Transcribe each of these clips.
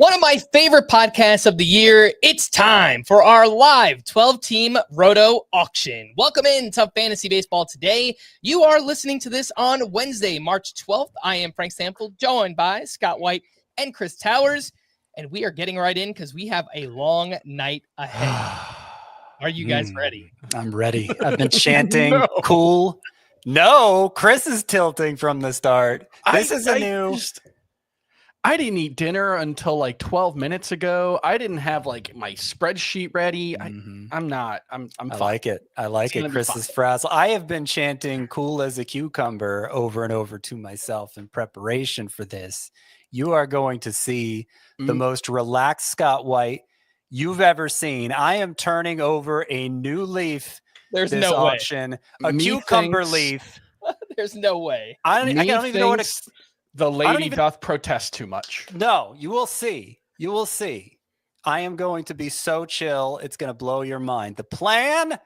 One of my favorite podcasts of the year. It's time for our live 12-team Roto Auction. Welcome in to Fantasy Baseball today. You are listening to this on Wednesday, March 12th. I am Frank Stampfl, joined by Scott White and Chris Towers, and we are getting right in because we have a long night ahead. Are you guys ready? I'm ready. I've been chanting cool. No, Chris is tilting from the start. I didn't eat dinner until like 12 minutes ago. I didn't have like my spreadsheet ready. I'm fine. I like it. I like it. Chris is frazzled. I have been chanting cool as a cucumber over and over to myself in preparation for this. You are going to see the most relaxed Scott White you've ever seen. I am turning over a new leaf. There's this no auction, way. A cucumber leaf. There's no way. I don't even know what the lady doth protest too much. No, you will see. You will see. I am going to be so chill. It's going to blow your mind. The plan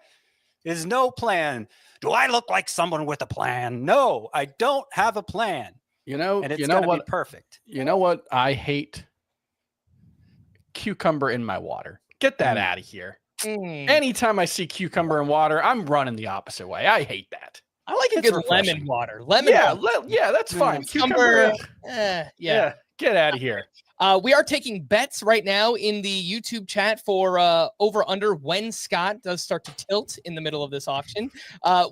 is no plan. Do I look like someone with a plan? No, I don't have a plan. And it's going to be perfect. You know what? I hate cucumber in my water. Get that out of here. Anytime I see cucumber in water, I'm running the opposite way. I hate that. I like a good lemon water. Yeah, that's fine. Cucumber. Yeah. Get out of here. We are taking bets right now in the YouTube chat for over under when Scott does start to tilt in the middle of this auction.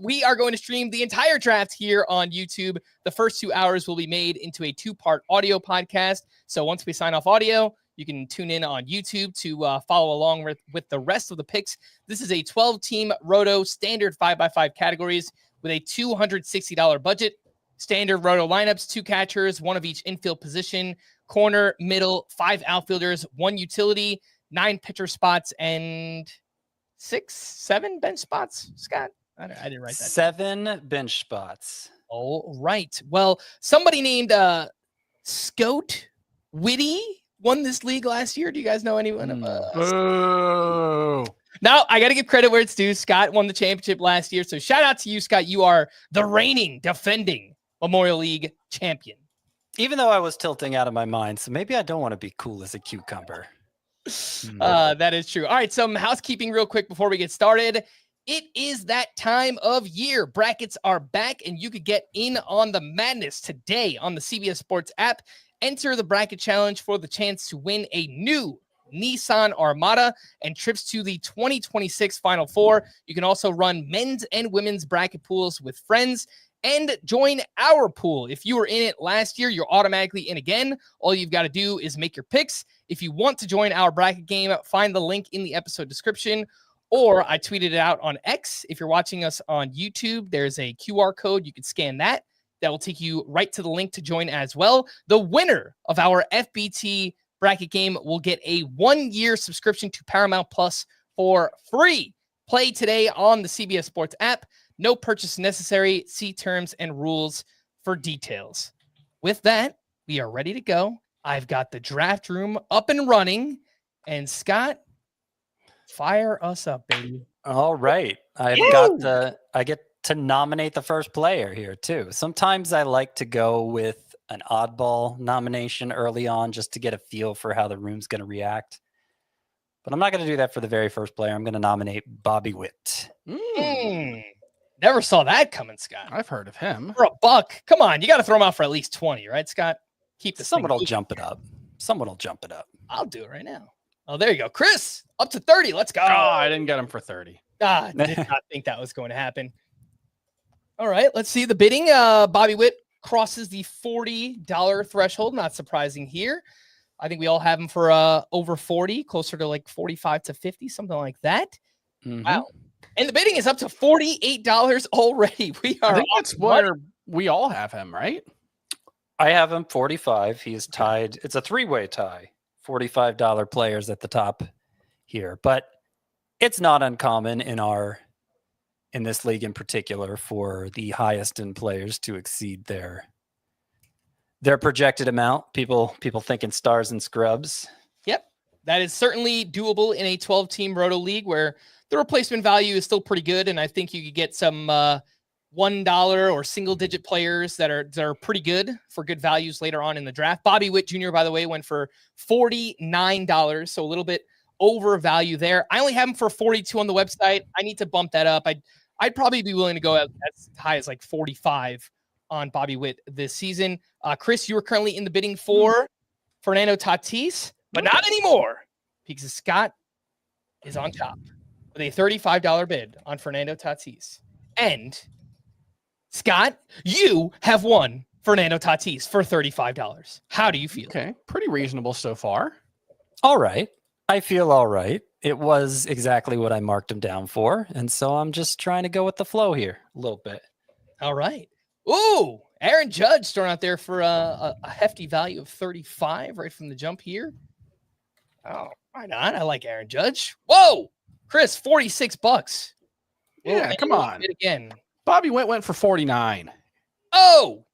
We are going to stream the entire draft here on YouTube. The first 2 hours will be made into a 2-part audio podcast. So once we sign off audio, you can tune in on YouTube to follow along with the rest of the picks. This is a 12-team Roto standard 5x5 categories with a $260 budget. Standard Roto lineups, 2 catchers, 1 of each infield position, corner, middle, 5 outfielders, 1 utility, 9 pitcher spots, and 7 bench spots. Scott, I didn't write that. 7 bench spots. All right. Well, somebody named Scout Whitty won this league last year. Do you guys know anyone of Now, I got to give credit where it's due. Scott won the championship last year. So shout out to you, Scott. You are the reigning, defending Memorial League champion. Even though I was tilting out of my mind. So maybe I don't want to be cool as a cucumber. That is true. All right. Some housekeeping real quick before we get started. It is that time of year. Brackets are back, and you could get in on the madness today on the CBS Sports app. Enter the bracket challenge for the chance to win a new Nissan Armada and trips to the 2026 Final Four. You can also run men's and women's bracket pools with friends and join our pool. If you were in it last year, you're automatically in again. All you've got to do is make your picks. If you want to join our bracket game, find the link in the episode description, or I tweeted it out on X. If you're watching us on YouTube, there's a QR code. You can scan that. That will take you right to the link to join as well. The winner of our FBT bracket game will get a 1-year subscription to Paramount Plus for free. Play today on the CBS Sports app. No purchase necessary. See terms and rules for details. With that, we are ready to go. I've got the draft room up and running. And Scott, fire us up, baby. All right. I get to nominate the first player here too. Sometimes I like to go with an oddball nomination early on just to get a feel for how the room's going to react. But I'm not going to do that for the very first player. I'm going to nominate Bobby Witt. Never saw that coming, Scott. I've heard of him. For $1. Come on, you got to throw him out for at least 20, right, Scott? Keep this. Someone will jump it up. I'll do it right now. Oh, there you go. Chris, up to 30. Let's go. Oh, I didn't get him for 30. Did not think that was going to happen. All right, let's see the bidding. Bobby Witt crosses the $40 threshold. Not surprising here. I think we all have him for over 40, closer to like 45 to 50, something like that. Wow. And the bidding is up to $48 already. I think that's where we all have him, right? I have him 45. He is tied. It's a 3-way tie. $45 players at the top here. But it's not uncommon in this league in particular for the highest end players to exceed their projected amount. People thinking stars and scrubs. Yep. That is certainly doable in a 12-team Roto league where the replacement value is still pretty good. And I think you could get some $1 or single digit players that are pretty good for good values later on in the draft. Bobby Witt Jr., by the way, went for $49. So a little bit over value there. I only have him for 42 on the website. I need to bump that up. I'd probably be willing to go as high as like 45 on Bobby Witt this season. Chris, you are currently in the bidding for Fernando Tatis, but not anymore because Scott is on top with a $35 bid on Fernando Tatis. And Scott, you have won Fernando Tatis for $35. How do you feel? Okay, pretty reasonable so far. All right. I feel all right. It was exactly what I marked him down for. And so I'm just trying to go with the flow here a little bit. All right. Ooh, Aaron Judge throwing out there for a hefty value of 35 right from the jump here. Oh, why not? I like Aaron Judge. Whoa, Chris, $46. Yeah, come on. Again. Bobby went for 49. Oh,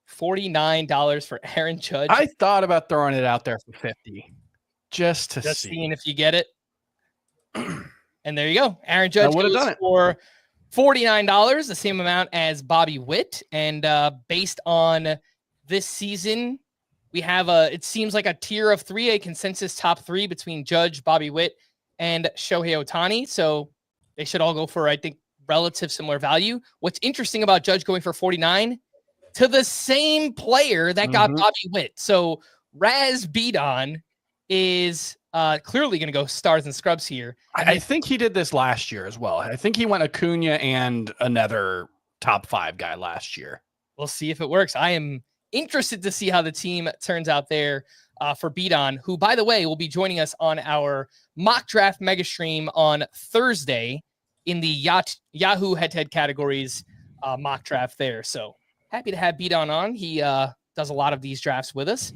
$49 for Aaron Judge. I thought about throwing it out there for 50. Just seeing if you get it. And there you go. Aaron Judge goes done it for $49, the same amount as Bobby Witt. And based on this season, we have it seems like a tier of 3, a consensus top 3 between Judge, Bobby Witt, and Shohei Ohtani. So they should all go for, I think, relative similar value. What's interesting about Judge going for 49 to the same player that got Bobby Witt. So Raz Beadon is clearly going to go stars and scrubs here. I think he did this last year as well. I think he went Acuna and another top 5 guy last year. We'll see if it works. I am interested to see how the team turns out there for Beadon, who, by the way, will be joining us on our mock draft mega stream on Thursday in the Yahoo head-to-head categories mock draft there. So happy to have Beadon on. He does a lot of these drafts with us.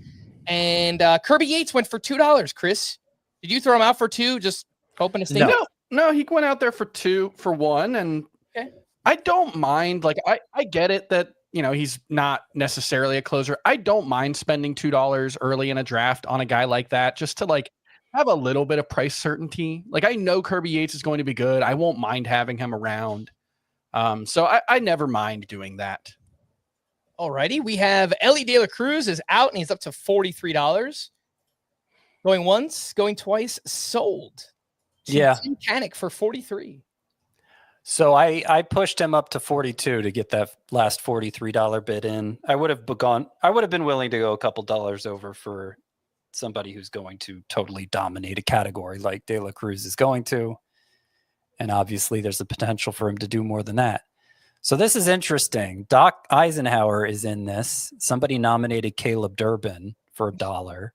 And Kirby Yates went for $2. Chris, did you throw him out for 2? Just hoping to stay? No, he went out there for 2 for 1. And okay. I don't mind. Like, I get it that, he's not necessarily a closer. I don't mind spending $2 early in a draft on a guy like that, just to like have a little bit of price certainty. Like, I know Kirby Yates is going to be good. I won't mind having him around. So I never mind doing that. Alrighty, we have Ellie De La Cruz is out and he's up to $43. Going once, going twice, sold. Yeah. Mechanic for 43. So I pushed him up to 42 to get that last $43 bid in. I would have been willing to go a couple dollars over for somebody who's going to totally dominate a category like De La Cruz is going to. And obviously there's a potential for him to do more than that. So this is interesting. Doc Eisenhower is in this. Somebody nominated Caleb Durbin for $1,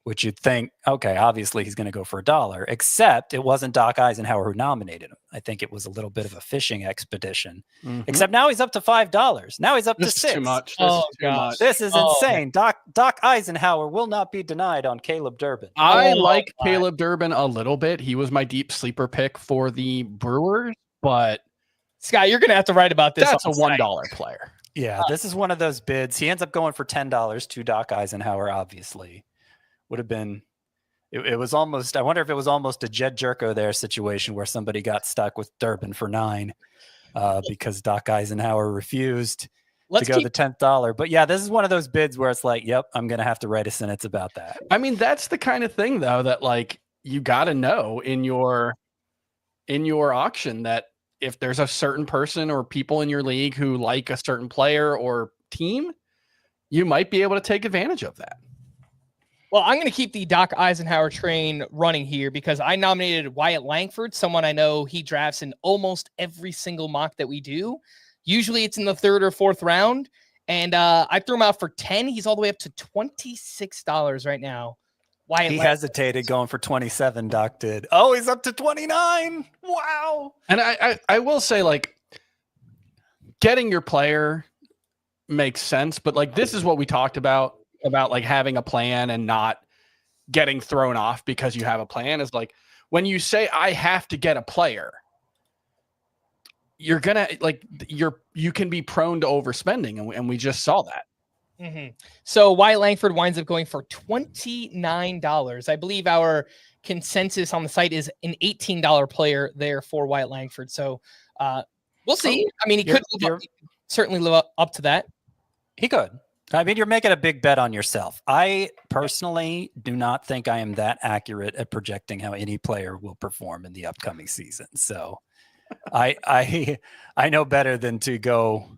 which you'd think, okay, obviously he's going to go for $1, except it wasn't Doc Eisenhower who nominated him. I think it was a little bit of a fishing expedition, except now he's up to $5. Now he's up to 6. Too much. This is insane. Doc Eisenhower will not be denied on Caleb Durbin. I like Caleb Durbin a little bit. He was my deep sleeper pick for the Brewers, but Scott, you're going to have to write about this. That's a $1 player. Yeah, this is one of those bids. He ends up going for $10 to Doc Eisenhower, obviously. Would have been, it was almost, I wonder if it was almost a Jed Jerko there situation where somebody got stuck with Durbin for $9 because Doc Eisenhower refused to go the $10th. But yeah, this is one of those bids where it's like, yep, I'm going to have to write a sentence about that. I mean, that's the kind of thing, though, that like you got to know in your auction that if there's a certain person or people in your league who like a certain player or team, you might be able to take advantage of that. Well, I'm going to keep the Doc Eisenhower train running here because I nominated Wyatt Langford, someone I know he drafts in almost every single mock that we do. Usually it's in the 3rd or 4th round. And I threw him out for 10. He's all the way up to $26 right now. He hesitated going for 27, Doc did. Oh, he's up to 29. Wow. And I will say, like, getting your player makes sense, but like this is what we talked about like having a plan and not getting thrown off because you have a plan is like when you say I have to get a player, you're gonna you can be prone to overspending, and we just saw that. So Wyatt Langford winds up going for $29. I believe our consensus on the site is an $18 player there for Wyatt Langford. So We'll see. I mean, he could certainly live up to that. He could. I mean, you're making a big bet on yourself. I personally do not think I am that accurate at projecting how any player will perform in the upcoming season. So I know better than to go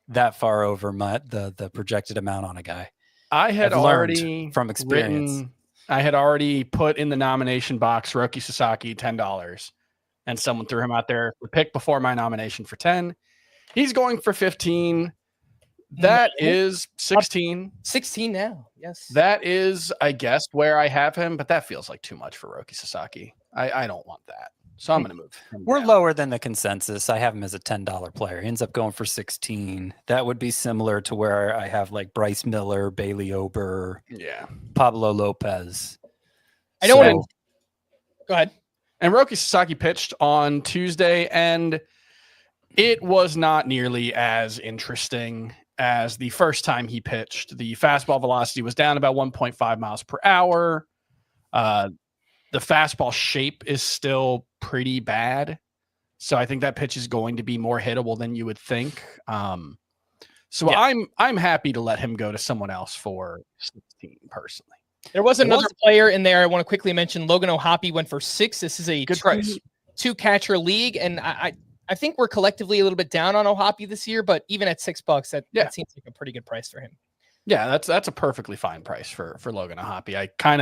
that far over the projected amount on a guy. I had already from experience. I had already put in the nomination box Roki Sasaki $10, and someone threw him out there for pick before my nomination for 10. He's going for 15. That is 16. 16 now. Yes. That is, I guess, where I have him, but that feels like too much for Roki Sasaki. I don't want that. So I'm going to move. We're lower than the consensus. I have him as a $10 player. He ends up going for 16. That would be similar to where I have like Bryce Miller, Bailey Ober, Pablo Lopez. I don't want to. Go ahead. And Roki Sasaki pitched on Tuesday, and it was not nearly as interesting as the first time he pitched. The fastball velocity was down about 1.5 miles per hour. The fastball shape is still pretty bad. So I think that pitch is going to be more hittable than you would think. I'm happy to let him go to someone else for 16 personally. There was another player in there I want to quickly mention. Logan O'Hoppe went for 6. This is a good price. 2-catcher league, and I think we're collectively a little bit down on O'Hoppe this year, but even at $6, that seems like a pretty good price for him. Yeah, that's a perfectly fine price for Logan O'Hoppe. I kind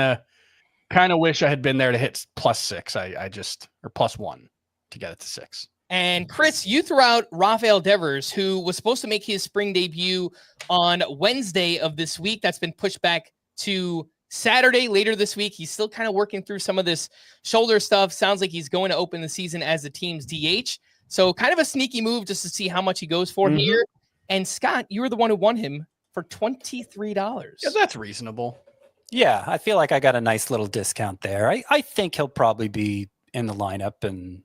of wish I had been there to hit +6. Or +1 to get it to 6. And Chris, you threw out Rafael Devers, who was supposed to make his spring debut on Wednesday of this week. That's been pushed back to Saturday later this week. He's still kind of working through some of this shoulder stuff. Sounds like he's going to open the season as the team's DH. So kind of a sneaky move just to see how much he goes for here. And Scott, you were the one who won him for $23. Yeah, that's reasonable. Yeah, I feel like I got a nice little discount there. I think he'll probably be in the lineup and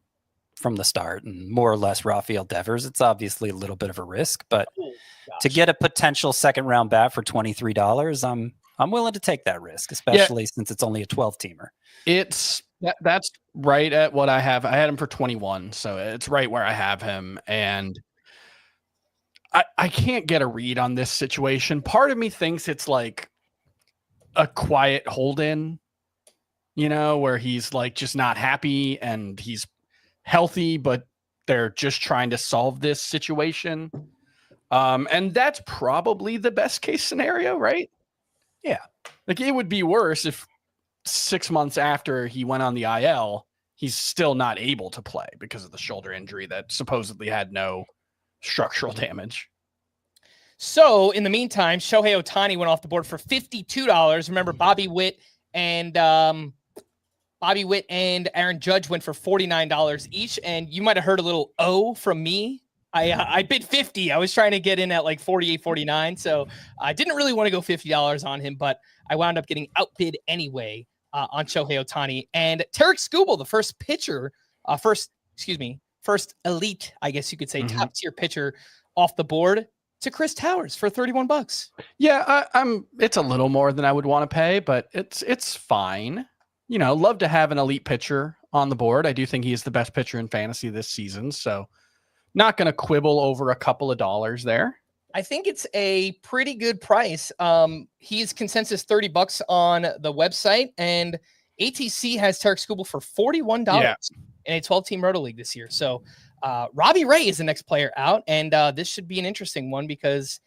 from the start, and more or less Rafael Devers. It's obviously a little bit of a risk, but to get a potential second round bat for $23, I'm willing to take that risk, especially since it's only a 12-teamer. That's right at what I have. I had him for 21, so it's right where I have him, and I can't get a read on this situation. Part of me thinks it's like a quiet hold-in, where he's like just not happy and he's healthy, but they're just trying to solve this situation. And that's probably the best case scenario, right? Yeah. Like it would be worse if 6 months after he went on the IL, he's still not able to play because of the shoulder injury that supposedly had no structural damage. So in the meantime, Shohei Ohtani went off the board for $52. Remember, Bobby Witt and Aaron Judge went for $49 each. And you might have heard a little "oh" from me. I bid 50. I was trying to get in at like 48, 49. So I didn't really want to go $50 on him, but I wound up getting outbid anyway on Shohei Ohtani. And Tarek Skubal, the first pitcher, first elite, I guess you could say, top tier pitcher off the board to Chris Towers for $31. Yeah, it's a little more than I would want to pay, but it's fine. Love to have an elite pitcher on the board. I do think he is the best pitcher in fantasy this season, so not going to quibble over a couple of dollars there. I think it's a pretty good price. He's consensus $30 on the website, and ATC has Tarek Skubal for $41 in a 12-team Roto League this year. So Robbie Ray is the next player out, and this should be an interesting one because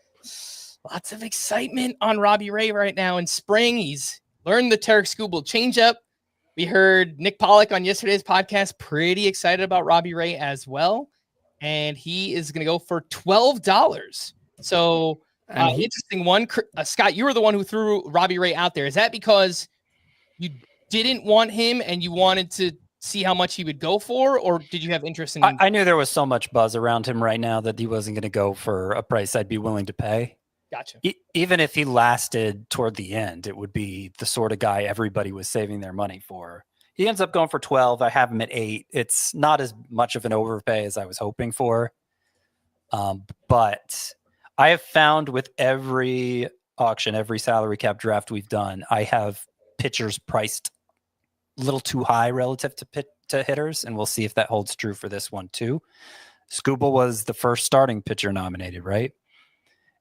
lots of excitement on Robbie Ray right now in spring. He's learned the Tarek Skubal changeup. We heard Nick Pollack on yesterday's podcast, pretty excited about Robbie Ray as well. And he is going to go for $12. So interesting one. Scott, you were the one who threw Robbie Ray out there. Is that because you didn't want him and you wanted to see how much he would go for, or did you have interest in him? I knew there was so much buzz around him right now that he wasn't going to go for a price I'd be willing to pay. Gotcha. Even if he lasted toward the end, it would be the sort of guy everybody was saving their money for. He ends up going for 12. I have him at 8. It's not as much of an overpay as I was hoping for. But I have found with every auction, every salary cap draft we've done, I have pitchers priced a little too high relative to hitters, and we'll see if that holds true for this one too. Skubal was the first starting pitcher nominated, right?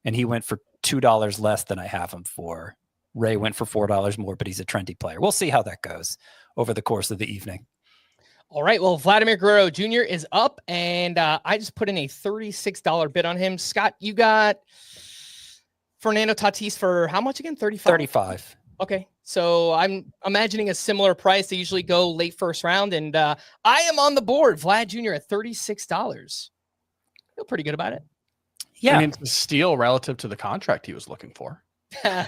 And he went for $2 less than I have him for. Ray went for $4 more, but he's a trendy player. We'll see how that goes over the course of the evening. All right. Well, Vladimir Guerrero Jr. is up, and I just put in a $36 bid on him. Scott, you got Fernando Tatis for how much again? 35. Okay. So I'm imagining a similar price. They usually go late first round, and I am on the board. Vlad Jr. at $36. Feel pretty good about it. Yeah. I mean, it's a steal relative to the contract he was looking for. So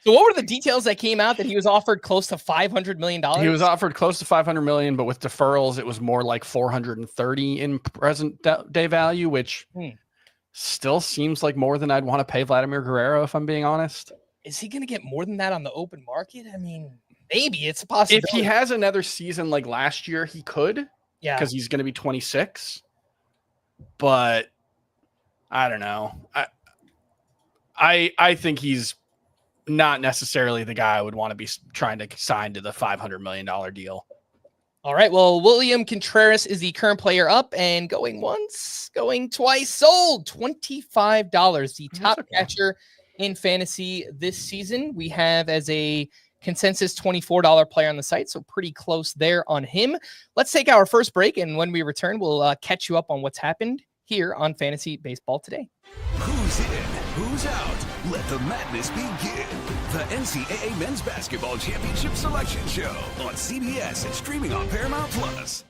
what were the details that came out that he was offered close to $500 million? He was offered close to $500 million, but with deferrals, it was more like 430 in present day value, which still seems like more than I'd want to pay Vladimir Guerrero, if I'm being honest. Is he going to get more than that on the open market? I mean, maybe it's a possibility. If he has another season like last year, he could. Yeah. Because he's going to be 26. But I don't know. I think he's not necessarily the guy I would want to be trying to sign to the $500 million deal. All right. Well, William Contreras is the current player up and going once, going twice, sold $25. The top catcher in fantasy this season. We have as a consensus $24 player on the site, so pretty close there on him. Let's take our first break, and when we return, we'll catch you up on what's happened here on Fantasy Baseball Today. Who's in? Who's out? Let the madness begin. The NCAA Men's Basketball Championship Selection Show on CBS and streaming on Paramount Plus.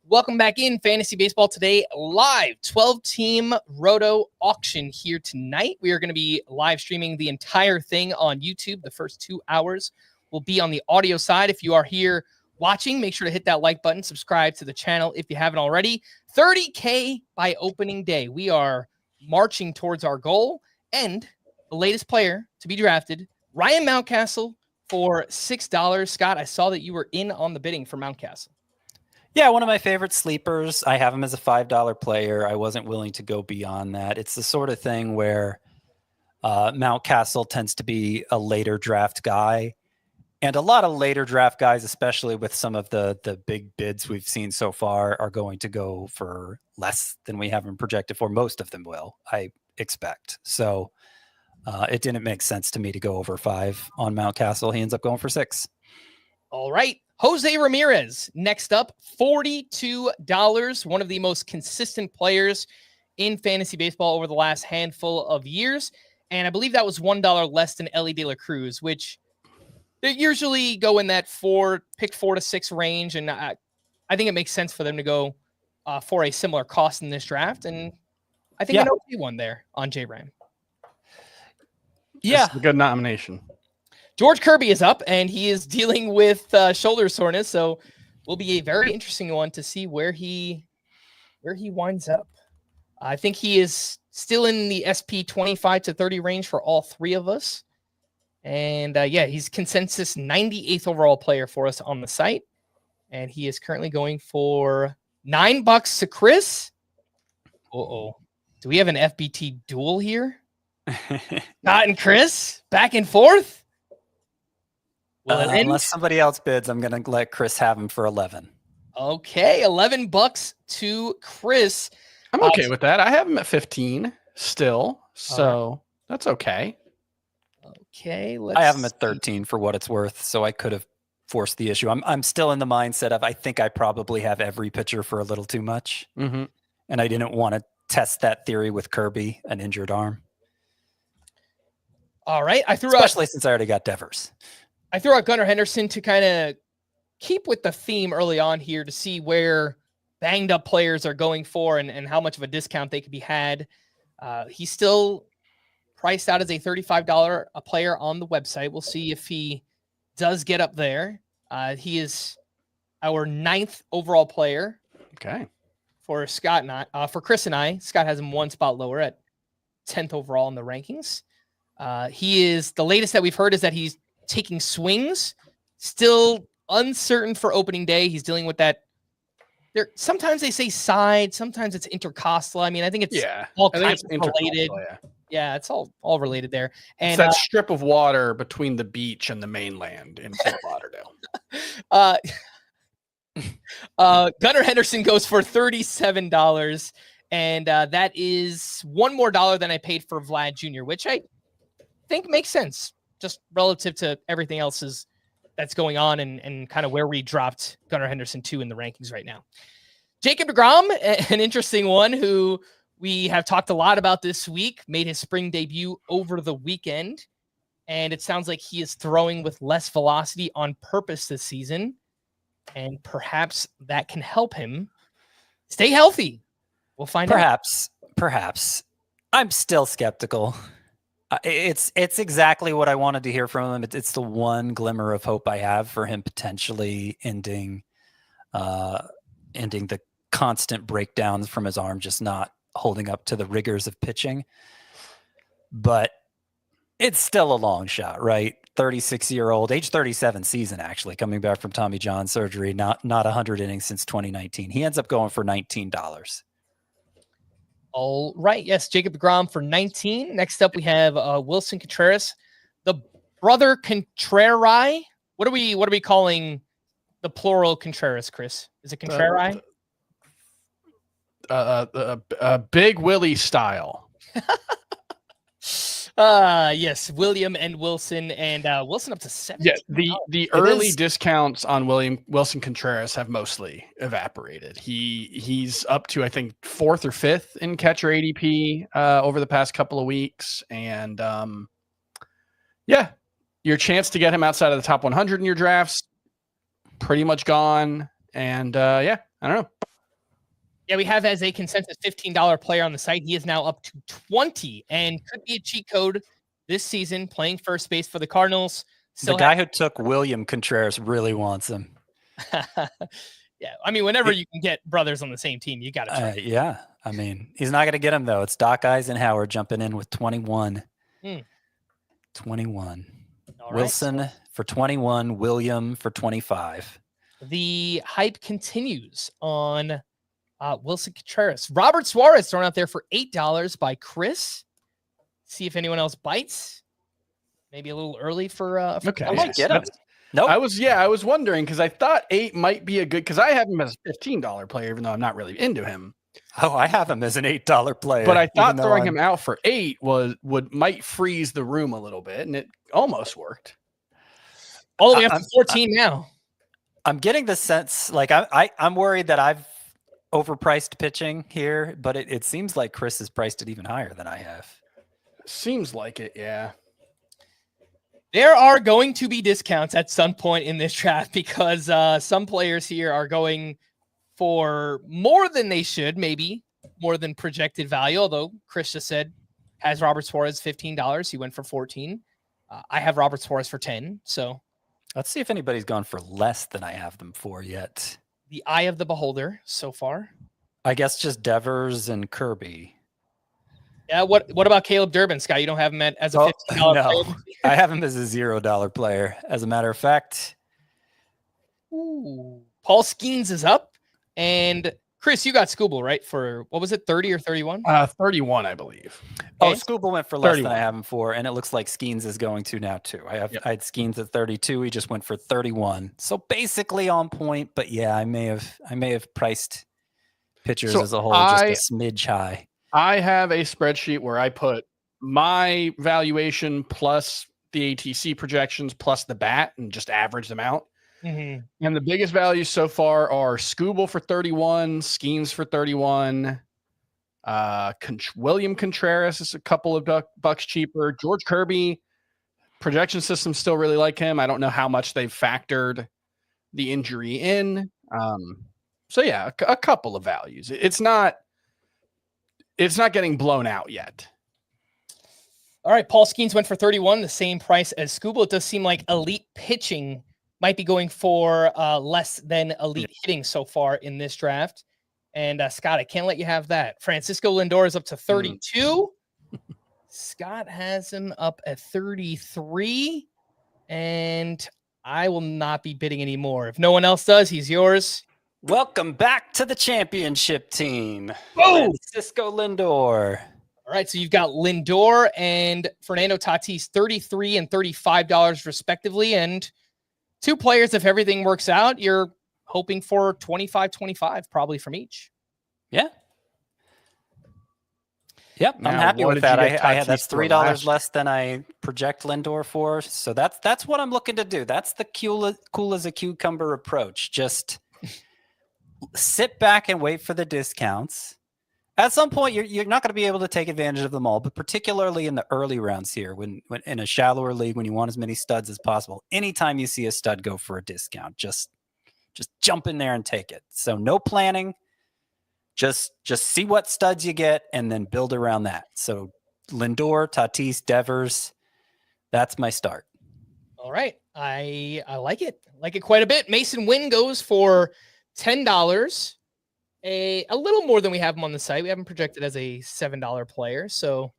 Welcome back in Fantasy Baseball Today, live 12-team Roto Auction here tonight. We are going to be live streaming the entire thing on YouTube. The first 2 hours will be on the audio side. If you are here watching, make sure to hit that like button, subscribe to the channel if you haven't already. 30K by opening day. We are marching towards our goal, and the latest player to be drafted, Ryan Mountcastle, for $6. Scott, I saw that you were in on the bidding for Mountcastle. Yeah, one of my favorite sleepers. I have him as a $5 player. I wasn't willing to go beyond that. It's the sort of thing where Mountcastle tends to be a later draft guy. And a lot of later draft guys, especially with some of the big bids we've seen so far, are going to go for less than we have him projected for. Most of them will, I expect. So it didn't make sense to me to go over 5 on Mountcastle. He ends up going for 6. All right. Jose Ramirez, next up, $42. One of the most consistent players in fantasy baseball over the last handful of years. And I believe that was $1 less than Ellie De La Cruz, which they usually go in that 4 to 6 range. And I think it makes sense for them to go for a similar cost in this draft. And I think an okay one there on J-Ram. Yeah. That's a good nomination. George Kirby is up, and he is dealing with shoulder soreness, so will be a very interesting one to see where he winds up. I think he is still in the SP 25 to 30 range for all 3 of us. And he's consensus 98th overall player for us on the site. And he is currently going for $9 to Chris. Do we have an FBT duel here? Scott and Chris back and forth. Unless somebody else bids, I'm going to let Chris have him for 11. Okay, $11 to Chris. I'm okay with that. I have him at 15 still, so that's okay. Okay, I have him at 13 for what it's worth, so I could have forced the issue. I'm still in the mindset of I think I probably have every pitcher for a little too much, and I didn't want to test that theory with Kirby, an injured arm. All right, especially since I already got Devers. I threw out Gunnar Henderson to kind of keep with the theme early on here to see where banged up players are going for and how much of a discount they could be had. He's still priced out as a $35 a player on the website. We'll see if he does get up there. He is our 9th overall player. Okay. For Scott and I, for Chris and I. Scott has him 1 spot lower at 10th overall in the rankings. He is the latest that we've heard is that he's taking swings, still uncertain for opening day. He's dealing with that. Sometimes they say side, sometimes it's intercostal. I mean, I think it's all kinds of related. Yeah, it's all related there. And it's that strip of water between the beach and the mainland in Fort Lauderdale. Gunnar Henderson goes for $37. And that is one more dollar than I paid for Vlad Jr., which I think makes sense just relative to everything else that's going on and kind of where we dropped Gunnar Henderson to in the rankings right now. Jacob deGrom, an interesting one who we have talked a lot about this week, made his spring debut over the weekend. And it sounds like he is throwing with less velocity on purpose this season. And perhaps that can help him stay healthy. We'll find out. Perhaps. I'm still skeptical. It's exactly what I wanted to hear from him. It's the one glimmer of hope I have for him potentially ending the constant breakdowns from his arm, just not holding up to the rigors of pitching. But it's still a long shot, right? 36-year-old, age 37 season, actually, coming back from Tommy John surgery, not 100 innings since 2019. He ends up going for $19. All right. Yes, Jacob deGrom for 19. Next up, we have Wilson Contreras, the brother Contreras. What are we calling the plural Contreras, Chris? Is it Contreras? Big Willie style. Yes, William and Wilson, and Wilson up to 7. Yeah, the early discounts on Wilson Contreras have mostly evaporated. He's up to, I think, 4th or 5th in catcher ADP over the past couple of weeks, and yeah, your chance to get him outside of the top 100 in your drafts pretty much gone. And yeah, I don't know. Yeah, we have as a consensus $15 player on the site. He is now up to 20 and could be a cheat code this season, playing first base for the Cardinals. The guy who took William Contreras really wants him. Yeah, I mean, whenever you can get brothers on the same team, you got to try. Yeah, I mean, he's not going to get him, though. It's Doc Eisenhower jumping in with 21. 21. All Wilson right. For 21, William for 25. The hype continues on Wilson Contreras. Robert Suarez thrown out there for $8 by Chris. See if anyone else bites. Maybe a little early for okay. I might get him. Nope. I was wondering because I thought 8 might be a good, because I have him as a $15 player, even though I'm not really into him. Oh, I have him as an $8 player. But I thought throwing him out for 8 might freeze the room a little bit, and it almost worked. All the way up to 14 now. I'm getting the sense, like I'm worried that I've overpriced pitching here, but it seems like Chris has priced it even higher than I have. Seems like it, yeah. There are going to be discounts at some point in this draft because some players here are going for more than they should, maybe more than projected value, although Chris just said has Robert Suarez $15. He went for 14. I have Robert Suarez for 10, so. Let's see if anybody's gone for less than I have them for yet. The eye of the beholder so far. I guess just Devers and Kirby. Yeah, what about Caleb Durbin, Scott? You don't have him as a $15 player? I have him as a $0 player. As a matter of fact. Ooh. Paul Skeens is up. And Chris, you got Skubal, right? For, what was it, 30 or 31? 31, I believe. Oh, Skubal went for less 31. Than I have him for, and it looks like Skeens is going to now too. I had Skeens at 32. He just went for 31. So basically on point, but yeah, I may have priced pitchers as a whole just a smidge high. I have a spreadsheet where I put my valuation plus the ATC projections plus the bat and just average them out. Mm-hmm. And the biggest values so far are Skubal for 31, Skeens for 31, William Contreras is a couple of bucks cheaper. George Kirby, projection systems still really like him. I don't know how much they've factored the injury in. So yeah, a couple of values. It's not getting blown out yet. All right, Paul Skeens went for 31, the same price as Skubal. It does seem like elite pitching might be going for less than elite hitting so far in this draft. And Scott, I can't let you have that. Francisco Lindor is up to 32. Scott has him up at 33. And I will not be bidding anymore. If no one else does, he's yours. Welcome back to the championship team. Oh! Francisco Lindor. All right, so you've got Lindor and Fernando Tatis, $33 and $35 respectively. And two players, if everything works out, you're hoping for 25-25 probably from each. Yeah. Yep, Now, I'm happy what with did you that. get I had Tatis that's for $3 last less than I project Lindor for. So that's what I'm looking to do. That's the cool as a cucumber approach. Just sit back and wait for the discounts. At some point, you're not going to be able to take advantage of them all, but particularly in the early rounds here, when in a shallower league, when you want as many studs as possible, anytime you see a stud go for a discount, just jump in there and take it. So no planning, just see what studs you get and then build around that. So Lindor, Tatis, Devers, that's my start. All right. I like it. Like it quite a bit. Mason Wynn goes for $10. A little more than we have him on the site. We have him projected as a $7 player. So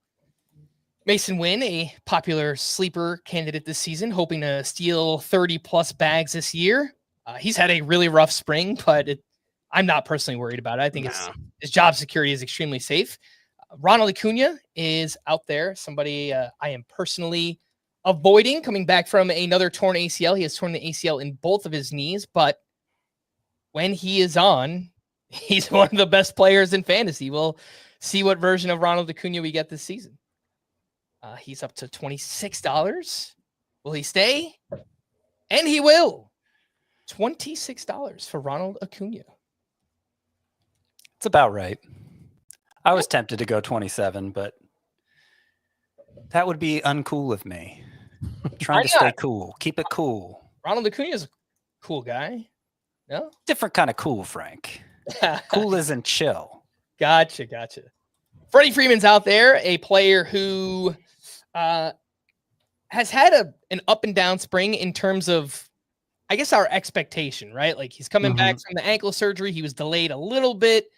Mason Wynn, a popular sleeper candidate this season, hoping to steal 30 plus bags this year. He's had a really rough spring, but I'm not personally worried about it. I think his job security is extremely safe. Ronald Acuna is out there. Somebody I am personally avoiding, coming back from another torn ACL. He has torn the ACL in both of his knees, but when he is on, he's one of the best players in fantasy. We'll see what version of Ronald Acuna we get this season. He's up to $26. Will he stay? And he will. $26 for Ronald Acuna. It's about right. I was tempted to go 27, but that would be uncool of me. I'm trying to stay cool. Keep it cool. Ronald Acuna is a cool guy. No? Different kind of cool, Frank. Cool isn't chill. Gotcha. Freddie Freeman's out there, a player who has had an up and down spring in terms of, I guess, our expectation, right? Like he's coming back from the ankle surgery. He was delayed a little bit.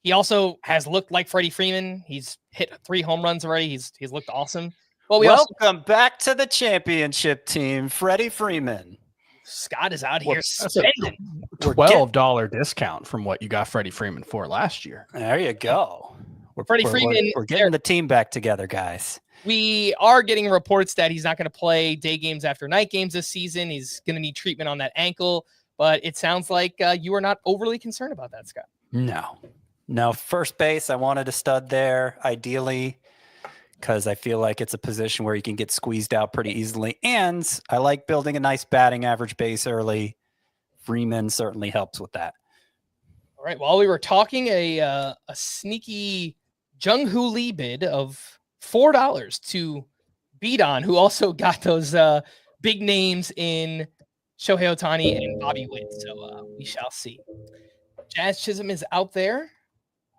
He also has looked like Freddie Freeman. He's hit 3 home runs already. He's looked awesome. But welcome back to the championship team, Freddie Freeman. Scott is out here spending $12 discount from what you got Freddie Freeman for last year. There you go. Freddie Freeman. We're getting the team back together, guys. We are getting reports that he's not going to play day games after night games this season. He's going to need treatment on that ankle, but it sounds like you are not overly concerned about that, Scott. No. First base, I wanted a stud there, ideally, because I feel like it's a position where you can get squeezed out pretty easily. And I like building a nice batting average base early. Freeman certainly helps with that. All right. While we were talking, a sneaky Jung-Hoo Lee bid of $4 to beat on, who also got those big names in Shohei Ohtani and Bobby Witt. So we shall see. Jazz Chisholm is out there.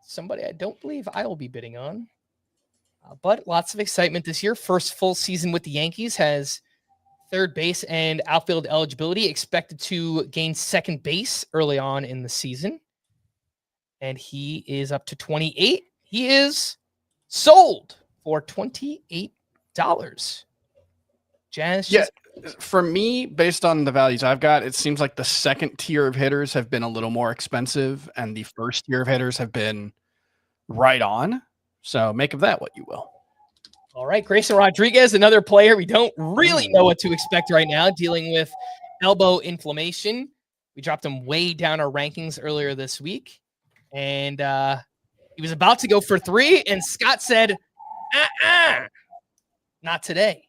Somebody I don't believe I will be bidding on. But lots of excitement this year. First full season with the Yankees, has third base and outfield eligibility, expected to gain second base early on in the season. And he is up to 28. He is sold for $28. Jazz. Yeah, for me, based on the values I've got, it seems like the second tier of hitters have been a little more expensive and the first tier of hitters have been right on. So make of that what you will. All right, Grayson Rodriguez, another player we don't really know what to expect right now, dealing with elbow inflammation. We dropped him way down our rankings earlier this week, and he was about to go for 3, and Scott said, not today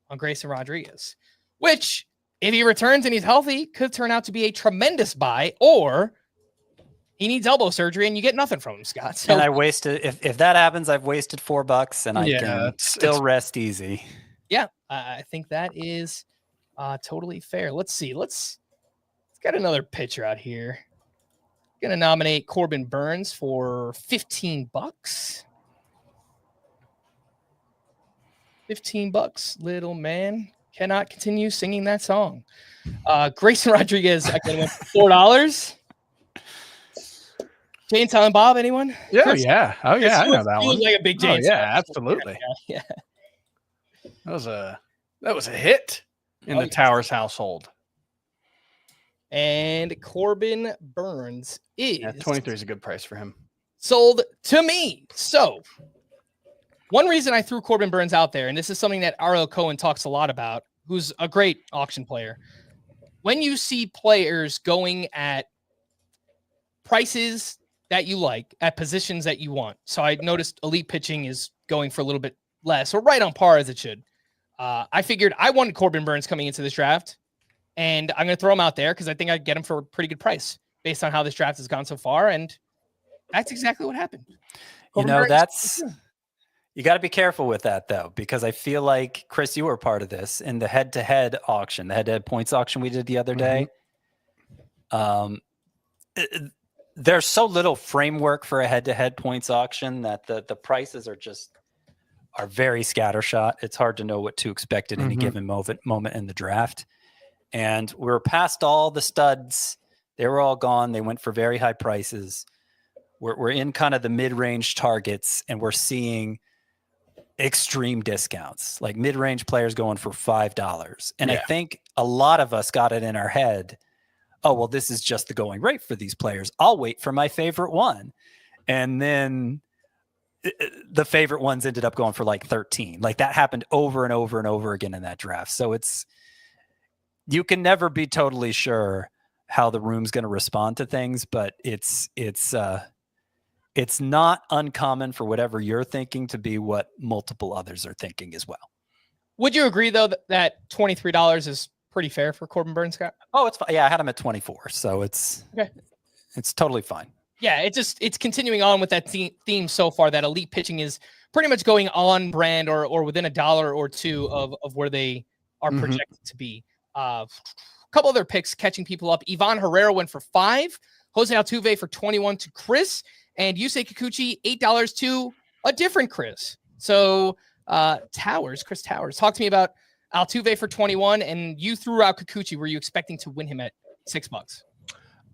on Grayson Rodriguez, which, if he returns and he's healthy, could turn out to be a tremendous buy, or he needs elbow surgery and you get nothing from him, Scott. So, and I wasted, if that happens, I've wasted $4 and I can still rest easy. Yeah, I think that is totally fair. Let's see. Let's get another pitcher out here. Going to nominate Corbin Burns for $15. $15, little man cannot continue singing that song. Grayson Rodriguez again went for $4. Jane, Silent Bob, anyone? Yeah, Chris, yeah. Oh, yeah, I know that one. Like a big Jane. Oh, yeah, absolutely. Yeah. That was a hit in the Towers household. And Corbin Burns is 23 is a good price for him. Sold to me. So one reason I threw Corbin Burns out there, and this is something that R.L. Cohen talks a lot about, who's a great auction player. when you see players going at prices that you like, at positions that you want. So I noticed elite pitching is going for a little bit less, or right on par as it should. I figured I wanted Corbin Burnes coming into this draft, and I'm going to throw him out there because I think I'd get him for a pretty good price based on how this draft has gone so far. And that's exactly what happened. Corbin Burnes, you got to be careful with that, though, because I feel like, Chris, you were part of this in the head-to-head auction, the head-to-head points auction we did the other day. There's so little framework for a head-to-head points auction that the prices are very scattershot. It's hard to know what to expect at any given moment in the draft. And we're past all the studs. They were all gone. They went for very high prices. We're in kind of the mid-range targets, and we're seeing extreme discounts, like mid-range players going for $5. And I think a lot of us got it in our head, oh, well, this is just the going rate for these players. I'll wait for my favorite one. And then the favorite ones ended up going for like 13. Like that happened over and over and over again in that draft. So you can never be totally sure how the room's going to respond to things, but it's not uncommon for whatever you're thinking to be what multiple others are thinking as well. Would you agree, though, that $23 is pretty fair for Corbin Burnes, Scott? Oh, it's fine. Yeah, I had him at 24, so it's totally fine. Yeah, it's continuing on with that theme so far, that elite pitching is pretty much going on brand or within $1 or $2 of where they are projected to be. A couple other picks catching people up. Ivan Herrera went for $5. Jose Altuve for $21 to Chris. And Yusei Kikuchi, $8 to a different Chris. So Chris Towers, talk to me about Altuve for $21, and you threw out Kikuchi. Were you expecting to win him at $6?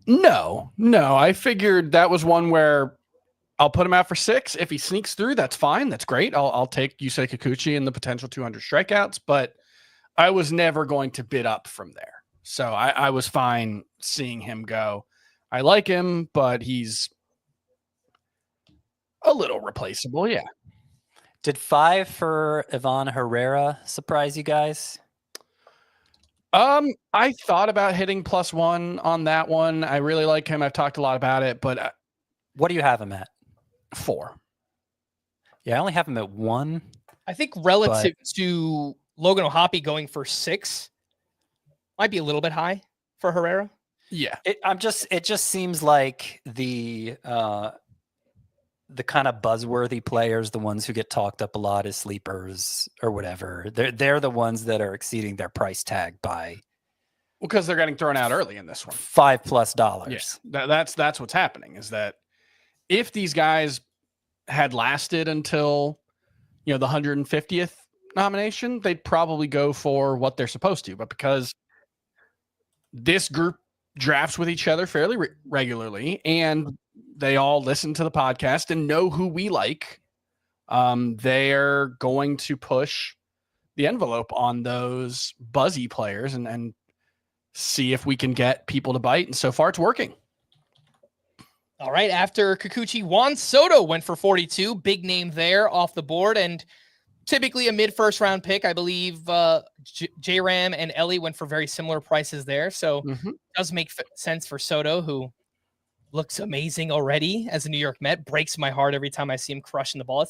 No. I figured that was one where I'll put him out for $6. If he sneaks through, that's fine. That's great. I'll take Yusei Kikuchi and the potential 200 strikeouts, but I was never going to bid up from there. So I was fine seeing him go. I like him, but he's a little replaceable. Yeah. Did 5 for Ivan Herrera surprise you guys? I thought about hitting +1 on that one. I really like him. I've talked a lot about it, but what do you have him at? 4. Yeah, I only have him at 1. I think relative to Logan O'Hoppe going for 6 might be a little bit high for Herrera. Yeah. It just seems like the kind of buzzworthy players, the ones who get talked up a lot as sleepers or whatever, they're the ones that are exceeding their price tag by, because they're getting thrown out early in this one. $5+. Yes, that's what's happening, is that if these guys had lasted until the 150th nomination, they'd probably go for what they're supposed to. But because this group drafts with each other fairly regularly, and they all listen to the podcast and know who we like, they're going to push the envelope on those buzzy players and see if we can get people to bite. And so far it's working. All right. After Kikuchi, Juan Soto went for 42. Big name there off the board, and typically a mid-first round pick. I believe J-Ram and Ellie went for very similar prices there. So it does make sense for Soto, who looks amazing already as a New York Met. Breaks my heart every time I see him crushing the ball.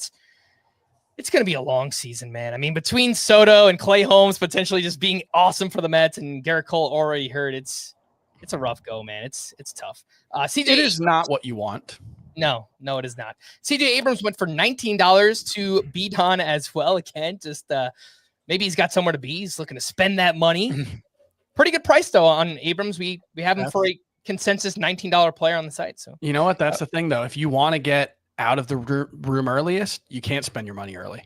It's going to be a long season, man. I mean, between Soto and Clay Holmes potentially just being awesome for the Mets, and Garrett Cole already hurt, it's a rough go, man. It's tough. CJ, it is not what you want. No, it is not. CJ Abrams went for $19 to beat on as well. Again, just maybe he's got somewhere to be. He's looking to spend that money. Pretty good price though on Abrams. We have him for a consensus $19 player on the site. So you know what? That's the thing though. If you want to get out of the room earliest, you can't spend your money early.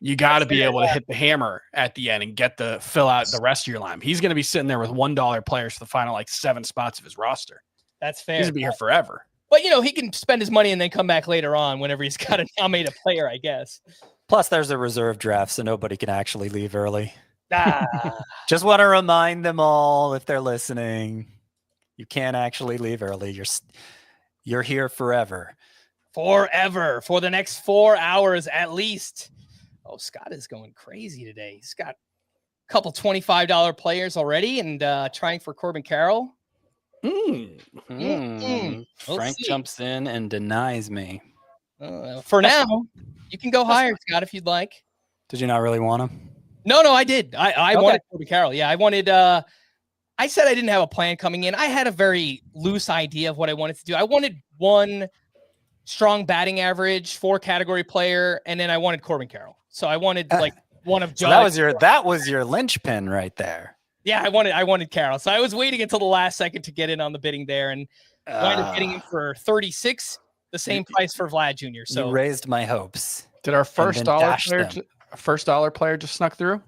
You got to be able to hit the hammer at the end and fill out the rest of your line. He's going to be sitting there with $1 players for the final 7 spots of his roster. That's fair. He's going to be here forever. But he can spend his money and then come back later on whenever he's got to nominate a player, I guess. Plus, there's a reserve draft, so nobody can actually leave early. Just want to remind them all, if they're listening, you can't actually leave early. You're here forever. Forever. For the next 4 hours at least. Oh, Scott is going crazy today. He's got couple $25 players already and trying for Corbin Carroll. Frank We'll jumps in and denies me. For now, you can go higher, Scott, if you'd like. Did you not really want him? No, I did. I wanted Corbin Carroll. Yeah, I wanted I said I didn't have a plan coming in. I had a very loose idea of what I wanted to do. I wanted one strong batting average, 4-category player, and then I wanted Corbin Carroll. So I wanted like one of Judge. So that was your linchpin right there. Yeah, I wanted Carroll. So I was waiting until the last second to get in on the bidding there, and wound up getting him for 36, the same price for Vlad Jr. So you raised my hopes. Did our first dollar player just snuck through?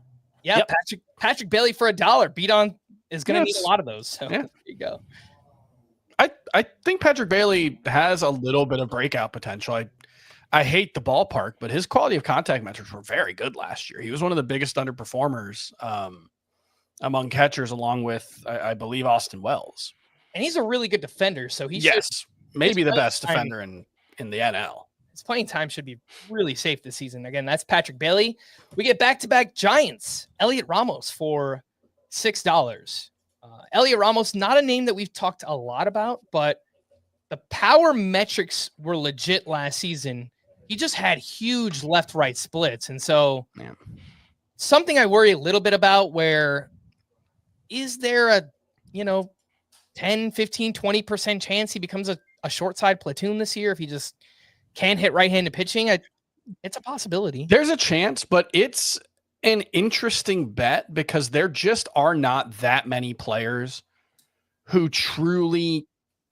Yeah, yep. Patrick Bailey for $1. Beat on is going to need a lot of those. So there you go. I think Patrick Bailey has a little bit of breakout potential. I hate the ballpark, but his quality of contact metrics were very good last year. He was one of the biggest underperformers among catchers, along with, I believe, Austin Wells. And he's a really good defender. So he's maybe the best defender in the NL. His playing time should be really safe this season. Again, that's Patrick Bailey. We get back-to-back Giants. Elliot Ramos for $6. Elliot Ramos, not a name that we've talked a lot about, but the power metrics were legit last season. He just had huge left-right splits. And so something I worry a little bit about, where is there a, 10, 15, 20% chance he becomes a short side platoon this year if he just can't hit right-handed pitching? It's a possibility. There's a chance, but it's an interesting bet because there just are not that many players who truly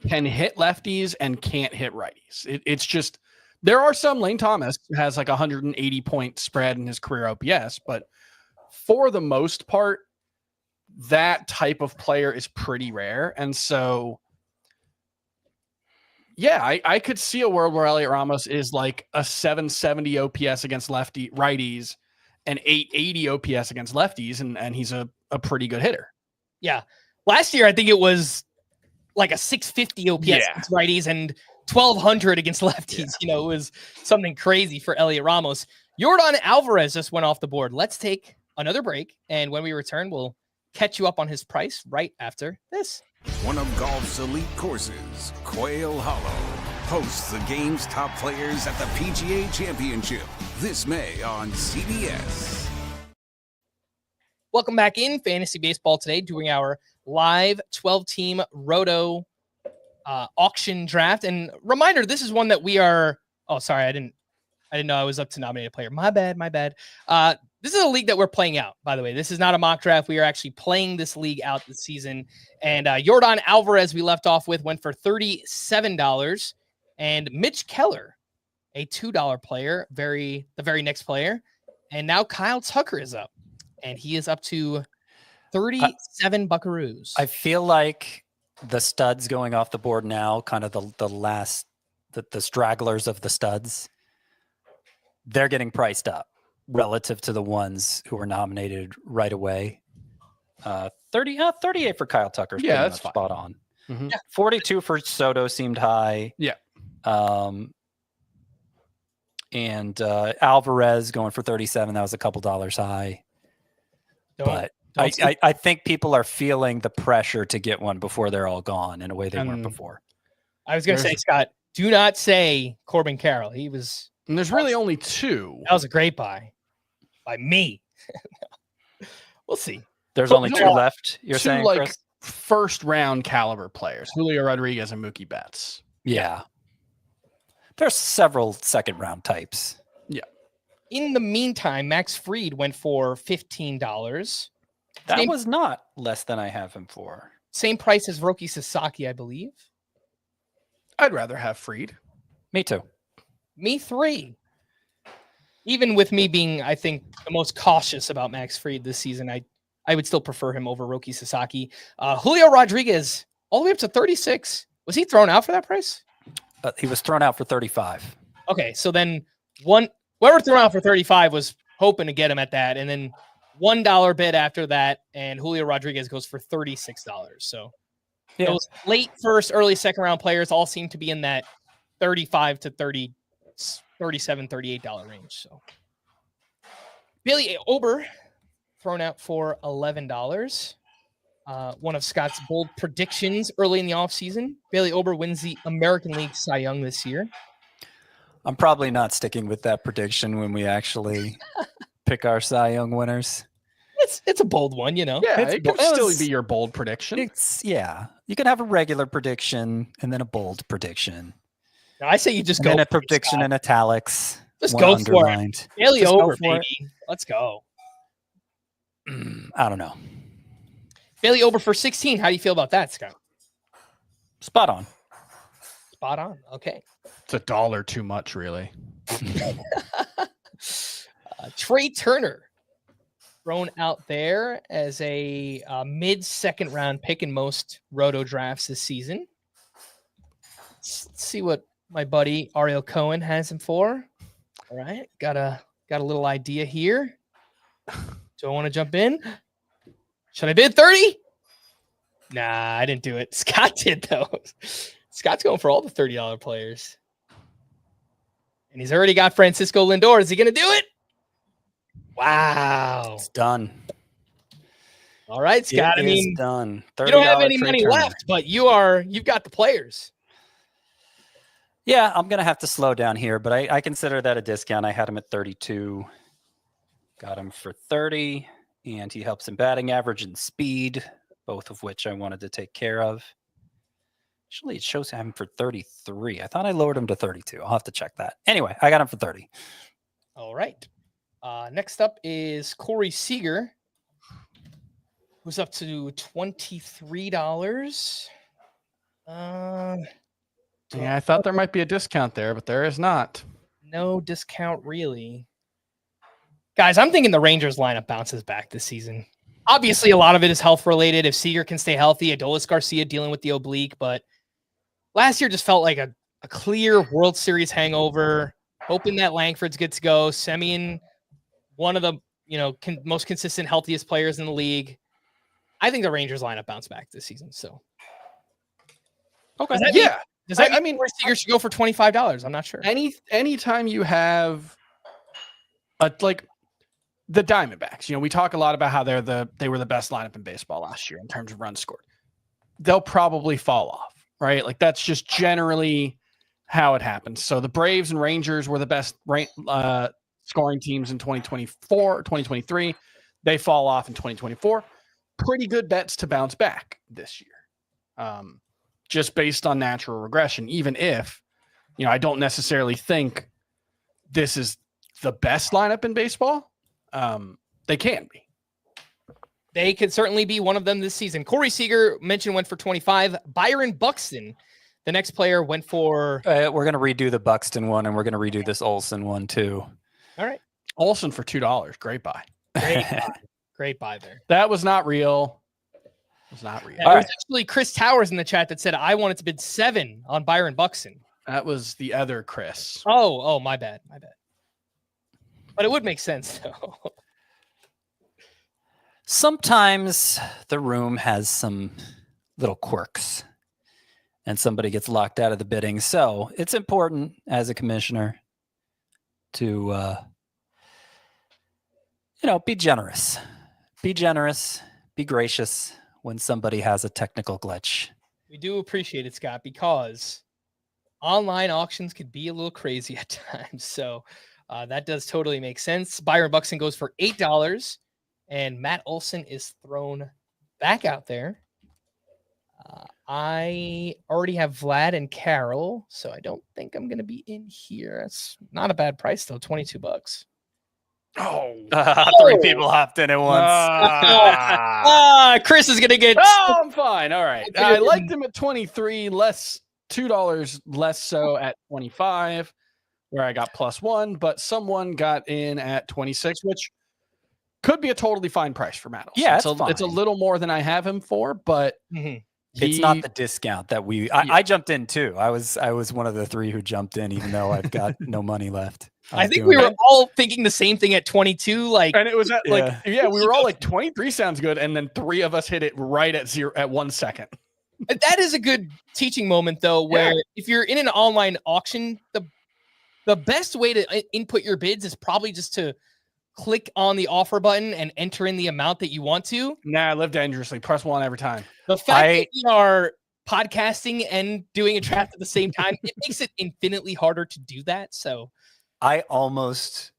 can hit lefties and can't hit righties. It's just, there are some. Lane Thomas has like 180 point spread in his career OPS, but for the most part, that type of player is pretty rare. And so, yeah, I could see a world where Elliot Ramos is like a 770 OPS against righties and 880 OPS against lefties, and he's a pretty good hitter. Yeah. Last year, I think it was like a 650 OPS against righties and 1,200 against lefties. It was something crazy for Elliot Ramos. Yordan Alvarez just went off the board. Let's take another break, and when we return, we'll catch you up on his price right after this. One of golf's elite courses, Quail Hollow, hosts the game's top players at the PGA Championship this May on CBS. Welcome back in Fantasy Baseball today, doing our live 12-team Roto auction draft. And reminder, this is one that we are. Oh, sorry, I didn't know I was up to nominated player. My bad. This is a league that we're playing out, by the way. This is not a mock draft. We are actually playing this league out this season. And Yordan Alvarez, we left off with, went for $37. And Mitch Keller, a $2 player, the very next player. And now Kyle Tucker is up. And he is up to 37 buckaroos. I feel like the studs going off the board now, kind of the stragglers of the studs, they're getting priced up relative to the ones who were nominated right away. 38 for Kyle Tucker. Yeah, that's spot on. Mm-hmm. 42 for Soto seemed high. Yeah. And Alvarez going for 37. That was a couple dollars high. I think people are feeling the pressure to get one before they're all gone in a way they weren't before. I was going to say, Scott, do not say Corbin Carroll. And there's really only two. That was a great buy by me. We'll see. There's only two left. You're saying, like, Chris? first round caliber players, Julio Rodriguez and Mookie Betts. Yeah. There's several second round types. Yeah. In the meantime, Max Fried went for $15. That was not less than I have him for. Same price as Roki Sasaki, I believe. I'd rather have Fried. Me too. Me 3. Even with me being, I think, the most cautious about Max Fried this season, I would still prefer him over Roki Sasaki. Julio Rodriguez, all the way up to 36. Was he thrown out for that price? He was thrown out for 35. Okay, so then whoever threw out for 35 was hoping to get him at that, and then $1 bid after that, and Julio Rodriguez goes for $36. So those late first, early second round players all seem to be in that $35 to $37, $38 range. So Billy Ober thrown out for $11. One of Scott's bold predictions early in the offseason. Bailey Ober wins the American League Cy Young this year. I'm probably not sticking with that prediction when we actually pick our Cy Young winners. It's a bold one, you know. Yeah, It's it could bo- it still was- be your bold prediction. You can have a regular prediction and then a bold prediction. No, I say you just And go then a for it, prediction Scott. in italics. Just one go for it. underlined. Bailey Just go Ober, for it. baby. Let's go. I don't know. Bailey Ober for 16. How do you feel about that, Scott? Spot on. Spot on. Okay. It's $1 too much, really. Trey Turner thrown out there as a mid-second round pick in most Roto drafts this season. Let's see what my buddy Ariel Cohen has him for. All right, got a little idea here. Do I want to jump in? Should I bid 30? Nah, I didn't do it. Scott did though. Scott's going for all the $30 players. And he's already got Francisco Lindor. Is he going to do it? Wow. It's done. All right, Scott. It I mean, is done. you don't have $30 any Trey money Turner. left, but you've got the players. Yeah, I'm gonna have to slow down here, but I consider that a discount. I had him at 32, got him for 30, and he helps in batting average and speed, both of which I wanted to take care of. Actually, it shows him for 33. I thought I lowered him to 32. I'll have to check that. Anyway, I got him for 30. All right. Next up is Corey Seager, who's up to $23. Yeah, I thought there might be a discount there, but there is not. No discount, really. Guys, I'm thinking the Rangers lineup bounces back this season. Obviously, a lot of it is health related. If Seager can stay healthy, Adolis Garcia dealing with the oblique, but last year just felt like a clear World Series hangover. Hoping that Langford's good to go. Semien, one of the most consistent, healthiest players in the league. I think the Rangers lineup bounce back this season. So, Okay. Does that I mean mean, Corey Seager should go for $25? I'm not sure. Anytime you have like the Diamondbacks, we talk a lot about how they were the best lineup in baseball last year in terms of runs scored. They'll probably fall off, right? Like that's just generally how it happens. So the Braves and Rangers were the best scoring teams in 2024, 2023. They fall off in 2024. Pretty good bets to bounce back this year. Just based on natural regression, even if, I don't necessarily think this is the best lineup in baseball. They can be. They could certainly be one of them this season. Corey Seager mentioned went for 25. Byron Buxton, the next player, went for. We're going to redo the Buxton one, and we're going to redo this Olsen one, too. All right. Olsen for $2. Great buy. Great buy there. That was not real. It was not real. Yeah, there's actually Chris Towers in the chat that said, I wanted to bid 7 on Byron Buxton. That was the other Chris. Oh, my bad. But it would make sense, though. Sometimes the room has some little quirks and somebody gets locked out of the bidding. So it's important as a commissioner to, be generous. Be generous. Be gracious when somebody has a technical glitch. We do appreciate it, Scott, because online auctions could be a little crazy at times. So that does totally make sense. Byron Buxton goes for $8, and Matt Olson is thrown back out there. I already have Vlad and Carol, so I don't think I'm going to be in here. That's not a bad price, though, $22. Oh, 3 people hopped in at once. Chris is going to get. I'm fine. All right. I liked him at 23, $2 less so at 25, where I got +1, but someone got in at 26, which could be a totally fine price for Matt Olson. Yeah, it's a little more than I have him for, but it's not the discount that I jumped in too. I was one of the 3 who jumped in, even though I've got no money left. I think we were all thinking the same thing at 22. And it was at we were all like 23 sounds good, and then 3 of us hit it right at 1 second. That is a good teaching moment, though, where if you're in an online auction, the best way to input your bids is probably just to click on the offer button and enter in the amount that you want to. Nah, live dangerously. Press 1 every time. The fact that we are podcasting and doing a draft at the same time, it makes it infinitely harder to do that. So I almost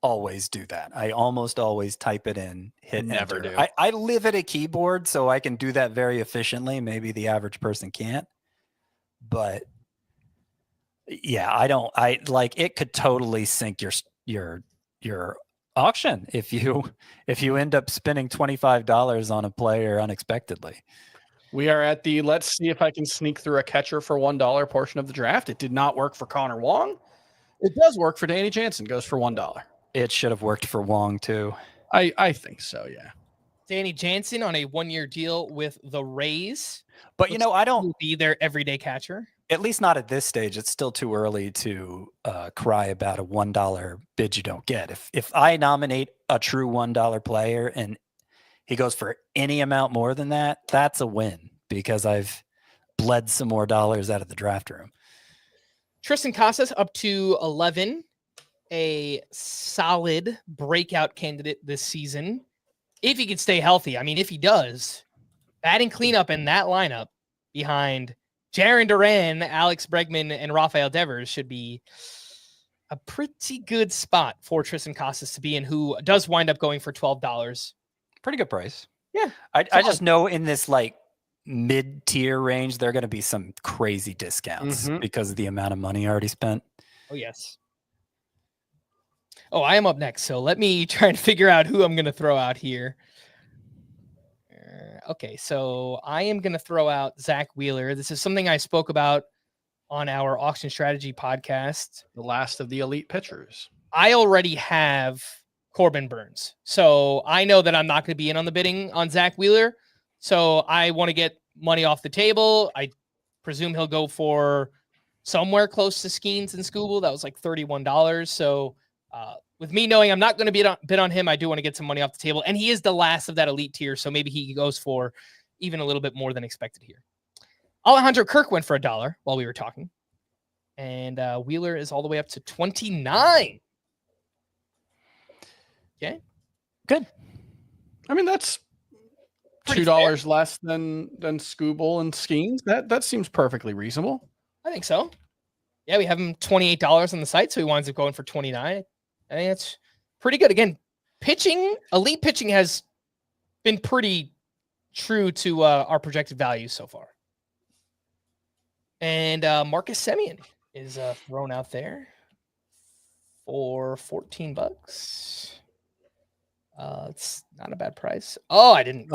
always do that. I almost always type it in, hit Never enter. do. I live at a keyboard, so I can do that very efficiently. Maybe the average person can't. But yeah, I like it could totally sink your auction if you end up spending $25 on a player unexpectedly. We are at the let's see if I can sneak through a catcher for $1 portion of the draft. It did not work for Connor Wong. It does work for Danny Jansen. Goes for $1. It should have worked for Wong too. I think so, yeah. Danny Jansen on a 1-year deal with the Rays. But I don't be their everyday catcher. At least not at this stage. It's still too early to cry about a $1 bid you don't get. If I nominate a true $1 player and he goes for any amount more than that, that's a win because I've bled some more dollars out of the draft room. Tristan Casas up to 11, a solid breakout candidate this season. If he can stay healthy. I mean, if he does, batting cleanup in that lineup behind Jarren Duran, Alex Bregman, and Rafael Devers should be a pretty good spot for Tristan Casas to be in, who does wind up going for $12. Pretty good price. Yeah. I just know in this like mid-tier range, there are going to be some crazy discounts because of the amount of money already spent. Oh, yes. Oh, I am up next. So let me try and figure out who I'm going to throw out here. Okay, so I am going to throw out Zach Wheeler. This is something I spoke about on our auction strategy podcast. The last of the elite pitchers. I already have Corbin Burns. So I know that I'm not going to be in on the bidding on Zach Wheeler. So I want to get money off the table. I presume he'll go for somewhere close to Skeens and Scooble. That was like $31. So with me knowing I'm not going to bid on him, I do want to get some money off the table. And he is the last of that elite tier, so maybe he goes for even a little bit more than expected here. Alejandro Kirk went for $1 while we were talking. And Wheeler is all the way up to 29. Okay. Good. I mean, that's Pretty $2 less than Scooble and Skeens. That seems perfectly reasonable. I think so. Yeah, we have him $28 on the site, so he winds up going for 29. I think it's pretty good. Again, elite pitching has been pretty true to our projected values so far. And Marcus Semien is thrown out there for $14. It's not a bad price. Oh, I didn't.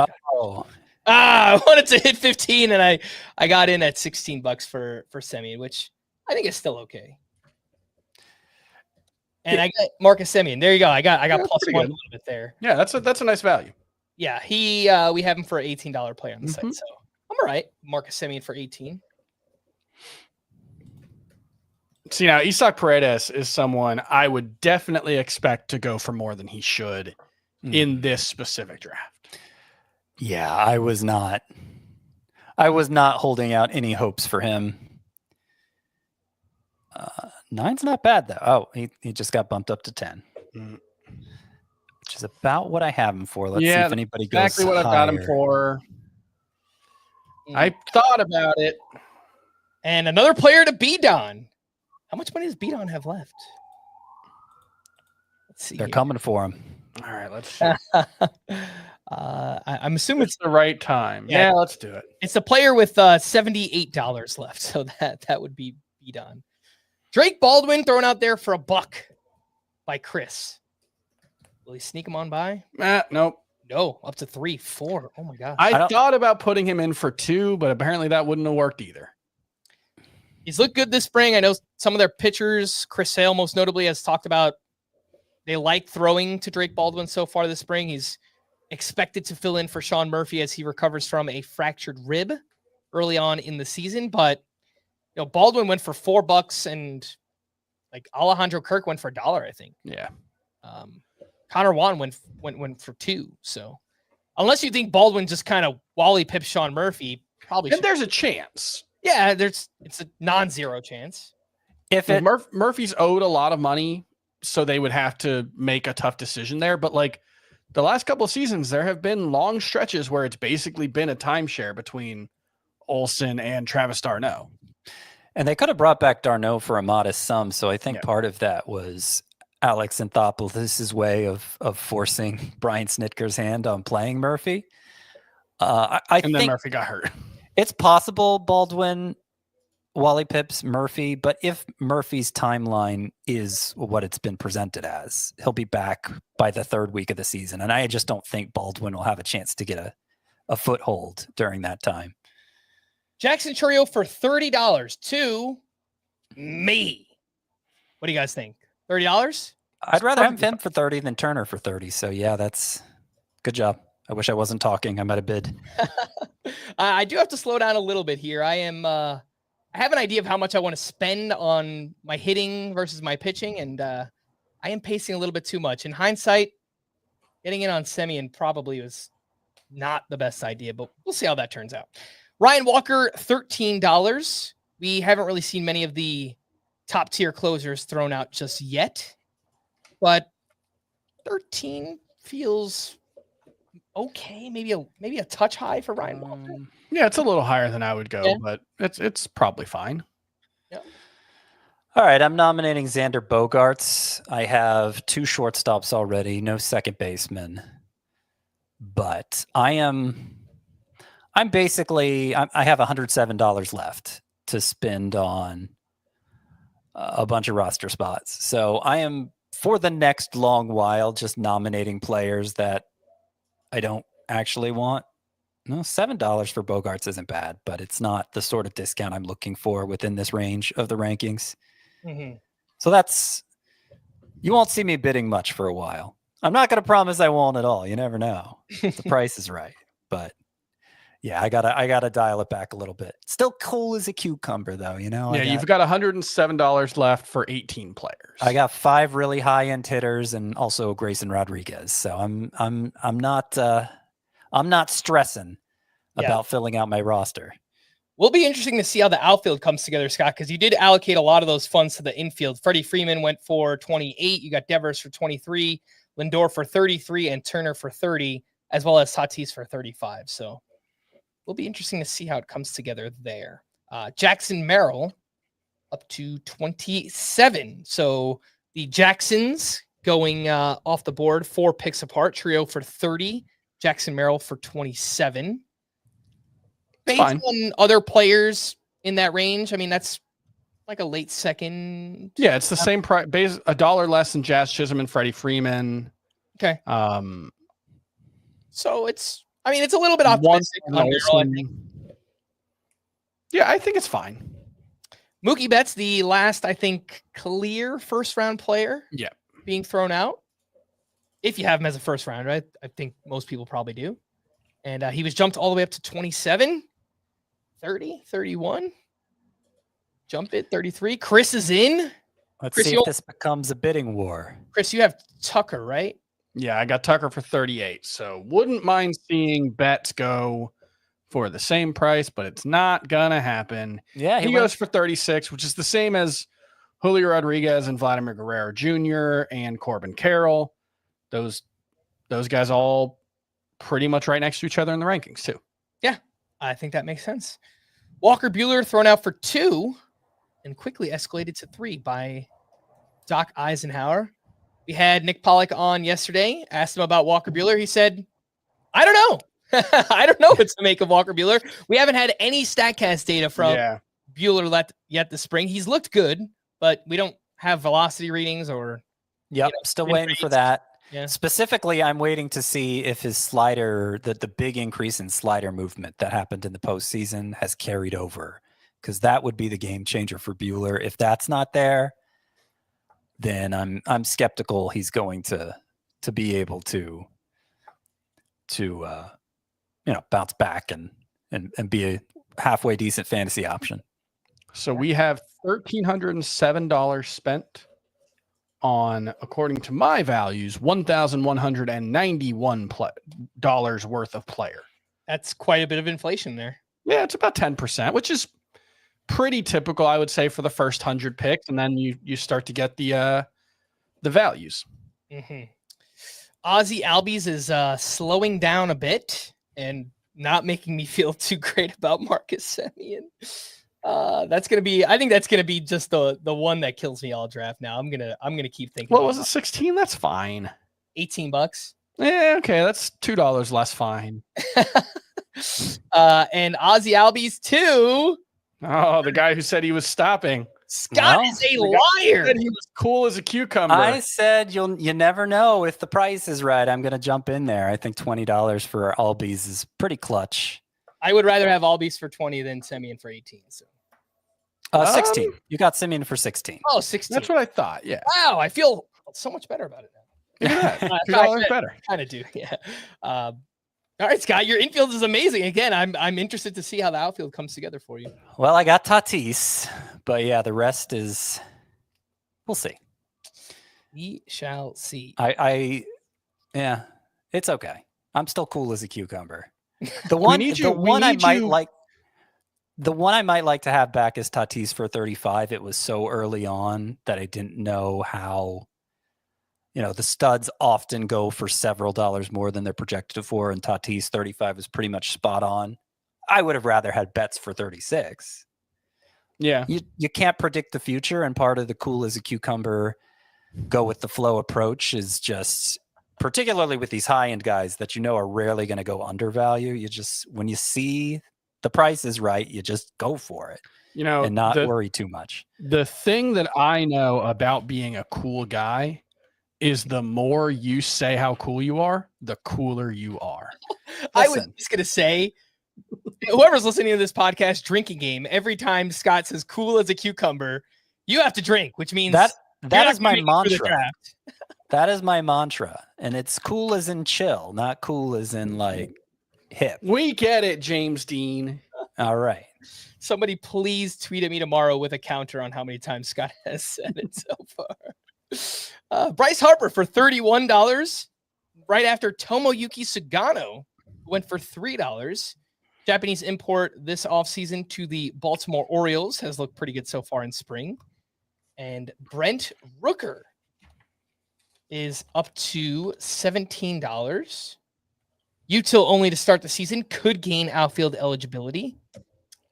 I wanted to hit 15, and I got in at $16 for Semien, which I think is still okay. And I got Marcus Semien. There you go. I got plus one a little bit there. Yeah, that's a nice value. Yeah, we have him for an $18 player on the site, so I'm all right. Marcus Semien for 18. See, now Isaac Paredes is someone I would definitely expect to go for more than he should in this specific draft. Yeah, I was not holding out any hopes for him. 9's not bad though. Oh, he just got bumped up to 10, which is about what I have him for. Let's see if anybody goes exactly what I've got him for. I thought about it. And another player to Bidon. How much money does Bidon have left? Let's see. They're coming for him. All right, let's see. I'm assuming it's the right time. Yeah, let's do it. It's a player with $78 left, so that would be Bidon. Drake Baldwin thrown out there for $1 by Chris. Will he sneak him on by? Nope. No, up to 3, 4. Oh my God. I thought about putting him in for 2, but apparently that wouldn't have worked either. He's looked good this spring. I know some of their pitchers, Chris Sale most notably, has talked about they like throwing to Drake Baldwin so far this spring. He's expected to fill in for Sean Murphy as he recovers from a fractured rib early on in the season. But Baldwin went for $4 and like Alejandro Kirk went for $1, I think. Yeah. Connor Juan went for $2. So unless you think Baldwin just kind of Wally pips Sean Murphy, probably. And there's a chance. Yeah, it's a non-zero chance. If Murphy's owed a lot of money so they would have to make a tough decision there. But like the last couple of seasons, there have been long stretches where it's basically been a timeshare between Olsen and Travis d'Arnaud. And they could have brought back d'Arnaud for a modest sum. So I think Yeah. part of that was Alex Anthopoulos' way of forcing Brian Snitker's hand on playing Murphy. I And then think Murphy got hurt. it's possible Baldwin, Wally Pips, Murphy, but if Murphy's timeline is what it's been presented as, he'll be back by the third week of the season. And I just don't think Baldwin will have a chance to get a foothold during that time. Jackson Chourio for $30 to me. What do you guys think? $30? I'd rather have him for 30 than Turner for 30. So yeah, that's good job. I wish I wasn't talking. I might have bid. I do have to slow down a little bit here. I have an idea of how much I want to spend on my hitting versus my pitching, and I am pacing a little bit too much. In hindsight, getting in on Semien probably was not the best idea, but we'll see how that turns out. Ryan Walker, $13. We haven't really seen many of the top tier closers thrown out just yet, but 13 feels okay. Maybe a touch high for Ryan Walker. Yeah, it's a little higher than I would go, but it's probably fine. Yeah. All right, I'm nominating Xander Bogaerts. I have 2 shortstops already, no second baseman, but I have $107 left to spend on a bunch of roster spots. So I am, for the next long while, just nominating players that I don't actually want. No, $7 for Bogaerts isn't bad, but it's not the sort of discount I'm looking for within this range of the rankings. Mm-hmm. So you won't see me bidding much for a while. I'm not going to promise I won't at all. You never know. The price is right, but yeah, I gotta dial it back a little bit. Still cool as a cucumber, though. Yeah, you've got $107 left for 18 players. I got 5 really high end hitters and also Grayson Rodriguez. So I'm not stressing about filling out my roster. Will be interesting to see how the outfield comes together, Scott, because you did allocate a lot of those funds to the infield. Freddie Freeman went for 28. You got Devers for 23, Lindor for 33, and Turner for 30, as well as Tatis for 35. So will be interesting to see how it comes together there. Jackson Merrill up to 27. So the Jacksons going off the board, 4 picks apart. Trio for 30, Jackson Merrill for 27. Based on other players in that range, I mean, that's like a late second. Yeah, it's the same price, $1 less than Jazz Chisholm and Freddie Freeman. Okay. So it's a little bit optimistic on Merrill, I think. Yeah, I think it's fine. Mookie Betts, the last, I think, clear first-round player being thrown out. If you have him as a first round, right? I think most people probably do. And he was jumped all the way up to 27, 30, 31. Jump it, 33. Chris is in. Let's see if this becomes a bidding war. Chris, you have Tucker, right? Yeah, I got Tucker for 38. So wouldn't mind seeing Betts go for the same price, but it's not going to happen. Yeah, he goes for 36, which is the same as Julio Rodriguez and Vladimir Guerrero Jr. and Corbin Carroll. Those guys all pretty much right next to each other in the rankings too. Yeah, I think that makes sense. Walker Buehler thrown out for 2 and quickly escalated to 3 by Doc Eisenhower. We had Nick Pollock on yesterday, asked him about Walker Buehler. He said, I don't know. I don't know what to make of Walker Buehler. We haven't had any StatCast data from Buehler yet this spring. He's looked good, but we don't have velocity readings or. Yep, still waiting for that. Yeah. Specifically, I'm waiting to see if his slider, the big increase in slider movement that happened in the postseason has carried over, because that would be the game changer for Buehler. If that's not there, then I'm skeptical he's going to be able to bounce back and be a halfway decent fantasy option. So we have $1,307 spent on, according to my values, $1,191 worth of player. That's quite a bit of inflation there. Yeah, it's about 10%, which is pretty typical, I would say, for the first 100 picks. And then you start to get the the values. Mm-hmm. Ozzy Albies is slowing down a bit and not making me feel too great about Marcus Semien. That's gonna be. I think that's gonna be just the one that kills me all draft. Now I'm gonna keep thinking. What was it? 16? That's fine. $18. Yeah, okay, that's $2 less fine. And Ozzy Albies too. Oh, the guy who said he was stopping. Scott Well, is a liar. Said he was cool as a cucumber. I said you never know if the price is right. I'm going to jump in there. I think $20 for Albies is pretty clutch. I would rather have Albies for 20 than Semien for 18. So 16. You got Semien for 16. Oh, 16. That's what I thought. Yeah. Wow, I feel so much better about it now. Look at that. $2 better. Kind of do, yeah. All right, Scott, your infield is amazing. Again, I'm interested to see how the outfield comes together for you. Well, I got Tatis, but yeah, the rest is we'll see. We shall see. Yeah, it's okay. I'm still cool as a cucumber. The one I might like to have back is Tatis for 35. It was so early on that I didn't know how. The studs often go for several dollars more than they're projected for, and Tatis 35 is pretty much spot on. I would have rather had Betts for 36. Yeah. You can't predict the future, and part of the cool as a cucumber, go with the flow approach is just, particularly with these high-end guys that are rarely going to go undervalue. When you see the price is right, you just go for it. And not worry too much. The thing that I know about being a cool guy is the more you say how cool you are, the cooler you are. I was just going to say, whoever's listening to this podcast drinking game, every time Scott says cool as a cucumber, you have to drink, which means that is my mantra. That is my mantra. And it's cool as in chill, not cool as in like hip. We get it, James Dean. All right. Somebody please tweet at me tomorrow with a counter on how many times Scott has said it so far. Bryce Harper for $31, right after Tomoyuki Sugano went for $3. Japanese import this offseason to the Baltimore Orioles has looked pretty good so far in spring. And Brent Rooker is up to $17. Util only to start the season, could gain outfield eligibility.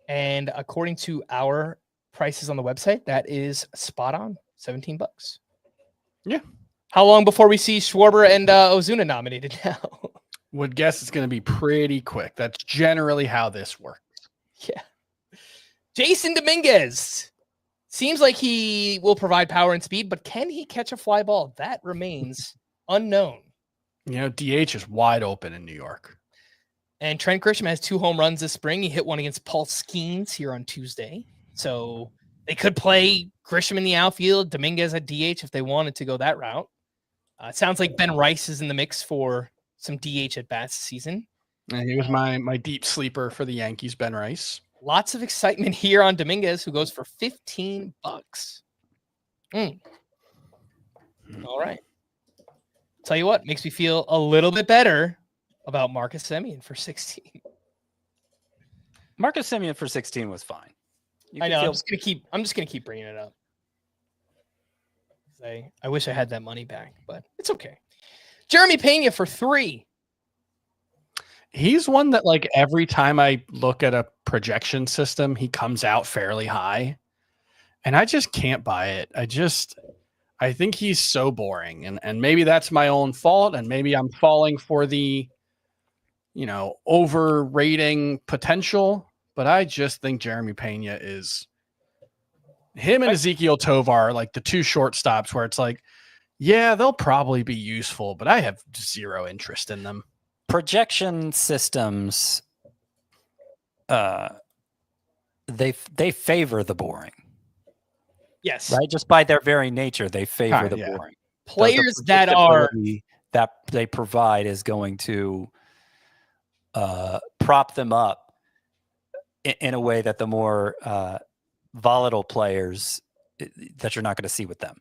And according to our prices on the website, that is spot on, $17. Yeah. How long before we see Schwarber and Ozuna nominated now? Would guess it's going to be pretty quick. That's generally how this works. Yeah. Jason Dominguez seems like he will provide power and speed, but can he catch a fly ball? That remains unknown. DH is wide open in New York. And Trent Grisham has 2 home runs this spring. He hit one against Paul Skeens here on Tuesday. So they could play Grisham in the outfield, Dominguez at DH if they wanted to go that route. It sounds like Ben Rice is in the mix for some DH at bats this season. And he was my deep sleeper for the Yankees, Ben Rice. Lots of excitement here on Dominguez, who goes for $15. All right. Tell you what, makes me feel a little bit better about Marcus Semien for 16. Marcus Semien for 16 was fine. I know. I'm just gonna keep bringing it up. I wish I had that money back, but it's okay. Jeremy Pena for 3. He's one that, like, every time I look at a projection system, he comes out fairly high, and I just can't buy it. I think he's so boring, and maybe that's my own fault, and maybe I'm falling for the, overrating potential. But I just think Jeremy Pena is him and Ezekiel Tovar, like the 2 shortstops where it's like, yeah, they'll probably be useful, but I have zero interest in them. Projection systems, they favor the boring. Yes. Right? Just by their very nature, they favor the boring. Players the that they provide is going to prop them up in a way that the more volatile players that you're not going to see with them.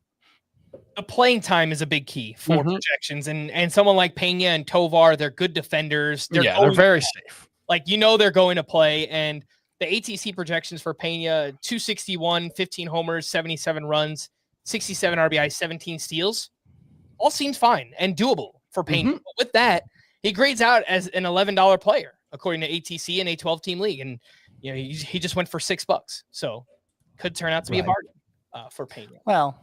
The playing time is a big key for projections, and someone like Pena and Tovar, they're good defenders. They're very safe. Like, they're going to play, and the ATC projections for Pena, 261, 15 homers, 77 runs, 67 RBI, 17 steals. all seems fine and doable for Pena. Mhm. But with that, he grades out as an $11 player according to ATC in a 12-team league, and he just went for $6, so could turn out to be a bargain for Pena. Well,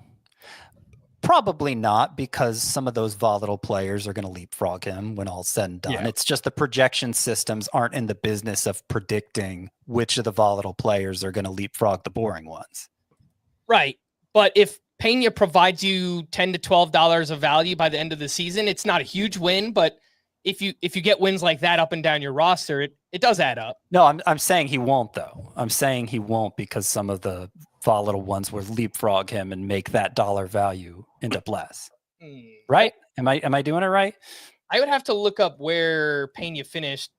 probably not, because some of those volatile players are going to leapfrog him when all's said and done. Yeah. It's just the projection systems aren't in the business of predicting which of the volatile players are going to leapfrog the boring ones. Right. But if Pena provides you $10 to $12 of value by the end of the season, it's not a huge win, but if you get wins like that up and down your roster, it does add up. No, I'm saying he won't, though. I'm saying he won't, because some of the volatile ones will leapfrog him and make that dollar value end up less. Right? Am I doing it right? I would have to look up where Pena finished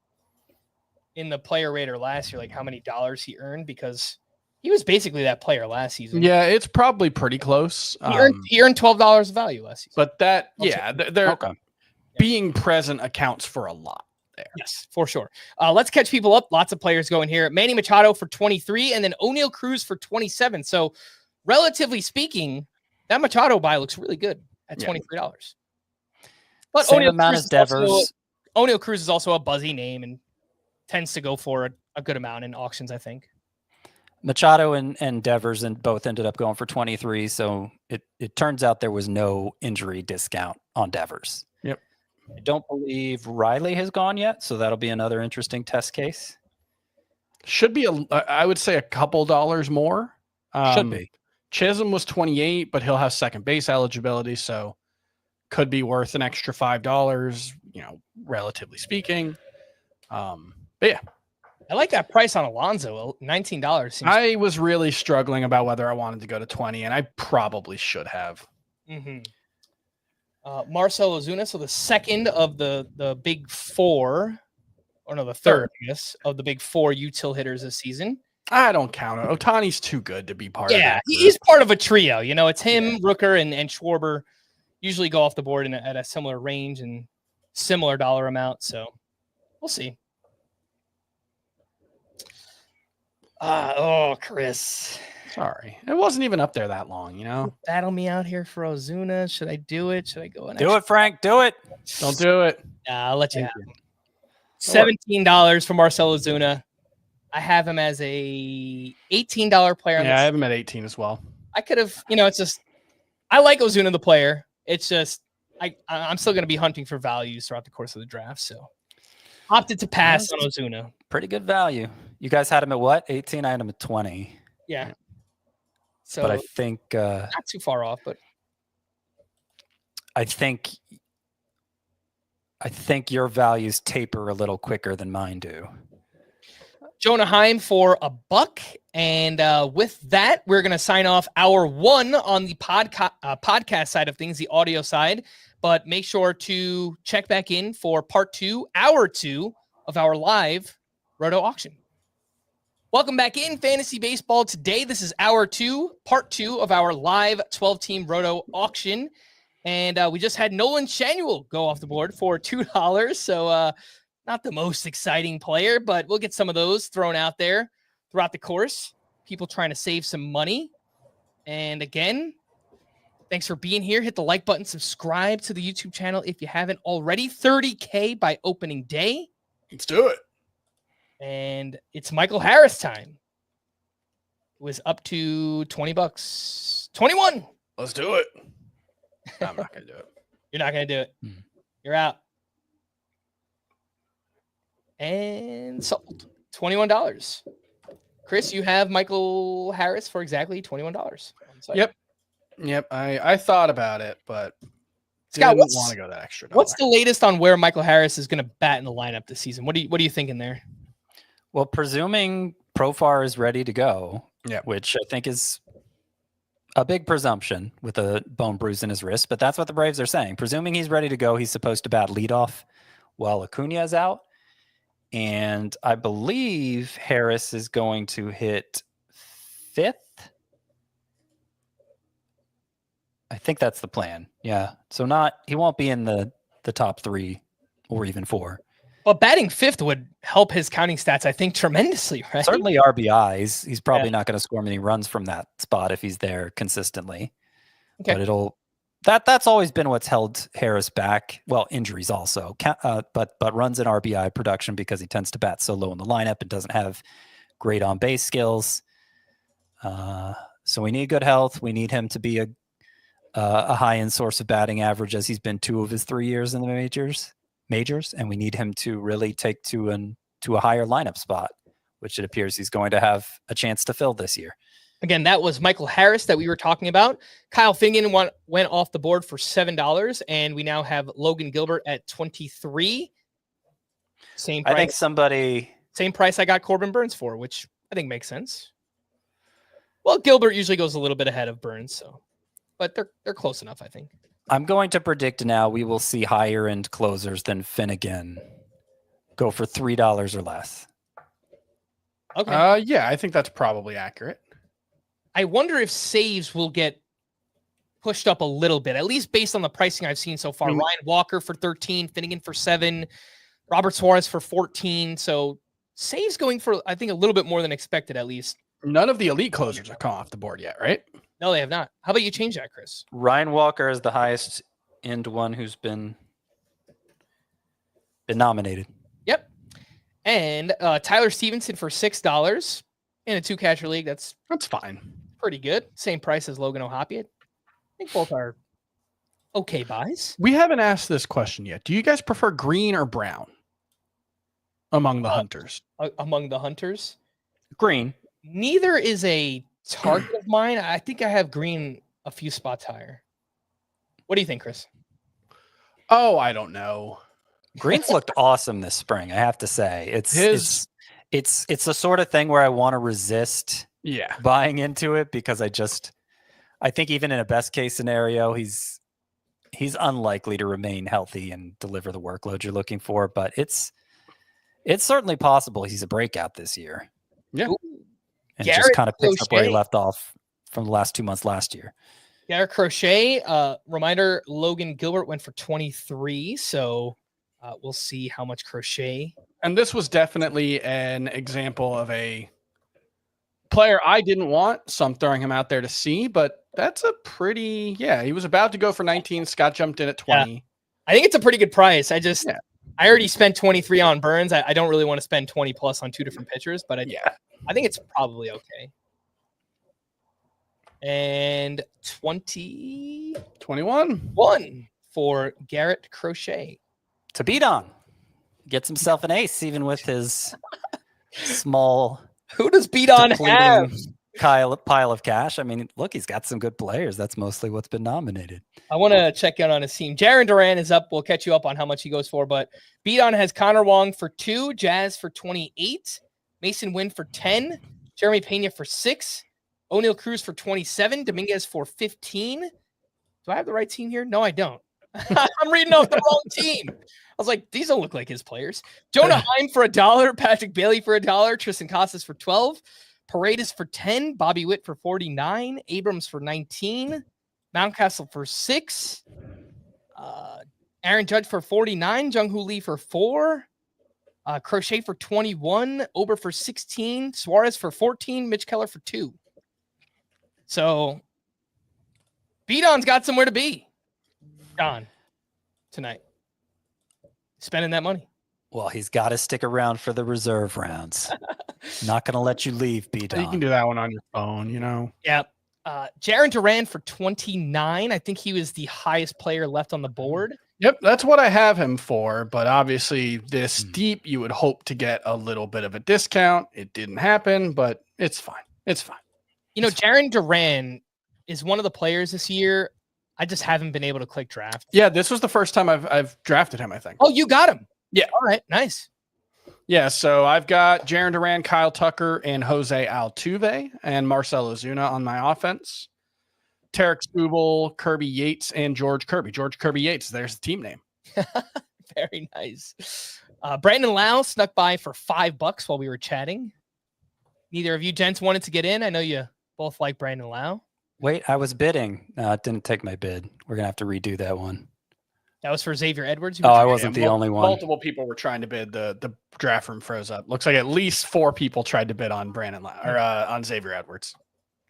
in the player rater last year, like how many dollars he earned, because he was basically that player last season. Yeah, it's probably pretty close. He earned $12 of value last season. But that, they're Okay. being present accounts for a lot there. Yes, for sure. Let's catch people up. Lots of players going here. Manny Machado for 23, and then O'Neal Cruz for 27. So, relatively speaking, that Machado buy looks really good at $23. But Same amount as Devers. O'Neal Cruz is also a buzzy name and tends to go for a good amount in auctions, I think. Machado and Devers and both ended up going for 23. So it turns out there was no injury discount on Devers. Yep. I don't believe Riley has gone yet, so that'll be another interesting test case. Should be I would say a couple dollars more. Should be. Chisholm was 28, but he'll have second base eligibility, so could be worth an extra $5, relatively speaking. But yeah. I like that price on Alonso, $19. Seems I was really struggling about whether I wanted to go to 20, and I probably should have. Marcell Ozuna, so the second of the big four, or no, the third, I guess, of the big four util hitters this season. I don't count it. Otani's too good to be part of it. Yeah, he's part of a trio. It's him, Rooker, and Schwarber usually go off the board at a similar range and similar dollar amount. So we'll see. Chris. Sorry. It wasn't even up there that long, Battle me out here for Ozuna. Should I do it? Should I go? Do it, Frank. Do it. Don't do it. I'll let you have it. $17 for Marcell Ozuna. I have him as a $18 player. Yeah, I have him at 18 as well. I could have, it's just, I like Ozuna the player. It's just, I'm still going to be hunting for values throughout the course of the draft. So opted to pass on Ozuna. Pretty good value. You guys had him at what? 18? I had him at 20. Yeah. So, but I think not too far off, but I think your values taper a little quicker than mine do. Jonah Heim for $1. And with that, we're going to sign off hour one on the podcast side of things, the audio side. But make sure to check back in for part two, hour two of our live Roto Auction. Welcome back in Fantasy Baseball today. This is hour two, part two of our live 12-team Roto Auction. And we just had Nolan Shanuel go off the board for $2. So not the most exciting player, but we'll get some of those thrown out there throughout the course. People trying to save some money. And again, thanks for being here. Hit the like button, subscribe to the YouTube channel if you haven't already. 30K by opening day. Let's do it. And it's Michael Harris time. It was up to $20. 21. Let's do it. I'm not going to do it. You're not going to do it. You're out. And sold. $21. Chris, you have Michael Harris for exactly $21. Yep. I thought about it, but Scott, didn't want to go that extra dollar. What's the latest on where Michael Harris is going to bat in the lineup this season? What are you thinking there? Well, presuming Profar is ready to go, which I think is a big presumption with a bone bruise in his wrist, but that's what the Braves are saying. Presuming he's ready to go, he's supposed to bat leadoff while Acuna is out. And I believe Harris is going to hit 5th. I think that's the plan. Yeah. So he won't be in the top 3 or even 4. But batting 5th would help his counting stats, I think, tremendously, right? Certainly RBIs. He's probably not going to score many runs from that spot if he's there consistently. Okay. But That's always been what's held Harris back. Well, injuries also, but runs in RBI production because he tends to bat so low in the lineup and doesn't have great on base skills. So we need good health. We need him to be a high end source of batting average, as he's been 2 of his 3 years in the majors, and we need him to really take to a higher lineup spot, which it appears he's going to have a chance to fill this year. Again, that was Michael Harris that we were talking about. Kyle Finnegan went off the board for $7, and we now have Logan Gilbert at $23. Same price. I think same price I got Corbin Burns for, which I think makes sense. Well, Gilbert usually goes a little bit ahead of Burns, but they're close enough, I think. I'm going to predict now we will see higher end closers than Finnegan go for $3 or less. Okay. Yeah, I think that's probably accurate. I wonder if saves will get pushed up a little bit, at least based on the pricing I've seen so far. Ryan Walker for 13, Finnegan for 7, Robert Suarez for 14. So saves going for, I think, a little bit more than expected, at least. None of the elite closers have come off the board yet, right? No, they have not. How about you change that, Chris? Ryan Walker is the highest end one who's been nominated. Yep. And Tyler Stevenson for $6 in a 2-catcher league. That's fine. Pretty good. Same price as Logan O'Hoppe. I think both are okay buys. We haven't asked this question yet. Do you guys prefer green or brown among the hunters? Among the hunters? Green. Neither is a target of mine. I think I have green a few spots higher. What do you think, Chris? Oh, I don't know. Green's looked awesome this spring, I have to say. It's the sort of thing where I want to resist buying into it, because I think even in a best case scenario, he's unlikely to remain healthy and deliver the workload you're looking for, but it's certainly possible he's a breakout this year. Yeah. Ooh. And Garrett just kind of picks up where he Crochet. left off from the last 2 months last year. Garrett Crochet, reminder, Logan Gilbert went for 23, so we'll see how much Crochet. And this was definitely an example of a player I didn't want, so I'm throwing him out there to see, but that's a pretty, he was about to go for 19. Scott jumped in at 20. Yeah. I think it's a pretty good price. I already spent 23 on Burns. I don't really want to spend 20 plus on 2 different pitchers, but I think it's probably okay. And 21 for Garrett Crochet. To beat on. Gets himself an ace, even with his small. Who does beat on have? Pile of cash. I mean, look, he's got some good players. That's mostly what's been nominated. I want to check in on his team. Jaron Duran is up. We'll catch you up on how much he goes for, but beat on has Connor Wong for 2, Jazz for 28, Mason Wynn for 10, Jeremy Pena for 6, O'Neal Cruz for 27, Dominguez for 15. Do I have the right team here? No, I don't. I'm reading off the wrong team. I was like, these don't look like his players. Jonah Heim for $1, Patrick Bailey for $1, Tristan Casas for 12, Paredes for 10, Bobby Witt for 49, Abrams for 19, Mountcastle for 6, Aaron Judge for 49, Jung-Hoo Lee for 4, Crochet for 21, Ober for 16, Suarez for 14, Mitch Keller for 2. So, Beaton's got somewhere to be. Gone tonight. Spending that money. Well, he's got to stick around for the reserve rounds. Not going to let you leave, Beaton. You can do that one on your phone, you know. Yeah. Jaron Duran for 29. I think he was the highest player left on the board. Yep, that's what I have him for. But obviously, this deep, you would hope to get a little bit of a discount. It didn't happen, but it's fine. It's fine. You know, Jaron Duran is one of the players this year. I just haven't been able to click draft. Yeah, this was the first time I've drafted him, I think. Oh, you got him. Yeah. All right. Nice. Yeah, so I've got Jaron Duran, Kyle Tucker, and Jose Altuve, and Marcell Ozuna on my offense. Tarek Skubal, Kirby Yates, and George Kirby. George Kirby Yates, there's the team name. Very nice. Brandon Lau snuck by for $5 while we were chatting. Neither of you gents wanted to get in. I know you both like Brandon Lau. Wait, I was bidding. No, it didn't take my bid. We're going to have to redo that one. That was for Xavier Edwards. Oh, I wasn't the only one. Multiple people were trying to bid. The draft room froze up. Looks like at least 4 people tried to bid on Brandon Lau or on Xavier Edwards.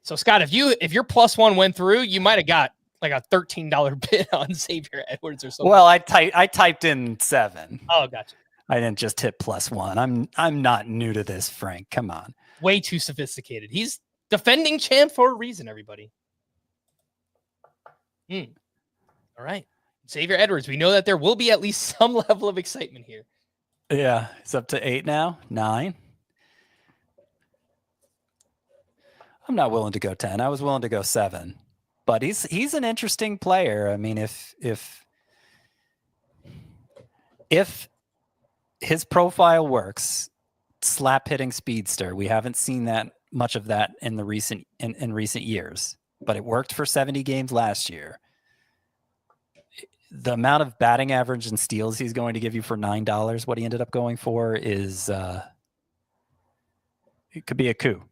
So Scott, if your +1 went through, you might have got like a $13 bid on Xavier Edwards or something. Well, I typed in 7. Oh, gotcha. I didn't just hit +1. I'm not new to this, Frank. Come on. Way too sophisticated. He's defending champ for a reason, everybody. All right. Xavier Edwards. We know that there will be at least some level of excitement here. Yeah, it's up to 8 now. 9. I'm not willing to go 10. I was willing to go 7. But he's an interesting player. I mean, if his profile works, slap hitting speedster, we haven't seen that much of that in recent years, but it worked for 70 games last year. The amount of batting average and steals he's going to give you for $9, what he ended up going for is it could be a coup.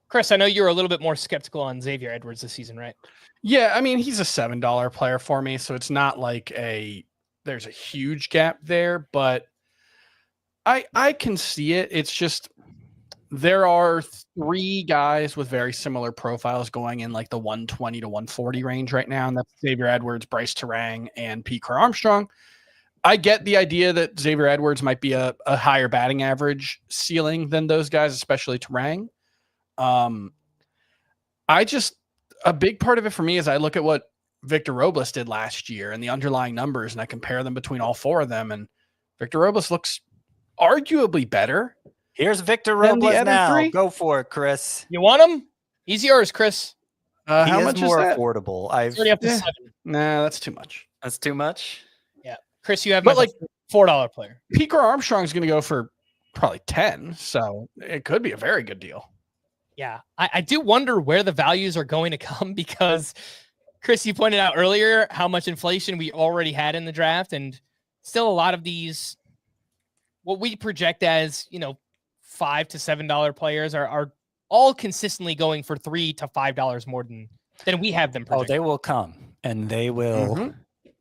Chris, I know you're a little bit more skeptical on Xavier Edwards this season, right? Yeah, I mean, he's a $7 player for me, so it's not like there's a huge gap there, but I can see it. It's just there are 3 guys with very similar profiles going in like the 120 to 140 range right now, and that's Xavier Edwards, Bryce Terang, and Pete Crow Armstrong. I get the idea that Xavier Edwards might be a higher batting average ceiling than those guys, especially Terang. A big part of it for me is I look at what Victor Robles did last year and the underlying numbers, and I compare them between all 4 of them, and Victor Robles looks arguably better. Here's Victor Robles now. 3? Go for it, Chris. You want him? He's yours, Chris. How He much is more is that? affordable. It's already up to 7. Nah, that's too much. That's too much. Yeah. Chris, you have But like $4 player. Pete Crow Armstrong's going to go for probably 10, so it could be a very good deal. Yeah. I do wonder where the values are going to come because, Chris, you pointed out earlier how much inflation we already had in the draft, and still a lot of these, what we project as, $5 to $7 players are all consistently going for $3 to $5 more than we have them projected. Oh, they will come and they will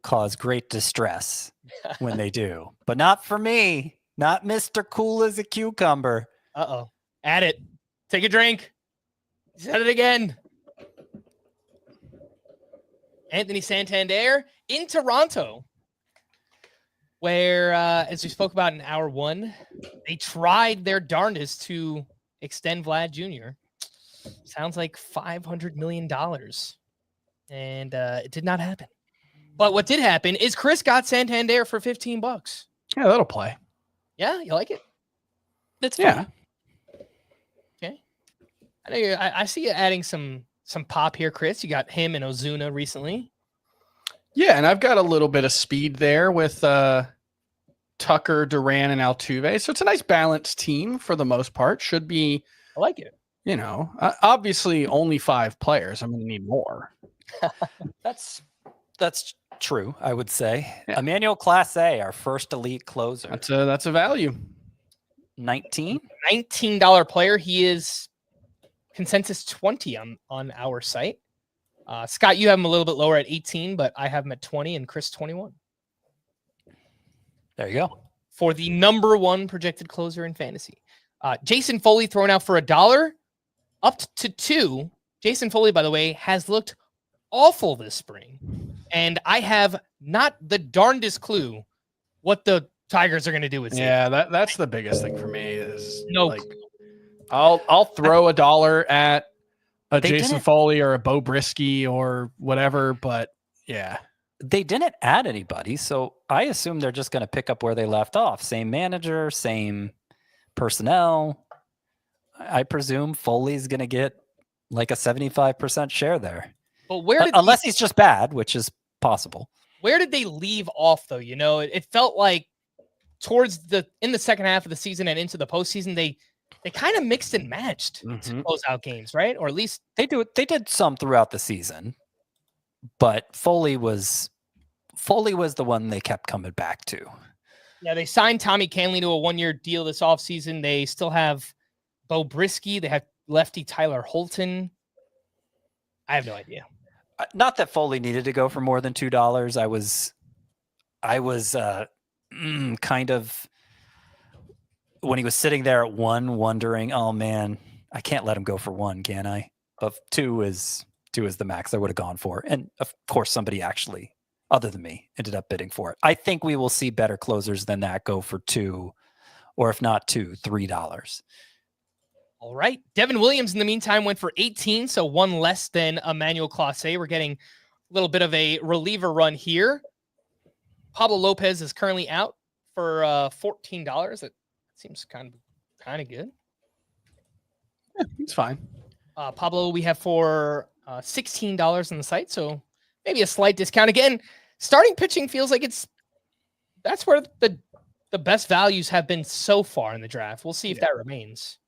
cause great distress when they do, but not for me. Not Mr. Cool as a Cucumber. Uh-oh. Add it. Take a drink. Said it again. Anthony Santander in Toronto, where, as we spoke about in hour 1, they tried their darndest to extend Vlad Jr. Sounds like $500 million. And it did not happen. But what did happen is Chris got Santander for $15. Yeah, that'll play. Yeah, you like it? It's Yeah. Okay. I know I see you adding some pop here, Chris. You got him and Ozuna recently. Yeah, and I've got a little bit of speed there with Tucker, Duran, and Altuve. So it's a nice balanced team for the most part. Should be, I like it. Obviously only 5 players. I'm going to need more. That's true, I would say. Yeah. Emmanuel Class A, our first elite closer. That's a value. 19? $19 player. He is consensus 20 on our site. Scott, you have him a little bit lower at 18, but I have him at 20 and Chris 21. There you go. For the number 1 projected closer in fantasy. Jason Foley thrown out for $1, up to 2. Jason Foley, by the way, has looked awful this spring. And I have not the darndest clue what the Tigers are going to do with Xavier. Yeah, that's the biggest thing for me is No. I'll throw $1 at a They Jason didn't- Foley or a Bo Brisky or whatever, but yeah. They didn't add anybody, so I assume they're just going to pick up where they left off. Same manager, same personnel. I presume Foley's going to get like a 75% share there. But where did Unless he's just bad, which is possible. Where did they leave off though? It felt like in the second half of the season and into the postseason, they kind of mixed and matched to close out games, right? Or at least They did some throughout the season, but Foley was the one they kept coming back to. Yeah, they signed Tommy Canley to a 1-year deal this offseason. They still have Bo Brisky. They have lefty Tyler Holton. I have no idea. Not that Foley needed to go for more than $2. I was kind of, when he was sitting there at 1, wondering, oh man, I can't let him go for 1, can I? But 2 is 2 is the max I would have gone for. And of course, somebody actually, other than me, ended up bidding for it. I think we will see better closers than that go for 2, or if not 2, $3. All right. Devin Williams, in the meantime, went for 18, so one less than Emmanuel Clase. We're getting a little bit of a reliever run here. Pablo Lopez is currently out for $14. That seems kind of good. Yeah, it's fine. Pablo, we have for $16 on the site, so maybe a slight discount. Again, starting pitching feels like that's where the best values have been so far in the draft. We'll see if that remains.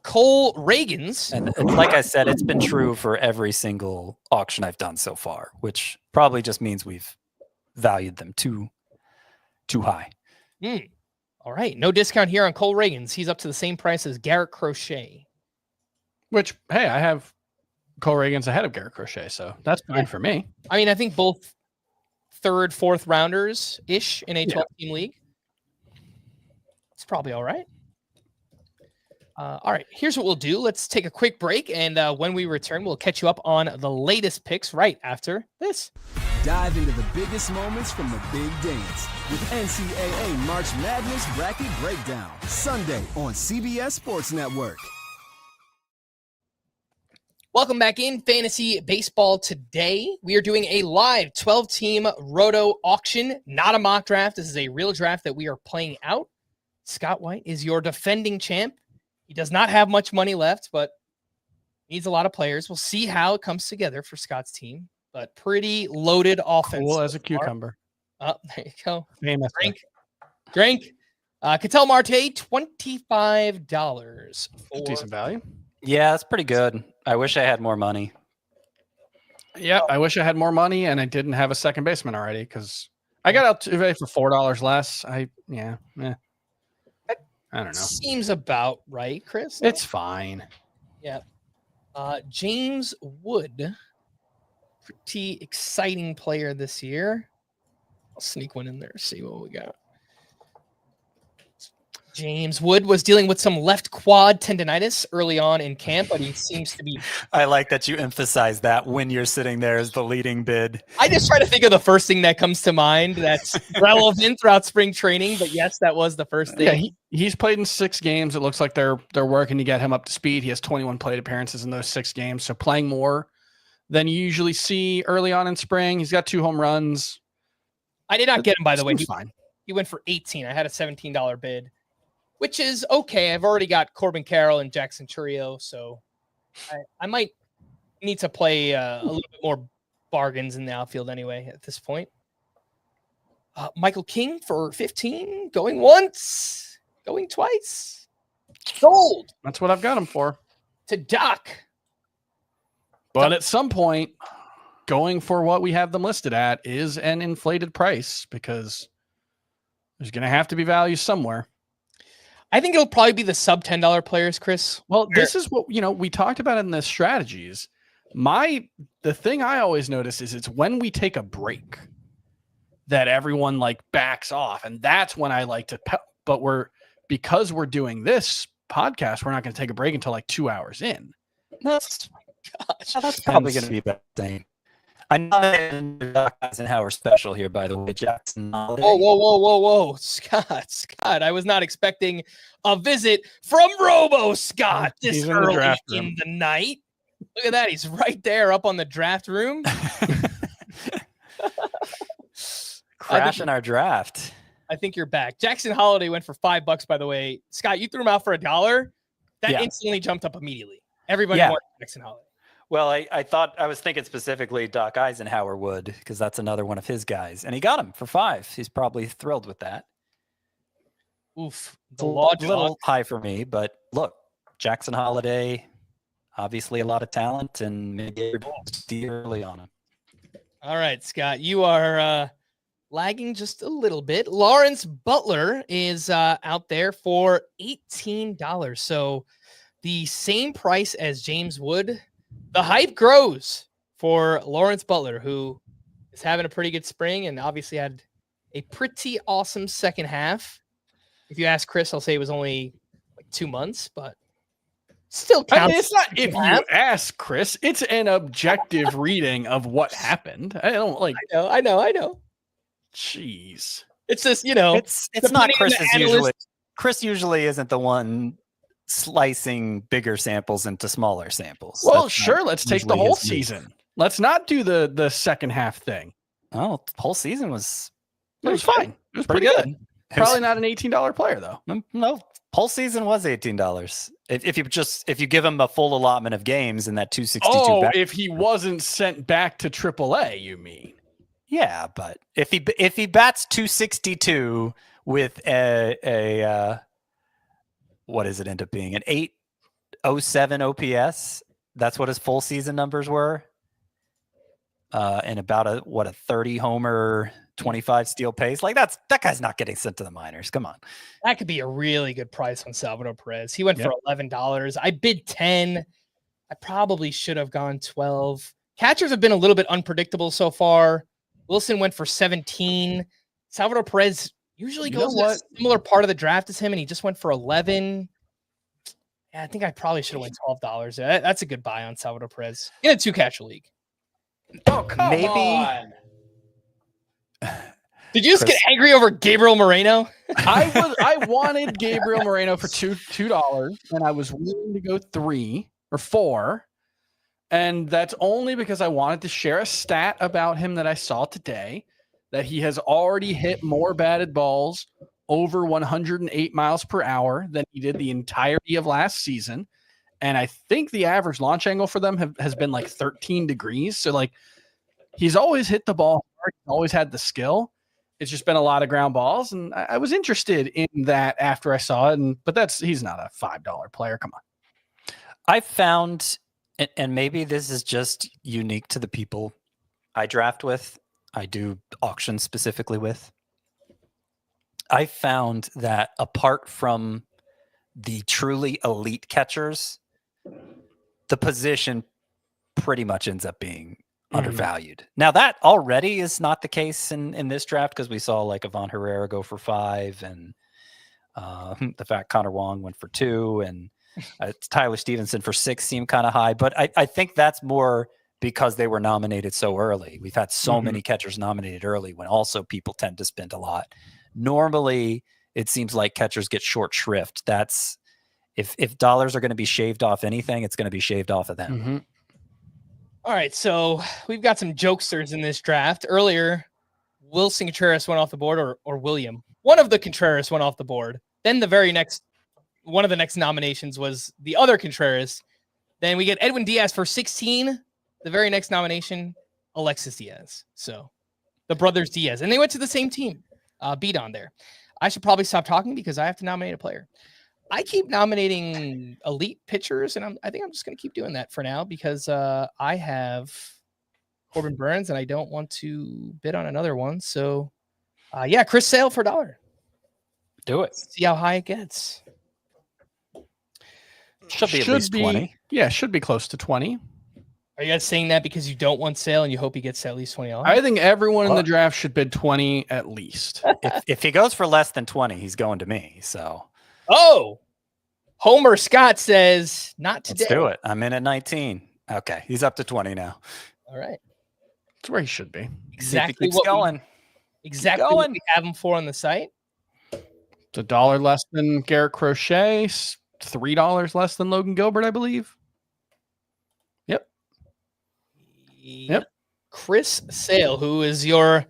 Cole Reagans. And like I said, it's been true for every single auction I've done so far, which probably just means we've valued them too high. All right. No discount here on Cole Reagans. He's up to the same price as Garrett Crochet. Which, hey, I have Cole Reagans ahead of Garrett Crochet, so that's fine for me. I mean, I think both 3rd, 4th rounders-ish in a 12-team league. It's probably all right. All right, here's what we'll do. Let's take a quick break, and when we return, we'll catch you up on the latest picks right after this. Dive into the biggest moments from the big dance with NCAA March Madness Bracket Breakdown, Sunday on CBS Sports Network. Welcome back in Fantasy Baseball Today. We are doing a live 12-team Roto Auction, not a mock draft. This is a real draft that we are playing out. Scott White is your defending champ. He does not have much money left, but needs a lot of players. We'll see how it comes together for Scott's team, but pretty loaded offense. Cool as a cucumber. Oh, there you go. Famous. Drink. Ketel Marte, $25. Decent value. Yeah, that's pretty good. I wish I had more money. Yeah, I wish I had more money and I didn't have a second baseman already because I got out today for $4 less. I don't know. Seems about right, Chris. It's fine. Yeah. James Wood, pretty exciting player this year. I'll sneak one in there, see what we got. James Wood was dealing with some left quad tendonitis early on in camp, but he seems to be... I like that you emphasize that when you're sitting there as the leading bid. I just try to think of the first thing that comes to mind that's relevant throughout spring training, but yes, that was the first thing. Yeah, he's played in 6 games. It looks like they're working to get him up to speed. He has 21 plate appearances in those 6 games, so playing more than you usually see early on in spring. He's got 2 home runs. I did not get him, by the way. Fine. He went for 18. I had a $17 bid, which is okay. I've already got Corbin Carroll and Jackson Chourio, so I might need to play a little bit more bargains in the outfield anyway at this point. Michael King for 15, going once, going twice. Sold. That's what I've got him for. To Doc. But at some point, going for what we have them listed at is an inflated price because there's going to have to be value somewhere. I think it'll probably be the sub $10 players, Chris. Well, this is what, we talked about in the strategies. The thing I always notice is it's when we take a break that everyone backs off. And that's when I like to, but because we're doing this podcast, we're not going to take a break until 2 hours in. That's probably going to be a bad thing. I nominated Doc Eisenhower special here, by the way, Jackson. Whoa. Scott, I was not expecting a visit from Robo Scott this early in the night. Look at that. He's right there up on the draft room. Crashing our draft. I think you're back. Jackson Holiday went for $5, by the way. Scott, you threw him out for $1. That instantly jumped up immediately. Everybody wanted Jackson Holiday. Well, I was thinking specifically Doc Eisenhower would, because that's another one of his guys. And he got him for $5. He's probably thrilled with that. Oof. It's a little high for me, but look, Jackson Holiday, obviously a lot of talent, and maybe early on him. All right, Scott, you are lagging just a little bit. Lawrence Butler is out there for $18. So the same price as James Wood. The hype grows for Lawrence Butler, who is having a pretty good spring and obviously had a pretty awesome second half. If you ask Chris, I'll say it was only 2 months, but Still I counts. mean, it's not if Yeah. you ask, Chris. It's an objective reading of what happened. I don't like. I know. Jeez. It's just, you know, It's not depending on the Chris's analyst- usually. Chris usually isn't the one slicing bigger samples into smaller samples. Well, That's sure. not Let's take the usually whole his move. season. Let's not do the second half thing. Oh, the whole season was It was pretty fine. good. It was pretty good. It was- Probably not an $18 player though. No, whole season was $18. If you give him a full allotment of games in that 262. Oh, if he wasn't sent back to AAA, you mean? Yeah, but if he bats 262 with a what does it end up being, an 807 OPS? That's what his full season numbers were. And about a 30 homer, 25 steal pace. Like that guy's not getting sent to the minors. Come on. That could be a really good price on Salvador Perez. He went Yep. for $11. I bid 10. I probably should have gone 12. Catchers have been a little bit unpredictable so far. Wilson went for 17. Salvador Perez usually You know goes in a what? similar part of the draft as him, and he just went for 11. Yeah, I think I probably should have went $12. That's a good buy on Salvador Perez in a 2-catcher league. Oh, come Maybe- on. Did you just get angry over Gabriel Moreno? I wanted Gabriel Moreno for $2, and I was willing to go 3 or 4. And that's only because I wanted to share a stat about him that I saw today, that he has already hit more batted balls over 108 miles per hour than he did the entirety of last season. And I think the average launch angle for them has been like 13 degrees. So like he's always hit the ball hard, he's always had the skill. It's just been a lot of ground balls. And I was interested in that after I saw it. But he's not a $5 player. Come on. I found, and maybe this is just unique to the people I draft with, I do auction specifically with. I found that apart from the truly elite catchers, the position pretty much ends up being undervalued. Now that already is not the case in this draft, because we saw like Ivan Herrera go for 5, and the fact Connor Wong went for 2, and Tyler Stevenson for 6 seemed kind of high. But I think that's more because they were nominated so early. We've had so many catchers nominated early when also people tend to spend a lot. Normally, it seems like catchers get short shrift. That's if dollars are going to be shaved off anything, it's going to be shaved off of them. Mm-hmm. All right, so we've got some jokesters in this draft. Earlier, Wilson Contreras went off the board, or William. One of the Contreras went off the board. Then one of the next nominations was the other Contreras. Then we get Edwin Diaz for 16. The very next nomination, Alexis Diaz. So the brothers Diaz. And they went to the same team. Beat on there. I should probably stop talking because I have to nominate a player. I keep nominating elite pitchers, and I think I'm just going to keep doing that for now because I have Corbin Burns, and I don't want to bid on another one. So, Chris Sale for $1. Do it. See how high it gets. Should be at least 20. Yeah, should be close to 20. Are you guys saying that because you don't want Sale and you hope he gets at least $20? I think everyone in the draft should bid 20 at least. If he goes for less than 20, he's going to me. So Homer Scott says not today. let's do it. I'm in at 19. Okay, he's up to 20 now. All right. That's where he should be. Exactly keeps what going. Exactly what we have him for on the site. It's $1 less than Garrett Crochet, $3 less than Logan Gilbert, I believe. Yep. Chris Sale, who is your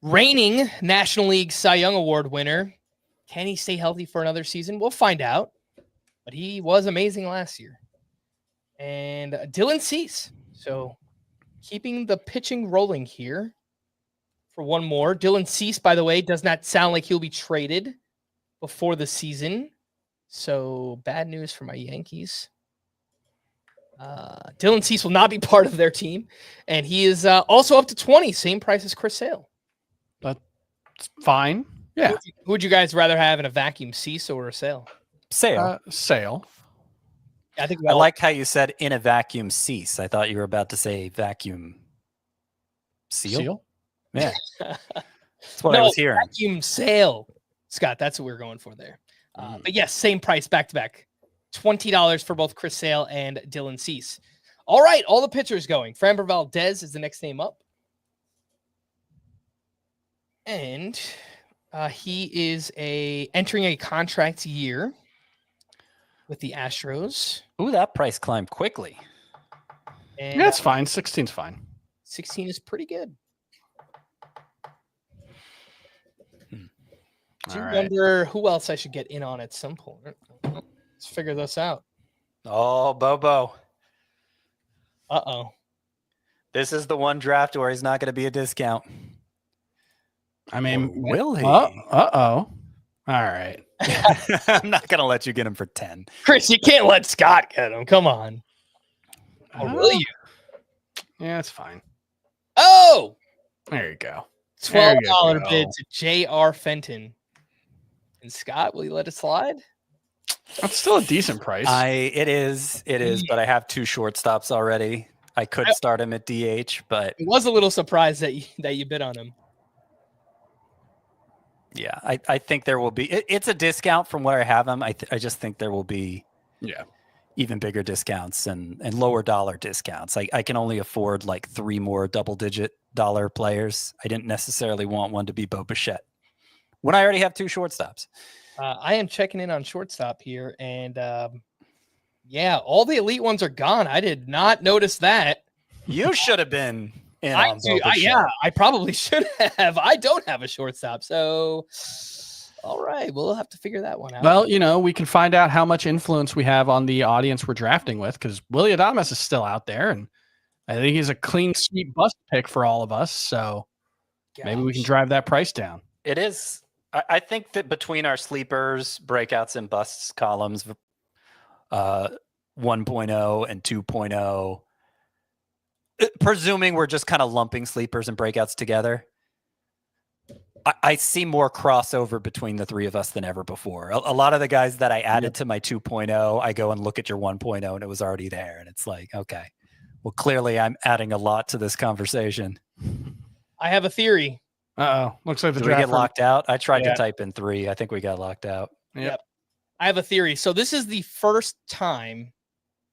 reigning National League Cy Young Award winner. Can he stay healthy for another season? We'll find out. But he was amazing last year. And Dylan Cease. So keeping the pitching rolling here for one more. Dylan Cease, by the way, does not sound like he'll be traded before the season. So bad news for my Yankees. Dylan Cease will not be part of their team, and he is also up to 20, same price as Chris Sale. That's fine. Yeah. Who would you guys rather have in a vacuum, Cease or a Sale? Sale. Sale. I think I like how you said in a vacuum cease. I thought you were about to say vacuum seal. Yeah. That's what I was hearing. Vacuum Sale, Scott. That's what we're going for there. But yes, same price back to back. $20 for both Chris Sale and Dylan Cease. All right, all the pitchers going. Framber Valdez is the next name up. And he is entering a contract year with the Astros. Ooh, that price climbed quickly. And Yeah, it's fine. 16's fine. 16 is pretty good. Do you wonder who else I should get in on at some point? Let's figure this out. Oh, Bobo. Uh-oh. This is the one draft where he's not going to be a discount. I mean, will he? Uh-oh. All right. I'm not going to let you get him for 10. Chris, you can't let Scott get him. Come on. Or will you? Yeah, it's fine. Oh! There you go. $12 bid to J.R. Fenton. And Scott, will you let it slide? That's still a decent price. It is, but I have 2 shortstops already. I could start him at DH, but I was a little surprised that you bid on him. Yeah, I think there will be. It's a discount from where I have him. I just think there will be even bigger discounts and lower dollar discounts. I can only afford like 3 more double-digit dollar players. I didn't necessarily want one to be Bo Bichette when I already have 2 shortstops. I am checking in on shortstop here, and all the elite ones are gone. I did not notice that. You should have been in on Bo Bichette. Yeah, I probably should have. I don't have a shortstop, so all right, we'll have to figure that one out. Well, we can find out how much influence we have on the audience we're drafting with, because Willy Adames is still out there, and I think he's a clean sweep bust pick for all of us. So maybe we can drive that price down. It is. I think that between our sleepers, breakouts, and busts columns, 1.0 and 2.0, presuming we're just kind of lumping sleepers and breakouts together, I see more crossover between the 3 of us than ever before. A lot of the guys that I added to my 2.0, I go and look at your 1.0 and it was already there. And it's like, okay, well, clearly I'm adding a lot to this conversation. I have a theory. Uh-oh. Looks like the Did we get locked out? I tried Yeah. to type in 3. I think we got locked out. Yep. I have a theory. So this is the first time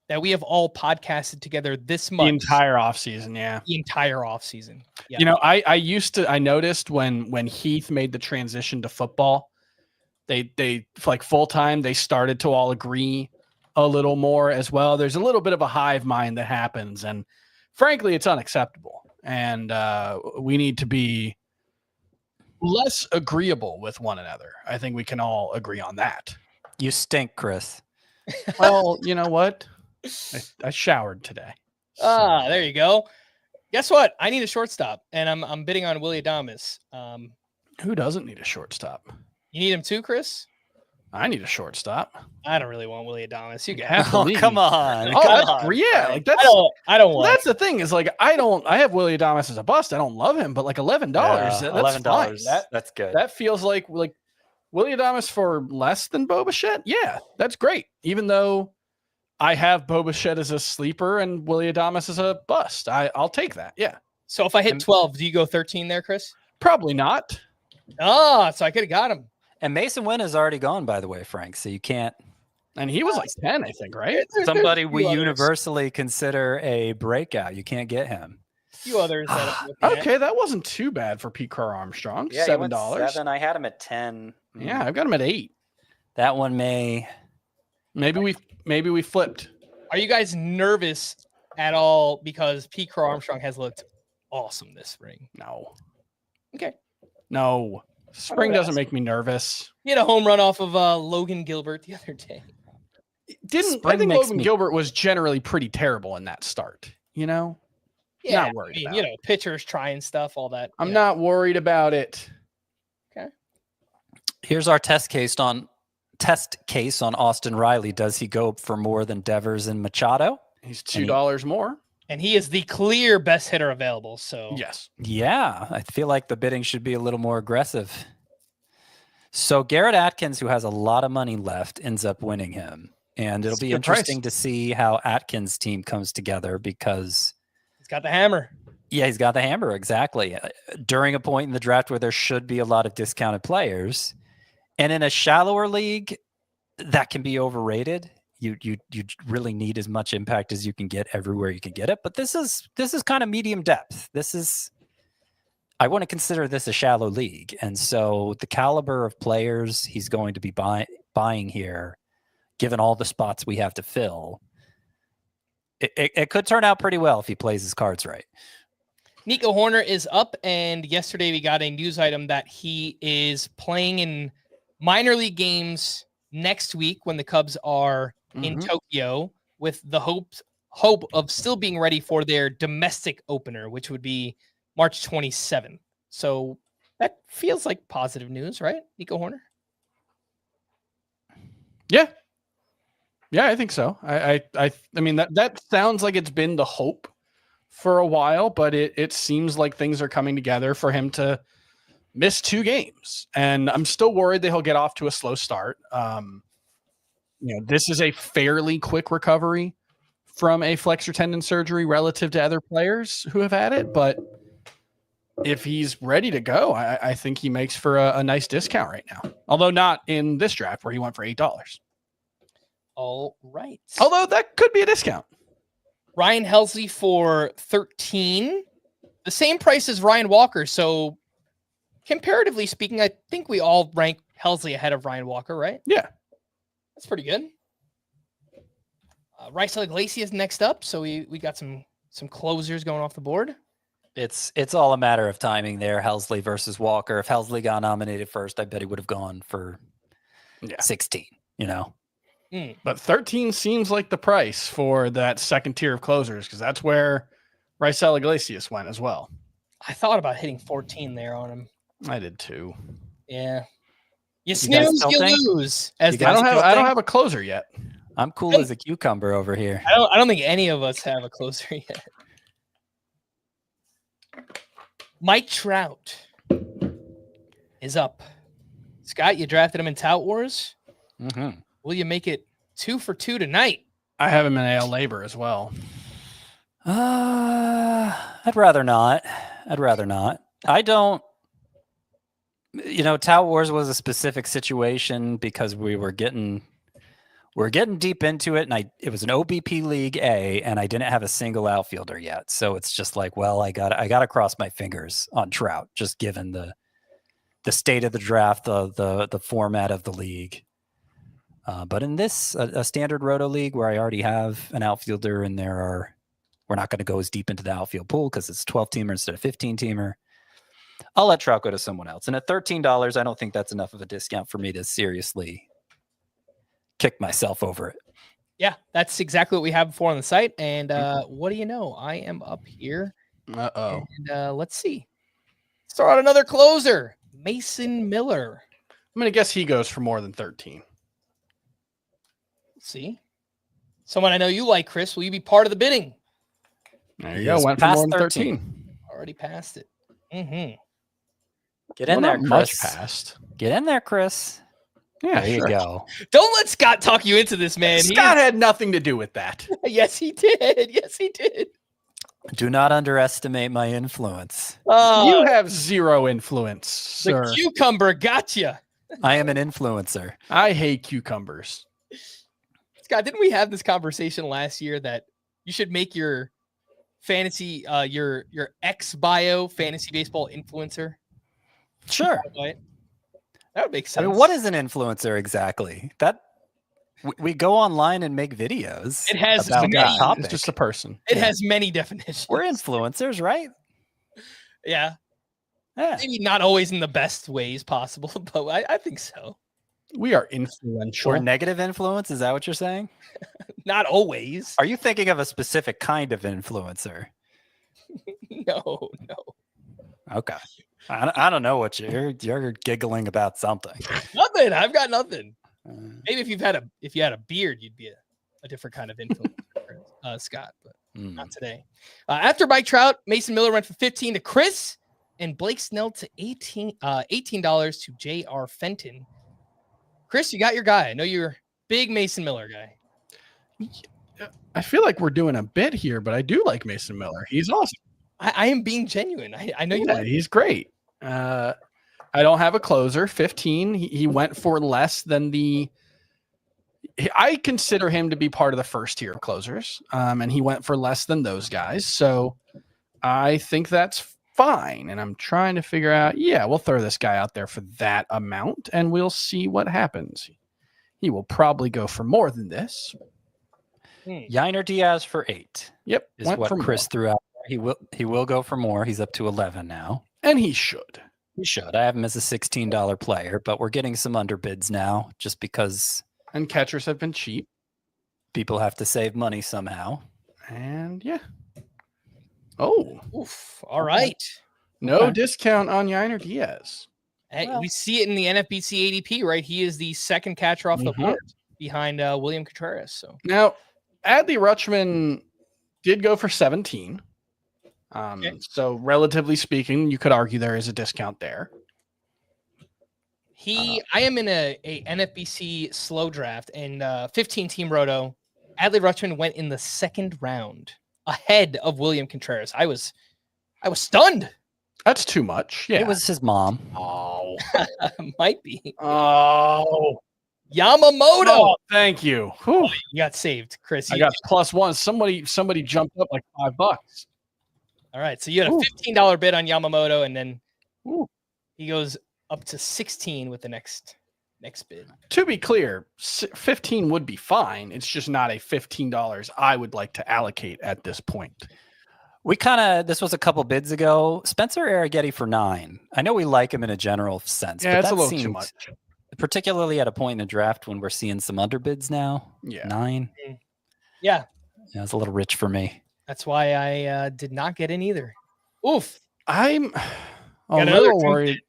that we have all podcasted together this month. The entire offseason, yeah. The entire offseason. Yeah. I noticed when Heath made the transition to football, they like full time, they started to all agree a little more as well. There's a little bit of a hive mind that happens, and frankly, it's unacceptable. And we need to be less agreeable with one another. I think we can all agree on that. You stink, Chris. Well, you know what? I showered today. There you go. Guess what? I need a shortstop, and I'm bidding on Willy Adames. Who doesn't need a shortstop? You need him too, Chris? I need a shortstop. I don't really want Willy Adames. You You got have to leave. Come on. Oh, Come that's on. yeah. Like that's I don't want. that's the thing is like I have Willy Adames as a bust. I don't love him, but like $11, that's $11. fine. That's good. That feels like Willy Adames for less than Bo Bichette. Yeah, that's great. Even though I have Bo Bichette as a sleeper and Willy Adames as a bust, I'll take that. Yeah. So if I hit 12, do you go 13 there, Chris? Probably not. So I could have got him. And Mason Wynn is already gone, by the way, Frank. So you can't. And he was like 10, I think, right? Somebody There's a we few others. universally consider a breakout. You can't get him. A few others. That I'm looking at. Okay, that wasn't too bad for Pete Crow Armstrong. Yeah, $7. 7. I had him at 10. Yeah, I've got him at 8. That one may. Maybe we flipped. Are you guys nervous at all because Pete Crow Armstrong has looked awesome this spring? No. Okay. No. Spring doesn't make me nervous. He had a home run off of Logan Gilbert the other day. I Spring think makes Logan me- Gilbert was generally pretty terrible in that start. Not worried about it. Pitchers trying stuff, all that. I'm not worried about it. Here's our test case on Austin Riley. Does he go for more than Devers and Machado? He's $2 more. And he is the clear best hitter available. So Yes. Yeah, I feel like the bidding should be a little more aggressive. So Garrett Atkins, who has a lot of money left, ends up winning him. And it'll be interesting to see how Atkins' team comes together because he's got the hammer. Yeah, he's got the hammer, exactly. During a point in the draft where there should be a lot of discounted players. And in a shallower league, that can be overrated. you really need as much impact as you can get everywhere you can get it. But this is kind of medium depth. I want to consider this a shallow league, and so the caliber of players he's going to be buying here, given all the spots we have to fill, it could turn out pretty well if he plays his cards right. Nico Horner is up, and yesterday we got a news item that he is playing in minor league games next week when the Cubs are in Tokyo, with the hope of still being ready for their domestic opener, which would be March 27th. So that feels like positive news, right, Nico Horner? Yeah, I think so. I mean that sounds like it's been the hope for a while, but it seems like things are coming together for him to miss 2 games, and I'm still worried that he'll get off to a slow start. This is a fairly quick recovery from a flexor tendon surgery relative to other players who have had it, but if he's ready to go, I think he makes for a nice discount right now, although not in this draft where he went for $8. All right. Although that could be a discount. Ryan Helsley for $13, the same price as Ryan Walker. So comparatively speaking, I think we all rank Helsley ahead of Ryan Walker, right? Yeah. That's pretty good. Raisel Iglesias next up. So we got some closers going off the board. It's all a matter of timing there, Helsley versus Walker. If Helsley got nominated first, I bet he would have gone for 16, But 13 seems like the price for that second tier of closers, because that's where Raisel Iglesias went as well. I thought about hitting 14 there on him. I did too. Yeah. You snooze, you lose. I don't have a closer yet. I'm cool as a cucumber over here. I don't think any of us have a closer yet. Mike Trout is up. Scott, you drafted him in Tout Wars. Mm-hmm. Will you make it 2 for 2 tonight? I have him in AL Labor as well. I'd rather not. I don't. Tout Wars was a specific situation because we're getting deep into it, and it was an OBP League A, and I didn't have a single outfielder yet. So it's just like, well, I got to cross my fingers on Trout, just given the state of the draft, the format of the league. But in this, a standard Roto League where I already have an outfielder, and we're not going to go as deep into the outfield pool because it's 12-teamer instead of 15-teamer. I'll let Trout go to someone else. And at $13, I don't think that's enough of a discount for me to seriously kick myself over it. Yeah, that's exactly what we have before on the site. And what do you know? I am up here. Uh-oh. And let's see. Throw out another closer, Mason Miller. I'm going to guess he goes for more than 13. Let's see. Someone I know you like, Chris. Will you be part of the bidding? There you go. Went for more than 13. Already passed it. Mm-hmm. Get in there, Chris. Much past. Get in there, Chris. Yeah, there you go. Don't let Scott talk you into this, man. Scott had nothing to do with that. Yes, he did. Yes, he did. Do not underestimate my influence. You have zero influence, sir. The cucumber got you. I am an influencer. I hate cucumbers. Scott, didn't we have this conversation last year that you should make your fantasy, your X bio fantasy baseball influencer? Sure. That would make sense. I mean, what is an influencer exactly? That we go online and make videos. It has about that topic. It's just a person. It has many definitions. We're influencers, right? Yeah. Maybe not always in the best ways possible, but I think so. We are influential. Or negative influence? Is that what you're saying? Not always. Are you thinking of a specific kind of influencer? No. Okay. I don't know what you're giggling about something. Nothing. I've got nothing. Maybe if you had a beard, you'd be a different kind of influencer, Scott, but not today. After Mike Trout, Mason Miller went from 15 to Chris, and Blake Snell to $18 to J.R. Fenton. Chris, you got your guy. I know you're a big Mason Miller guy. I feel like we're doing a bit here, but I do like Mason Miller. He's awesome. I am being genuine. I know you like. He's great. I don't have a closer. 15. He went for less than the I consider him to be part of the first tier of closers, and he went for less than those guys. So I think that's fine. And I'm trying to figure out, we'll throw this guy out there for that amount, and we'll see what happens. He will probably go for more than this. Yainer Diaz for 8. Yep, is what Chris threw out. He will go for more. He's up to 11 now, and he should. He should. I have him as a $16 player, but we're getting some underbids now, just because. And catchers have been cheap. People have to save money somehow. And Oof. All right. No discount on Yainer Diaz. Hey, we see it in the NFBC ADP, right? He is the second catcher off the board behind William Contreras. So now, Adley Rutschman did go for 17. So relatively speaking, you could argue there is a discount there. I am in a NFBC slow draft and 15 team roto. Adley Rutschman went in the second round ahead of William Contreras. I was stunned. That's too much. Yeah. It was his mom. Oh. Might be. Oh. Yamamoto. Oh, thank you. Whew. You got saved, Chris. I got +1. Somebody jumped up like $5. All right. So you had a $15 bid on Yamamoto, and then he goes up to 16 with the next bid. To be clear, 15 would be fine. It's just not a $15 I would like to allocate at this point. This was a couple bids ago. Spencer Arrighetti for 9. I know we like him in a general sense. Yeah, but it's that a little seemed, too much. Particularly at a point in the draft when we're seeing some underbids now. Yeah. 9. Yeah. It's a little rich for me. That's why I did not get in either. Oof. I'm a little worried.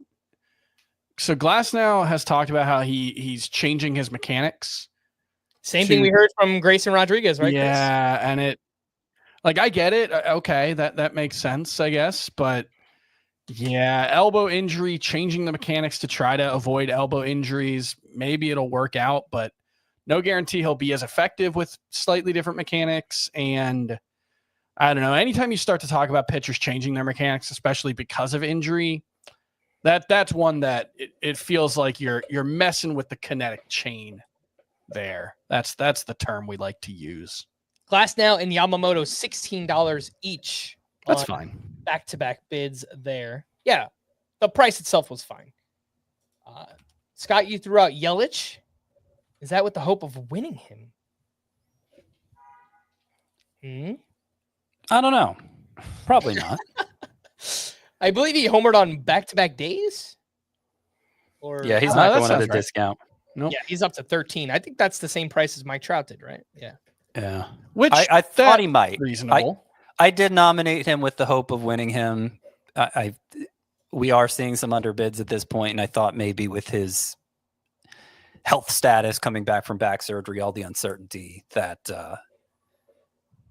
So Glasnow has talked about how he's changing his mechanics. Same thing we heard from Grayson Rodriguez, right? Yeah, and I get it. Okay, that makes sense, I guess. But yeah, elbow injury, changing the mechanics to try to avoid elbow injuries. Maybe it'll work out, but no guarantee he'll be as effective with slightly different mechanics. And I don't know. Anytime you start to talk about pitchers changing their mechanics, especially because of injury, that's one that it feels like you're messing with the kinetic chain there. That's the term we like to use. Glasnow and Yamamoto, $16 each. That's fine. Back-to-back bids there. Yeah, the price itself was fine. Scott, you threw out Yelich. Is that with the hope of winning him? I don't know. Probably not. I believe he homered on back-to-back days. Yeah, he's not going at a discount. Nope. Yeah, he's up to 13. I think that's the same price as Mike Trout did, right? Yeah. Yeah. Which I thought he might. Reasonable. I did nominate him with the hope of winning him. We are seeing some underbids at this point, and I thought maybe with his health status coming back from back surgery, all the uncertainty, that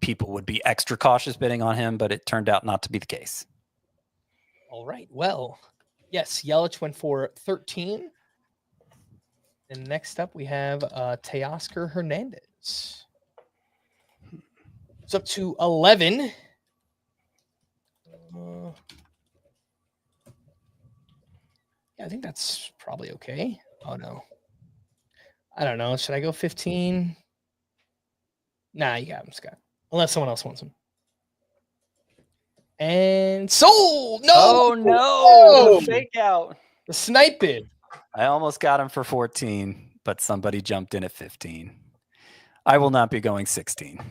people would be extra cautious bidding on him, but it turned out not to be the case. All right. Well, yes, Yelich went for 13. And next up, we have Teoscar Hernandez. It's up to 11. Yeah, I think that's probably okay. Oh, no. I don't know. Should I go 15? Nah, you got him, Scott. Unless someone else wants him. And sold! No! Oh, no! Oh! Fake out. The snipe bid. I almost got him for 14, but somebody jumped in at 15. I will not be going 16.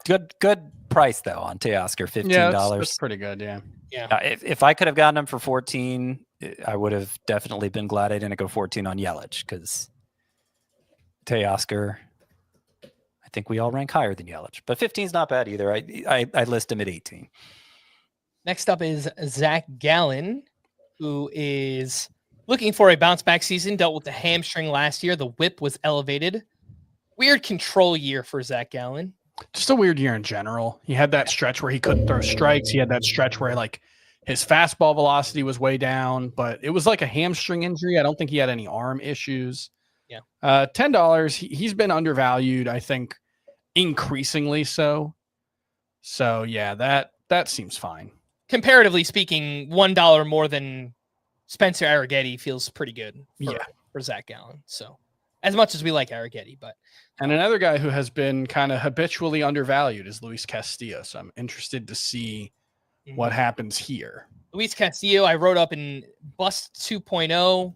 Good price, though, on Teoscar, $15. Yeah, that's pretty good, yeah. Yeah. If I could have gotten him for 14, I would have definitely been glad I didn't go 14 on Yelich, because Teoscar, I think we all rank higher than Yelich. But 15 is not bad either. I list him at 18. Next up is Zach Gallen, who is looking for a bounce-back season, dealt with the hamstring last year. The whip was elevated. Weird control year for Zach Gallen. Just a weird year in general. He had that stretch where he couldn't throw strikes. He had that stretch where his fastball velocity was way down, but it was like a hamstring injury. I don't think he had any arm issues. Yeah. $10. He's been undervalued, I think, increasingly so. So yeah, that seems fine. Comparatively speaking, $1 more than Spencer Arrighetti feels pretty good for Zach Gallen. So as much as we like Arrighetti, but. And another guy who has been kind of habitually undervalued is Luis Castillo. So I'm interested to see what happens here. Luis Castillo, I wrote up in Bust 2.0.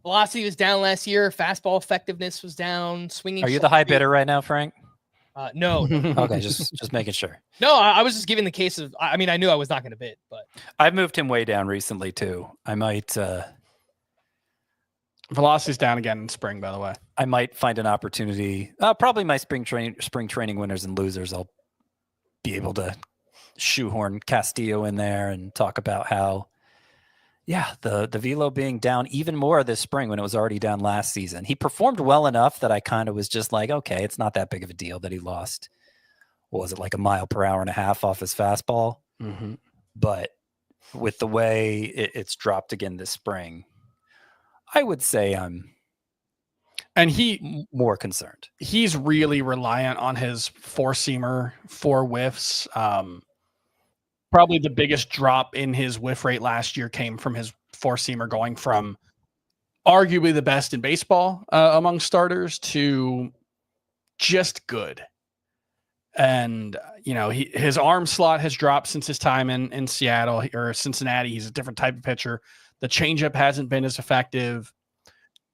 Velocity was down last year. Fastball effectiveness was down. Swinging. Are you the high bidder right now, Frank? No. Okay, just making sure. No, I was just giving the case of. I mean, I knew I was not going to bid, but I've moved him way down recently too. I might. Velocity's down again in spring, by the way. I might find an opportunity. Probably my spring training winners and losers. I'll be able to shoehorn Castillo in there and talk about how, the velo being down even more this spring when it was already down last season. He performed well enough that I kind of was just like, okay, it's not that big of a deal that he lost. What was it, like 1 mile per hour and a half off his fastball? Mm-hmm. But with the way it's dropped again this spring, I would say I'm more concerned. He's really reliant on his four-seamer, 4 whiffs. Probably the biggest drop in his whiff rate last year came from his 4-seamer going from arguably the best in baseball among starters to just good. And, his arm slot has dropped since his time in Seattle or Cincinnati. He's a different type of pitcher. The changeup hasn't been as effective.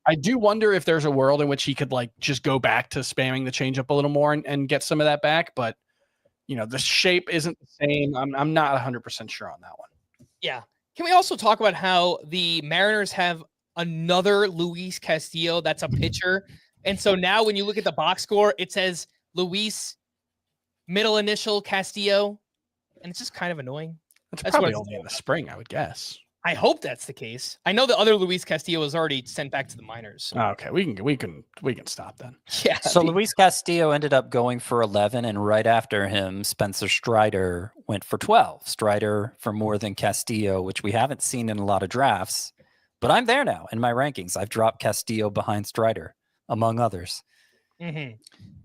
I do wonder if there's a world in which he could just go back to spamming the changeup a little more and get some of that back. But, the shape isn't the same. I'm not 100% sure on that one. Yeah. Can we also talk about how the Mariners have another Luis Castillo that's a pitcher? And so now when you look at the box score, it says Luis middle initial Castillo. And it's just kind of annoying. That's probably only in the spring, I would guess. I hope that's the case. I know the other Luis Castillo was already sent back to the minors. So. Okay, we can stop then. Yeah. So Luis Castillo ended up going for 11, and right after him, Spencer Strider went for 12. Strider for more than Castillo, which we haven't seen in a lot of drafts. But I'm there now in my rankings. I've dropped Castillo behind Strider, among others. Mm-hmm.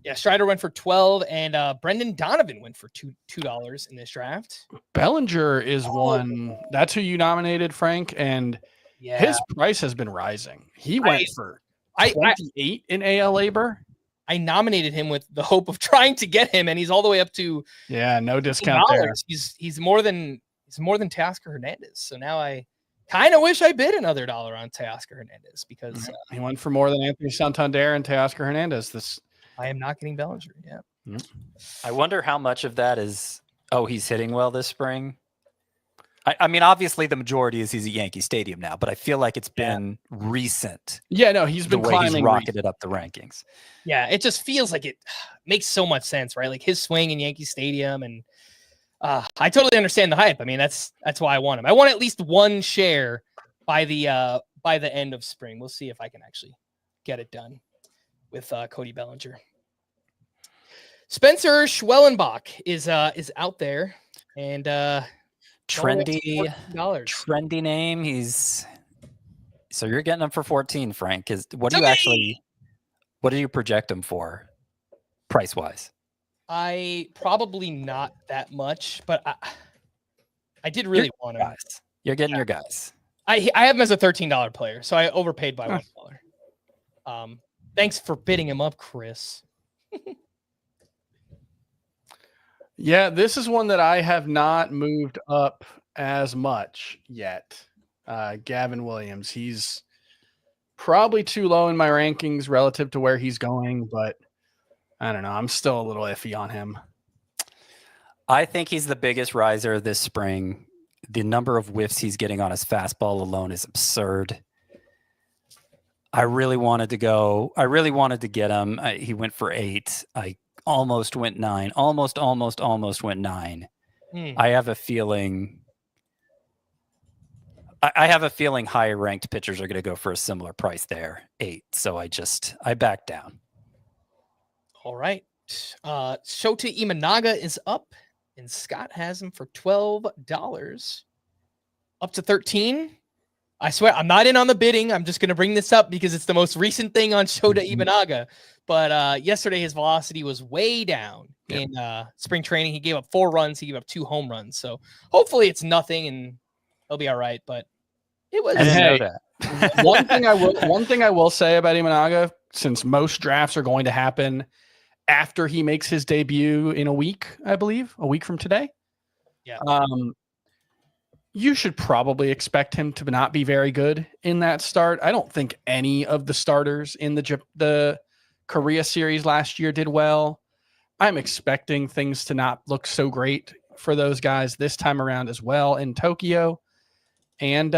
Yeah, Strider went for 12, and Brendan Donovan went for $2 in this draft. Bellinger is one. That's who you nominated, Frank, and his price has been rising. He went for 28 in AL labor. I nominated him with the hope of trying to get him, and he's all the way up to no discount there. He's more than Teoscar Hernandez. So now I kind of wish I bid another $1 on Teoscar Hernandez because he went for more than Anthony Santander and Teoscar Hernandez. I am not getting Bellinger. Yeah. I wonder how much of that is, he's hitting well this spring. I mean, obviously the majority is he's at Yankee Stadium now, but I feel like it's been recent. Yeah, no, he's been climbing. He's rocketed up the rankings. Yeah, it just feels like it makes so much sense, right? Like his swing in Yankee Stadium, and I totally understand the hype. I mean, that's why I want him. I want at least one share by the end of spring. We'll see if I can actually get it done with Cody Bellinger. Spencer Schwellenbach is out there, and trendy name. So you're getting him for 14, Frank. What do you project him for price wise? I probably not that much, but I did really want him. You're getting your guys. I have him as a $13 player, so I overpaid by $1. Thanks for bidding him up, Chris. Yeah, this is one that I have not moved up as much yet. Gavin Williams, he's probably too low in my rankings relative to where he's going, but I don't know. I'm still a little iffy on him. I think he's the biggest riser this spring. The number of whiffs he's getting on his fastball alone is absurd. I really wanted to get him. He went for 8. I almost went 9. Almost went 9. I have a feeling higher ranked pitchers are going to go for a similar price there, 8. So I backed down. All right. Shota Imanaga is up, and Scott has him for $12. Up to 13. I swear, I'm not in on the bidding. I'm just going to bring this up because it's the most recent thing on Shota Imanaga. But yesterday, his velocity was way down in spring training. He gave up 4 runs. He gave up 2 home runs. So hopefully it's nothing, and he'll be all right. But it was. I didn't know that. One thing I will say about Imanaga, since most drafts are going to happen after he makes his debut in a week, I believe, a week from today. Yeah. You should probably expect him to not be very good in that start. I don't think any of the starters in the Korea series last year did well. I'm expecting things to not look so great for those guys this time around as well in Tokyo. And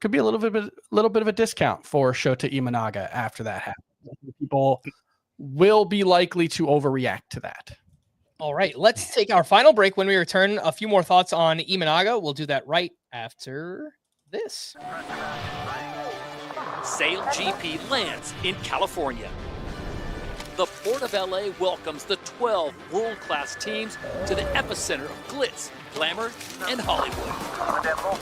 could be a little bit of a discount for Shota Imanaga after that happens. People will be likely to overreact to that. All right, let's take our final break. When we return, a few more thoughts on Imanaga. We'll do that right after this. Sail GP lands in California. The Port of LA welcomes the 12 world-class teams to the epicenter of glitz, glamour, and Hollywood.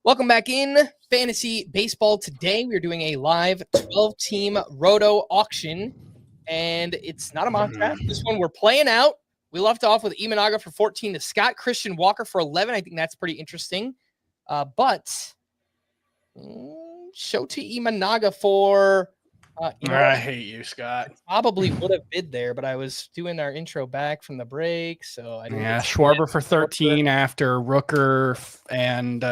Welcome back in Fantasy Baseball. Today we are doing a live 12-team Roto Auction, and it's not a mock draft. This one we're playing out. We left off with Imanaga for 14 to Scott Christian Walker for 11. I think that's pretty interesting. But Shota Imanaga for I hate you, Scott. probably would have bid there, but I was doing our intro back from the break, so I didn't. Yeah, Schwarber for 13 after Rooker and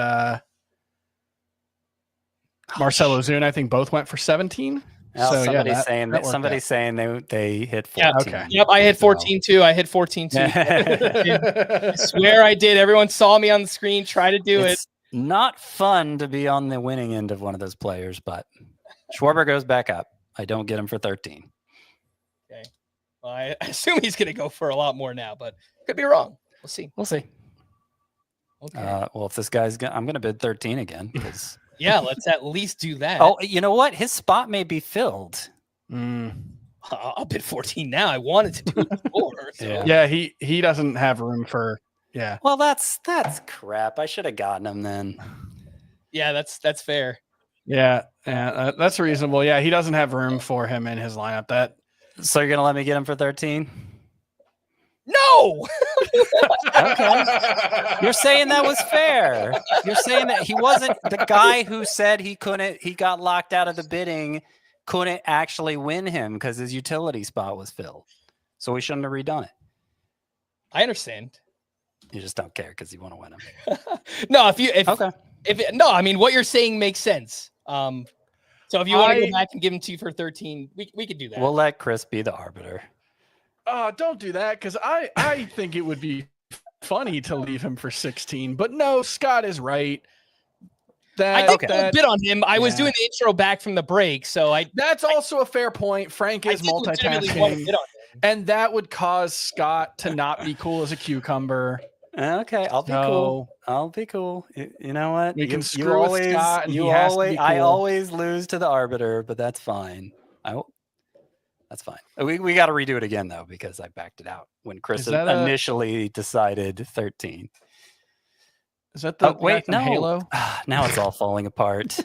Marcelo Zuna, I think both went for 17. Now So, somebody's that saying worked somebody's out. saying they hit 14. Yeah, okay. Yep, I hit 14 too. I swear I did. Everyone saw me on the screen. Try to do it. It's not fun to be on the winning end of one of those players, but Schwarber goes back up. I don't get him for 13. Okay. Well, I assume he's going to go for a lot more now, but could be wrong. We'll see. We'll see. Okay. Well, if this guy's I'm going to bid 13 again. Yeah, let's at least do that. Oh, you know what? His spot may be filled. I'll bid 14 now. I wanted to do it before. So. Yeah, he doesn't have room for Well, that's crap. I should have gotten him then. Yeah, that's fair. Yeah, that's reasonable. Yeah, he doesn't have room for him in his lineup. So you're gonna let me get him for 13? No. Okay. You're saying that was fair. You're saying that he wasn't the guy who said he got locked out of the bidding, couldn't actually win him because his utility spot was filled. So we shouldn't have redone it. I understand. You just don't care because you want to win him. No, I mean what you're saying makes sense. So if you want to go back and give him 2 for 13, we could do that. We'll let Chris be the arbiter. Don't do that because I think it would be funny to leave him for 16. But no, Scott is right. I think a bit on him. I was doing the intro back from the break, so that's also a fair point. Frank is multitasking, and that would cause Scott to not be cool as a cucumber. Okay, I'll be cool. I'll be cool. You know what? We can screw with Scott, and I always lose to the arbiter, but that's fine. That's fine. We got to redo it again though because I backed it out when Chris initially decided 13. Is that the wait? No, Halo? Now it's all falling apart.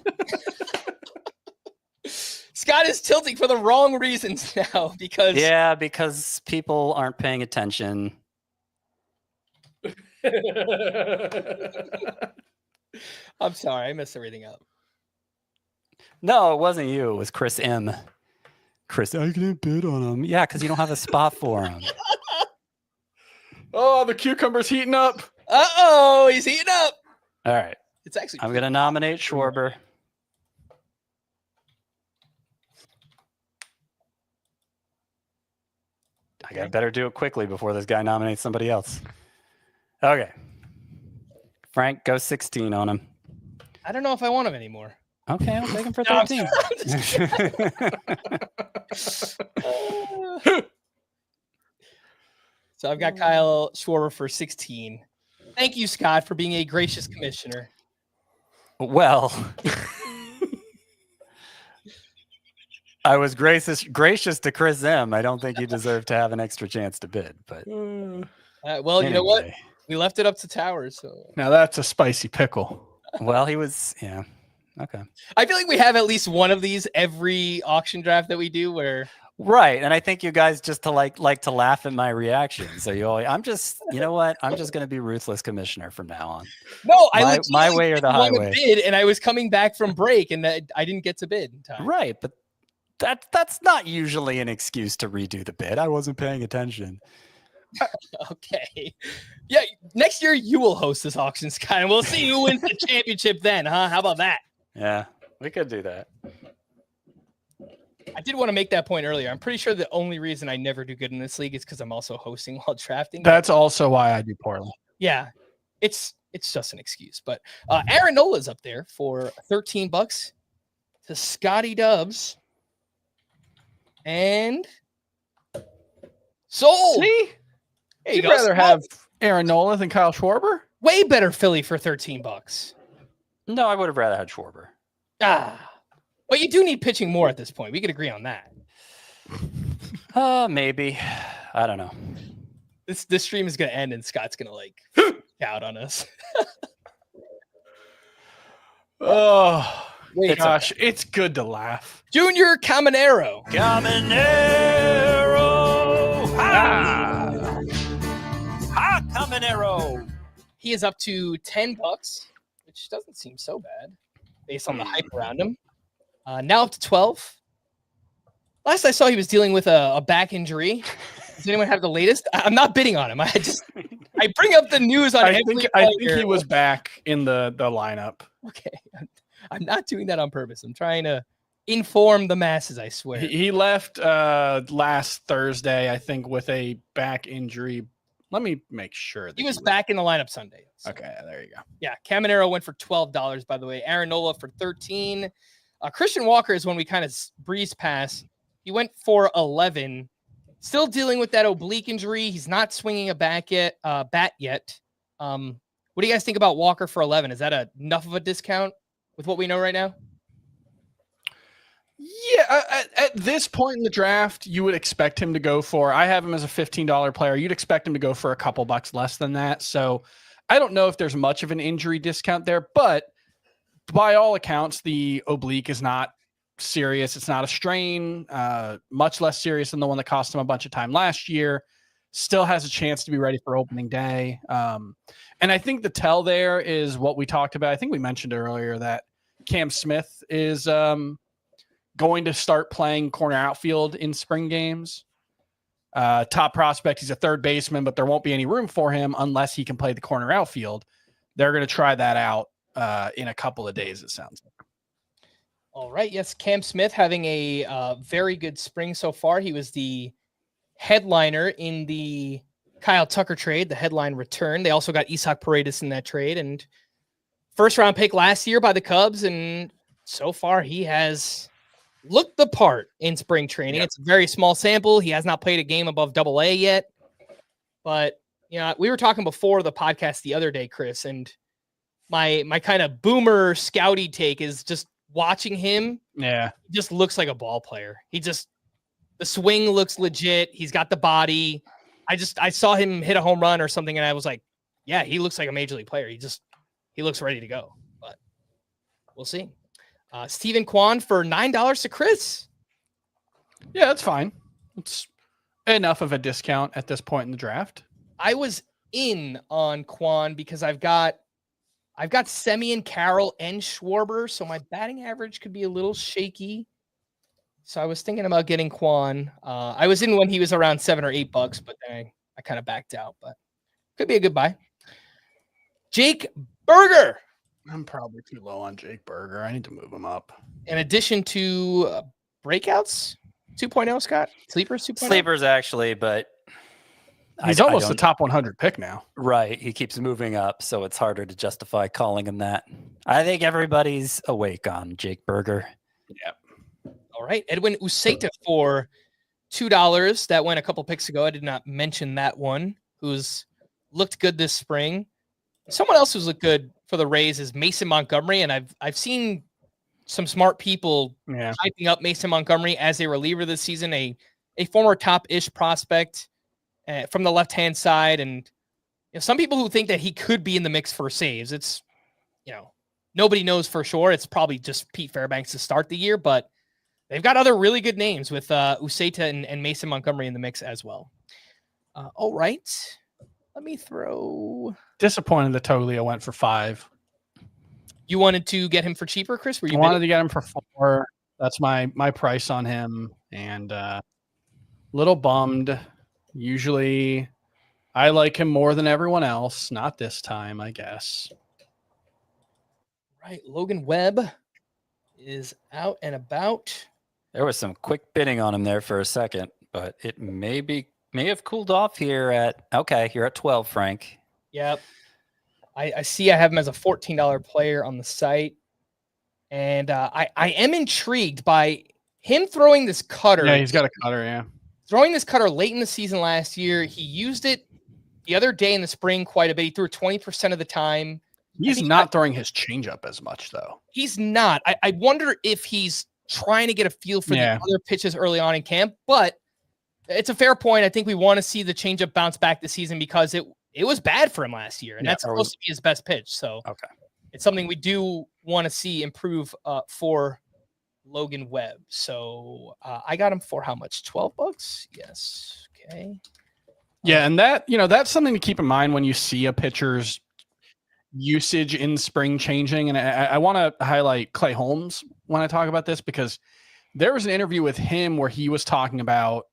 Scott is tilting for the wrong reasons now because people aren't paying attention. I'm sorry, I messed everything up. No, it wasn't you. It was Chris M. Chris, I can bid on him. Yeah, because you don't have a spot for him. Oh, the cucumber's heating up. Uh-oh, he's heating up. All right. It's actually. I'm going to nominate Schwarber. I better do it quickly before this guy nominates somebody else. Okay. Frank, go 16 on him. I don't know if I want him anymore. Okay, I'll take him for 13. So I've got Kyle Schwarber for 16. Thank you, Scott, for being a gracious commissioner. Well, I was gracious to Chris M. I don't think he deserved to have an extra chance to bid, but Well, anyway. You know what? We left it up to Towers. So now that's a spicy pickle. Well, he was, yeah. Okay. I feel like we have at least one of these every auction draft that we do where Right. And I think you guys just to like to laugh at my reaction. So I'm just, you know what? I'm just going to be ruthless commissioner from now on. No, my way or the won a highway. bid, and I was coming back from break, and I didn't get to bid in time. Right. But that's not usually an excuse to redo the bid. I wasn't paying attention. Okay. Yeah. Next year you will host this auction, Scott, and we'll see who wins the championship then, huh? How about that? Yeah, we could do that. I did want to make that point earlier. I'm pretty sure the only reason I never do good in this league is because I'm also hosting while drafting. That's also why I do poorly. Yeah. It's just an excuse. But Aaron Nola's up there for $13 to Scotty Dubs. And sold. See? There You'd go. rather have Aaron Nola than Kyle Schwarber? Way better Philly for $13. No, I would have rather had Schwarber. But you do need pitching more at this point. We could agree on that. Maybe. I don't know. This stream is going to end and Scott's going to like out on us. Oh, Wait, gosh. It's good to laugh. Junior Caminero. Caminero. He is up to $10, which doesn't seem so bad based on the hype around him. Now up to 12. Last I saw, he was dealing with a back injury. Does anyone have the latest? I'm not bidding on him. I bring up the news on I every think he was back in the lineup. Okay. I'm not doing that on purpose. I'm trying to inform the masses, I swear. He left last Thursday, I think, with a back injury. Let me make sure. He was back in the lineup Sunday. So. Okay, there you go. Yeah, Caminero went for $12, by the way. Aaron Nola for $13. Christian Walker is when we kind of breezed past. He went for $11. Still dealing with that oblique injury. He's not swinging a bat yet. What do you guys think about Walker for $11? Is that enough of a discount with what we know right now? Yeah, at this point in the draft, you would expect him to go for. I have him as a $15 player. You'd expect him to go for a couple bucks less than that. So I don't know if there's much of an injury discount there, but by all accounts, the oblique is not serious. It's not a strain, much less serious than the one that cost him a bunch of time last year. Still has a chance to be ready for opening day. And I think the tell there is what we talked about. I think we mentioned earlier that Cam Smith is going to start playing corner outfield in spring games. Top prospect. He's a third baseman, but there won't be any room for him unless he can play the corner outfield. They're going to try that out in a couple of days, it sounds like. All right. Yes, Cam Smith having a very good spring so far. He was the headliner in the Kyle Tucker trade, the headline return. They also got Isaac Paredes in that trade, and first round pick last year by the Cubs. And so far he has looked the part in spring training. Yep. It's a very small sample. He has not played a game above AA yet, but you know, we were talking before the podcast the other day, Chris, and my kind of boomer scouty take is just watching him. Yeah. He just looks like a ball player. The swing looks legit. He's got the body. I saw him hit a home run or something, and I was like, yeah, he looks like a major league player. He looks ready to go, but we'll see. Steven Kwan for $9 to Chris. Yeah, that's fine. It's enough of a discount at this point in the draft. I was in on Kwan because I've got Semien, Carroll, and Schwarber, so my batting average could be a little shaky. So I was thinking about getting Kwan. I was in when he was around $7 or $8, but then I kind of backed out. But could be a good buy. Jake Berger. I'm probably too low on Jake Berger. I need to move him up. In addition to breakouts 2.0, Scott? Sleepers 2.0? Sleepers, actually, but he's almost a top 100 pick now. Right. He keeps moving up, so it's harder to justify calling him that. I think everybody's awake on Jake Berger. Yep. All right. Edwin Uceta for $2. That went a couple picks ago. I did not mention that one, who's looked good this spring. Someone else who's looked good for the Rays is Mason Montgomery, and I've seen some smart people hyping up Mason Montgomery as a reliever this season, a former top-ish prospect from the left-hand side, and some people who think that he could be in the mix for saves. It's, nobody knows for sure. It's probably just Pete Fairbanks to start the year, but They've got other really good names with Uceta and Mason Montgomery in the mix as well. All right. Let me throw. Disappointed that Toglia went for 5. You wanted to get him for cheaper, Chris? Were you I wanted to get him for 4. That's my price on him, and little bummed. Usually, I like him more than everyone else. Not this time, I guess. Right, Logan Webb is out and about. There was some quick bidding on him there for a second, but it may have cooled off here at, okay, you're at 12, Frank. Yep. I see I have him as a $14 player on the site. And I am intrigued by him throwing this cutter. Yeah, he's got a cutter, yeah. Throwing this cutter late in the season last year. He used it the other day in the spring quite a bit. He threw it 20% of the time. He's not throwing his changeup as much, though. He's not. I wonder if he's trying to get a feel for the other pitches early on in camp, but it's a fair point. I think we want to see the changeup bounce back this season because it was bad for him last year, and that's supposed to be his best pitch. So it's something we do want to see improve for Logan Webb. So I got him for how much? $12? Yes. Okay. Yeah, and that's something to keep in mind when you see a pitcher's usage in spring changing. And I want to highlight Clay Holmes when I talk about this, because there was an interview with him where he was talking about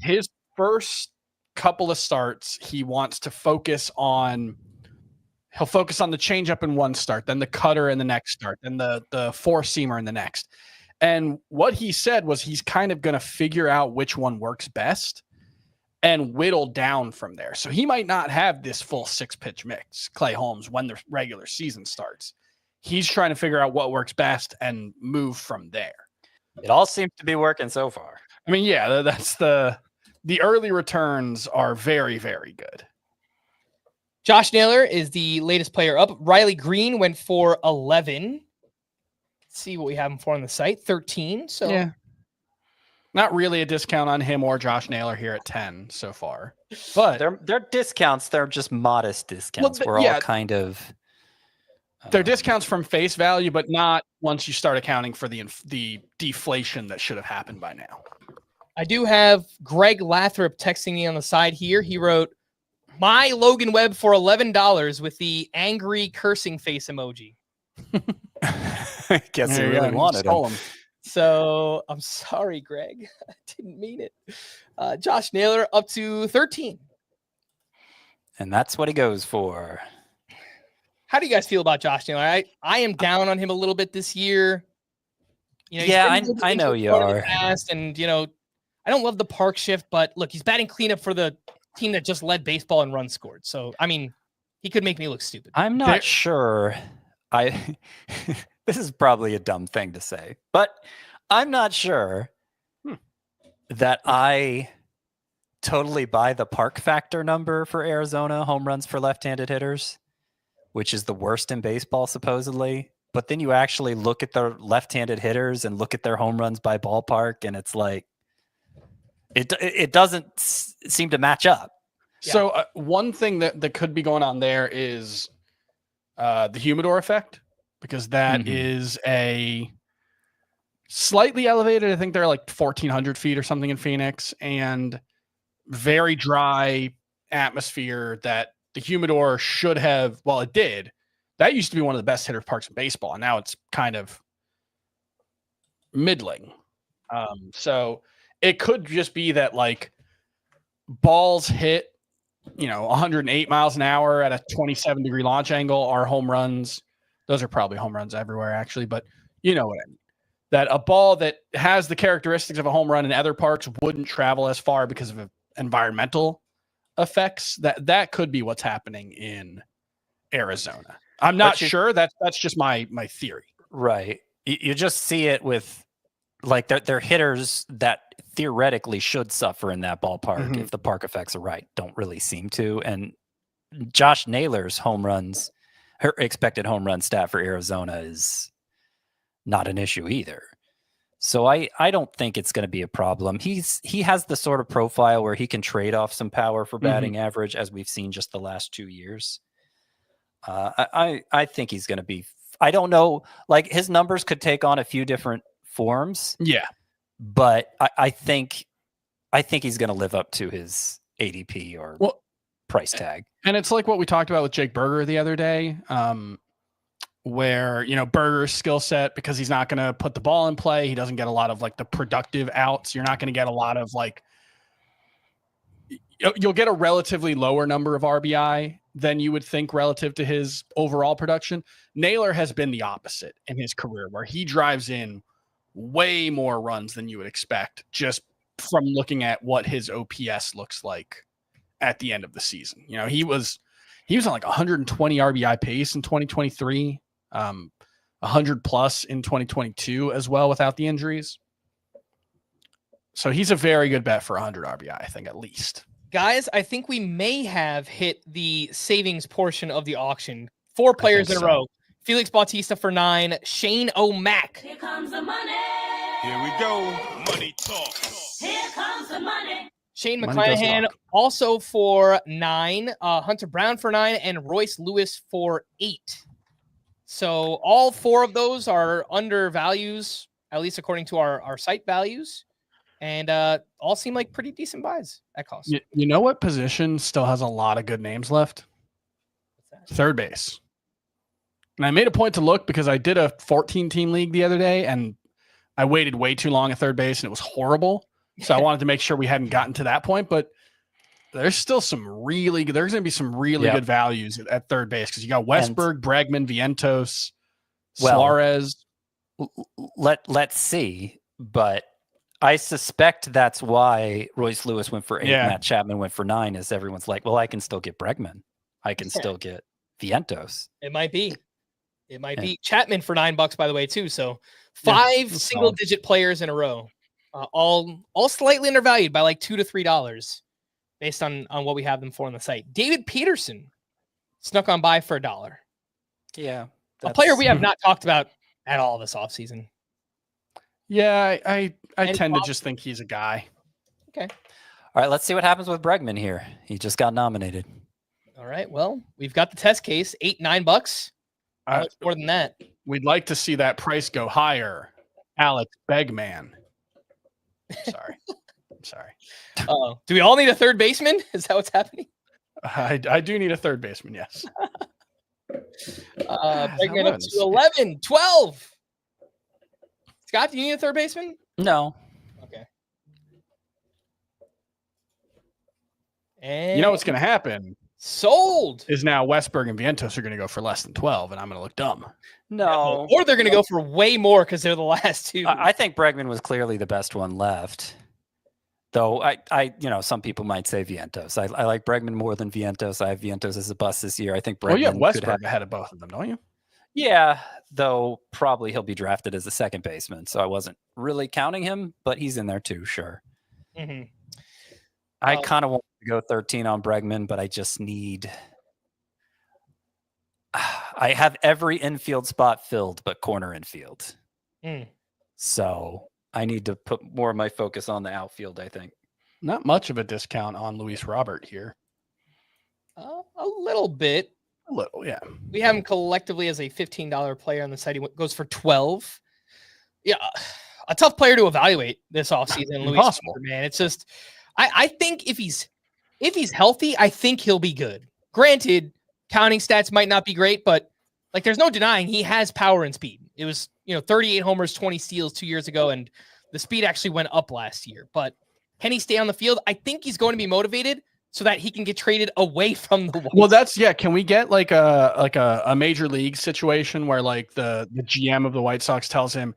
his first couple of starts. He wants to focus on the changeup in one start, then the cutter in the next start, then the four-seamer in the next. And what he said was he's kind of going to figure out which one works best and whittle down from there. So he might not have this full 6-pitch mix, Clay Holmes, when the regular season starts. He's trying to figure out what works best and move from there. It all seems to be working so far. I mean, yeah, that's the early returns are very, very good. Josh Naylor is the latest player up. Riley Green went for 11. Let's see what we have him for on the site. 13. So yeah. Not really a discount on him or Josh Naylor here at 10 so far. But they're discounts. They're just modest discounts. We're all kind of they're discounts from face value, but not once you start accounting for the deflation that should have happened by now. I do have Greg Lathrop texting me on the side here. He wrote, "My Logan Webb for $11" with the angry cursing face emoji. I guess he really wanted him. So I'm sorry, Greg. I didn't mean it. Josh Naylor up to 13. And that's what he goes for. How do you guys feel about Josh Naylor? I am down on him a little bit this year. I know you are. And, I don't love the park shift, but look, he's batting cleanup for the team that just led baseball and runs scored. So, I mean, he could make me look stupid. I'm not sure. This is probably a dumb thing to say, but I'm not sure that I totally buy the park factor number for Arizona home runs for left-handed hitters, which is the worst in baseball, supposedly. But then you actually look at the left-handed hitters and look at their home runs by ballpark, and it's like, it doesn't seem to match up. Yeah. So one thing that could be going on there is the humidor effect, because that is a slightly elevated. I think they're like 1,400 feet or something in Phoenix, and very dry atmosphere that the humidor should have. Well, it did. That used to be one of the best hitter parks in baseball, and now it's kind of middling. So it could just be that like balls hit, 108 miles an hour at a 27-degree launch angle are home runs. Those are probably home runs everywhere, actually, but you know what I mean. That a ball that has the characteristics of a home run in other parks wouldn't travel as far because of environmental effects. That could be what's happening in Arizona. I'm not sure. That's just my theory. Right. You just see it with like they're hitters that theoretically should suffer in that ballpark if the park effects are right. Don't really seem to. And Josh Naylor's her expected home run stat for Arizona is not an issue either. So I don't think it's going to be a problem. He has the sort of profile where he can trade off some power for batting average, as we've seen just the last 2 years. I think he's going to be, I don't know, like his numbers could take on a few different performs. Yeah. But I think he's going to live up to his ADP or price tag. And it's like what we talked about with Jake Berger the other day, where, Berger's skill set, because he's not going to put the ball in play. He doesn't get a lot of like the productive outs. You're not going to get a lot of like, you'll get a relatively lower number of RBI than you would think relative to his overall production. Naylor has been the opposite in his career, where he drives in way more runs than you would expect just from looking at what his OPS looks like at the end of the season. He was on like 120 RBI pace in 2023, 100 plus in 2022 as well without the injuries. So he's a very good bet for 100 RBI, I think, at least. Guys, I think we may have hit the savings portion of the auction. 4 players in a row. Felix Bautista for 9. Shane O'Mac. Here comes the money. Here we go. Money talk. Here comes the money. Shane McClanahan also for 9. Hunter Brown for 9. And Royce Lewis for 8. So all 4 of those are under values, at least according to our site values. And all seem like pretty decent buys at cost. You know what position still has a lot of good names left? Third base. And I made a point to look because I did a 14-team league the other day, and I waited way too long at third base, and it was horrible. So I wanted to make sure we hadn't gotten to that point. But there's still there's going to be some really good values at third base, because you got Westberg, Bregman, Vientos, Suarez. Let's see, but I suspect that's why Royce Lewis went for 8, Matt Chapman went for 9, is everyone's like, well, I can still get Bregman. I can still get Vientos. It might be. Chapman for $9, by the way, too. So 5 single-digit players in a row, all slightly undervalued by like $2 to $3 based on what we have them for on the site. David Peterson snuck on by for $1. Yeah. A player we have not talked about at all this offseason. Yeah, I tend to just think he's a guy. Okay. All right, let's see what happens with Bregman here. He just got nominated. All right, well, we've got the test case, $8-9. More than that. We'd like to see that price go higher. Alex Begman. I'm sorry. Do we all need a third baseman? Is that what's happening? I do need a third baseman, yes. Begman up to 11, 12. Scott, do you need a third baseman? No. Okay. And you know what's going to happen? Sold. Is now Westberg and Vientos are going to go for less than 12, and I'm going to look dumb. No. Or they're going to go for way more because they're the last 2. I think Bregman was clearly the best one left. Though some people might say Vientos. I like Bregman more than Vientos. I have Vientos as a bust this year. I think Bregman. Well, you have Westberg ahead of both of them, don't you? Yeah, though probably he'll be drafted as a second baseman, so I wasn't really counting him, but he's in there too, sure. Mm-hmm. I kind of want to go 13 on Bregman, but I just need. I have every infield spot filled, but corner infield. So I need to put more of my focus on the outfield, I think. Not much of a discount on Luis Robert here. A little bit. A little, yeah. We have him collectively as a $15 player on the site. He goes for 12. Yeah, a tough player to evaluate this offseason. Impossible, man. It's just, I think if he's healthy, I think he'll be good. Granted, counting stats might not be great, but like there's no denying he has power and speed. It was 38 homers, 20 steals 2 years ago, and the speed actually went up last year. But can he stay on the field? I think he's going to be motivated so that he can get traded away from the White Sox. Well, can we get like a major league situation where like the GM of the White Sox tells him,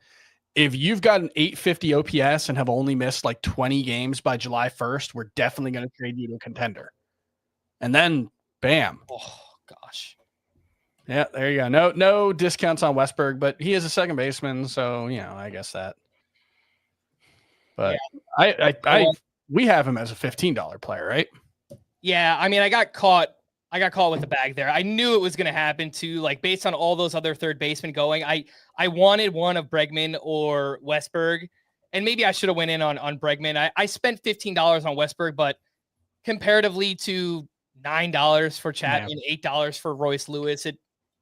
if you've got an 850 OPS and have only missed like 20 games by July 1st, we're definitely going to trade you to a contender. And then bam. Oh gosh. Yeah, there you go. No discounts on Westberg, but he is a second baseman, so I guess that. But yeah. We have him as a $15 player, right? Yeah, I mean, I got caught with the bag there. I knew it was going to happen too. Like based on all those other third basemen going, I wanted one of Bregman or Westberg, and maybe I should have went in on Bregman. I spent $15 on Westberg, but comparatively to $9 for Chapman, $8 for Royce Lewis, it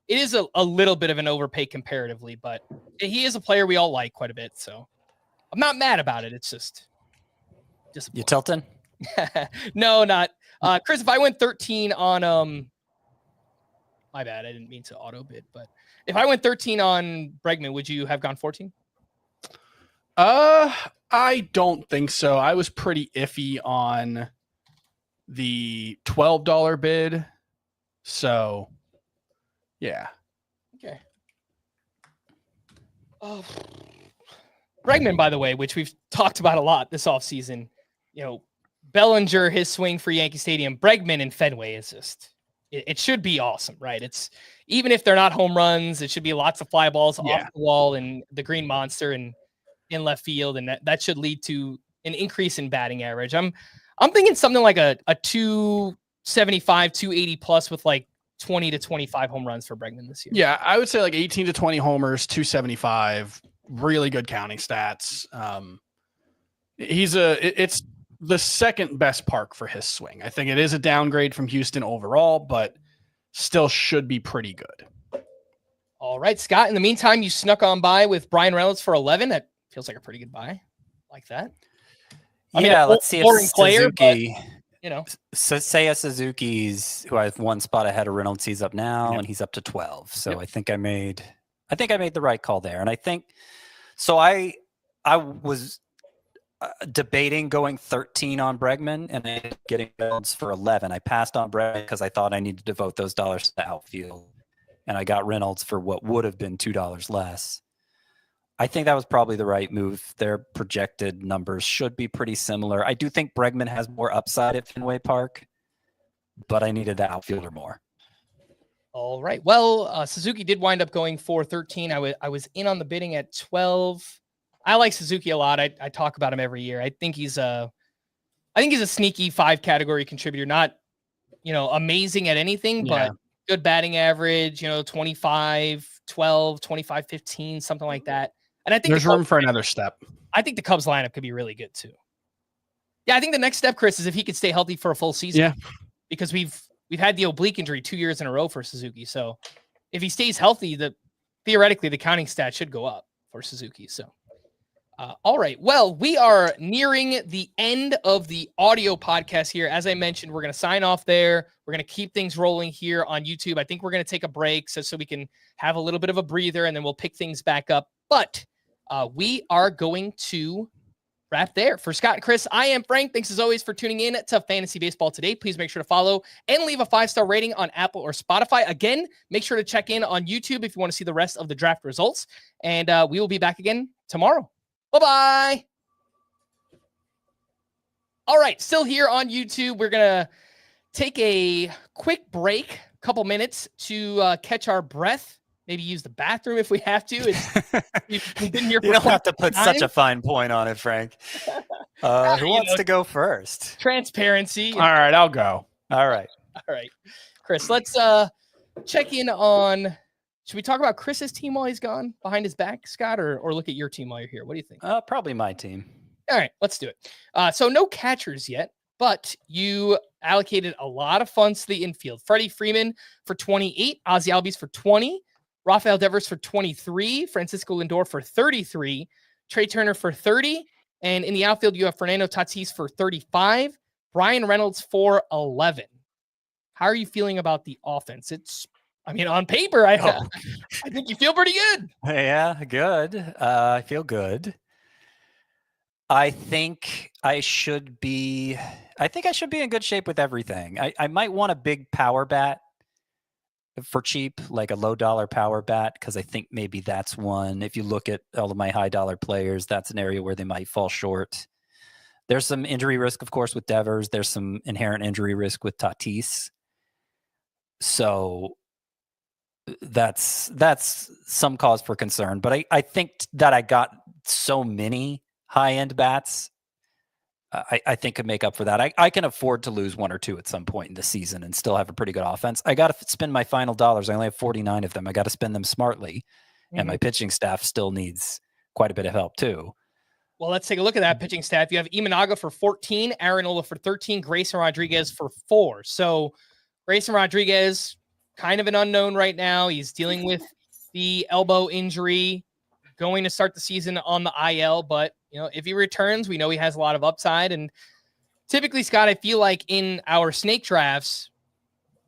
it is a little bit of an overpay comparatively, but he is a player we all like quite a bit. So I'm not mad about it. It's just You tilting? No, not Chris. If I went 13 on my bad, I didn't mean to auto bid, but if I went 13 on Bregman, would you have gone 14? I don't think so. I was pretty iffy on the $12 bid. So, yeah. Okay. Bregman, by the way, which we've talked about a lot this offseason, Bellinger, his swing for Yankee Stadium, Bregman and Fenway is just, it should be awesome, right? It's, even if they're not home runs, it should be lots of fly balls off the wall and the green monster and in left field. And that should lead to an increase in batting average. I'm thinking something like a 275, 280 plus with like 20 to 25 home runs for Bregman this year. Yeah, I would say like 18 to 20 homers, 275, really good counting stats. It's the second best park for his swing. I think it is a downgrade from Houston overall, but still should be pretty good. All right, Scott. In the meantime, you snuck on by with Brian Reynolds for 11. That feels like a pretty good buy. Like that. Let's see if Suzuki, say a Suzuki's who I have one spot ahead of Reynolds. He's up now and he's up to 12. So I think I made the right call there. And I think, so I was debating going 13 on Bregman and then getting Reynolds for 11. I passed on Bregman because I thought I needed to devote those dollars to the outfield, and I got Reynolds for what would have been $2 less. I think that was probably the right move. Their projected numbers should be pretty similar. I do think Bregman has more upside at Fenway Park, but I needed the outfielder more. All right. Well, Suzuki did wind up going for 13. I was in on the bidding at 12. I like Suzuki a lot. I talk about him every year. I think he's a sneaky 5 category contributor. Not, amazing at anything, but good batting average, 25, 12, 25, 15, something like that. And I think there's room for another step. I think the Cubs lineup could be really good too. Yeah, I think the next step, Chris, is if he could stay healthy for a full season. Yeah. Because we've had the oblique injury 2 years in a row for Suzuki. So if he stays healthy, theoretically the counting stat should go up for Suzuki. So all right. Well, we are nearing the end of the audio podcast here. As I mentioned, we're going to sign off there. We're going to keep things rolling here on YouTube. I think we're going to take a break so we can have a little bit of a breather, and then we'll pick things back up. But we are going to wrap there. For Scott and Chris, I am Frank. Thanks as always for tuning in to Fantasy Baseball Today. Please make sure to follow and leave a 5-star rating on Apple or Spotify. Again, make sure to check in on YouTube if you want to see the rest of the draft results. And we will be back again tomorrow. Bye-bye. All right, still here on YouTube. We're going to take a quick break, a couple minutes to catch our breath, maybe use the bathroom if we have to. We've been here for you don't have to put such a fine point on it, Frank. Who wants to go first? Transparency. All right, I'll go. All right. Chris, let's check in on... Should we talk about Chris's team while he's gone behind his back, Scott, or look at your team while you're here? What do you think? Probably my team. All right, let's do it. So no catchers yet, but you allocated a lot of funds to the infield. Freddie Freeman for 28, Ozzie Albies for 20, Rafael Devers for 23, Francisco Lindor for 33, Trey Turner for 30, and in the outfield, you have Fernando Tatis for 35, Brian Reynolds for 11. How are you feeling about the offense? On paper, I think you feel pretty good. Yeah, good. I feel good. I think I should be in good shape with everything. I might want a big power bat for cheap, like a low dollar power bat, because I think maybe that's one. If you look at all of my high dollar players, that's an area where they might fall short. There's some injury risk, of course, with Devers. There's some inherent injury risk with Tatis. So that's some cause for concern. But I think that I got so many high-end bats, I think could make up for that. I can afford to lose 1 or 2 at some point in the season and still have a pretty good offense. I got to spend my final dollars. I only have 49 of them. I got to spend them smartly. And my pitching staff still needs quite a bit of help too. Well, let's take a look at that pitching staff. You have Imanaga for 14, Aaron Nola for 13, Grayson Rodriguez for 4. So Grayson Rodriguez kind of an unknown right now. He's dealing with the elbow injury, going to start the season on the IL. But, if he returns, we know he has a lot of upside. And typically, Scott, I feel like in our snake drafts,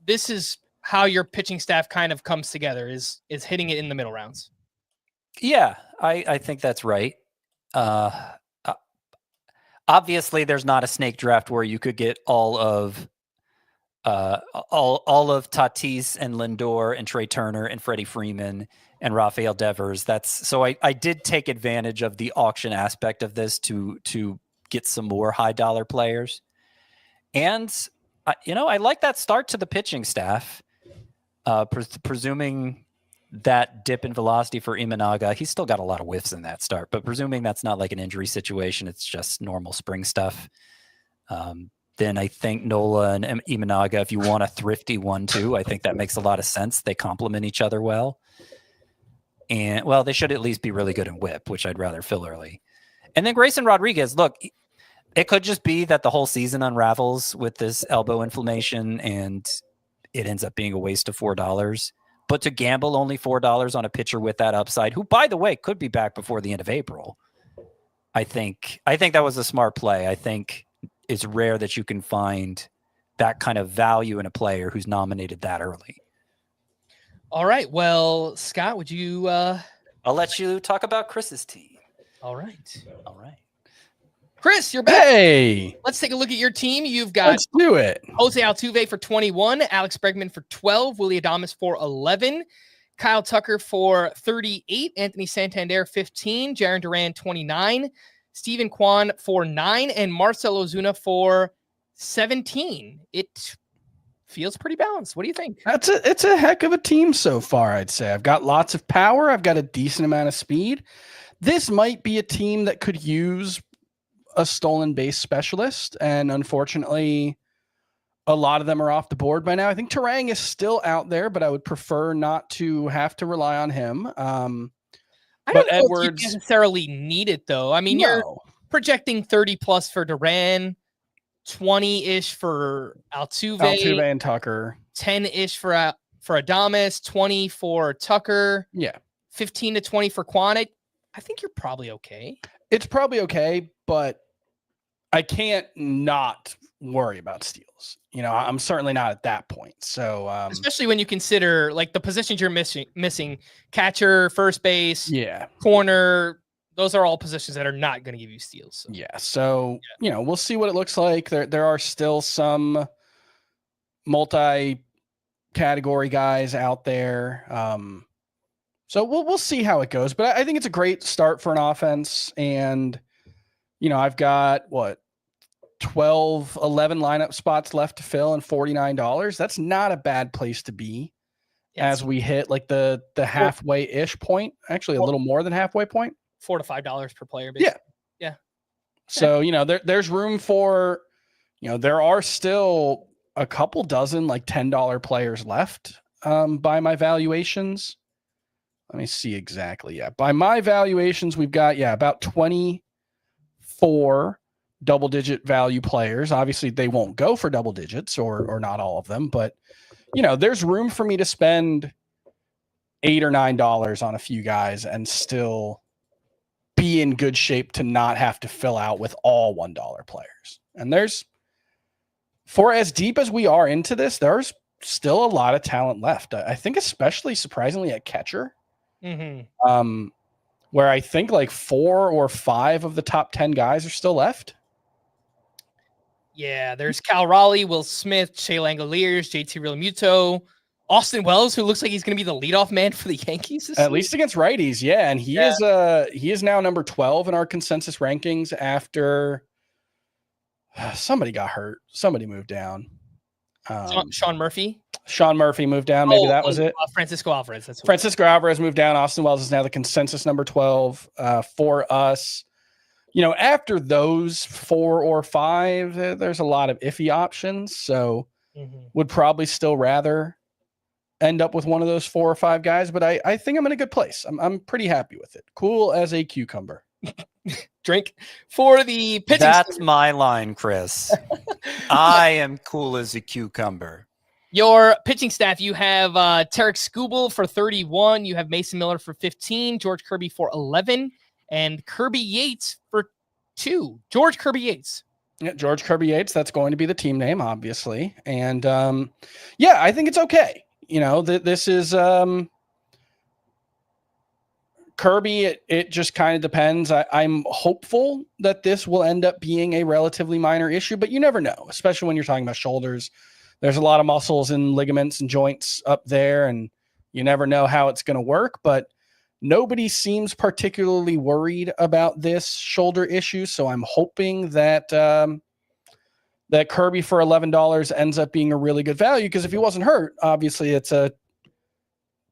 this is how your pitching staff kind of comes together, is hitting it in the middle rounds. Yeah, I think that's right. Obviously, there's not a snake draft where you could get all of Tatis and Lindor and Trey Turner and Freddie Freeman and Rafael Devers. So I did take advantage of the auction aspect of this to get some more high dollar players. And I like that start to the pitching staff. Presuming that dip in velocity for Imanaga, he's still got a lot of whiffs in that start, but presuming that's not like an injury situation, it's just normal spring stuff. Then I think Nola and Imanaga, if you want a thrifty 1-2, I think that makes a lot of sense. They complement each other well. And, well, they should at least be really good in whip, which I'd rather fill early. And then Grayson Rodriguez, look, it could just be that the whole season unravels with this elbow inflammation and it ends up being a waste of $4. But to gamble only $4 on a pitcher with that upside, who, by the way, could be back before the end of April, I think that was a smart play. I think it's rare that you can find that kind of value in a player who's nominated that early. All right. Well, Scott, would you... I'll let you talk about Chris's team. All right. Chris, you're back. Hey, Let's take a look at your team. You've got let's do it. Jose Altuve for 21, Alex Bregman for 12, Willy Adames for 11, Kyle Tucker for 38, Anthony Santander 15, Jarren Duran 29, Steven Kwan for 9, and Marcell Ozuna for 17. It feels pretty balanced. What do you think? It's a heck of a team so far, I'd say. I've got lots of power. I've got a decent amount of speed. This might be a team that could use a stolen base specialist, and unfortunately a lot of them are off the board by now. I think Terang is still out there, but I would prefer not to have to rely on him. I But don't know Edwards if you necessarily need it, though. I mean, you're projecting 30 plus for Duran, 20-ish for Altuve and Tucker, 10-ish for Adames, 20 for Tucker, 15 to 20 for Kwan. I think you're probably okay. It's probably okay, but I can't not worry about steals. I'm certainly not at that point. So, especially when you consider like the positions you're missing, catcher, first base, corner, those are all positions that are not going to give you steals. So. We'll see what it looks like. There are still some multi-category guys out there. So we'll see how it goes, but I think it's a great start for an offense. And, I've got 11 lineup spots left to fill and $49. That's not a bad place to be as we hit like the halfway ish point, actually a little more than halfway point, $4 to $5 per player. Basically. Yeah. So, there's room for, there are still a couple dozen like $10 players left by my valuations. Let me see exactly. By my valuations, we've got, about 24 double-digit value players. Obviously, they won't go for double digits or not all of them, but, there's room for me to spend $8 or $9 on a few guys and still be in good shape to not have to fill out with all $1 players. And for as deep as we are into this, there's still a lot of talent left. I think especially surprisingly at catcher. Mm-hmm. Where I think like 4 or 5 of the top 10 guys are still left. Yeah, there's Cal Raleigh, Will Smith, Shea Langoliers, JT Realmuto, Austin Wells, who looks like he's going to be the leadoff man for the Yankees. At least against righties, and he is now number 12 in our consensus rankings after somebody got hurt. Somebody moved down. Sean Murphy. Sean Murphy moved down. Maybe that was it. Francisco Alvarez. Francisco Alvarez moved down. Austin Wells is now the consensus number 12 for us. After those 4 or 5, there's a lot of iffy options. So would probably still rather end up with one of those 4 or 5 guys. But I think I'm in a good place. I'm pretty happy with it. Cool as a cucumber. Drink for the pitching. That's my line, Chris. I am cool as a cucumber. Your pitching staff, you have Tarek Skubal for 31. You have Mason Miller for 15, George Kirby for 11, and Kirby Yates for 2. George Kirby Yates. Yeah, George Kirby Yates. That's going to be the team name, obviously. And yeah, I think it's okay. This is Kirby. It just kind of depends. I'm hopeful that this will end up being a relatively minor issue, but you never know, especially when you're talking about shoulders. There's a lot of muscles and ligaments and joints up there, and you never know how it's going to work, but nobody seems particularly worried about this shoulder issue. So I'm hoping that that Kirby for $11 ends up being a really good value, because if he wasn't hurt, obviously it's a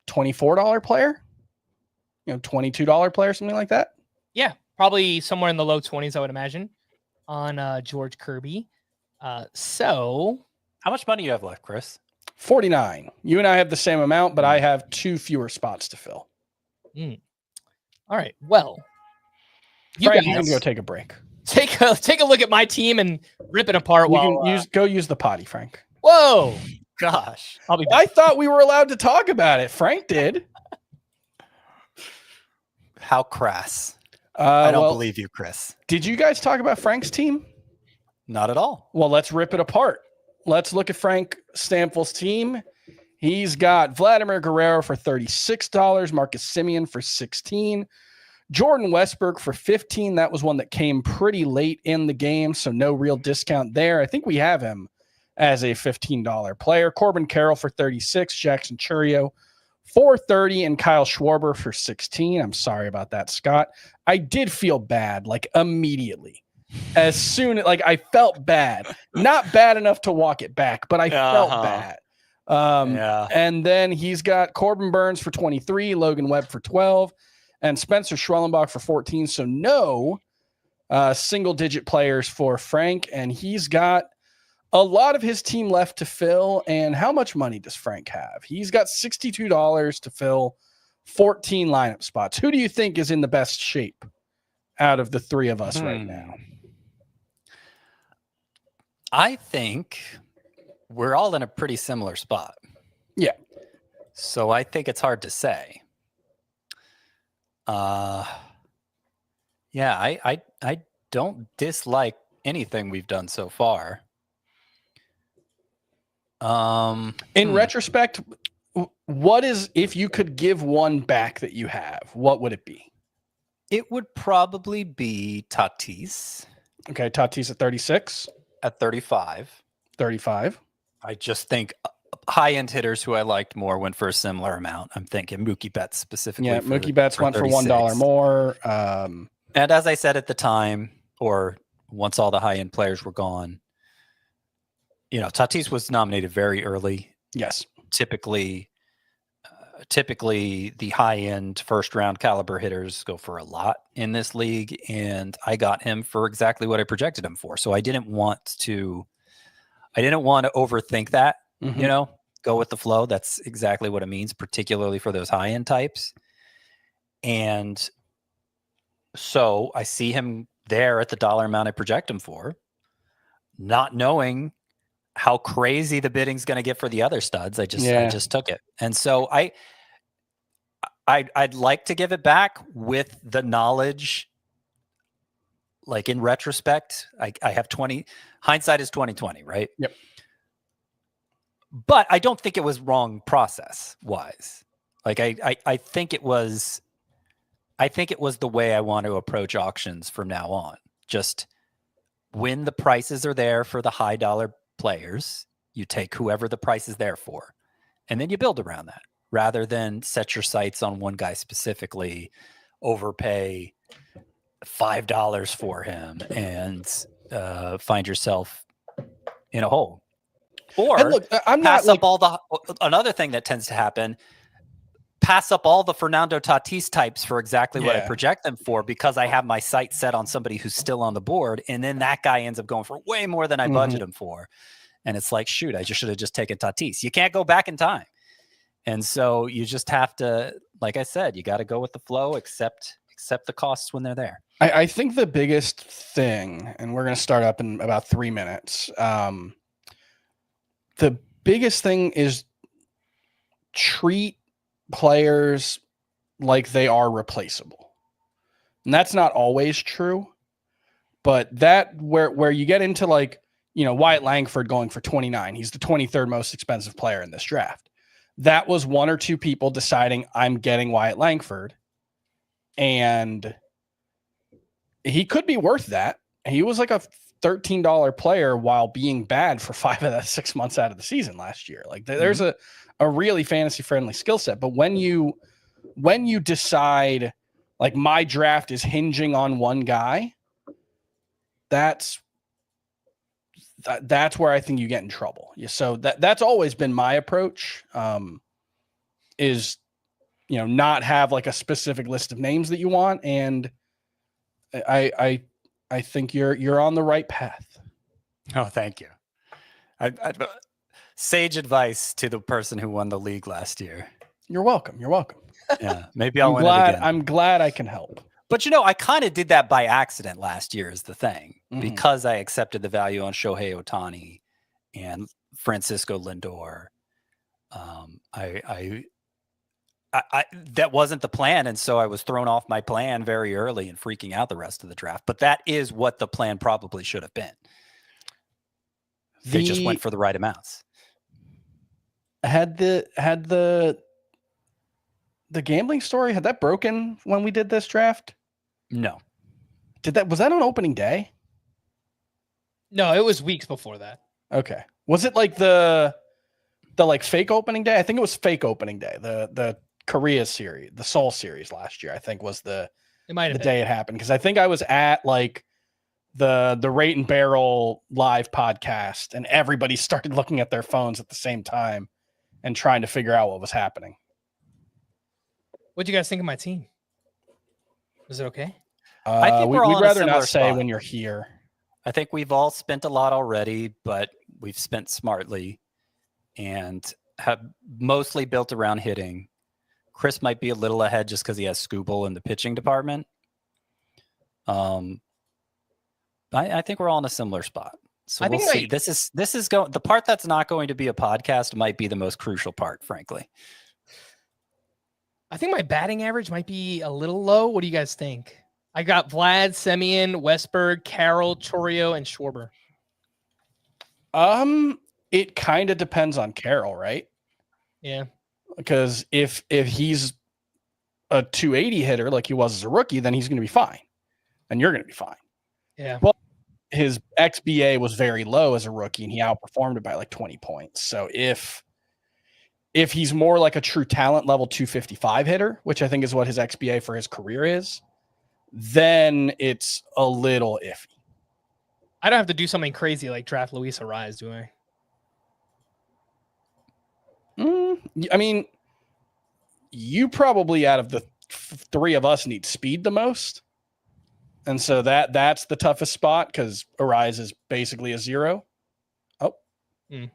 $24 player, $22 player, something like that. Yeah, probably somewhere in the low 20s, I would imagine, on George Kirby. So... How much money do you have left, Chris? 49. You and I have the same amount, but I have 2 fewer spots to fill. All right. Well, Frank, you can go take a break. Take a look at my team and rip it apart. Go use the potty, Frank. Whoa, gosh! I'll be back. I thought we were allowed to talk about it. Frank did. How crass! I don't believe you, Chris. Did you guys talk about Frank's team? Not at all. Well, let's rip it apart. Let's look at Frank Stampfl's team. He's got Vladimir Guerrero for $36, Marcus Semien for $16, Jordan Westberg for $15. That was one that came pretty late in the game, so no real discount there. I think we have him as a $15 player. Corbin Carroll for $36, Jackson Churio for $30, and Kyle Schwarber for $16. I'm sorry about that, Scott. I did feel bad, immediately. As soon as I felt bad, not bad enough to walk it back, but I felt bad. And then he's got Corbin Burns for 23, Logan Webb for 12, and Spencer Schwellenbach for 14. So no single digit players for Frank. And he's got a lot of his team left to fill. And how much money does Frank have? He's got $62 to fill 14 lineup spots. Who do you think is in the best shape out of the 3 of us right now? I think we're all in a pretty similar spot. Yeah. So I think it's hard to say. Yeah, I don't dislike anything we've done so far. In retrospect, what is, if you could give one back that you have, what would it be? It would probably be Tatis. Okay, Tatis at 36. At 35. 35. I just think high-end hitters who I liked more went for a similar amount. I'm thinking Mookie Betts specifically. Yeah, Mookie Betts went for $1 more. And as I said at the time, or once all the high-end players were gone, Tatis was nominated very early. Yes. Typically the high-end first-round caliber hitters go for a lot in this league, and I got him for exactly what I projected him for. So I didn't want to overthink that, go with the flow. That's exactly what it means, particularly for those high-end types. And so I see him there at the dollar amount I project him for, not knowing how crazy the bidding's going to get for the other studs. I just took it. And so I'd like to give it back with the knowledge, in retrospect, I have 20, hindsight is 20/20, right? Yep. But I don't think it was wrong process wise. I think it was the way I want to approach auctions from now on. Just when the prices are there for the high dollar players, you take whoever the price is there for, and then you build around that, rather than set your sights on one guy specifically, overpay $5 for him, and find yourself in a hole. Or and look, I'm pass not up another thing that tends to happen, pass up all the Fernando Tatis types for exactly what I project them for, because I have my sight set on somebody who's still on the board, and then that guy ends up going for way more than I budgeted him for. And it's like, shoot, I should have just taken Tatis. You can't go back in time. And so you just have to, like I said, you got to go with the flow, accept the costs when they're there. I think the biggest thing, and we're going to start up in about 3 minutes. The biggest thing is treat players like they are replaceable. And that's not always true, but that where you get into like, Wyatt Langford going for 29, he's the 23rd most expensive player in this draft. That was one or two people deciding I'm getting Wyatt Langford, and he could be worth that. He was like a $13 player while being bad for 5 of the 6 months out of the season last year. Like there's a really fantasy friendly skill set. But when you decide like my draft is hinging on one guy, that's where I think you get in trouble. So that's always been my approach, is, not have like a specific list of names that you want. And I think you're on the right path. Oh, thank you. I sage advice to the person who won the league last year. You're welcome. Yeah, maybe I'll win it again. I'm glad I can help. But I kind of did that by accident last year is the thing, because I accepted the value on Shohei Ohtani and Francisco Lindor. I that wasn't the plan, and so I was thrown off my plan very early and freaking out the rest of the draft. But that is what the plan probably should have been. They just went for the right amounts. Had the gambling story, had that broken when we did this draft? No. Was that on opening day? No, it was weeks before that. Okay. Was it like the like fake opening day? I think it was fake opening day. The Korea series, the Seoul series last year, I think was the day it happened. Because I think I was at like the Rate and Barrel live podcast, and everybody started looking at their phones at the same time and trying to figure out what was happening. What do you guys think of my team? Is it okay? I think we'd rather not say when you're here. I think we've all spent a lot already, but we've spent smartly and have mostly built around hitting. Chris might be a little ahead just because he has Scooble in the pitching department. I think we're all in a similar spot. So we'll see. This is the part that's not going to be a podcast might be the most crucial part, frankly. I think my batting average might be a little low. What do you guys think? I got Vlad, Semien, Westberg, Carroll, Chorio, and Schwarber. It kind of depends on Carroll, right? Yeah. Because if he's a 280 hitter like he was as a rookie, then he's going to be fine, and you're going to be fine. Yeah. Well, his XBA was very low as a rookie, and he outperformed it by like 20 points. So if he's more like a true talent level 255 hitter, which I think is what his XBA for his career is, then it's a little iffy. I don't have to do something crazy like draft Luis Arraez, do I? I mean, you probably out of the three of us need speed the most. And so that's the toughest spot because Arraez is basically a 0. Oh. Well,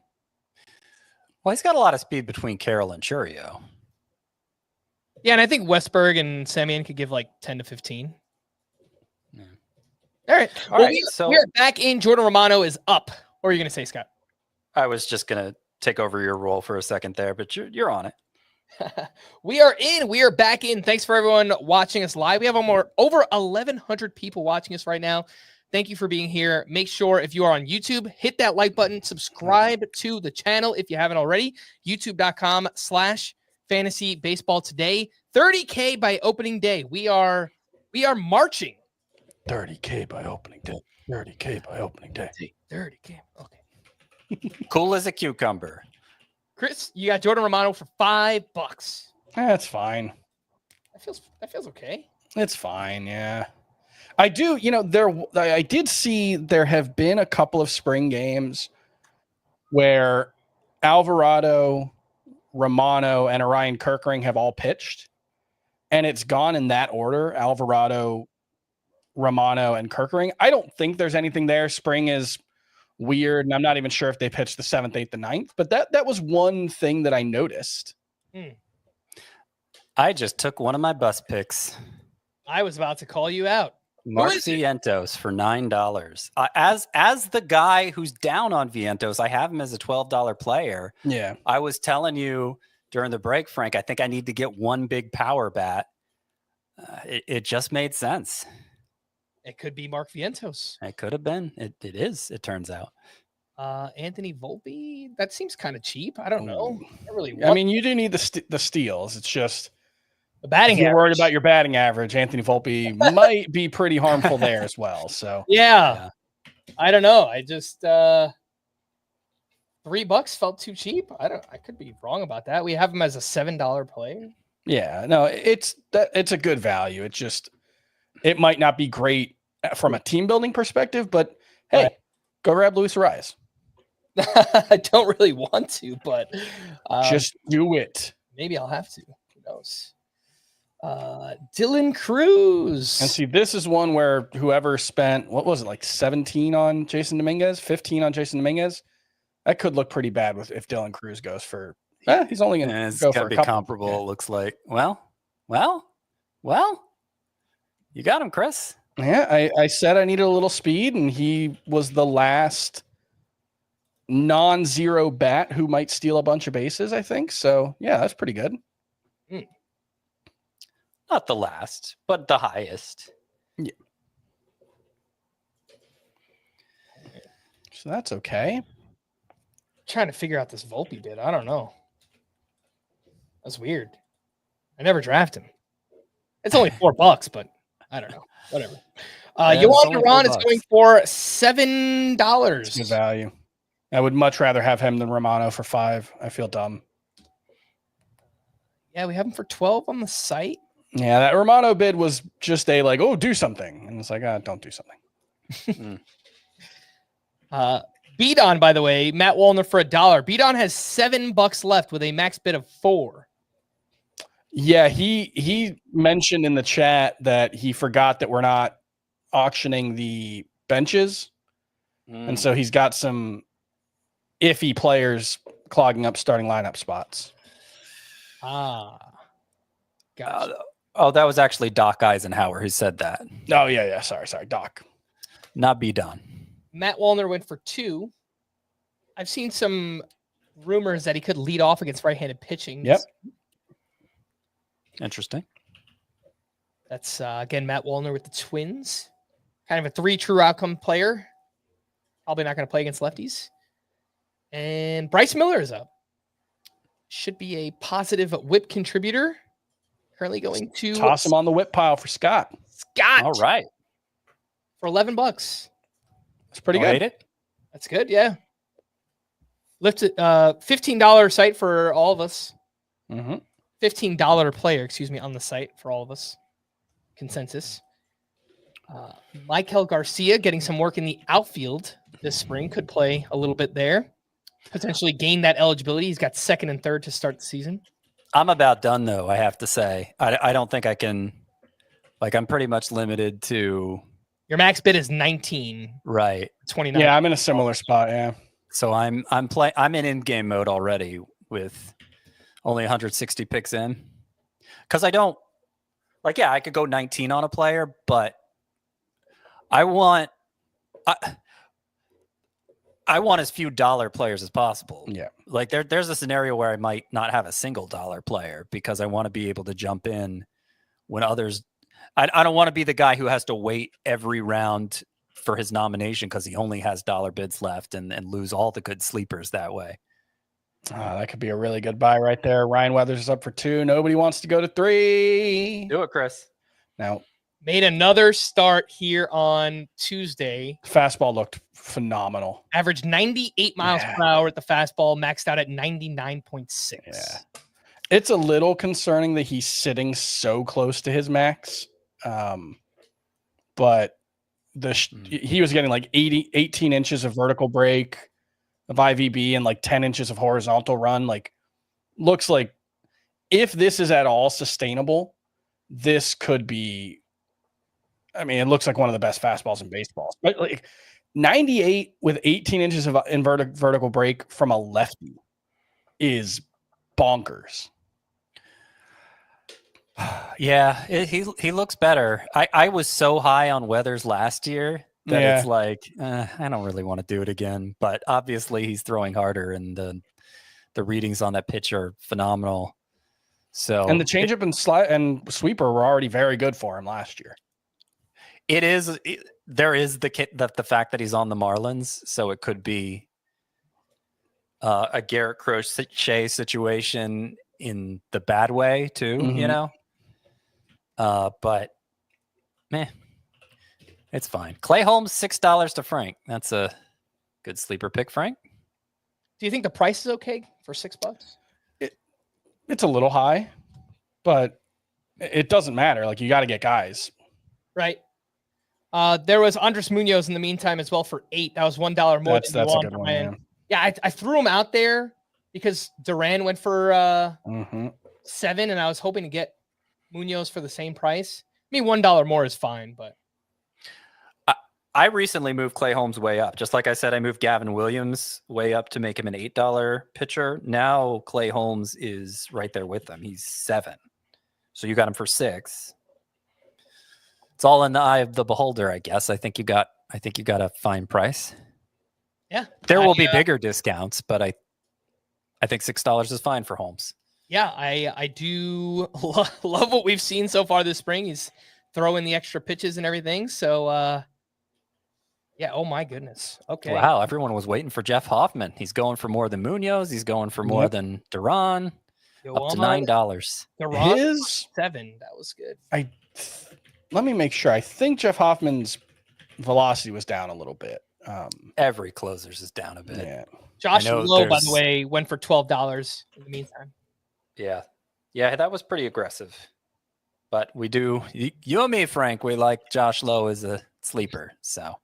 he's got a lot of speed between Carroll and Chorio. Yeah, and I think Westberg and Semien could give like 10 to 15. Yeah. All right. All right. So we're back in. Jordan Romano is up. What are you going to say, Scott? I was just going to take over your role for a second there, but you're on it. We are in. We are back in. Thanks for everyone watching us live. We have over 1,100 people watching us right now. Thank you for being here. Make sure if you are on YouTube, hit that like button, subscribe to the channel if you haven't already. YouTube.com/fantasy baseball today. 30K by opening day. We are marching. 30K by opening day. 30K by opening day. 30K. Okay. Cool as a cucumber. Chris, you got Jordan Romano for $5. That's fine. That feels okay. It's fine, yeah. I do, I did see there have been a couple of spring games where Alvarado, Romano, and Orion Kerkering have all pitched, and it's gone in that order: Alvarado, Romano, and Kerkering. I don't think there's anything there. Spring is weird, and I'm not even sure if they pitched the 7th, 8th, and 9th, but that was one thing that I noticed. I just took one of my bus picks. I was about to call you out. Mark is it? Vientos for $9. As the guy who's down on Vientos, I have him as a $12 player. Yeah. I was telling you during the break, Frank, I think I need to get one big power bat. It just made sense. It could be Mark Vientos. It could have been. It is, it turns out. Anthony Volpe, that seems kind of cheap. I don't know. I really I want mean, you do need the steals. It's just the batting if you're worried average. about your batting average, Anthony Volpe might be pretty harmful there as well. So Yeah. I don't know. I just $3 felt too cheap. I could be wrong about that. We have him as a $7 player. yeah, no, it's a good value. It might not be great from a team building perspective, but hey, Right. go grab Luis Arias. I don't really want to, but Just do it. maybe I'll have to. Who knows? Dylan Cruz. And see, this is one where whoever spent, what was it, like 17 on Jason Dominguez, 15 on Jason Dominguez, that could look pretty bad with if Dylan Cruz goes for, he's only going And to it's go got for to be a couple. comparable, Yeah. it looks like. Well, you got him, Chris. Yeah, I said I needed a little speed, and he was the last non-zero bat who might steal a bunch of bases, I think. So, yeah, that's pretty good. Not the last, but the highest. Yeah. So that's okay. Trying to figure out this Volpe bid. I don't know. That's weird. I never draft him. It's only $4, but I don't know. Whatever. Yeah, it's Yohan only Duran is $4. going for It's good $7. value. I would much rather have him than Romano for $5. I feel dumb. Yeah, we have him for 12 on the site. Yeah, that Romano bid was just a like, oh, do something. And it's like, don't do something. Beadon, by the way, Matt Wallner for $1. Beadon has $7 left with a max bid of 4. Yeah, he mentioned in the chat that he forgot that we're not auctioning the benches. And so he's got some iffy players clogging up starting lineup spots. Gotcha. That was actually Doc Eisenhower who said that. Oh, yeah. Sorry, Doc. Not be done. Matt Wallner went for 2. I've seen some rumors that he could lead off against right-handed pitching. Yep. Interesting. That's, again, Matt Wallner with the Twins. Kind of a 3 true outcome player. Probably not going to play against lefties. And Bryce Miller is up. Should be a positive whip contributor. Currently going to Toss him on the whip pile for Scott. Scott All right. for $11. That's pretty good. Hate it. That's good, yeah. Lifted $15 site for all of us. Mm-hmm. $15 player, on the site for all of us. Consensus. Michael Garcia getting some work in the outfield this spring. Could play a little bit there. Potentially gain that eligibility. He's got second and third to start the season. I'm about done, though, I have to say. I don't think I can. I'm pretty much limited to. Your max bid is 19. Right. 29. Yeah, I'm in a similar spot. Yeah. So I'm in in-game mode already with only 160 picks in. Because I don't. I could go 19 on a player, but I want as few dollar players as possible. Yeah. There's a scenario where I might not have a single dollar player because I want to be able to jump in when others. I don't want to be the guy who has to wait every round for his nomination because he only has dollar bids left and lose all the good sleepers that way. That could be a really good buy right there. Ryan Weathers is up for 2. Nobody wants to go to 3. Do it, Chris. Now, Made another start here on Tuesday. fastball looked phenomenal. Averaged 98 miles per hour at the fastball, maxed out at 99.6. Yeah. It's a little concerning that he's sitting so close to his max. But he was getting 18 inches of vertical break of IVB and 10 inches of horizontal run. Looks like if this is at all sustainable, this could be, it looks like one of the best fastballs in baseball. But 98 with 18 inches of vertical break from a lefty is bonkers. he looks better. I was so high on Weathers last year that it's like I don't really want to do it again. But obviously he's throwing harder, and the readings on that pitch are phenomenal. So and the changeup and sweeper were already very good for him last year. There is the fact that he's on the Marlins, so it could be a Garrett Crochet situation in the bad way too, you know. But meh, it's fine. Clay Holmes, $6 to Frank. That's a good sleeper pick, Frank. Do you think the price is okay for $6? It's a little high, but it doesn't matter. Like, you got to get guys. Right. There was Andres Munoz in the meantime as well for $8. That was $1 more. That's a good one, man. Yeah, I threw him out there because Duran went for $7, and I was hoping to get Munoz for the same price. I mean, $1 more is fine, but I recently moved Clay Holmes way up. Just like I said, I moved Gavin Williams way up to make him an $8 pitcher. Now Clay Holmes is right there with them. He's $7. So you got him for $6. It's all in the eye of the beholder, I guess. I think you got a fine price. Yeah. There will be bigger discounts, but I think $6 is fine for Holmes. Yeah, I do love what we've seen so far this spring. He's throwing the extra pitches and everything. So yeah, oh my goodness. Okay. Wow, everyone was waiting for Jeff Hoffman. He's going for more than Munoz. He's going for more than Duran. Up to $9. Duran his $7. That was good. Let me make sure. I think Jeff Hoffman's velocity was down a little bit. Every closer's is down a bit. Yeah. Josh Lowe, by the way, went for $12 in the meantime. Yeah, that was pretty aggressive. But we do, you and me, Frank, we like Josh Lowe as a sleeper. So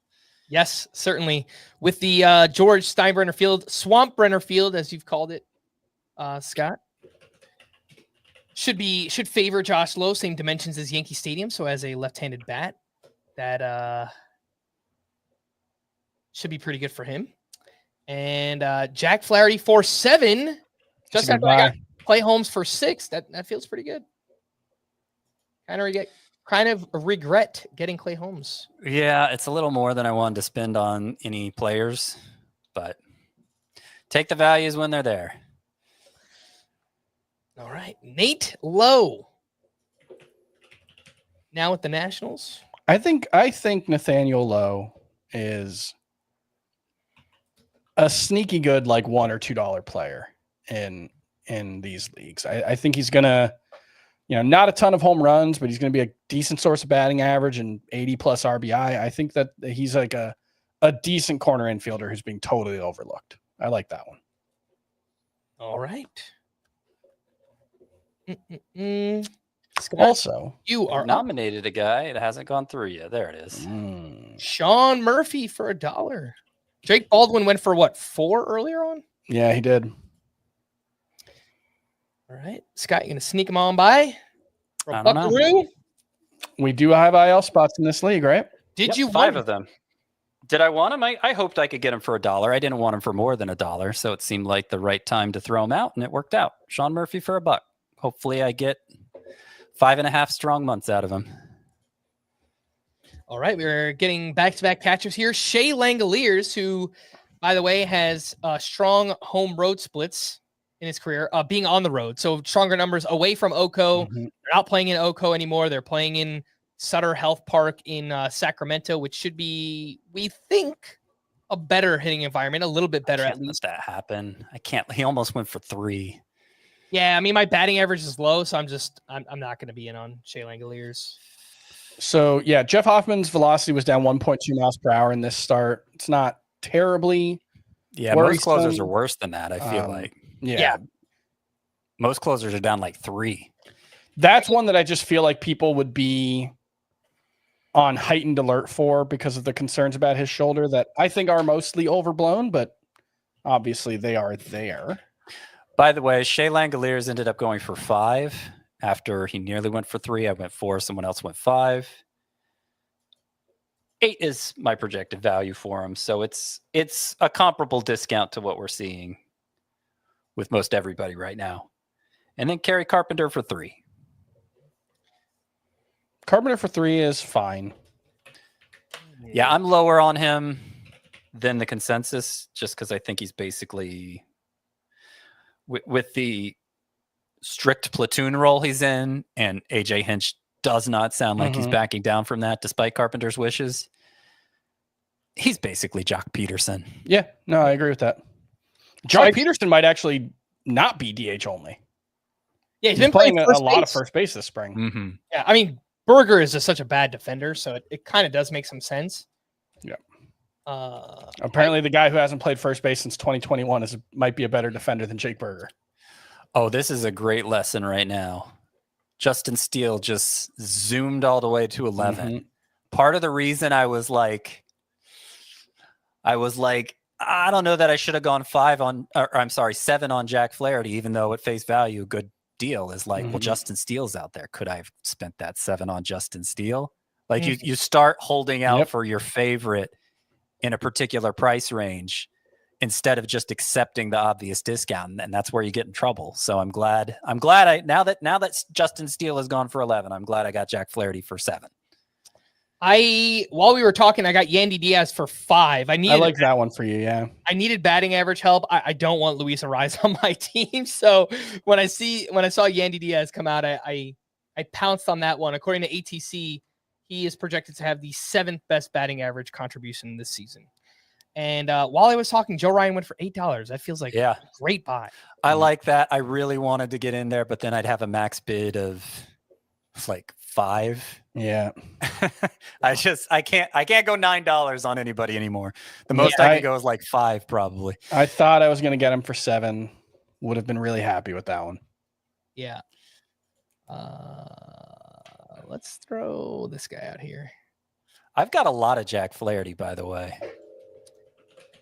yes, certainly. With the George Steinbrenner Field, Swamp Brenner Field, as you've called it, Scott, should favor Josh Lowe, same dimensions as Yankee Stadium, so as a left-handed bat, that should be pretty good for him. And Jack Flaherty for $7. Just after I got Clay Holmes for $6. That feels pretty good. Kind of regret getting Clay Holmes. Yeah, it's a little more than I wanted to spend on any players, but take the values when they're there. All right, Nate Lowe. Now with the Nationals. I think Nathaniel Lowe is a sneaky good, like $1 or $2 player in these leagues. I think he's gonna, not a ton of home runs, but he's gonna be a decent source of batting average and 80 plus RBI. I think that he's like a decent corner infielder who's being totally overlooked. I like that one. All right. Scott, also, you are nominated a guy. It hasn't gone through yet. There it is. Sean Murphy for $1. Jake Baldwin went for what, 4 earlier on? Yeah, he did. All right, Scott, you gonna sneak him on by? I don't know. We do have IL spots in this league, right? Did you 5 of them? Did I want him? I hoped I could get him for $1. I didn't want him for more than $1, so it seemed like the right time to throw him out, and it worked out. Sean Murphy for $1. Hopefully, I get 5.5 strong months out of him. All right, we're getting back-to-back catchers here. Shea Langoliers, who, by the way, has strong home road splits in his career, being on the road. So stronger numbers away from Oco. They're not playing in Oco anymore. They're playing in Sutter Health Park in Sacramento, which should be, we think, a better hitting environment, a little bit better at least. Let that happen. I can't. He almost went for 3. Yeah, I mean, my batting average is low, so I'm not going to be in on Shea Langoliers. So, yeah, Jeff Hoffman's velocity was down 1.2 miles per hour in this start. It's not terribly worrisome. Most closers are worse than that, I feel like. Yeah. Most closers are down like 3. That's one that I just feel like people would be on heightened alert for because of the concerns about his shoulder that I think are mostly overblown, but obviously they are there. By the way, Shea Langoliers ended up going for 5 after he nearly went for 3. I went 4. Someone else went 5. 8 is my projected value for him. So it's a comparable discount to what we're seeing with most everybody right now. And then Kerry Carpenter for 3. Carpenter for 3 is fine. Yeah, I'm lower on him than the consensus just because I think he's basically with the strict platoon role he's in, and AJ Hinch does not sound like he's backing down from that despite Carpenter's wishes. He's basically Jock Peterson. Yeah, no, I agree with that. Jock Peterson might actually not be DH only. Yeah, he's been playing a lot of first base this spring. Mm-hmm. Yeah, I mean, Berger is just such a bad defender, so it kind of does make some sense. Yeah. Apparently, the guy who hasn't played first base since 2021 might be a better defender than Jake Berger. Oh, this is a great lesson right now. Justin Steele just zoomed all the way to 11. Part of the reason I was like, I don't know that I should have gone 7 on Jack Flaherty, even though at face value, good deal is like, well, Justin Steele's out there. Could I have spent that 7 on Justin Steele? Like you start holding out for your favorite in a particular price range instead of just accepting the obvious discount, and that's where you get in trouble. So I'm glad now that Justin Steele has gone for 11, I'm glad I got Jack Flaherty for 7. While we were talking, I got Yandy Diaz for 5. I like that one for you. Yeah. I needed batting average help. I don't want Luis Arraez on my team. So when I saw Yandy Diaz come out, I pounced on that one. According to ATC, he is projected to have the 7th best batting average contribution this season. And while I was talking, Joe Ryan went for $8. That feels like a great buy. I like that. I really wanted to get in there, but then I'd have a max bid of like 5. Yeah. I can't go $9 on anybody anymore. The most I can go is like 5 probably. I thought I was going to get him for 7. Would have been really happy with that one. Yeah. Let's throw this guy out here. I've got a lot of Jack Flaherty, by the way.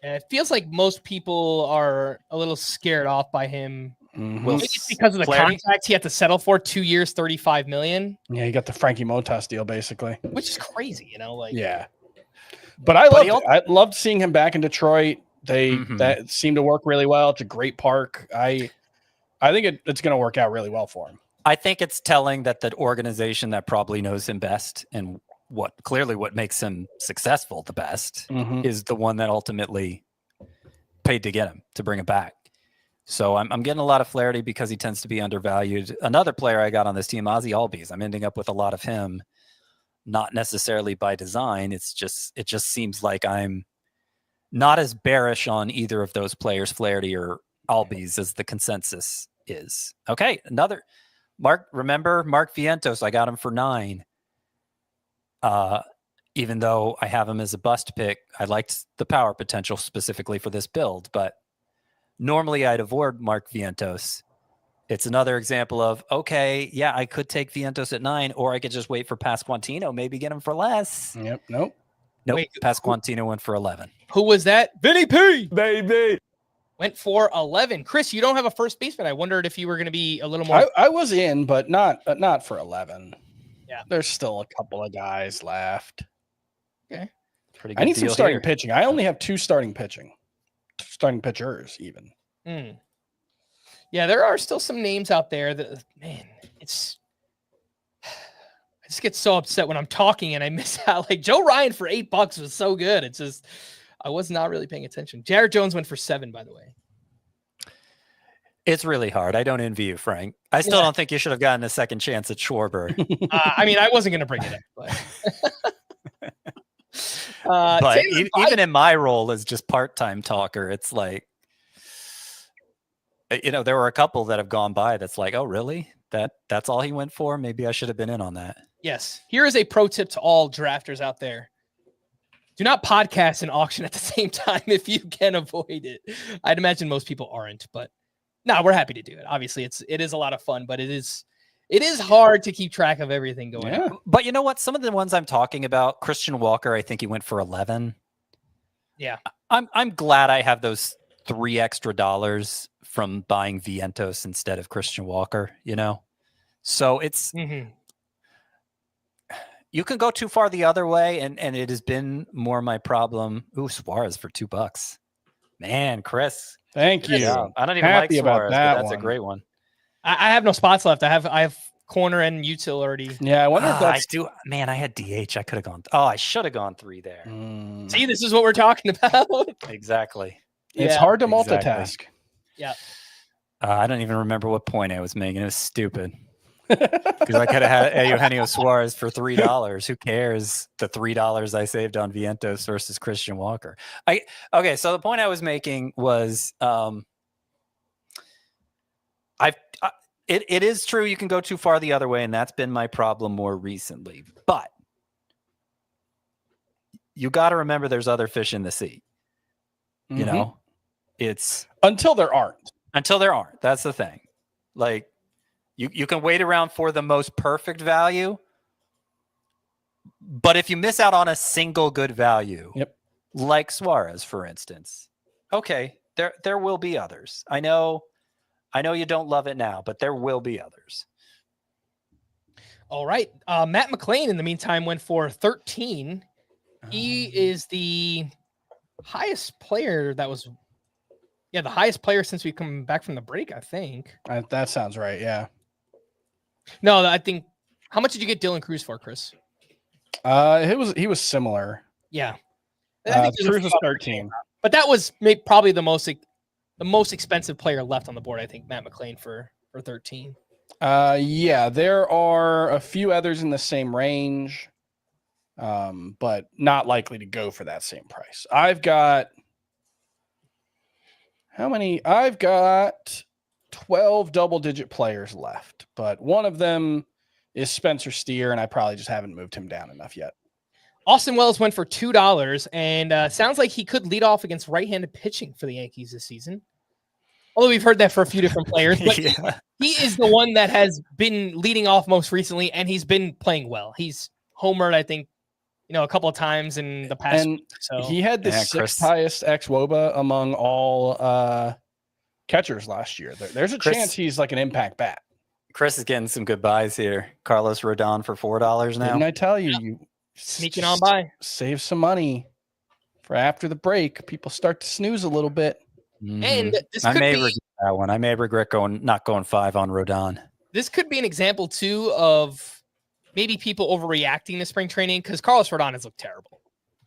And it feels like most people are a little scared off by him. Maybe it's because of the contract he had to settle for, 2 years, $35 million. Yeah, he got the Frankie Montas deal basically, which is crazy, yeah. But I loved it. I loved seeing him back in Detroit. That seemed to work really well. It's a great park. I think it's going to work out really well for him. I think it's telling that the organization that probably knows him best and what makes him successful the best is the one that ultimately paid to get him, to bring him back. So I'm getting a lot of Flaherty because he tends to be undervalued. Another player I got on this team, Ozzie Albies. I'm ending up with a lot of him, not necessarily by design. It just seems like I'm not as bearish on either of those players, Flaherty or Albies, as the consensus is. Okay, another Mark Vientos. I got him for 9. Even though I have him as a bust pick, I liked the power potential specifically for this build, but normally I'd avoid Mark Vientos. It's another example of, okay, yeah, I could take Vientos at 9, or I could just wait for Pasquantino, maybe get him for less. Yep. Nope. Wait, Pasquantino went for 11. Who was that? Vinny P. Baby. Went for 11. Chris, you don't have a first baseman. I wondered if you were going to be a little more. I was in, but not for 11. Yeah. There's still a couple of guys left. Okay. Pretty good. I need some starting here. pitching. I only have 2 starting pitchers even. Yeah, there are still some names out there that, man, I just get so upset when I'm talking and I miss out. Like Joe Ryan for $8 was so good. It's just, I was not really paying attention. Jared Jones went for 7, by the way. It's really hard. I don't envy you, Frank. I still don't think you should have gotten a second chance at Schwarber. I mean, I wasn't going to bring it up, but even in my role as just part-time talker, it's like, there were a couple that have gone by that's like, oh, really? That's all he went for? Maybe I should have been in on that. Yes. Here is a pro tip to all drafters out there. Do not podcast and auction at the same time if you can avoid it. I'd imagine most people aren't, but no, we're happy to do it. Obviously, it is a lot of fun, but it is hard to keep track of everything going on. But you know what? Some of the ones I'm talking about, Christian Walker, I think he went for 11. Yeah. I'm glad I have those $3 extra from buying Vientos instead of Christian Walker, So it's you can go too far the other way, and it has been more my problem. Ooh, Suarez for $2. Man, Chris. Thank you. I don't even like Suarez, but that's a great one. I have no spots left. I have corner and utility. Yeah, I wonder if I that's do. Man, I had DH. I could have gone. Oh, I should have gone 3 there. See, this is what we're talking about. Exactly. it's Yeah. hard to Exactly. multitask. Yeah. I don't even remember what point I was making. It was stupid. Because I could have had Eugenio Suarez for $3. Who cares? The $3 I saved on Vientos versus Christian Walker. Okay. So the point I was making was, it is true you can go too far the other way, and that's been my problem more recently. But you got to remember, there's other fish in the sea. You know, it's Until there aren't. That's the thing. Like, you can wait around for the most perfect value, but if you miss out on a single good value, like Suarez, for instance, okay, there will be others. I know you don't love it now, but there will be others. All right. Matt McClain, in the meantime, went for 13. He is the highest player the highest player since we come back from the break, I think. That sounds right. Yeah. No, I think. How much did you get Dylan Cruz for, Chris? He was similar. Yeah. I think Cruz was 13. But that was probably the most expensive player left on the board, I think, Matt McClain for 13. Yeah, there are a few others in the same range, but not likely to go for that same price. I've got how many? I've got 12 double-digit players left, but one of them is Spencer Steer, and I probably just haven't moved him down enough yet. Austin Wells went for $2, and sounds like he could lead off against right-handed pitching for the Yankees this season. Although we've heard that for a few different players, but he is the one that has been leading off most recently, and he's been playing well. He's homered, I think, a couple of times in the past. And so he had the sixth highest xWOBA among all catchers last year. There's a chance he's like an impact bat. Chris is getting some good buys here. Carlos Rodon for $4 now. Didn't I tell you? You sneaking on by. Save some money for after the break. People start to snooze a little bit. And this I could may be regret that one. I may regret not going 5 on Rodon. This could be an example too of maybe people overreacting to spring training, because Carlos Rodon has looked terrible,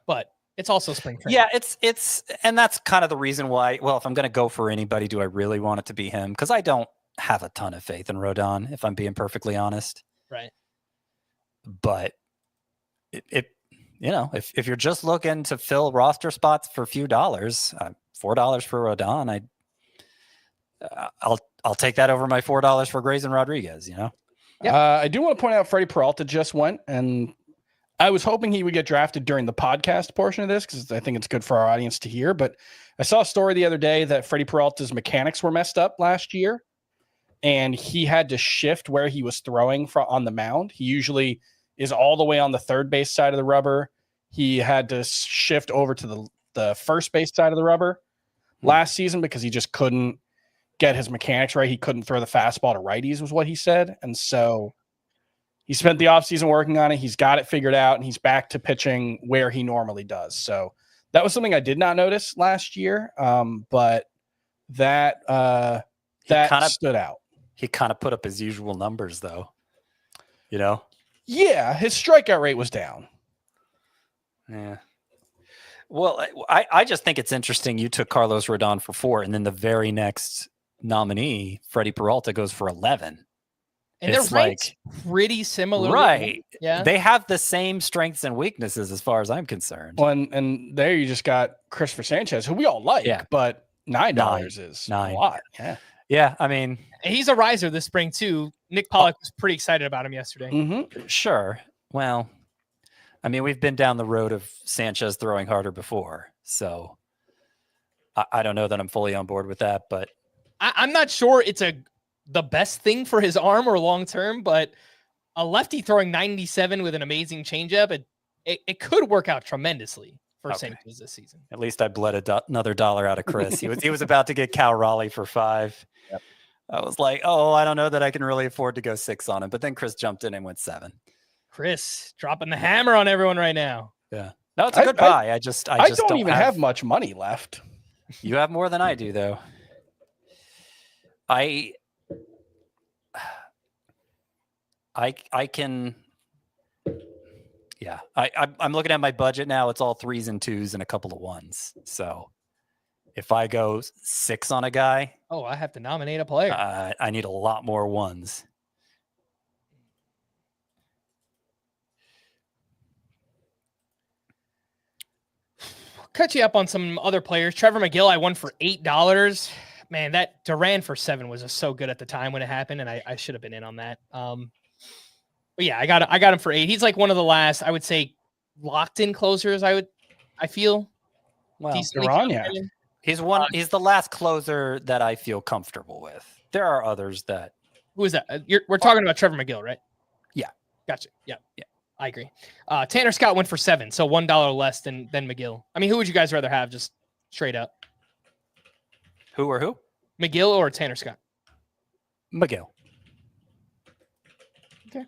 but it's also spring training. Yeah, it's and that's kind of the reason why. Well, if I'm going to go for anybody, do I really want it to be him? Because I don't have a ton of faith in Rodon, if I'm being perfectly honest. Right. But if you're just looking to fill roster spots for a few dollars, $4 for Rodon, I'll take that over my $4 for Grayson Rodriguez. Yep. I do want to point out Freddie Peralta just went, and I was hoping he would get drafted during the podcast portion of this because I think it's good for our audience to hear. But I saw a story the other day that Freddie Peralta's mechanics were messed up last year, and he had to shift where he was throwing on the mound. He usually is all the way on the third base side of the rubber. He had to shift over to the first base side of the rubber last season because he just couldn't get his mechanics right. He couldn't throw the fastball to righties, was what he said. And so he spent the offseason working on it. He's got it figured out, and he's back to pitching where he normally does. So that was something I did not notice last year. But that stood out. He kind of put up his usual numbers, though. Yeah, his strikeout rate was down. Yeah. Well, I just think it's interesting. You took Carlos Rodon for 4, and then the very next nominee, Freddie Peralta, goes for 11. And they're ranked pretty similar. Right. Yeah. They have the same strengths and weaknesses as far as I'm concerned. Well, and there you just got Christopher Sanchez, who we all like, but $9 is a lot. Yeah. Yeah. I mean, and he's a riser this spring, too. Nick Pollock was pretty excited about him yesterday. Mm-hmm. Sure. Well, I mean, we've been down the road of Sanchez throwing harder before, so I don't know that I'm fully on board with that. But I'm not sure it's the best thing for his arm or long term. But a lefty throwing 97 with an amazing changeup, it could work out tremendously for Sanchez this season. At least I bled another $1 out of Chris. He was about to get Cal Raleigh for 5. Yep. I was like, I don't know that I can really afford to go 6 on him. But then Chris jumped in and went 7. Chris dropping the hammer on everyone right now. Yeah. No, it's a good buy. I just don't even have much money left. You have more than I do, though. I can. Yeah, I'm looking at my budget now. It's all 3s and 2s and a couple of 1s. So if I go 6 on a guy, Oh, I have to nominate a player. I need a lot more 1s. Cut you up on some other players. Trevor McGill, I won for $8. Man, that Duran for 7 was just so good at the time when it happened, and I should have been in on that. But yeah, I got him for 8. He's like one of the last, I would say, locked in closers. I feel. Well, Duran, yeah. He's the last closer that I feel comfortable with. There are others that. Who is that? We're talking about Trevor McGill, right? Yeah. Gotcha. Yeah. I agree. Tanner Scott went for 7, so $1 less than McGill. I mean, who would you guys rather have, just straight up? Who or who? McGill or Tanner Scott? McGill. Okay.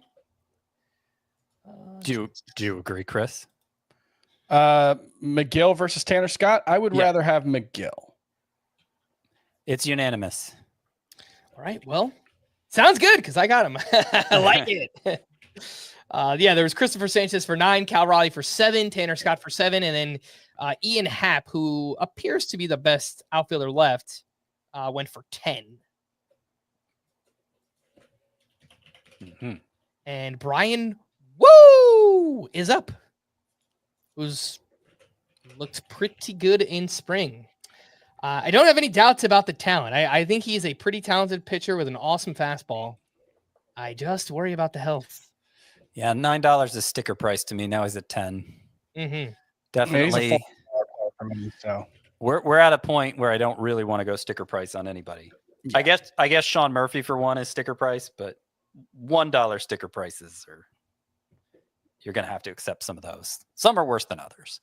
Do you agree, Chris? McGill versus Tanner Scott. I would rather have McGill. It's unanimous. All right. Well, sounds good because I got him. I like it. There was Christopher Sanchez for 9, Cal Raleigh for 7, Tanner Scott for 7, and then Ian Happ, who appears to be the best outfielder left, went for 10. Mm-hmm. And Brian Woo is up. Who's looked pretty good in spring. I don't have any doubts about the talent. I think he's a pretty talented pitcher with an awesome fastball. I just worry about the health. Yeah, $9 is sticker price to me. Now he's at 10. Mm-hmm. Definitely. Yeah, for me, so We're at a point where I don't really want to go sticker price on anybody. Yeah. I guess Sean Murphy for 1 is sticker price, but $1 sticker prices are. You're going to have to accept some of those. Some are worse than others.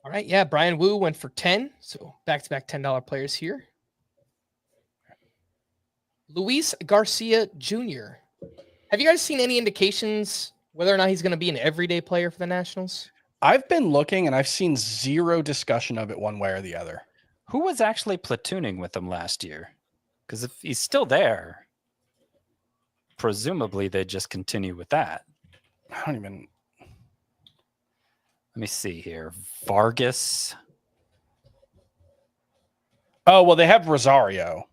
All right. Yeah. Brian Wu went for 10. So back-to-back $10 players here. Luis Garcia Jr. Have you guys seen any indications whether or not he's going to be an everyday player for the Nationals? I've been looking and I've seen zero discussion of it one way or the other. Who was actually platooning with him last year? Because if he's still there, presumably they'd just continue with that. I don't even. Let me see here. Vargas. Oh, well, they have Rosario.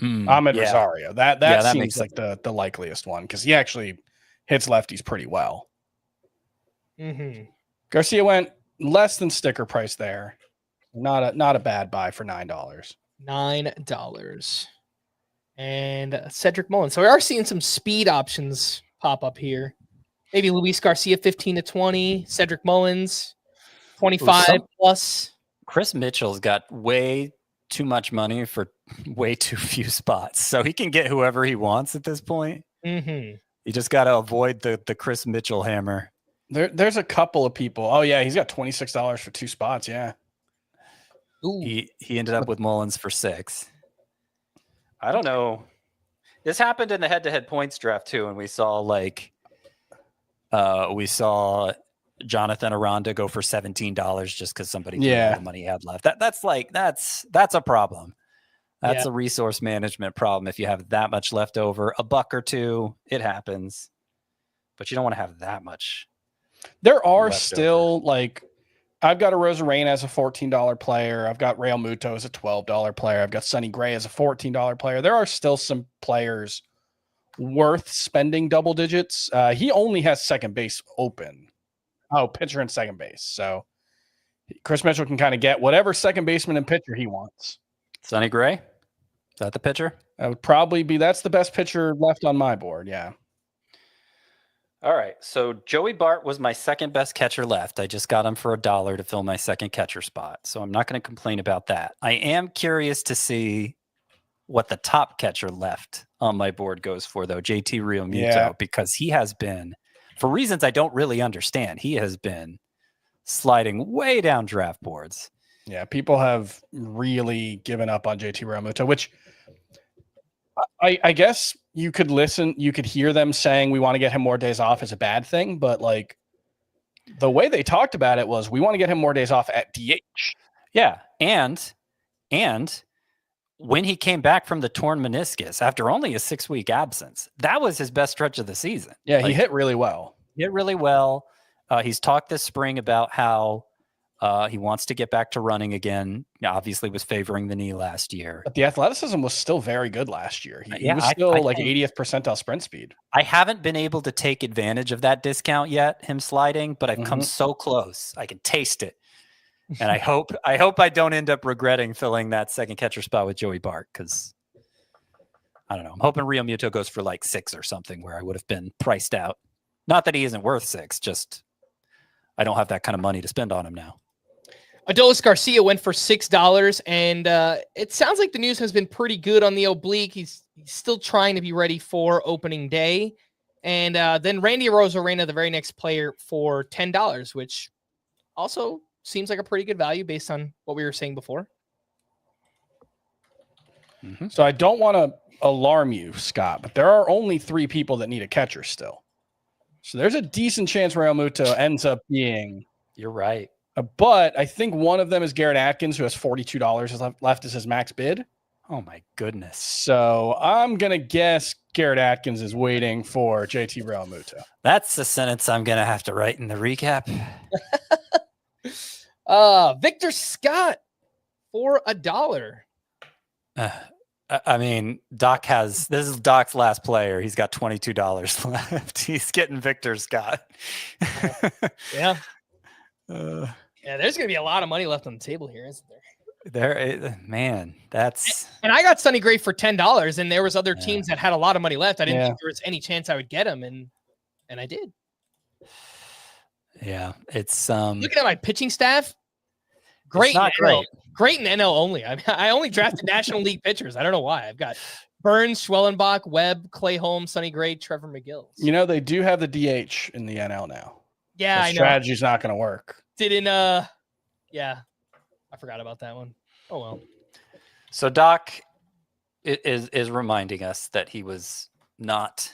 Ahmed Rosario. That seems like the likeliest one because he actually hits lefties pretty well. Mm-hmm. Garcia went less than sticker price there. Not a bad buy for $9. $9. And Cedric Mullins. So we are seeing some speed options pop up here. Maybe Luis Garcia 15 to 20, Cedric Mullins 25 plus. Chris Mitchell's got way too much money for way too few spots, so he can get whoever he wants at this point. Mm-hmm. You just got to avoid the Chris Mitchell hammer. There's a couple of people. Oh yeah, he's got $26 for 2 spots. Yeah. Ooh. He ended up with Mullins for 6. I don't know. This happened in the head-to-head points draft too, and we saw Jonathan Aranda go for $17 just because somebody gave him the money he had left. That's a problem. That's a resource management problem. If you have that much left over, a buck or two, it happens. But you don't want to have that much. There are still I've got a Rosarena as a $14 player. I've got Real Muto as a $12 player. I've got Sonny Gray as a $14 player. There are still some players worth spending double digits. He only has second base open. Oh, pitcher and second base. So Chris Mitchell can kind of get whatever second baseman and pitcher he wants. Sonny Gray? Is that the pitcher? That would probably be, that's the best pitcher left on my board. Yeah. All right. So Joey Bart was my second best catcher left. I just got him for $1 to fill my second catcher spot. So I'm not going to complain about that. I am curious to see what the top catcher left on my board goes for, though, JT Realmuto, because he has been, for reasons I don't really understand, he has been sliding way down draft boards. Yeah, people have really given up on JT Realmuto, which I guess you could hear them saying we want to get him more days off is a bad thing, but the way they talked about it was we want to get him more days off at DH. Yeah, and when he came back from the torn meniscus after only a 6-week absence, that was his best stretch of the season. Yeah, he hit really well. Hit really well. He's talked this spring about how he wants to get back to running again. Obviously was favoring the knee last year. But the athleticism was still very good last year. He was still 80th percentile sprint speed. I haven't been able to take advantage of that discount yet, him sliding, but I've come so close. I can taste it. And I hope I don't end up regretting filling that second catcher spot with Joey Bart, because I don't know. I'm hoping Real Muto goes for like 6 or something where I would have been priced out. Not that he isn't worth 6, just I don't have that kind of money to spend on him now. Adolis Garcia went for $6, and it sounds like the news has been pretty good on the oblique. He's still trying to be ready for opening day. And then Randy Arozarena, the very next player, for $10, which also seems like a pretty good value based on what we were saying before. So I don't want to alarm you, Scott, but there are only 3 people that need a catcher still. So there's a decent chance Real Muto ends up being. You're right. But I think one of them is Garrett Atkins, who has $42 left as his max bid. Oh, my goodness. So I'm going to guess Garrett Atkins is waiting for JT Real Muto. That's the sentence I'm going to have to write in the recap. Victor Scott for $1. I mean, this is Doc's last player. He's got $22 left. He's getting Victor Scott. Yeah. Yeah, there's going to be a lot of money left on the table here, isn't there? Man, that's. And I got Sonny Gray for $10, and there was other teams that had a lot of money left. I didn't think there was any chance I would get him, and I did. Yeah, it's looking at my pitching staff. Great, not great. Great in NL only. I mean, I only drafted National League pitchers. I don't know why. I've got Burns, Schwellenbach, Webb, Clay Holmes, Sonny Gray, Trevor McGill. You know, they do have the DH in the NL now. Yeah, I know. Strategy's not going to work. Yeah, I forgot about that one. Oh, well. So Doc is reminding us that he was not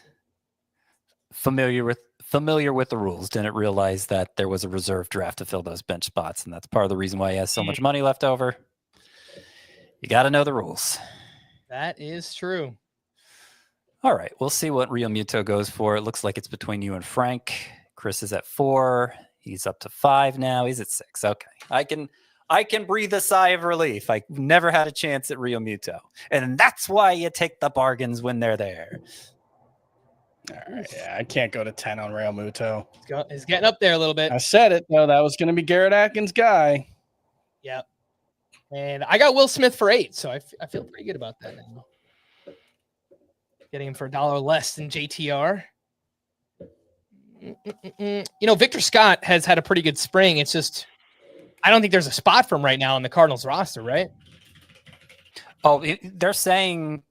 familiar with the rules, didn't realize that there was a reserve draft to fill those bench spots, and that's part of the reason why he has so much money left over. You got to know the rules. That is true. All right, we'll see what Real Muto goes for. It looks like it's between you and Frank. Chris is at 4. He's up to 5 now. He's at 6. Okay, I can breathe a sigh of relief. I never had a chance at Real Muto, and that's why you take the bargains when they're there. All right, yeah, I can't go to 10 on Real Muto. He's getting up there a little bit. I said it, though. That was going to be Garrett Atkins' guy. Yeah. And I got Will Smith for 8, so I feel pretty good about that now. Getting him for $1 less than JTR. You know, Victor Scott has had a pretty good spring. It's just, I don't think there's a spot for him right now on the Cardinals roster, right? Oh, they're saying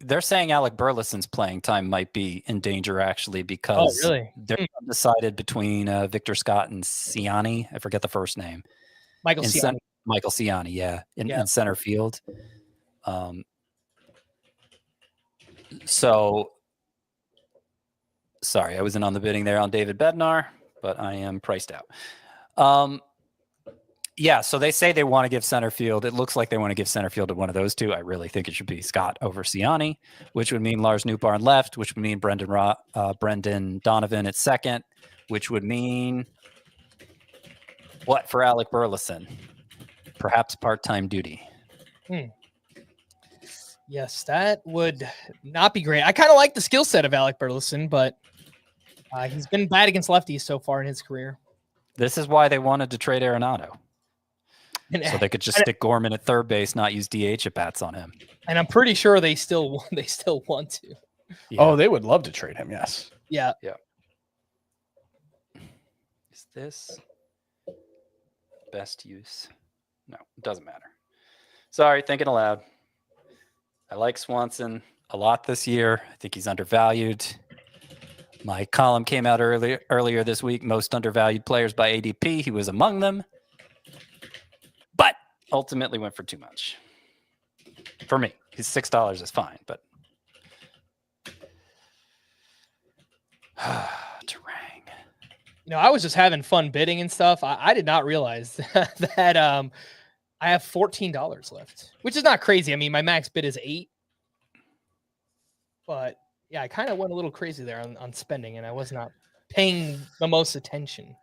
Alec Burleson's playing time might be in danger, actually, because they're undecided between Victor Scott and Ciani. I forget the first name. Michael Ciani. Michael Ciani, yeah, in center field. So, sorry, I wasn't on the bidding there on David Bednar, but I am priced out. Yeah, so they say they want to give center field. It looks like they want to give center field to one of those two. I really think it should be Scott over Ciani, which would mean Lars Nootbaar left, which would mean Brendan Donovan at second, which would mean what for Alec Burleson? Perhaps part-time duty. Yes, that would not be great. I kind of like the skill set of Alec Burleson, but he's been bad against lefties so far in his career. This is why they wanted to trade Arenado. So they could just stick Gorman at third base, not use DH at bats on him. And I'm pretty sure they still want to. Yeah. Oh, they would love to trade him, yes. Yeah. Yeah. Is this best use? No, it doesn't matter. Sorry, thinking aloud. I like Swanson a lot this year. I think he's undervalued. My column came out earlier this week, most undervalued players by ADP. He was among them. But ultimately went for too much. For me, his $6 is fine, but Terang. You know, I was just having fun bidding and stuff. I did not realize that I have $14 left, which is not crazy. I mean, my max bid is 8. But yeah, I kind of went a little crazy there on spending, and I was not paying the most attention.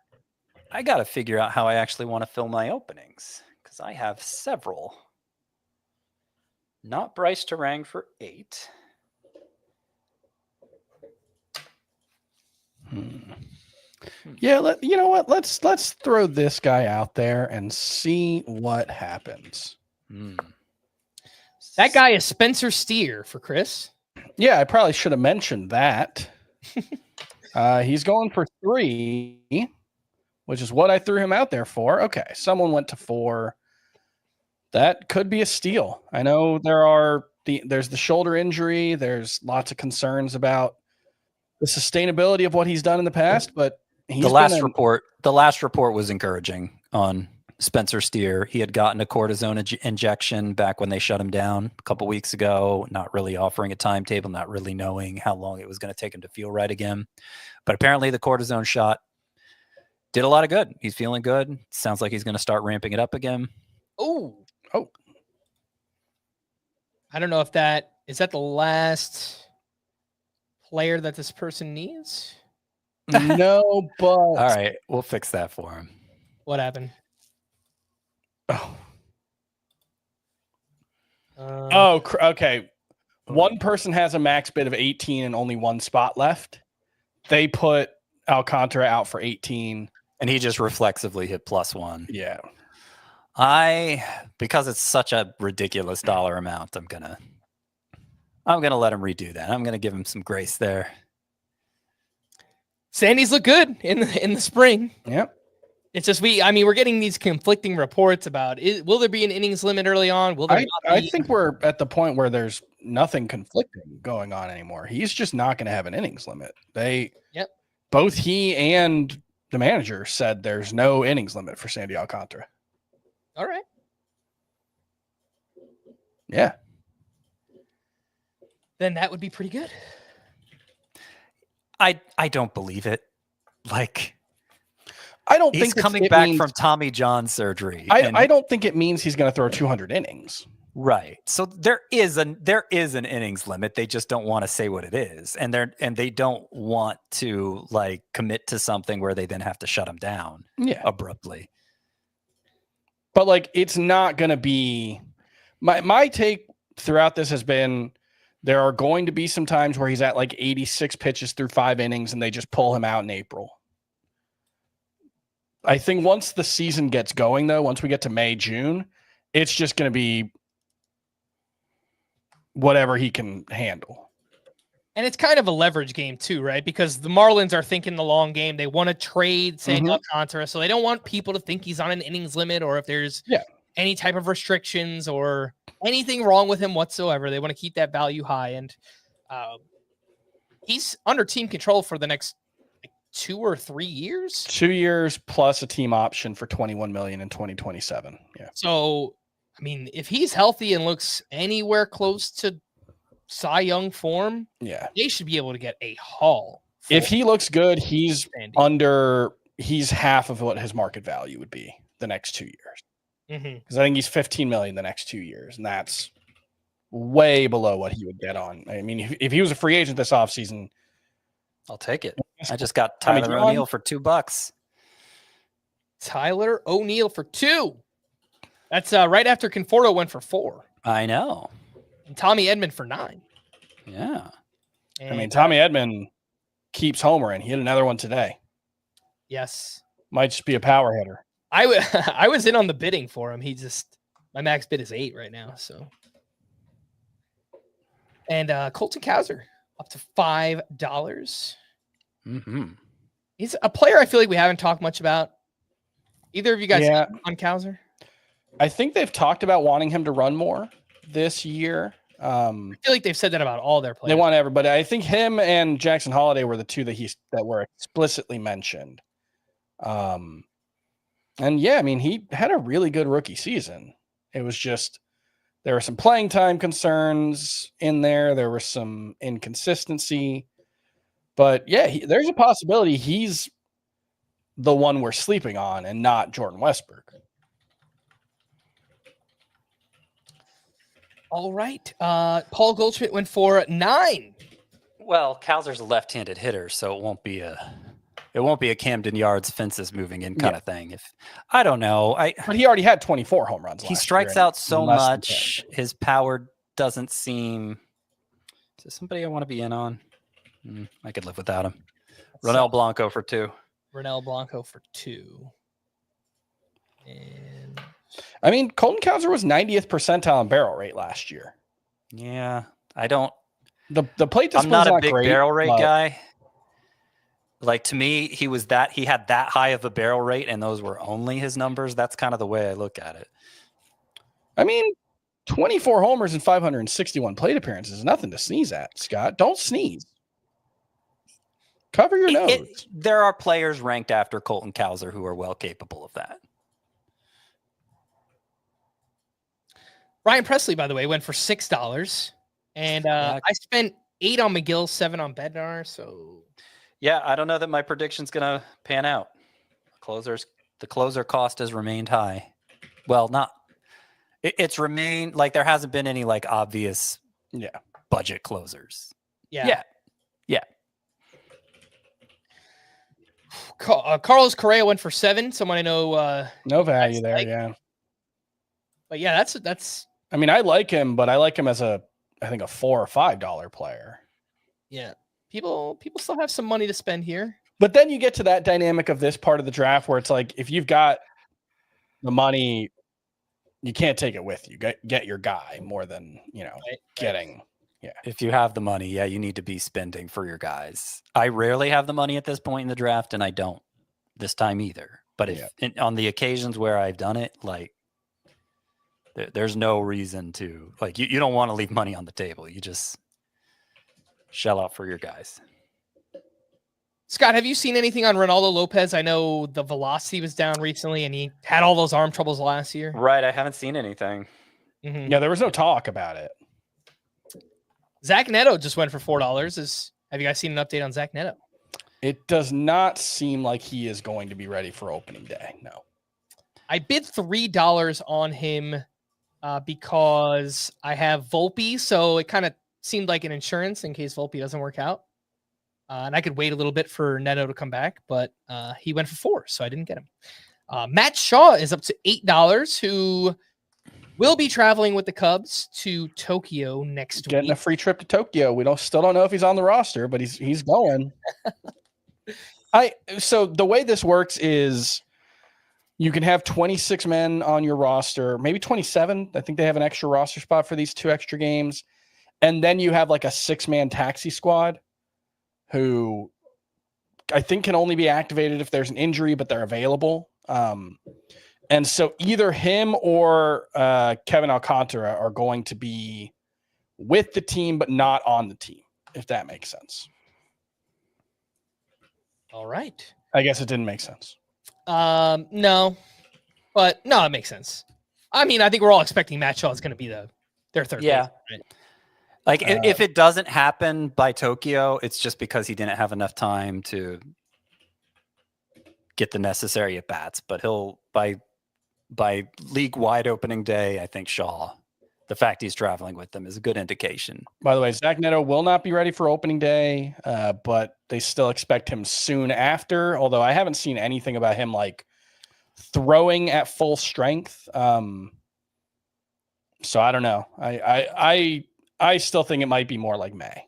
I got to figure out how I actually want to fill my openings because I have several. Not Bryce Terang for 8. Yeah, you know what? Let's throw this guy out there and see what happens. That guy is Spencer Steer for Chris. Yeah, I probably should have mentioned that. He's going for 3, which is what I threw him out there for. Okay, someone went to 4. That could be a steal. I know there's the shoulder injury. There's lots of concerns about the sustainability of what he's done in the past, but the last report was encouraging on Spencer Steer. He had gotten a cortisone injection back when they shut him down a couple weeks ago, not really offering a timetable, not really knowing how long it was going to take him to feel right again. But apparently the cortisone shot did a lot of good. He's feeling good. Sounds like he's going to start ramping it up again. Oh. I don't know if is that the last player that this person needs? No, but all right, we'll fix that for him. What happened? Okay. One person has a max bid of 18 and only one spot left. They put Alcantara out for 18, and he just reflexively hit +1. Yeah. Because it's such a ridiculous dollar amount, I'm gonna let him redo that. I'm gonna give him some grace there. Sandy's look good in the spring. Yep. It's just we're getting these conflicting reports about will there be an innings limit early on? Will there not be? I think we're at the point where there's nothing conflicting going on anymore. He's just not going to have an innings limit. Both he and the manager said there's no innings limit for Sandy Alcantara. All right. Yeah. Then that would be pretty good. I don't believe it. Like, I don't he's think coming back from Tommy John surgery. I don't think it means he's going to throw 200 innings. Right. So there is an innings limit. They just don't want to say what it is, and they don't want to like commit to something where they then have to shut him down abruptly. But like, it's not going to be my take throughout this has been there are going to be some times where he's at like 86 pitches through 5 innings and they just pull him out in April. I think once the season gets going, though, once we get to May, June, it's just going to be whatever he can handle. And it's kind of a leverage game too, right? Because the Marlins are thinking the long game. They want to trade Sandy Alcantara, so they don't want people to think he's on an innings limit or if there's any type of restrictions or anything wrong with him whatsoever. They want to keep that value high. And he's under team control for the next 2 or 3 years. 2 years plus a team option for $21 million in 2027. Yeah. So, I mean, if he's healthy and looks anywhere close to Cy Young form, they should be able to get a haul. If he looks good, he's half of what his market value would be the next 2 years. Because I think he's $15 million the next 2 years, and that's way below what he would get on. I mean, if he was a free agent this offseason, I'll take it. I just got Tyler O'Neill for $2. Tyler O'Neill for $2. That's right after Conforto went for $4. I know. And Tommy Edman for $9. Yeah. And, I mean, Tommy Edman keeps homering. He hit another one today. Yes. Might just be a power hitter. I was in on the bidding for him. My max bid is 8 right now. So, and Colton Cowser up to $5. He's a player I feel like we haven't talked much about. Either of you guys on Cowser? I think they've talked about wanting him to run more this year. I feel like they've said that about all their players. They want everybody. I think him and Jackson Holiday were the two that were explicitly mentioned. And yeah, I mean, he had a really good rookie season. It was just there were some playing time concerns in there. There was some inconsistency. But yeah, there's a possibility he's the one we're sleeping on and not Jordan Westbrook. All right. Paul Goldschmidt went for 9. Well, Kowser's a left-handed hitter, so it won't be a Camden Yards fences moving in kind of thing. If I don't know, But he already had 24 home runs. he last strikes year out so less than much. His power doesn't seem. Is this somebody I want to be in on? I could live without him. Ronel Blanco for 2. Ronel Blanco for 2. And I mean, Colton Cowser was 90th percentile in barrel rate last year. Yeah, I don't. The plate I'm disciplin's not a big great, barrel rate but guy. Like, to me, he had that high of a barrel rate, and those were only his numbers. That's kind of the way I look at it. I mean, 24 homers and 561 plate appearances is nothing to sneeze at, Scott. Don't sneeze. Cover your nose. There are players ranked after Colton Cowser who are well capable of that. Ryan Presley, by the way, went for $6. And I spent 8 on McGill, 7 on Bednar. So yeah, I don't know that my prediction's gonna pan out. The closer cost has remained high. Well, it's remained like there hasn't been any like obvious budget closers. Yeah. Yeah. Carlos Correa went for 7. Someone I know. No value there, But yeah, that's. I mean, I like him, but I like him as I think a $4 or $5 player. Yeah, people still have some money to spend here. But then you get to that dynamic of this part of the draft where it's like, if you've got the money, you can't take it with you. Get your guy more than getting. Yeah. If you have the money, you need to be spending for your guys. I rarely have the money at this point in the draft, and I don't this time either. But on the occasions where I've done it, like, there's no reason to, like, you don't want to leave money on the table. You just shell out for your guys. Scott, have you seen anything on Ronaldo Lopez? I know the velocity was down recently, and he had all those arm troubles last year. Right, I haven't seen anything. Mm-hmm. Yeah, there was no talk about it. Zach Neto just went for $4. Have you guys seen an update on Zach Neto? It does not seem like he is going to be ready for opening day. No. I bid $3 on him because I have Volpe, so it kind of seemed like an insurance in case Volpe doesn't work out. And I could wait a little bit for Neto to come back, but he went for 4, so I didn't get him. Matt Shaw is up to $8, who will be traveling with the Cubs to Tokyo next week. Getting a free trip to Tokyo. We still don't know if he's on the roster, but he's going. So the way this works is you can have 26 men on your roster, maybe 27. I think they have an extra roster spot for these 2 extra games. And then you have like a 6-man taxi squad who I think can only be activated if there's an injury, but they're available. And so either him or Kevin Alcantara are going to be with the team, but not on the team, if that makes sense. All right. I guess it didn't make sense. No, but no, it makes sense. I mean, I think we're all expecting Matt Shaw is going to be their third. Yeah. Base, right? Like, if it doesn't happen by Tokyo, it's just because he didn't have enough time to get the necessary at bats. But he'll by league wide opening day, I think Shaw, the fact he's traveling with them is a good indication. By the way, Zach Neto will not be ready for opening day, but they still expect him soon after. Although I haven't seen anything about him like throwing at full strength. So I don't know. I still think it might be more like May.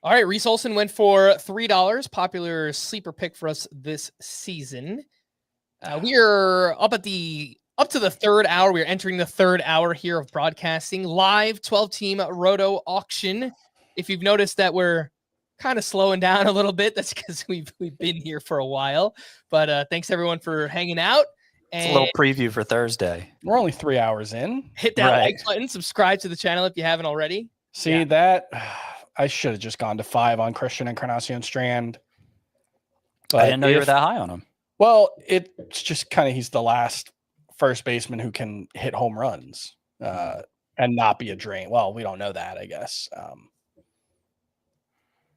All right, Reese Olson went for $3, popular sleeper pick for us this season. We are up to the third hour. We are entering the third hour here of broadcasting live 12-team Roto Auction. If you've noticed that we're kind of slowing down a little bit, that's because we've been here for a while. But thanks everyone for hanging out. It's a little preview for Thursday. We're only 3 hours in. Hit that like button, subscribe to the channel if you haven't already. See that? I should have just gone to 5 on Christian Encarnacion Strand. But I didn't know you were that high on him. Well, it's just kind of he's the last first baseman who can hit home runs and not be a drain. Well, we don't know that, I guess.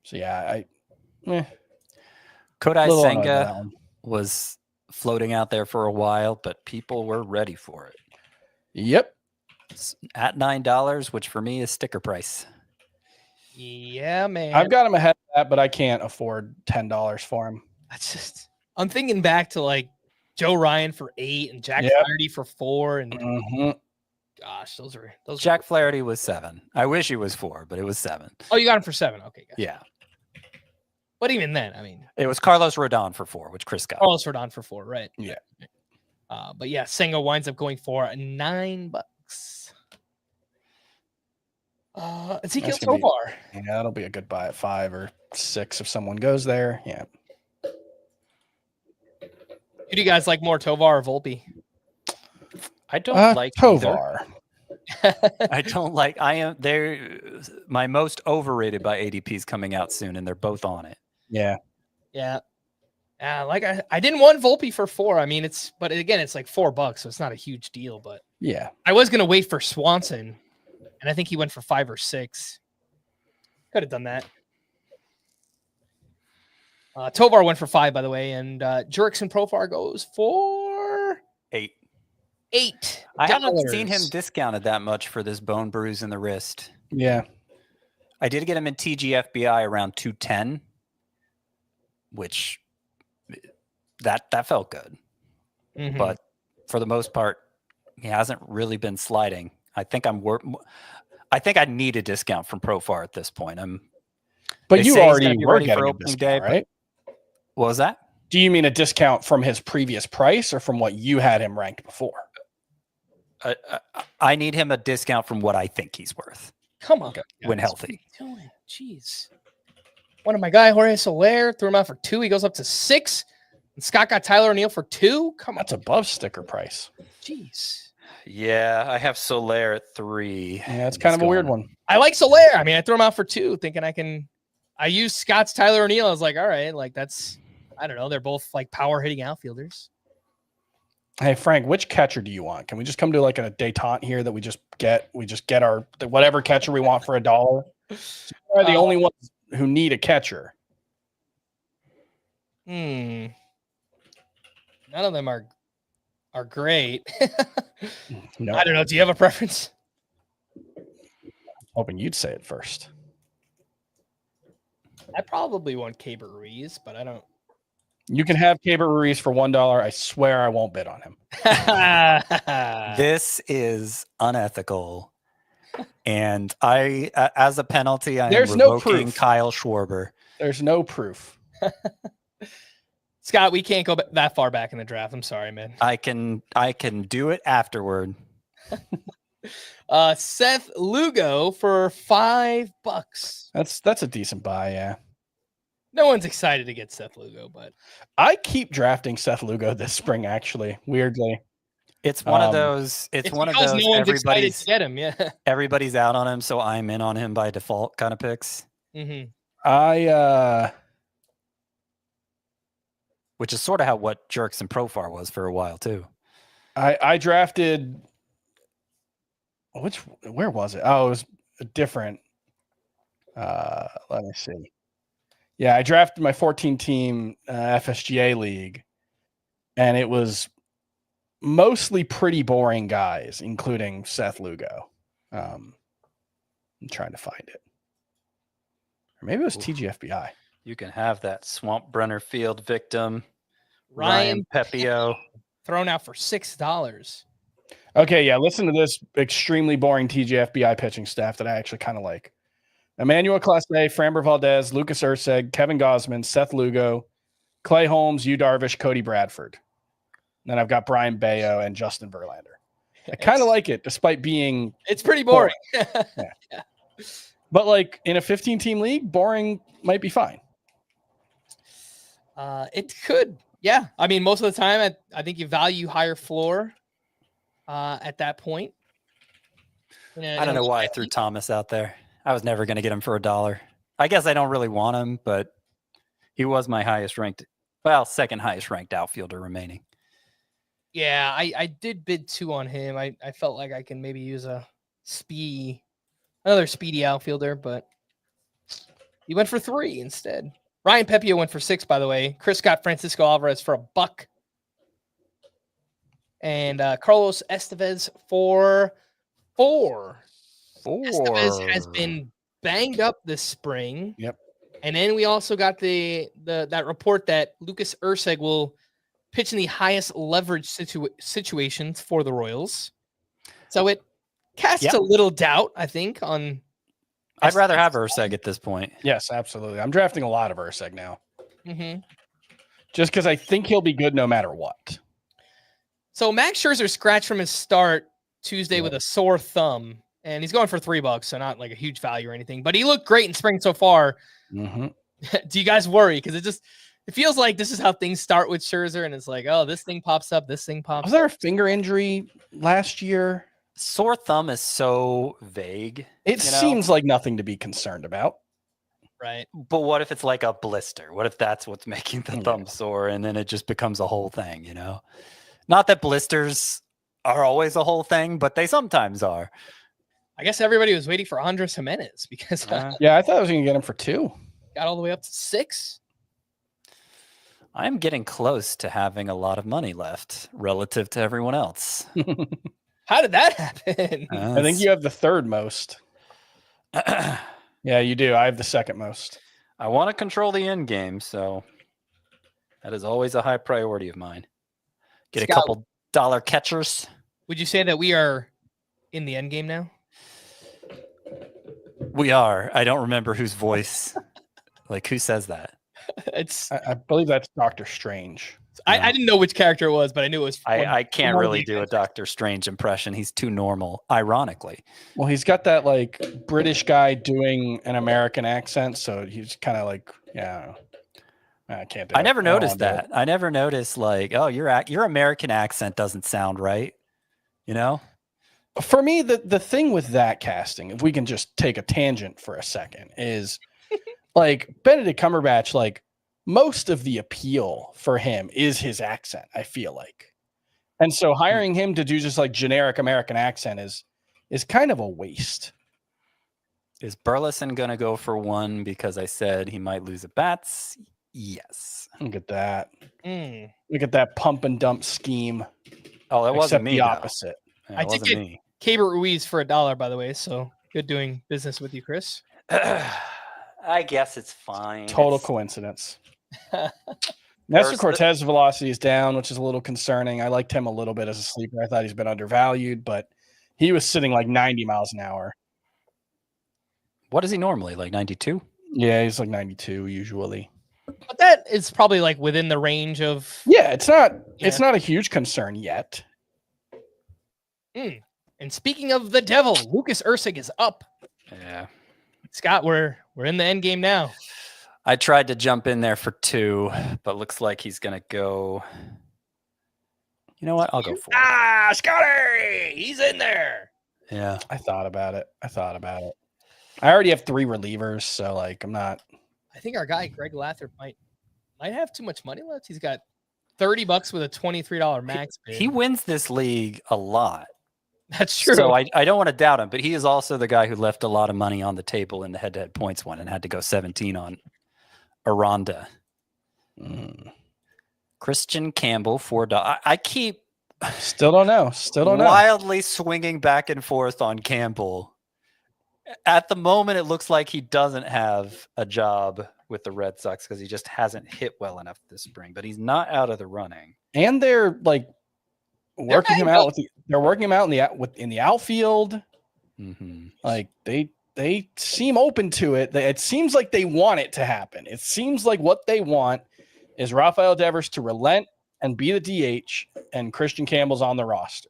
So yeah, Kodai Senga was floating out there for a while, but people were ready for it. Yep. at $9, which for me is sticker price. Yeah, man. I've got him ahead of that, but I can't afford $10 for him. That's just. I'm thinking back to like Joe Ryan for 8 and Jack Yep. Flaherty for 4, and Mhm. gosh, those. Jack Flaherty was 7. I wish he was 4, but it was 7. Oh, you got him for 7. Okay, gotcha. Yeah. But even then, I mean, It was Carlos Rodon for 4, which Chris got. Carlos Rodon for 4, right? Yeah. But yeah, Senga winds up going for $9. Ezekiel That's gonna be- Tovar. Yeah, that'll be a good buy at 5 or 6 if someone goes there. Yeah. Who do you guys like more, Tovar or Volpe? I don't like either. Tovar. I don't like. They're my most overrated by ADPs coming out soon, and they're both on it. Yeah. Yeah. Like I didn't want Volpe for 4. I mean, but again, it's like $4, so it's not a huge deal. But Yeah. I was gonna wait for Swanson, and I think he went for 5 or 6. Could have done that. Tovar went for 5, by the way, and Jurickson Profar goes for 8. $8. I haven't seen him discounted that much for this bone bruise in the wrist. Yeah. I did get him in TGFBI around 210, which that felt good. Mhm. But for the most part, he hasn't really been sliding. I think I need a discount from Profar at this point. But They you say he's already gonna be were ready for getting a opening discount, day, right? What was that? Do you mean a discount from his previous price or from what you had him ranked before? I need him a discount from what I think he's worth Come on. when guys, healthy. What are you doing? Jeez. One of my guy, Jorge Soler, threw him out for 2. He goes up to 6. And Scott got Tyler O'Neill for 2. Come on. That's above sticker price. Jeez. Yeah, I have Soler at 3. Yeah, it's kind of a weird one. I like Soler. I mean, I threw him out for 2, thinking I used Scott's Tyler O'Neill. I was like, all right, like that's, I don't know. They're both like power hitting outfielders. Hey Frank, which catcher do you want? Can we just come to like a detente here that we just get our whatever catcher we want for $1? We're the only ones who need a catcher. None of them are great. No, I don't know. Do you have a preference? hoping you'd say it first. I probably want Caber Ruiz, but I don't. You can have Caber Ruiz for $1. I swear I won't bid on him. This is unethical. And I, as a penalty, I There's am no revoking proof. Kyle Schwarber. There's no proof. Scott, we can't go that far back in the draft. I'm sorry, man. I can do it afterward. Seth Lugo for $5. That's a decent buy, yeah. No one's excited to get Seth Lugo, but I keep drafting Seth Lugo this spring, actually, weirdly. It's one of those. It's one of because those. no one's excited Everybody's to get him. Yeah. everybody's out on him, so I'm in on him by default kind of picks. Mm-hmm. Which is sort of how what Jerks and Profar was for a while too. I drafted where was it? Oh, it was a different. Let me see. Yeah, I drafted my 14-team FSGA league, and it was mostly pretty boring guys, including Seth Lugo. I'm trying to find it. Or maybe it was TGFBI. You can have that Swamp Brenner Field victim, Ryan Pepio. thrown out for $6. Okay, yeah, listen to this extremely boring TGFBI pitching staff that I actually kind of like. Emmanuel Clase, Framber Valdez, Lucas Urseg, Kevin Gosman, Seth Lugo, Clay Holmes, Yu Darvish, Cody Bradford. And then I've got Brian Bayo and Justin Verlander. I kind of like it, despite being It's pretty boring. Yeah. But like in a 15-team league, boring might be fine. It could. Yeah. I mean, most of the time, I think you value higher floor at that point. I don't know why I threw Thomas out there. I was never going to get him for $1. I guess I don't really want him, but he was my second highest ranked outfielder remaining. Yeah, I did bid 2 on him. I felt like I can maybe use another speedy outfielder, but he went for 3 instead. Ryan Pepio went for 6, by the way. Chris got Francisco Alvarez for $1. And Carlos Estevez for 4. Estevez has been banged up this spring. Yep. And then we also got that report that Lucas Erceg will pitch in the highest leverage situations for the Royals. So it casts a little doubt, I think, on. I'd rather have Erceg at this point. Yes, absolutely. I'm drafting a lot of Erceg now. Mm-hmm. Just because I think he'll be good no matter what. So Max Scherzer scratched from his start Tuesday with a sore thumb, and he's going for $3, so not like a huge value or anything. But he looked great in spring so far. Mm-hmm. Do you guys worry? Because it feels like this is how things start with Scherzer, and it's like, oh, this thing pops up, this thing pops. Was there a finger injury last year? Sore thumb is so vague. It seems like nothing to be concerned about. Right. But what if it's like a blister? What if that's what's making the thumb sore, and then it just becomes a whole thing, Not that blisters are always a whole thing, but they sometimes are. I guess everybody was waiting for Andres Jimenez because yeah, I thought I was going to get him for 2. Got all the way up to 6. I'm getting close to having a lot of money left relative to everyone else. How did that happen? I think you have the 3rd most. Yeah, you do. I have the 2nd most. I want to control the end game, so that is always a high priority of mine. Get a couple dollar catchers. Would you say that we are in the end game now? We are. I don't remember whose voice. Like, who says that? I believe that's Doctor Strange. I didn't know which character it was, but I knew it was. I can't really do a Doctor Strange impression. He's too normal, ironically. Well, he's got that like British guy doing an American accent, so he's kind of like, I can't do it. I never noticed that. I never noticed like, oh, your American accent doesn't sound right. For me, the thing with that casting, if we can just take a tangent for a second, is like Benedict Cumberbatch, like most of the appeal for him is his accent, I feel like. And so hiring him to do just like generic American accent is kind of a waste. Is Burleson going to go for 1 because I said he might lose at bats? Yes. Look at that. Look at that pump and dump scheme. Oh, that wasn't me. The opposite. I did get Caber Ruiz for $1, by the way. So good doing business with you, Chris. I guess it's fine. Total coincidence. Nestor Cortez velocity is down, which is a little concerning. I liked him a little bit as a sleeper. I thought he's been undervalued, but he was sitting like 90 miles an hour. What is he normally? Like 92? Yeah, he's like 92 usually. But that is probably like within the range of. Yeah, it's not a huge concern yet. And speaking of the devil, Lucas Erceg is up. Yeah. Scott, we're in the end game now. I tried to jump in there for 2, but looks like he's going to go. You know what? I'll go for it. Scotty! He's in there. Yeah. I thought about it. I already have 3 relievers, so like I'm not. I think our guy Greg Lathrop might have too much money left. He's got $30 with a $23 max bid. He wins this league a lot. That's true. So I don't want to doubt him, but he is also the guy who left a lot of money on the table in the head-to-head points one and had to go 17 on Aranda. Christian Campbell, $4. I keep still don't know. Wildly swinging back and forth on Campbell. At the moment, it looks like he doesn't have a job with the Red Sox because he just hasn't hit well enough this spring. But he's not out of the running. And they're like working him out. They're working him out in the outfield. Mm-hmm. Like they seem open to it. It seems like they want it to happen. It seems like what they want is Rafael Devers to relent and be the DH, and Christian Campbell's on the roster.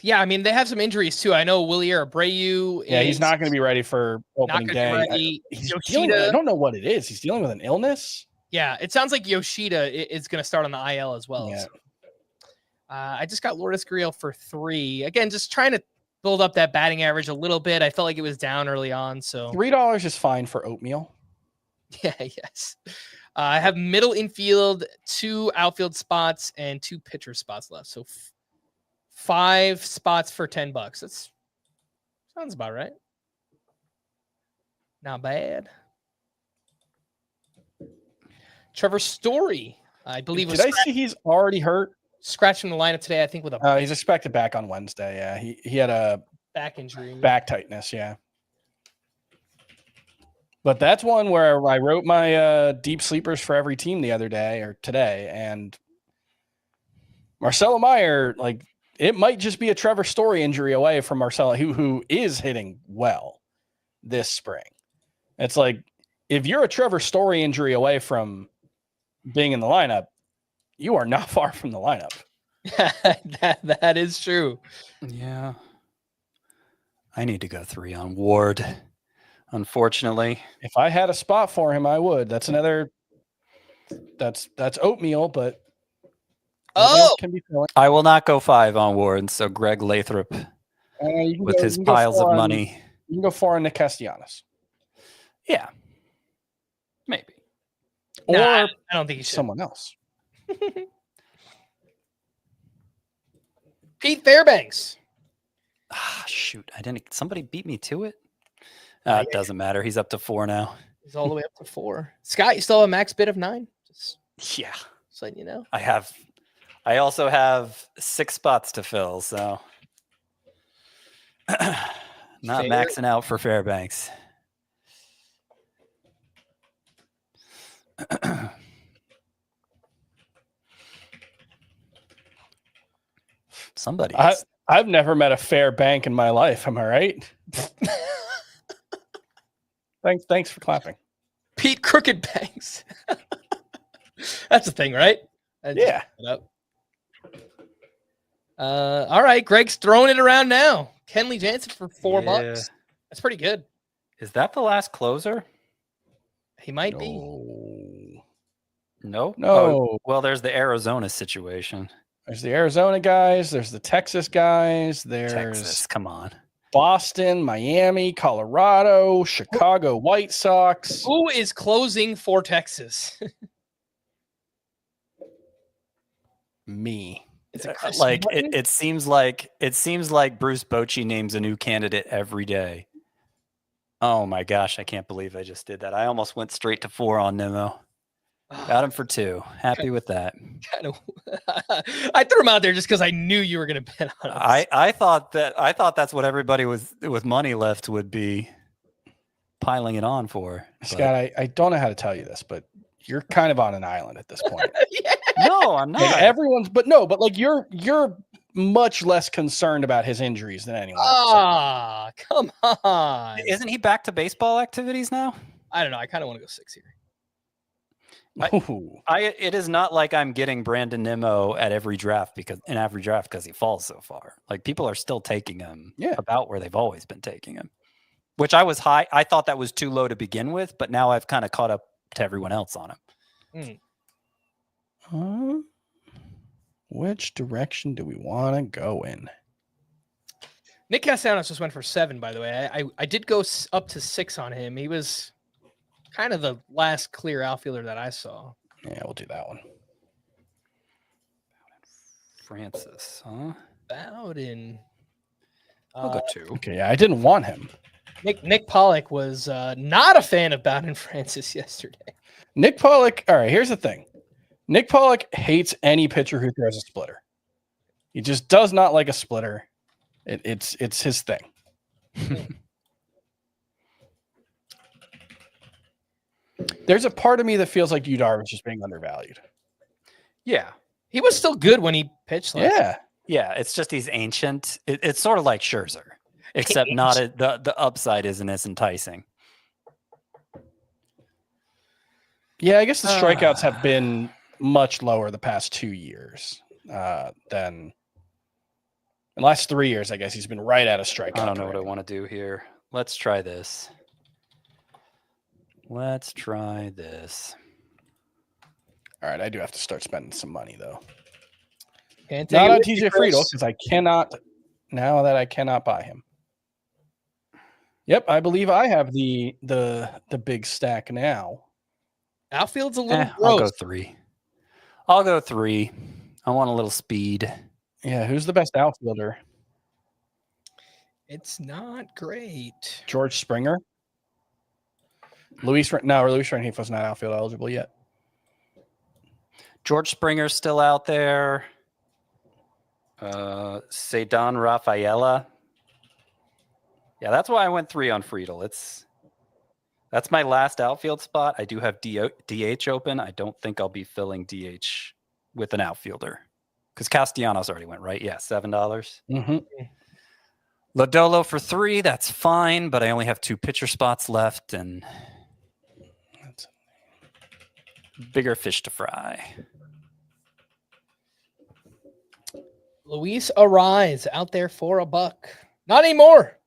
Yeah, I mean, they have some injuries too. I know Willier Abreu. Yeah, he's not going to be ready for opening day. I don't know what it is. He's dealing with an illness. Yeah, it sounds like Yoshida is going to start on the IL as well. Yeah. So. I just got Lourdes Gurriel for 3. Again, just trying to build up that batting average a little bit. I felt like it was down early on. So $3 is fine for oatmeal. Yeah, yes. I have middle infield, 2 outfield spots, and 2 pitcher spots left. So 5 spots for $10. That sounds about right. Not bad. Trevor Story, I believe. Did I see he's already hurt? scratching the lineup today, I think, with a He's expected back on Wednesday. Yeah, he had a back injury. back tightness. Yeah. But that's one where I wrote my deep sleepers for every team the other day or today. And Marcelo Meyer, like, it might just be a Trevor Story injury away from Marcelo, who is hitting well this spring. It's like, if you're a Trevor Story injury away from being in the lineup, you are not far from the lineup. that is true. Yeah. I need to go 3 on Ward. Unfortunately, If I had a spot for him, I would. That's another. That's oatmeal, but can be filling. I will not go 5 on Ward. So Greg Lathrop, with his piles of money, you can go 4 on Nick Castellanos. Yeah, maybe. Or I don't think he should. Someone else. Pete Fairbanks. Shoot, somebody beat me to it. It doesn't matter. He's up to 4 now. He's all the way up to 4. Scott, you still have a max bid of 9? Just Yeah. letting you know. I also have 6 spots to fill, so not maxing out for Fairbanks. Somebody. I've never met a fair bank in my life. Am I right? Thanks for clapping. Pete Crooked Banks. That's a thing, right? Yeah. All right. Greg's throwing it around now. Kenley Jansen for $4. That's pretty good. Is that the last closer? He might be. No. No. Well, there's the Arizona situation. There's the Arizona guys. There's the Texas guys. There's Texas. Come on. Boston, Miami, Colorado, Chicago White Sox. Who is closing for Texas? Me. Is it Chris Like Martin? it seems like Bruce Bochy names a new candidate every day. Oh my gosh, I can't believe I just did that. I almost went straight to 4 on Nimmo. Got him for 2. Happy with that. I threw him out there just because I knew you were going to bet on us. I thought that's what everybody with money left would be piling it on for. Scott, I don't know how to tell you this, but you're kind of on an island at this point. Yeah. No, I'm not. Like but you're much less concerned about his injuries than anyone else. Come on. Isn't he back to baseball activities now? I don't know. I kind of want to go 6 here. It is not like I'm getting Brandon Nimmo at every draft because he falls so far. Like, people are still taking him about where they've always been taking him, which I was high. I thought that was too low to begin with, but now I've kind of caught up to everyone else on him. Which direction do we want to go in? Nick Castellanos just went for 7, by the way. I did go up to 6 on him. He was kind of the last clear outfielder that I saw. Yeah, we'll do that one. Francis, huh? Bowden. I'll go 2. Okay, yeah, I didn't want him. Nick Pollock was not a fan of Bowden Francis yesterday. Nick Pollock. All right, here's the thing. Nick Pollock hates any pitcher who throws a splitter. He just does not like a splitter. It's his thing. There's a part of me that feels like Yu Darvish just being undervalued. Yeah. He was still good when he pitched. Yeah. It's just he's ancient. It's sort of like Scherzer, except the upside isn't as enticing. Yeah, I guess the strikeouts have been much lower the past 2 years than the last 3 years. I guess he's been right at a strikeout. I don't know what I want to do here. Let's try this. All right, I do have to start spending some money though. Not on TJ Friedl because I cannot buy him. Yep, I believe I have the big stack now. Outfield's a little gross. I'll go 3. I want a little speed. Yeah, who's the best outfielder? It's not great. George Springer. Luis Rengifo was not outfield eligible yet. George Springer's still out there. Cedon Rafaela. Yeah, that's why I went 3 on Friedel. That's my last outfield spot. I do have DH open. I don't think I'll be filling DH with an outfielder because Castellanos already went, right? Yeah, $7. Mm-hmm. Lodolo for 3. That's fine, but I only have 2 pitcher spots left and bigger fish to fry. Luis Arise out there for $1. Not anymore.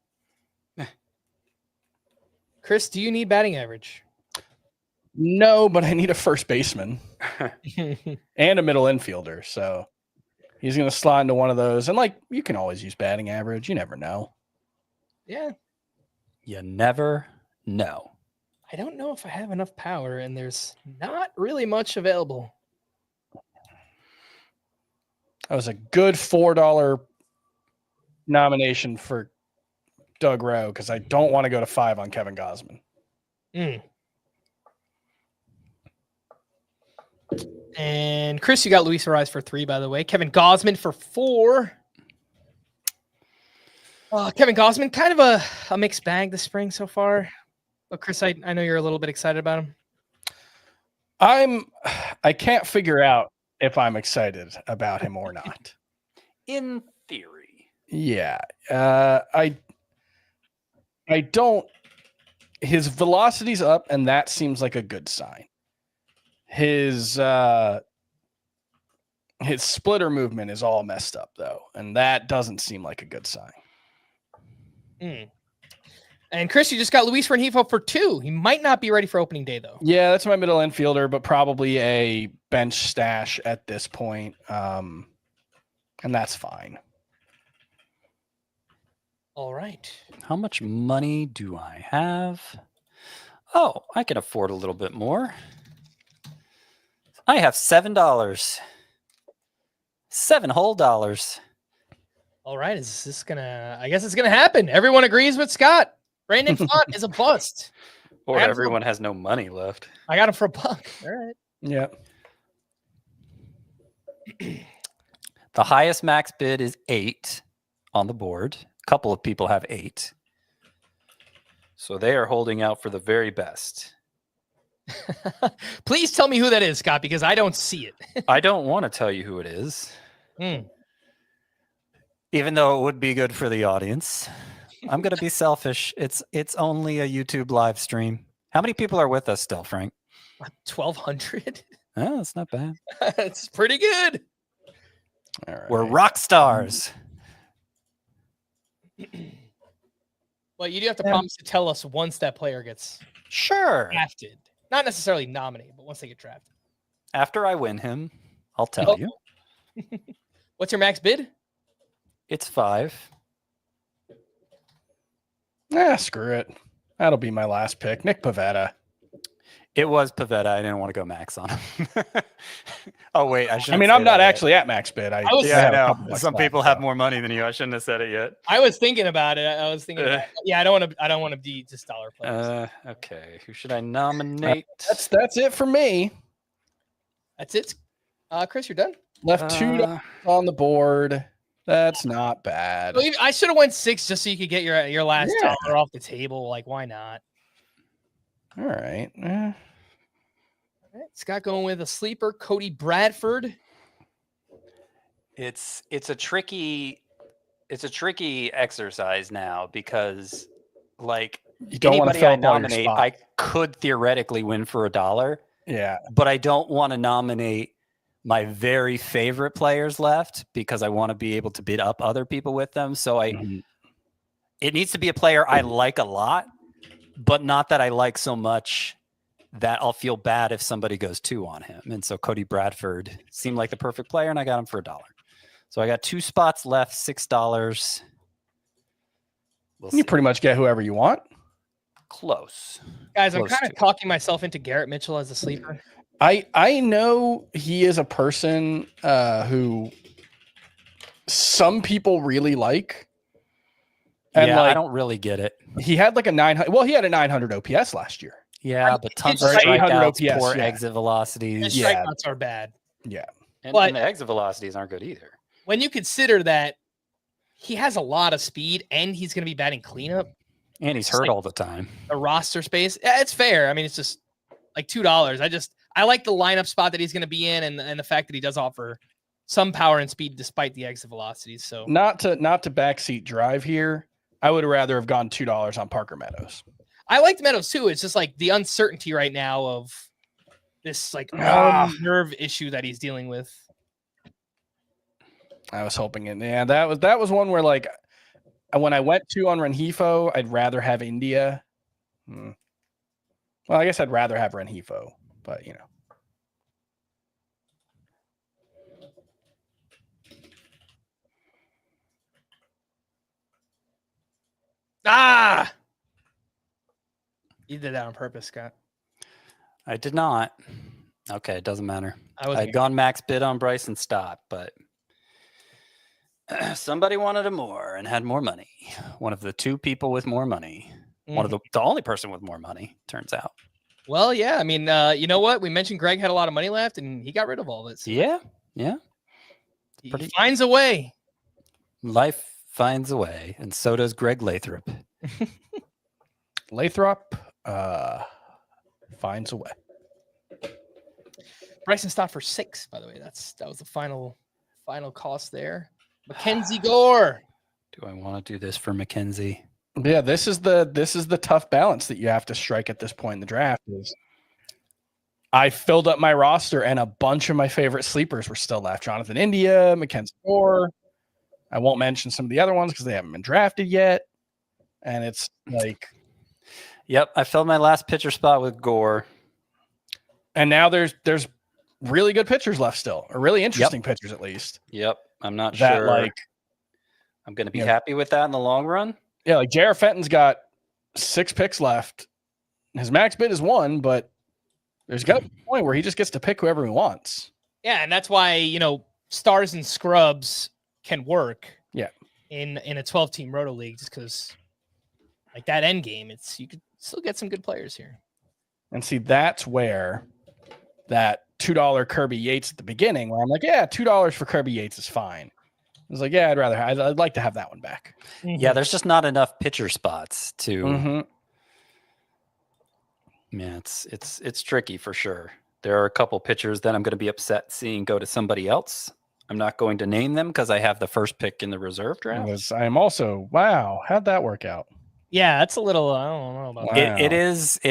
Chris, do you need batting average? No, but I need a first baseman and a middle infielder. So he's going to slide into one of those. And like, you can always use batting average. You never know. Yeah. You never know. I don't know if I have enough power, and there's not really much available. That was a good $4 nomination for Doug Rowe because I don't want to go to 5 on Kevin Gausman. And Chris, you got Luis Arise for 3, by the way. Kevin Gausman for 4. Kevin Gausman, kind of a mixed bag this spring so far. But Chris, I know you're a little bit excited about him. I can't figure out if I'm excited about him or not. In theory. Yeah. I don't. His velocity's up, and that seems like a good sign. His splitter movement is all messed up, though, and that doesn't seem like a good sign. And Chris, you just got Luis Rengifo for 2. He might not be ready for opening day, though. Yeah, that's my middle infielder, but probably a bench stash at this point, and that's fine. All right. How much money do I have? Oh, I can afford a little bit more. I have $7. $7 whole. All right. Is this gonna? I guess it's gonna happen. Everyone agrees with Scott. Brandon Font is a bust. Or everyone has no money left. I got him for $1. All right. Yeah. The highest max bid is 8 on the board. A couple of people have 8. So they are holding out for the very best. Please tell me who that is, Scott, because I don't see it. I don't want to tell you who it is. Even though it would be good for the audience. I'm going to be selfish. It's only a YouTube live stream. How many people are with us still, Frank? 1,200. Oh, that's not bad. That's pretty good. All right. We're rock stars. Well, you do have to promise to tell us once that player gets drafted. Not necessarily nominated, but once they get drafted. After I win him, I'll tell you. What's your max bid? It's 5. Screw it. That'll be my last pick. Nick Pivetta. It was Pivetta. I didn't want to go max on him. Oh, wait. I'm not actually at max bid. I know. Some people have more money than you. I shouldn't have said it yet. I was thinking about it. Yeah, I don't want to be just dollar players. Okay. Who should I nominate? That's it for me. That's it. Chris, you're done. Left $2 on the board. That's not bad. Well, I should have went 6 just so you could get your last dollar off the table. Like, why not? All right. All right. Scott going with a sleeper, Cody Bradford. It's a tricky exercise now because like you don't want to anybody I nominate, I could theoretically win for $1. Yeah. But I don't want to nominate my very favorite players left because I want to be able to bid up other people with them. So it needs to be a player I like a lot, but not that I like so much that I'll feel bad if somebody goes 2 on him. And so Cody Bradford seemed like the perfect player, and I got him for $1. So I got 2 spots left, $6. You pretty much get whoever you want. Close. Guys, I'm kind of talking myself into Garrett Mitchell as a sleeper. I know he is a person who some people really like. And I don't really get it. He had like a 900. Well, he had a 900 OPS last year. Yeah, but tons of 800 strikeouts, OPS, poor exit velocities. His strikeouts are bad. Yeah. And the exit velocities aren't good either. when you consider that he has a lot of speed and he's going to be batting cleanup. And he's hurt all the time. The roster space. Yeah, it's fair. I mean, it's just like $2. I like the lineup spot that he's going to be in and the fact that he does offer some power and speed despite the exit velocities. So not to backseat drive here. I would rather have gone $2 on Parker Meadows. I liked Meadows too. It's just like the uncertainty right now of this like nerve issue that he's dealing with. I was hoping it. Yeah, that was one where like when I went to on Rengifo, I'd rather have India. Well, I guess I'd rather have Rengifo, but you know. You did that on purpose, Scott. I did not. Okay, it doesn't matter. I had gone max bid on Bryson Stott, but somebody wanted him more and had more money. One of the two people with more money. One of the only person with more money, turns out. Well, yeah. I mean, you know what? We mentioned Greg had a lot of money left, and he got rid of all of it. So Yeah. he finds a way. Life finds a way, and so does Greg Lathrop. Lathrop finds a way. Bryson Stott for 6, by the way. That was the final cost there. Mackenzie Gore. Do I want to do this for Mackenzie? Yeah, this is the tough balance that you have to strike at this point in the draft. Is I filled up my roster and a bunch of my favorite sleepers were still left. Jonathan India, Mackenzie Gore. I won't mention some of the other ones because they haven't been drafted yet. And it's like, yep, I filled my last pitcher spot with Gore. And now there's really good pitchers left still, or really interesting pitchers at least. Yep, I'm not that, sure. like, I'm going to be happy with that in the long run. Yeah, like J.R. Fenton's got 6 picks left. His max bid is 1, but there's got to be a point where he just gets to pick whoever he wants. Yeah, and that's why, stars and scrubs can work. Yeah. In a 12-team Roto league, just because like that end game, you could still get some good players here. And see, that's where that $2 Kirby Yates at the beginning, where I'm like, yeah, $2 for Kirby Yates is fine. I was like, yeah, I'd like to have that one back. Yeah, there's just not enough pitcher spots to. Mm-hmm. Yeah, it's tricky for sure. There are a couple pitchers that I'm going to be upset seeing go to somebody else. I'm not going to name them because I have the first pick in the reserve draft. I'm also, wow, how'd that work out? Yeah, that's a little, I don't know about that. It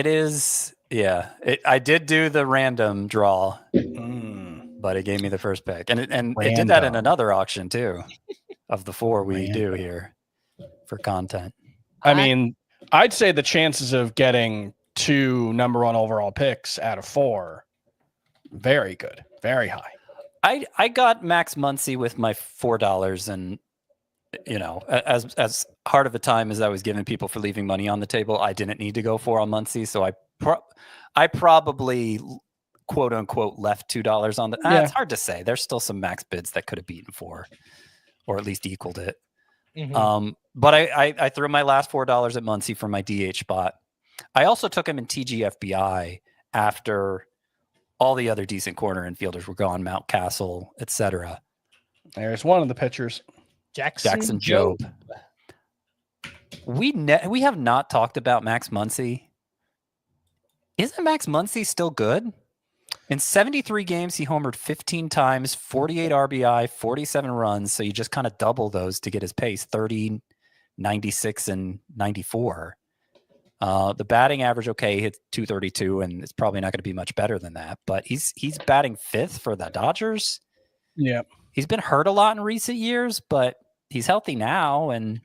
is. Yeah, I did do the random draw, but it gave me the first pick, and it did that in another auction too, of the 4 we do here for content. I mean, I'd say the chances of getting 2 number 1 overall picks out of 4, very good, very high. I got Max Muncy with my $4, and as hard of a time as I was giving people for leaving money on the table, I didn't need to go 4 on Muncy, so I probably quote unquote left $2 on the. It's hard to say. There's still some max bids that could have beaten 4, or at least equaled it. Mm-hmm. But I threw my last $4 at Muncy for my DH spot. I also took him in TGFBI after all the other decent corner infielders were gone, Mountcastle, etc. There's one of the pitchers, Jackson Jobe. We have not talked about Max Muncy. Isn't Max Muncy still good? In 73 games, he homered 15 times, 48 RBI, 47 runs. So you just kind of double those to get his pace, 30, 96, and 94. The batting average, he hits 232, and it's probably not going to be much better than that. But he's batting 5th for the Dodgers. Yeah. He's been hurt a lot in recent years, but he's healthy now. And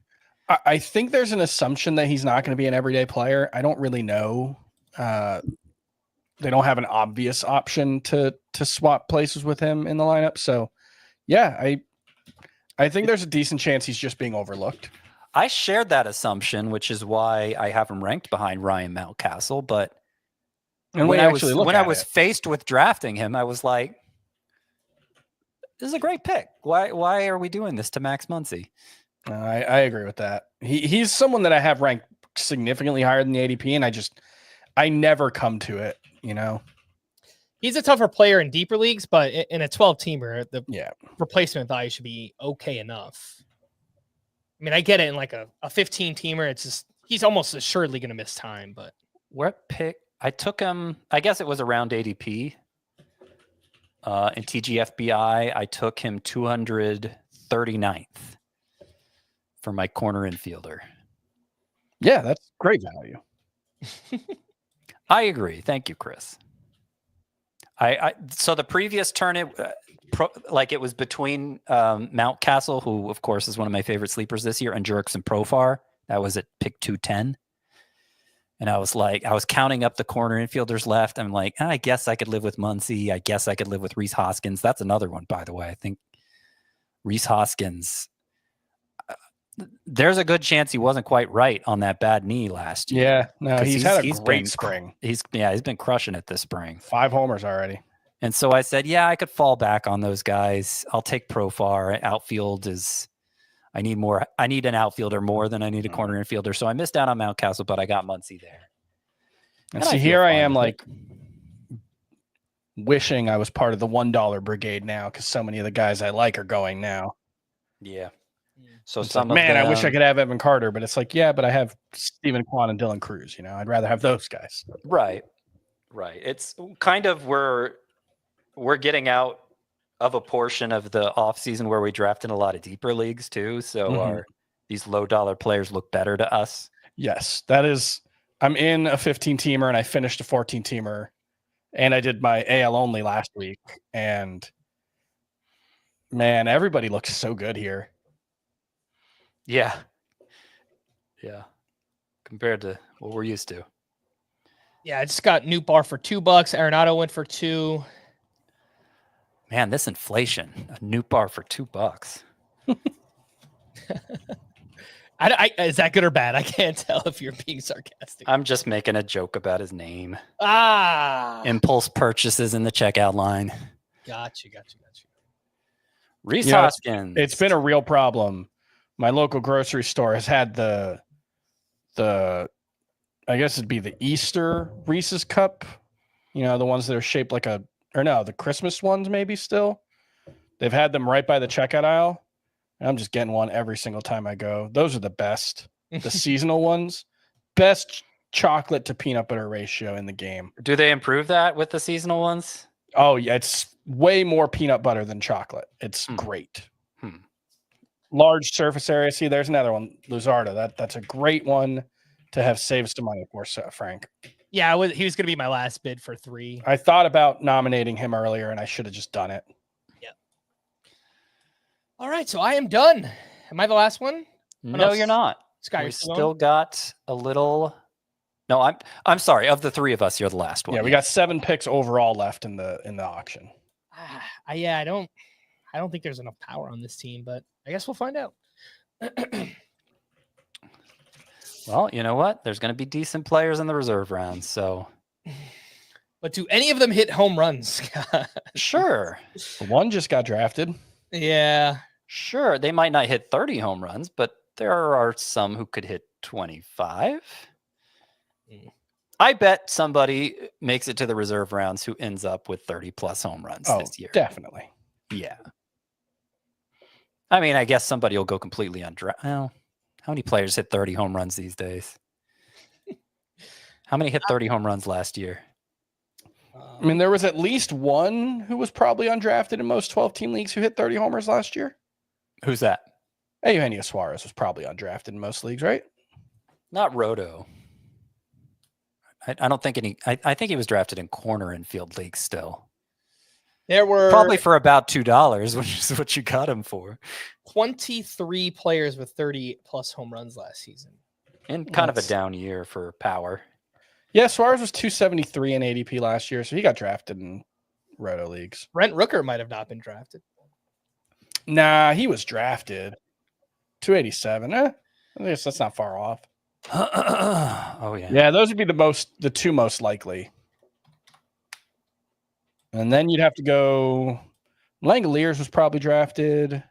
I think there's an assumption that he's not going to be an everyday player. I don't really know. They don't have an obvious option to swap places with him in the lineup. So, yeah, I think there's a decent chance he's just being overlooked. I shared that assumption, which is why I have him ranked behind Ryan Mountcastle. But when I was faced with drafting him, I was like, this is a great pick. Why are we doing this to Max Muncy? I agree with that. He's someone that I have ranked significantly higher than the ADP, and I never come to it, He's a tougher player in deeper leagues, but in a 12-teamer, the Yeah. replacement value should be okay enough. I mean, I get it in like a 15-teamer. It's just he's almost assuredly going to miss time. But What pick? I took him. I guess it was around ADP. In TGFBI, I took him 239th for my corner infielder. Yeah, that's great value. I agree. Thank you, Chris. So the previous turn, it was between Mountcastle, who of course is one of my favorite sleepers this year, and Jurickson Profar. That was at pick 210. And I was counting up the corner infielders left. I'm like, I guess I could live with Muncy. I guess I could live with Rhys Hoskins. That's another one, by the way. I think Rhys Hoskins, there's a good chance he wasn't quite right on that bad knee last year. Yeah, no, he's had a great been, spring. He's been crushing it this spring. 5 homers already. And so I said, yeah, I could fall back on those guys. I'll take Profar. Outfield is, I need an outfielder more than I need a corner infielder. So I missed out on Mountcastle, but I got Muncy there. And see, here I am like wishing I was part of the $1 brigade now because so many of the guys I like are going now. Yeah. So It's some like, of man, them, I wish I could have Evan Carter, but it's like, yeah, but I have Steven Kwan and Dylan Cruz. I'd rather have those guys. Right. It's kind of we're getting out of a portion of the offseason where we draft in a lot of deeper leagues too. So these low dollar players look better to us. Yes, that is. I'm in a 15-teamer and I finished a 14-teamer, and I did my AL only last week. And man, everybody looks so good here. Yeah. Compared to what we're used to. yeah, I just got Newt Bar for $2. Arenado went for $2. Man, this inflation, a Newt Bar for $2. Is that good or bad? I can't tell if you're being sarcastic. I'm just making a joke about his name. Impulse purchases in the checkout line. Got you. Rhys Hoskins. It's been a real problem. My local grocery store has had the I guess it'd be the Easter Reese's cup. The ones that are shaped like the Christmas ones maybe still. They've had them right by the checkout aisle. And I'm just getting one every single time I go. Those are the best. The seasonal ones. Best chocolate to peanut butter ratio in the game. Do they improve that with the seasonal ones? Oh, yeah. It's way more peanut butter than chocolate. It's great. Large surface area. See, there's another one. Luzardo. That's a great one to have saved some money for, Frank. Yeah, he was going to be my last bid for 3. I thought about nominating him earlier, and I should have just done it. Yep. All right, so I am done. Am I the last one? No, you're not. Scott, we still got a little. No, I'm sorry. Of the 3 of us, you're the last one. Yeah, we got 7 picks overall left in the auction. I don't think there's enough power on this team, but I guess we'll find out. Well, you know what? There's going to be decent players in the reserve rounds, so. But do any of them hit home runs? Sure. One just got drafted. Yeah. Sure. They might not hit 30 home runs, but there are some who could hit 25. I bet somebody makes it to the reserve rounds who ends up with 30 plus home runs this year. Definitely. Yeah. I mean, I guess somebody will go completely undrafted. Well, how many players hit 30 home runs these days? How many hit 30 home runs last year? I mean, there was at least one who was probably undrafted in most 12-team leagues who hit 30 homers last year. Who's that? Eugenio Suarez was probably undrafted in most leagues, right? Not Roto. I don't think any. I think he was drafted in corner infield leagues still. There were probably for about $2, which is what you got him for. 23 players with 30 plus home runs last season. And kind of a down year for power. Yeah, Suarez was 273 in ADP last year, so he got drafted in Roto leagues. Brent Rooker might have not been drafted. Nah, he was drafted. 287. I guess that's not far off. Oh yeah. Yeah, those would be the 2 most likely. And then you'd have to go. Langoliers was probably drafted.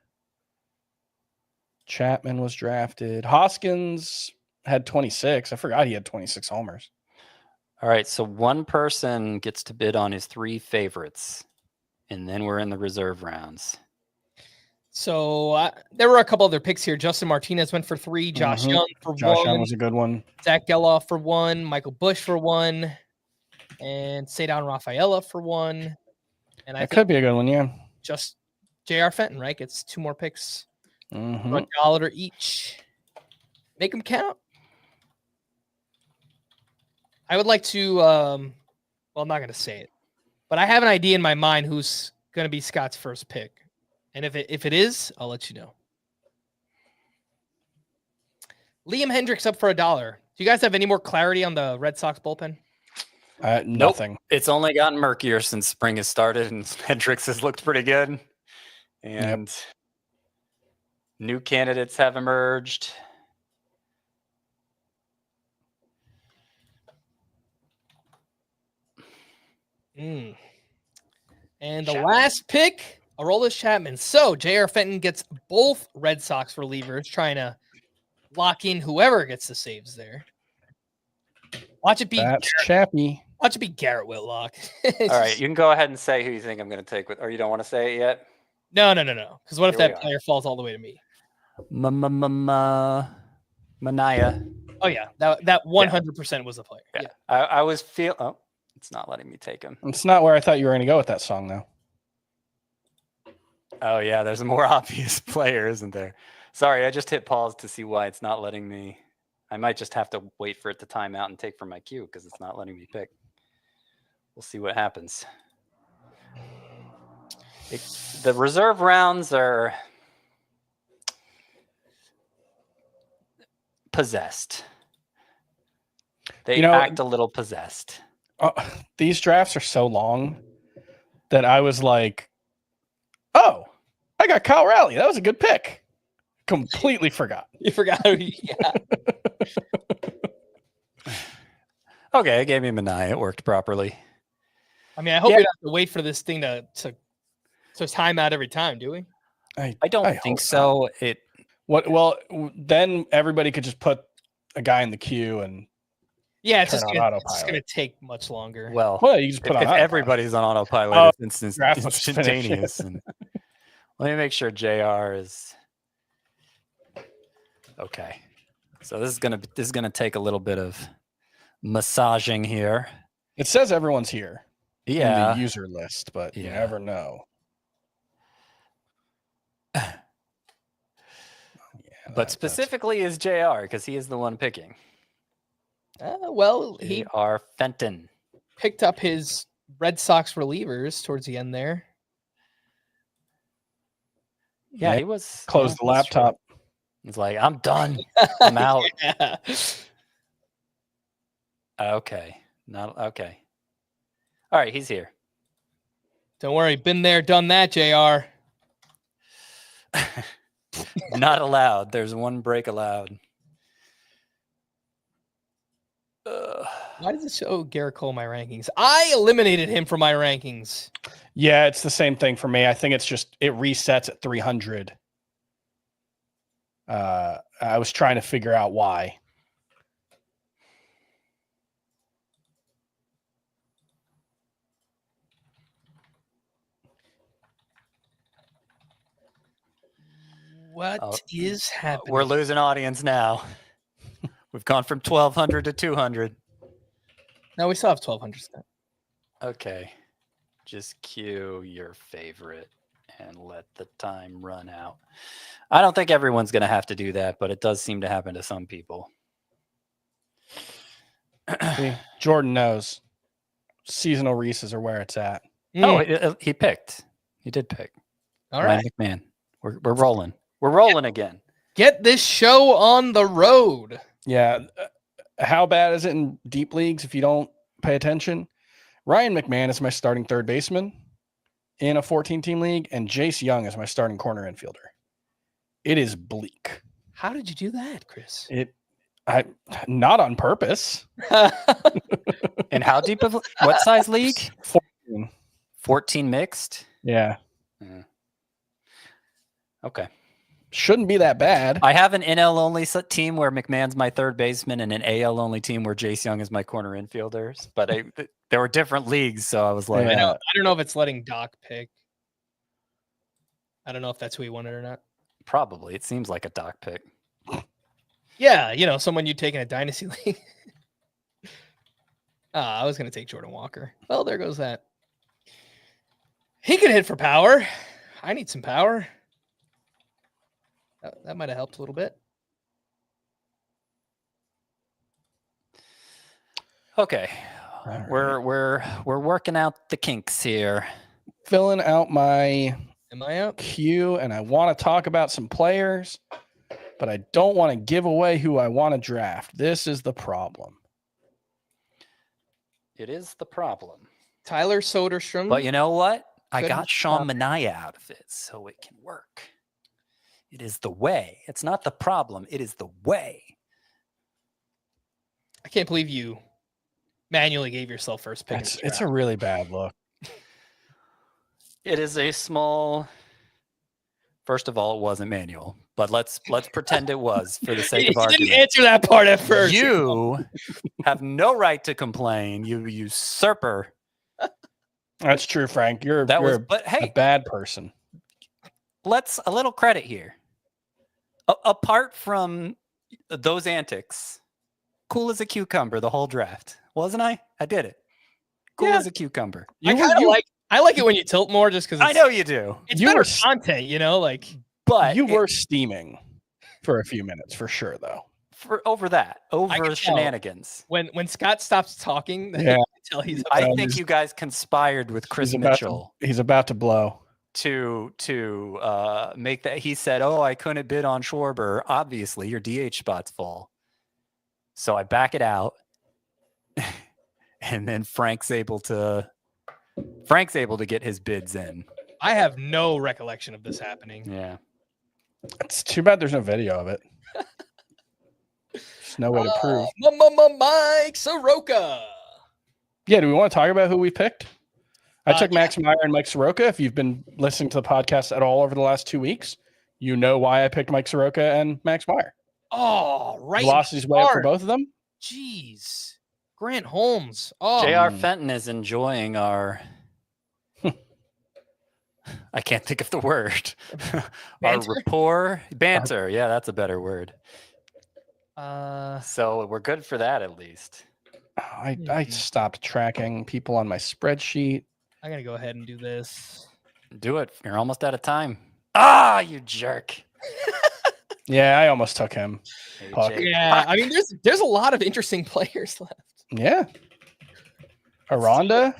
Chapman was drafted. Hoskins had 26. I forgot he had 26 homers. All right, so one person gets to bid on his 3 favorites, and then we're in the reserve rounds. So there were a couple other picks here. Justin Martinez went for 3. Josh Young for Josh 1. Young was a good one. Zach Geloff for 1. Michael Bush for 1. And Cedon Rafaela for 1. And I That think could be a good one, yeah. just J.R. Fenton, right? Gets 2 more picks. Mhm. For $1 each. Make them count. I would like to, well, I'm not going to say it, but I have an idea in my mind who's going to be Scott's first pick. And if it is, I'll let you know. Liam Hendricks up for $1. Do you guys have any more clarity on the Red Sox bullpen? Nothing. Nope. It's only gotten murkier since spring has started, and Hendricks has looked pretty good. And new candidates have emerged. And the last pick, Aroldis Chapman. So J.R. Fenton gets both Red Sox relievers, trying to lock in whoever gets the saves there. Watch it be That's Chappie. Watch it be Garrett Whitlock. All right, you can go ahead and say who you think I'm going to take with, or you don't want to say it yet? No. Because what if Here we that are. player falls all the way to me? Manaya. Oh yeah, that 100% was the player. Yeah. I was oh, it's not letting me take him. It's not where I thought you were going to go with that song, though. Oh yeah, there's a more obvious player, isn't there? Sorry, I just hit pause to see why it's not letting me. I might just have to wait for it to time out and take from my queue because it's not letting me pick. We'll see what happens. The reserve rounds are possessed. They act a little possessed. These drafts are so long that I was like, oh, I got Kyle Raleigh. That was a good pick. Completely forgot. You forgot. Yeah. Okay, I gave him an eye. It worked properly. I mean, I hope we don't have to wait for this thing to time out every time, do we? I don't think so. Not. Well, then everybody could just put a guy in the queue and it's just gonna take much longer. Well, you just put if on everybody's on autopilot, it's instantaneous. And let me make sure JR is okay. So this is gonna take a little bit of massaging here. It says everyone's here. Yeah. In the user list, but you never know. But specifically is JR because he is the one picking. He JR Fenton picked up his Red Sox relievers towards the end there. Yeah, he was closed the laptop. He's like, I'm done. I'm out. Yeah. Okay. Not okay. All right, he's here. Don't worry, been there, done that, JR. Not allowed. There's one break allowed. Why does it show Garrett Cole in my rankings? I eliminated him from my rankings. Yeah, it's the same thing for me. I think it's just it resets at 300. I was trying to figure out why. What is happening? We're losing audience now. We've gone from 1,200 to 200. No, we still have 1,200 stuff. Okay. Just cue your favorite and let the time run out. I don't think everyone's going to have to do that, but it does seem to happen to some people. See, Jordan knows. Seasonal Reese's are where it's at. Oh, he picked. He did pick. All right. Ryan McMahon. We're rolling. We're rolling again. Get this show on the road. Yeah. How bad is it in deep leagues if you don't pay attention? Ryan McMahon is my starting third baseman in a 14-team league, and Jace Young is my starting corner infielder. It is bleak. How did you do that, Chris? Not on purpose. And how deep of what size league? 14. 14 mixed? Yeah. Okay. Shouldn't be that bad. I have an NL only team where McMahon's my third baseman and an AL only team where Jace Young is my corner infielders. But there were different leagues, so I was like, I don't know if it's letting Doc pick. I don't know if that's who he wanted or not. probably. It seems like a Doc pick. Yeah, someone you'd take in a dynasty league. I was going to take Jordan Walker. Well, there goes that. He could hit for power. I need some power. That might have helped a little bit. Okay. Right. We're working out the kinks here. Filling out my Am I up? queue, and I want to talk about some players, but I don't want to give away who I want to draft. This is the problem. It is the problem. Tyler Soderstrom. But you know what? I Couldn't got Sean stop. Manaea out of it, so it can work. It is the way. It's not the problem. It is the way. I can't believe you manually gave yourself first pick. It's a really bad look. It is a small. First of all, it wasn't manual, but let's pretend it was for the sake of You didn't argument. answer that part at first. You have no right to complain, you usurper. That's true, Frank. You're But a hey, bad person. let's a little credit here. Apart from those antics, cool as a cucumber the whole draft, wasn't I? I did it. Cool Yeah. as a cucumber. I like it when you tilt more just because I know you do, it's You better were content, like but You were steaming for a few minutes for sure, though. over can tell. shenanigans. when Scott stops talking, Yeah. you can tell he's I Um, think you guys conspired with Chris He's about Mitchell he's about to blow. to make that. He said, "Oh, I couldn't bid on Schwarber. Obviously, your DH spot's full." So I back it out, and then Frank's able to get his bids in. I have no recollection of this happening. Yeah. It's too bad there's no video of it. There's no way to prove. Mike Soroka. Yeah, do we want to talk about who we picked? I took Yeah. Max Meyer and Mike Soroka. If you've been listening to the podcast at all over the last 2 weeks, you know why I picked Mike Soroka and Max Meyer. Oh, right. Velocity's way up for hard. both of them. Jeez. Grant Holmes. Oh, J.R. Fenton is enjoying our. I can't think of the word. Our Banter? rapport, banter. Yeah, that's a better word. uh, So we're good for that at least. I stopped tracking people on my spreadsheet. I'm going to go ahead and do this. Do it. You're almost out of time. Ah, you jerk. Yeah, I almost took him. Puck. AJ. Yeah, I mean, there's a lot of interesting players left. Yeah. Aranda?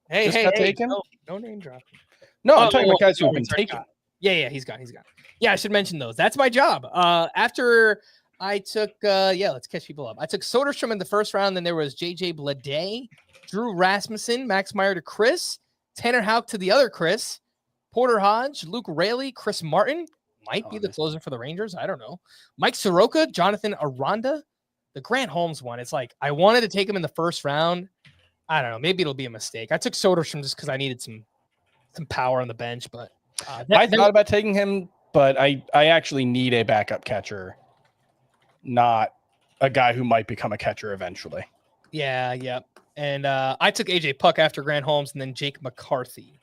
Hey, Just got taken? No name dropping. No, I'm Oh, talking about guys who oh, have been he's already taken. gone. Yeah, he's gone. Yeah, I should mention those. That's my job. After I took, let's catch people up. I took Soderstrom in the first round. Then there was JJ Bleday, Drew Rasmussen, Max Meyer to Chris, Tanner Houck to the other Chris, Porter Hodge, Luke Raley, Chris Martin, might be the closer for the Rangers. I don't know. Mike Soroka, Jonathan Aranda, the Grant Holmes one. It's like I wanted to take him in the first round. I don't know. Maybe it'll be a mistake. I took Soderstrom just because I needed some power on the bench, but I thought about taking him, but I actually need a backup catcher, not a guy who might become a catcher eventually. Yeah. And I took AJ Puck after Grant Holmes and then Jake McCarthy.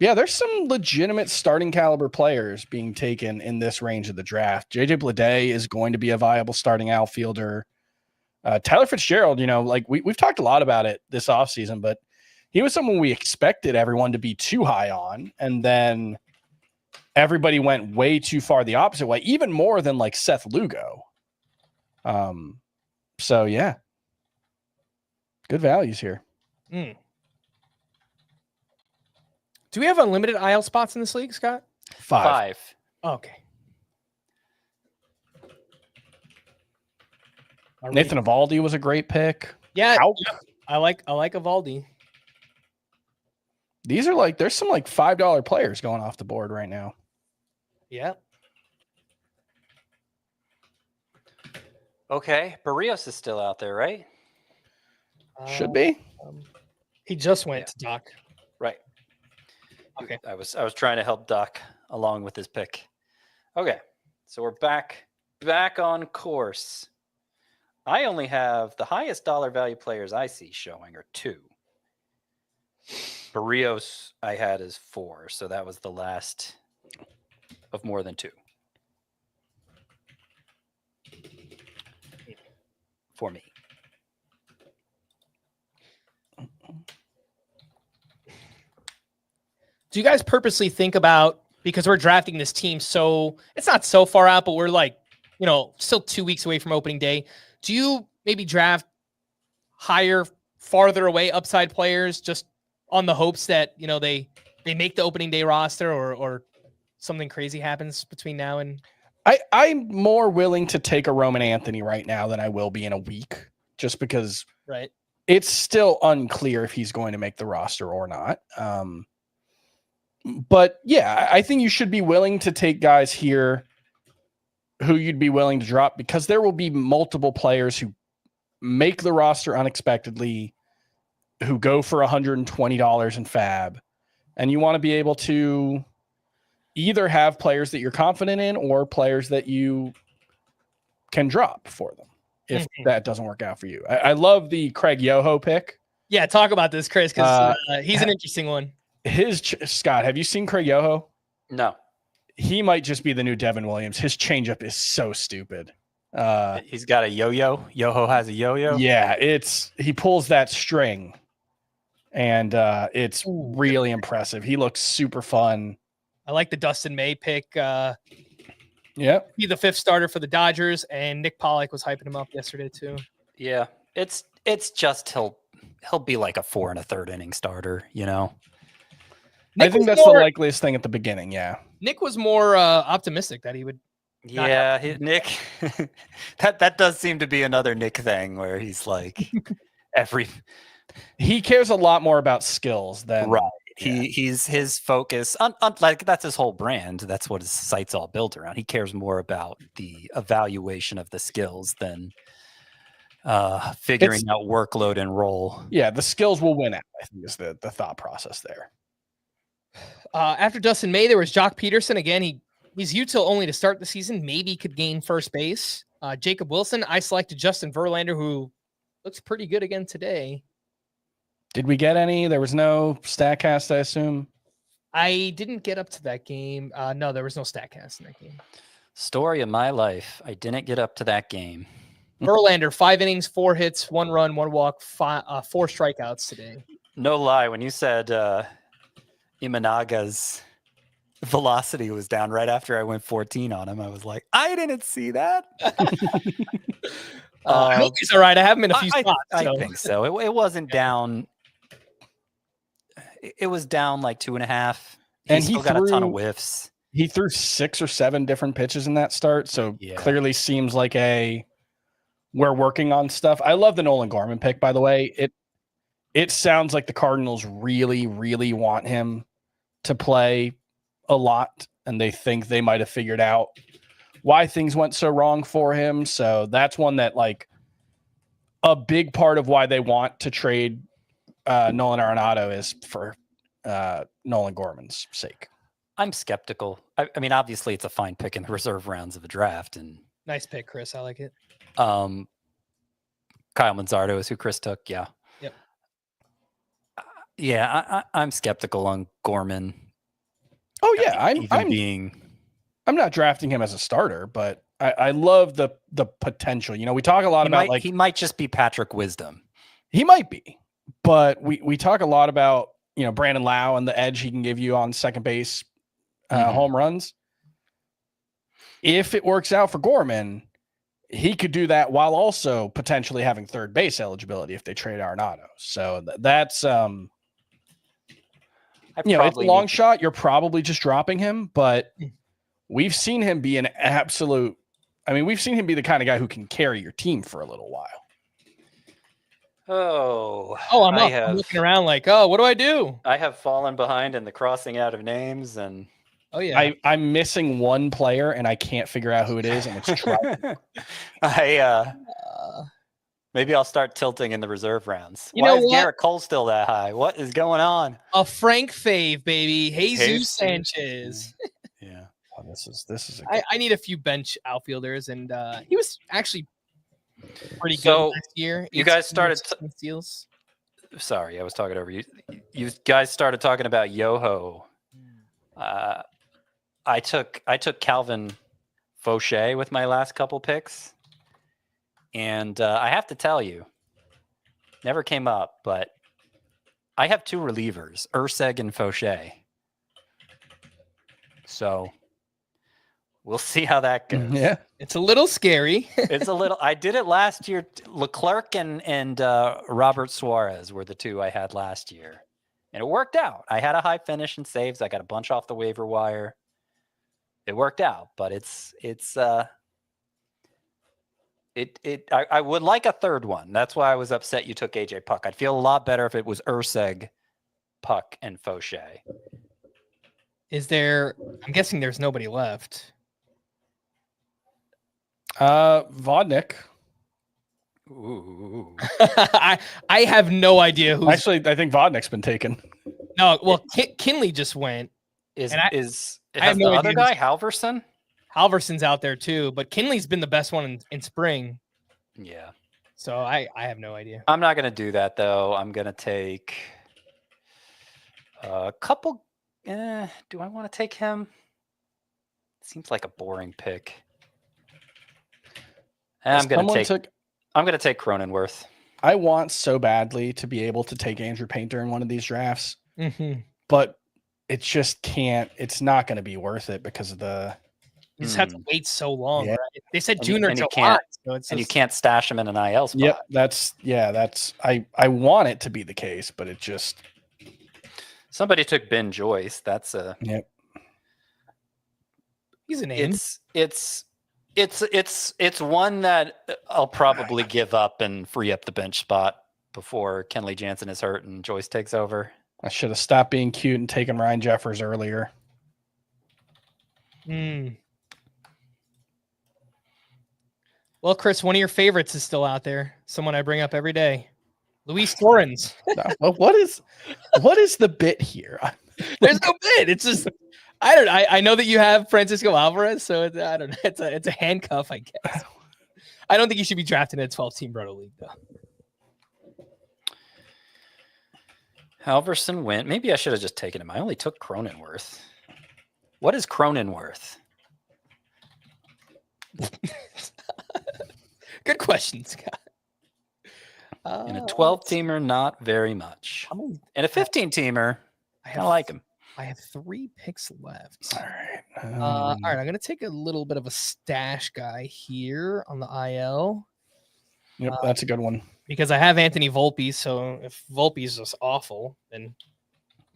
Yeah, there's some legitimate starting caliber players being taken in this range of the draft. JJ Bleday is going to be a viable starting outfielder. Tyler Fitzgerald, we've talked a lot about it this offseason, but he was someone we expected everyone to be too high on. And then everybody went way too far the opposite way, even more than like Seth Lugo. So yeah, good values here. Do we have unlimited IL spots in this league, Scott? 5. Okay. Nathan Eovaldi was a great pick. Yeah, Houck. I like Eovaldi. These are there's some $5 players going off the board right now. Yeah. Okay, Barrios is still out there, right? Should be. He just went to Doc. Right. Okay. I was trying to help Doc along with his pick. Okay, so we're back on course. I only have the highest dollar value players I see showing are 2. Barrios I had is 4, so that was the last of more than 2 for me. Do you guys purposely think about, because we're drafting this team, so it's not so far out, but we're like, still 2 weeks away from opening day. Do you maybe draft higher, farther away upside players just on the hopes that, they make the opening day roster or something crazy happens between now and... I'm more willing to take a Roman Anthony right now than I will be in a week, just because right. It's still unclear if he's going to make the roster or not. But yeah, I think you should be willing to take guys here who you'd be willing to drop, because there will be multiple players who make the roster unexpectedly, who go for $120 in fab, and you want to be able to either have players that you're confident in or players that you can drop for them if that doesn't work out for you. I love the Craig Yoho pick. Yeah, talk about this, Chris, because he's an interesting one. Scott, have you seen Craig Yoho? No. He might just be the new Devin Williams. His changeup is so stupid. He's got a yo-yo. Yoho has a yo-yo. Yeah, he pulls that string, and it's really impressive. He looks super fun. I like the Dustin May pick. Yeah, he's the 5th starter for the Dodgers, and Nick Pollock was hyping him up yesterday too. Yeah, it's just he'll be like a 4 1/3 inning starter. I think that's the likeliest thing at the beginning. Yeah, Nick was more optimistic that he would. Yeah, Nick. that does seem to be another Nick thing where he's like he cares a lot more about skills than right. Yeah. He's his focus on like that's his whole brand. That's what his site's all built around. He cares more about the evaluation of the skills than figuring out workload and role. Yeah, the skills will win out, I think is the thought process there. After Dustin May, there was Jock Peterson. Again, he's util only to start the season. Maybe could gain first base. Jacob Wilson. I selected Justin Verlander, who looks pretty good again today. Did we get any? There was no StatCast, I assume. I didn't get up to that game. No, there was no StatCast in that game. Story of my life. I didn't get up to that game. Verlander, 5 innings, 4 hits, 1 run, 1 walk, 4 strikeouts today. No lie. When you said Imanaga's velocity was down right after I went 14 on him, I was like, I didn't see that. I hope he's all right. I have him in a few spots. I think so. It wasn't down. It was down like 2.5. And he still got a ton of whiffs. He threw 6 or 7 different pitches in that start. So clearly seems like we're working on stuff. I love the Nolan Gorman pick, by the way. It sounds like the Cardinals really, really want him to play a lot, and they think they might have figured out why things went so wrong for him. So that's one that, like, a big part of why they want to trade Nolan Arenado is for Nolan Gorman's sake. I'm skeptical. I mean, obviously, it's a fine pick in the reserve rounds of the draft, and nice pick, Chris. I like it. Kyle Manzardo is who Chris took. Yeah. Yep. Yeah, I'm skeptical on Gorman. Oh yeah, I'm not drafting him as a starter, but I love the potential. We talk a lot about he might just be Patrick Wisdom. He might be, but we talk a lot about Brandon Lau and the edge he can give you on second base home runs. If it works out for Gorman, he could do that while also potentially having third base eligibility if they trade Arenado. So that's it's a long shot. You're probably just dropping him, but we've seen him be an absolute. I mean, we've seen him be the kind of guy who can carry your team for a little while. I'm looking around like, what do I do? I have fallen behind in the crossing out of names, and I'm missing one player, and I can't figure out who it is, and it's Trout. Maybe I'll start tilting in the reserve rounds. Why is Garrett Cole still that high? What is going on? A Frank fave, baby. Jesus Sanchez. Yeah. This is. I need a few bench outfilders, and he was actually pretty good So, last year. you guys started steals. Sorry, I was talking over you. You guys started talking about Yoho. I took Calvin Fauché with my last couple picks, and I have to tell you, never came up, but I have two relievers, Urseg and Fauché. So we'll see how that goes. Yeah. It's a little scary. It's a little. I did it last year. Leclerc and Robert Suarez were the two I had last year, and it worked out. I had a high finish in saves. I got a bunch off the waiver wire. It worked out, but I would like a third one. That's why I was upset you took AJ Puck. I'd feel a lot better if it was Urseg, Puck, and Fauché. Is there? I'm guessing there's nobody left. Vodnik. Ooh. I have no idea who's Actually, I think Vodnik's been taken. no. Well, Kinley just went. Is And I has have the no other idea guy Halverson? Halverson's out there too, but Kinley's been the best one in spring. Yeah. So I have no idea. I'm not going to do that, though. I'm going to take a couple. Do I want to take him? Seems like a boring pick. I'm going to take Cronenworth. I want so badly to be able to take Andrew Painter in one of these drafts, Mm-hmm. but it just can't. It's not going to be worth it because of the. You just have to wait so long. Yeah. Right? They said And June or you July, can't- so it's And you just- can't stash him in an IL spot. Yep, that's. I want it to be the case, but it just. Somebody took Ben Joyce. That's a. Yep. he's an in. It's one that I'll probably give up and free up the bench spot before Kenley Jansen is hurt and Joyce takes over. I should have stopped being cute and taken Ryan Jeffers earlier. Well, Chris, one of your favorites is still out there. Someone I bring up every day. Luis Torrens. Well, what is the bit here? There's no bid. It's just I don't know. I know that you have Francisco Alvarez, so I don't know. It's a handcuff, I guess. I don't think you should be drafted in a 12-team Roto League, though. Halverson went. Maybe I should have just taken him. I only took Cronenworth. What is Cronenworth? Good question, Scott. In a 12-teamer, not very much. In a 15-teamer, I like him. I have 3 picks left. All right. All right, I'm going to take a little bit of a stash guy here on the IL. Yep, that's a good one. Because I have Anthony Volpe, so if Volpe is just awful, then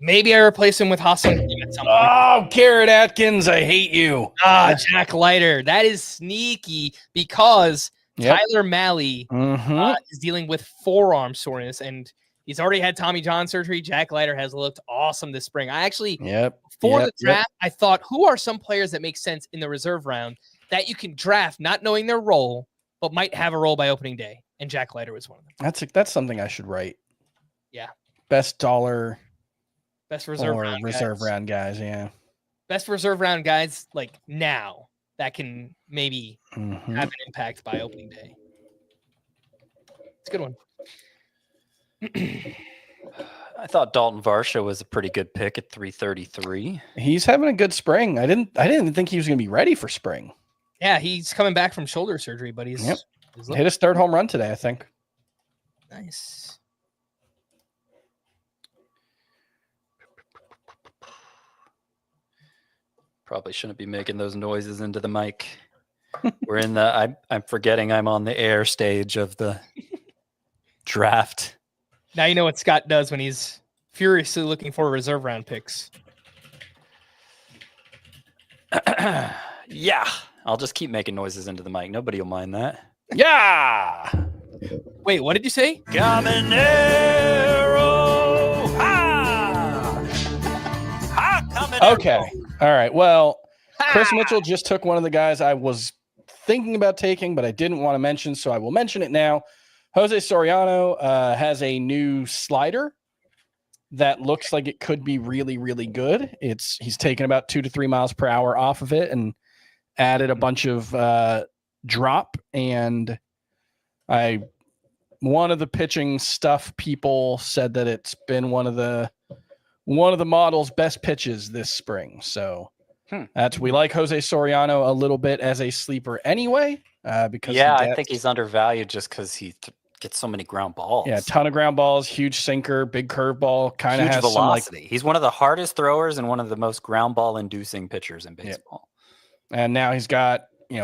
maybe I replace him with Hassan at some point. Oh, Garrett Atkins, I hate you. Jack Leiter. That is sneaky because Tyler Malley is dealing with forearm soreness, and he's already had Tommy John surgery. Jack Leiter has looked awesome this spring. I actually, before the draft, I thought, who are some players that make sense in the reserve round that you can draft not knowing their role, but might have a role by opening day? And Jack Leiter was one of them. That's something I should write. Yeah. Best dollar. Best reserve round guys. Yeah. Best reserve round guys like now that can maybe have an impact by opening day. It's a good one. I thought Dalton Varsho was a pretty good pick at 333. He's having a good spring. I didn't think he was going to be ready for spring. Yeah, he's coming back from shoulder surgery, but he's hit his 3rd home run today, I think. Nice. Probably shouldn't be making those noises into the mic. We're in the I'm forgetting I'm on the air stage of the draft. Now you know what Scott does when he's furiously looking for reserve round picks. Yeah. I'll just keep making noises into the mic. Nobody will mind that. Yeah. Wait, what did you say? Caminero! Ha! Ha! Caminero! Okay. All right. Well, Chris Mitchell just took one of the guys I was thinking about taking, but I didn't want to mention, so I will mention it now. Jose Soriano has a new slider. that looks like it could be really, really good. He's taken about 2 to 3 miles per hour off of it and added a bunch of drop. And one of the pitching stuff people said that it's been one of the model's best pitches this spring. So we like Jose Soriano a little bit as a sleeper anyway. Because I think he's undervalued just because he gets so many ground balls. Yeah, a ton of ground balls, huge sinker, big curveball, kind of has velocity. He's one of the hardest throwers and one of the most ground ball inducing pitchers in baseball. Yeah. And now he's got,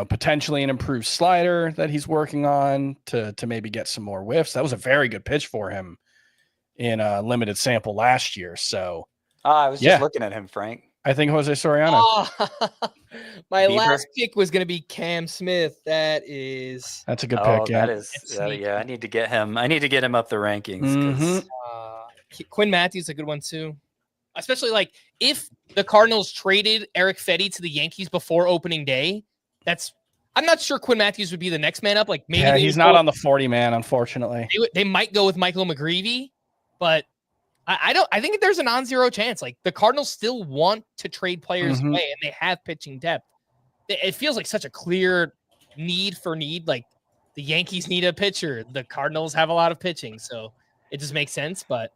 potentially an improved slider that he's working on to maybe get some more whiffs. That was a very good pitch for him in a limited sample last year. So I was just looking at him, Frank. I think Jose Soriano. My last pick was going to be Cam Smith. That's a good pick. That is, I need to get him. I need to get him up the rankings. Quinn Matthews is a good one too. Especially if the Cardinals traded Eric Fetty to the Yankees before opening day, I'm not sure Quinn Matthews would be the next man up. Maybe he's not on the 40 man, unfortunately. They might go with Michael McGreevy, but I think there's a non-zero chance. The Cardinals still want to trade players away, and they have pitching depth. It feels like such a clear need. The Yankees need a pitcher. The Cardinals have a lot of pitching, so it just makes sense. But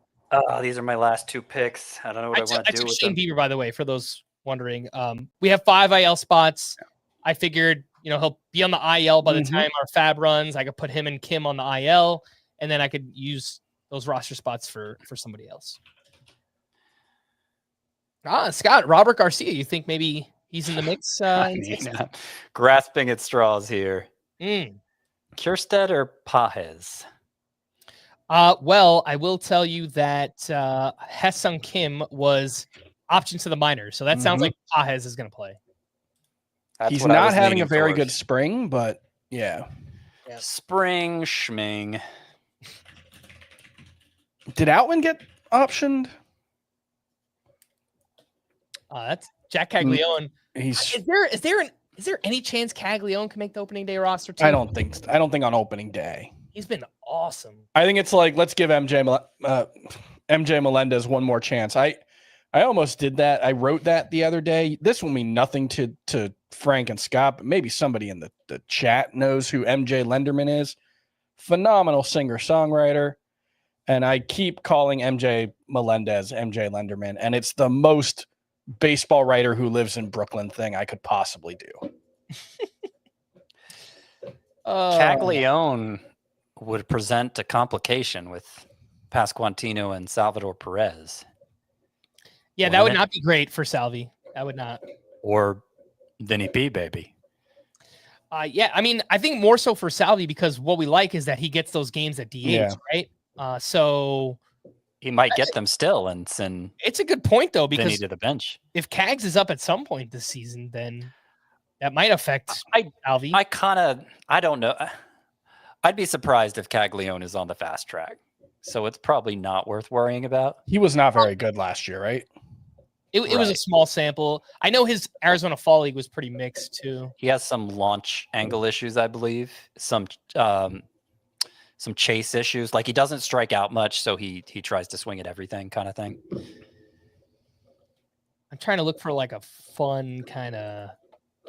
these are my last 2 picks. I don't know what I want to do with Shane them. Bieber, by the way, for those wondering. We have 5 IL spots. I figured, he'll be on the IL by the time our fab runs. I could put him and Kim on the IL, and then I could use those roster spots for somebody else. Scott, Robert Garcia, you think maybe he's in the mix? Grasping at straws here. Kjerstad or Pages? Well, I will tell you that Haesung Kim was optioned to the minors, so that sounds like Pages is going to play. He's not having a very good spring, but yeah. Spring schming. Did Outman get optioned? That's Jack Caglione. Is there any chance Caglione can make the opening day roster too? I don't think on opening day. He's been awesome. I think it's let's give MJ Melendez one more chance. I almost did that. I wrote that the other day. This will mean nothing to Frank and Scott, but maybe somebody in the chat knows who MJ Lenderman is. Phenomenal singer-songwriter. And I keep calling MJ Melendez MJ Lenderman, and it's the most baseball writer who lives in Brooklyn thing I could possibly do. Caglione would present a complication with Pasquantino and Salvador Perez. Yeah, that would not be great for Salvi. That would not. Or Vinny P, baby. Yeah, I mean, I think more so for Salvi because what we like is that he gets those games at DH, right? So he might get them still and send. It's a good point though because to the bench. If Cags is up at some point this season, then that might affect Salvi. I don't know. I'd be surprised if Caglione is on the fast track. So it's probably not worth worrying about. He was not very good last year, right? It was a small sample. I know his Arizona Fall League was pretty mixed too. He has some launch angle issues, I believe. Some chase issues. He doesn't strike out much, so he tries to swing at everything kind of thing. I'm trying to look for a fun kind of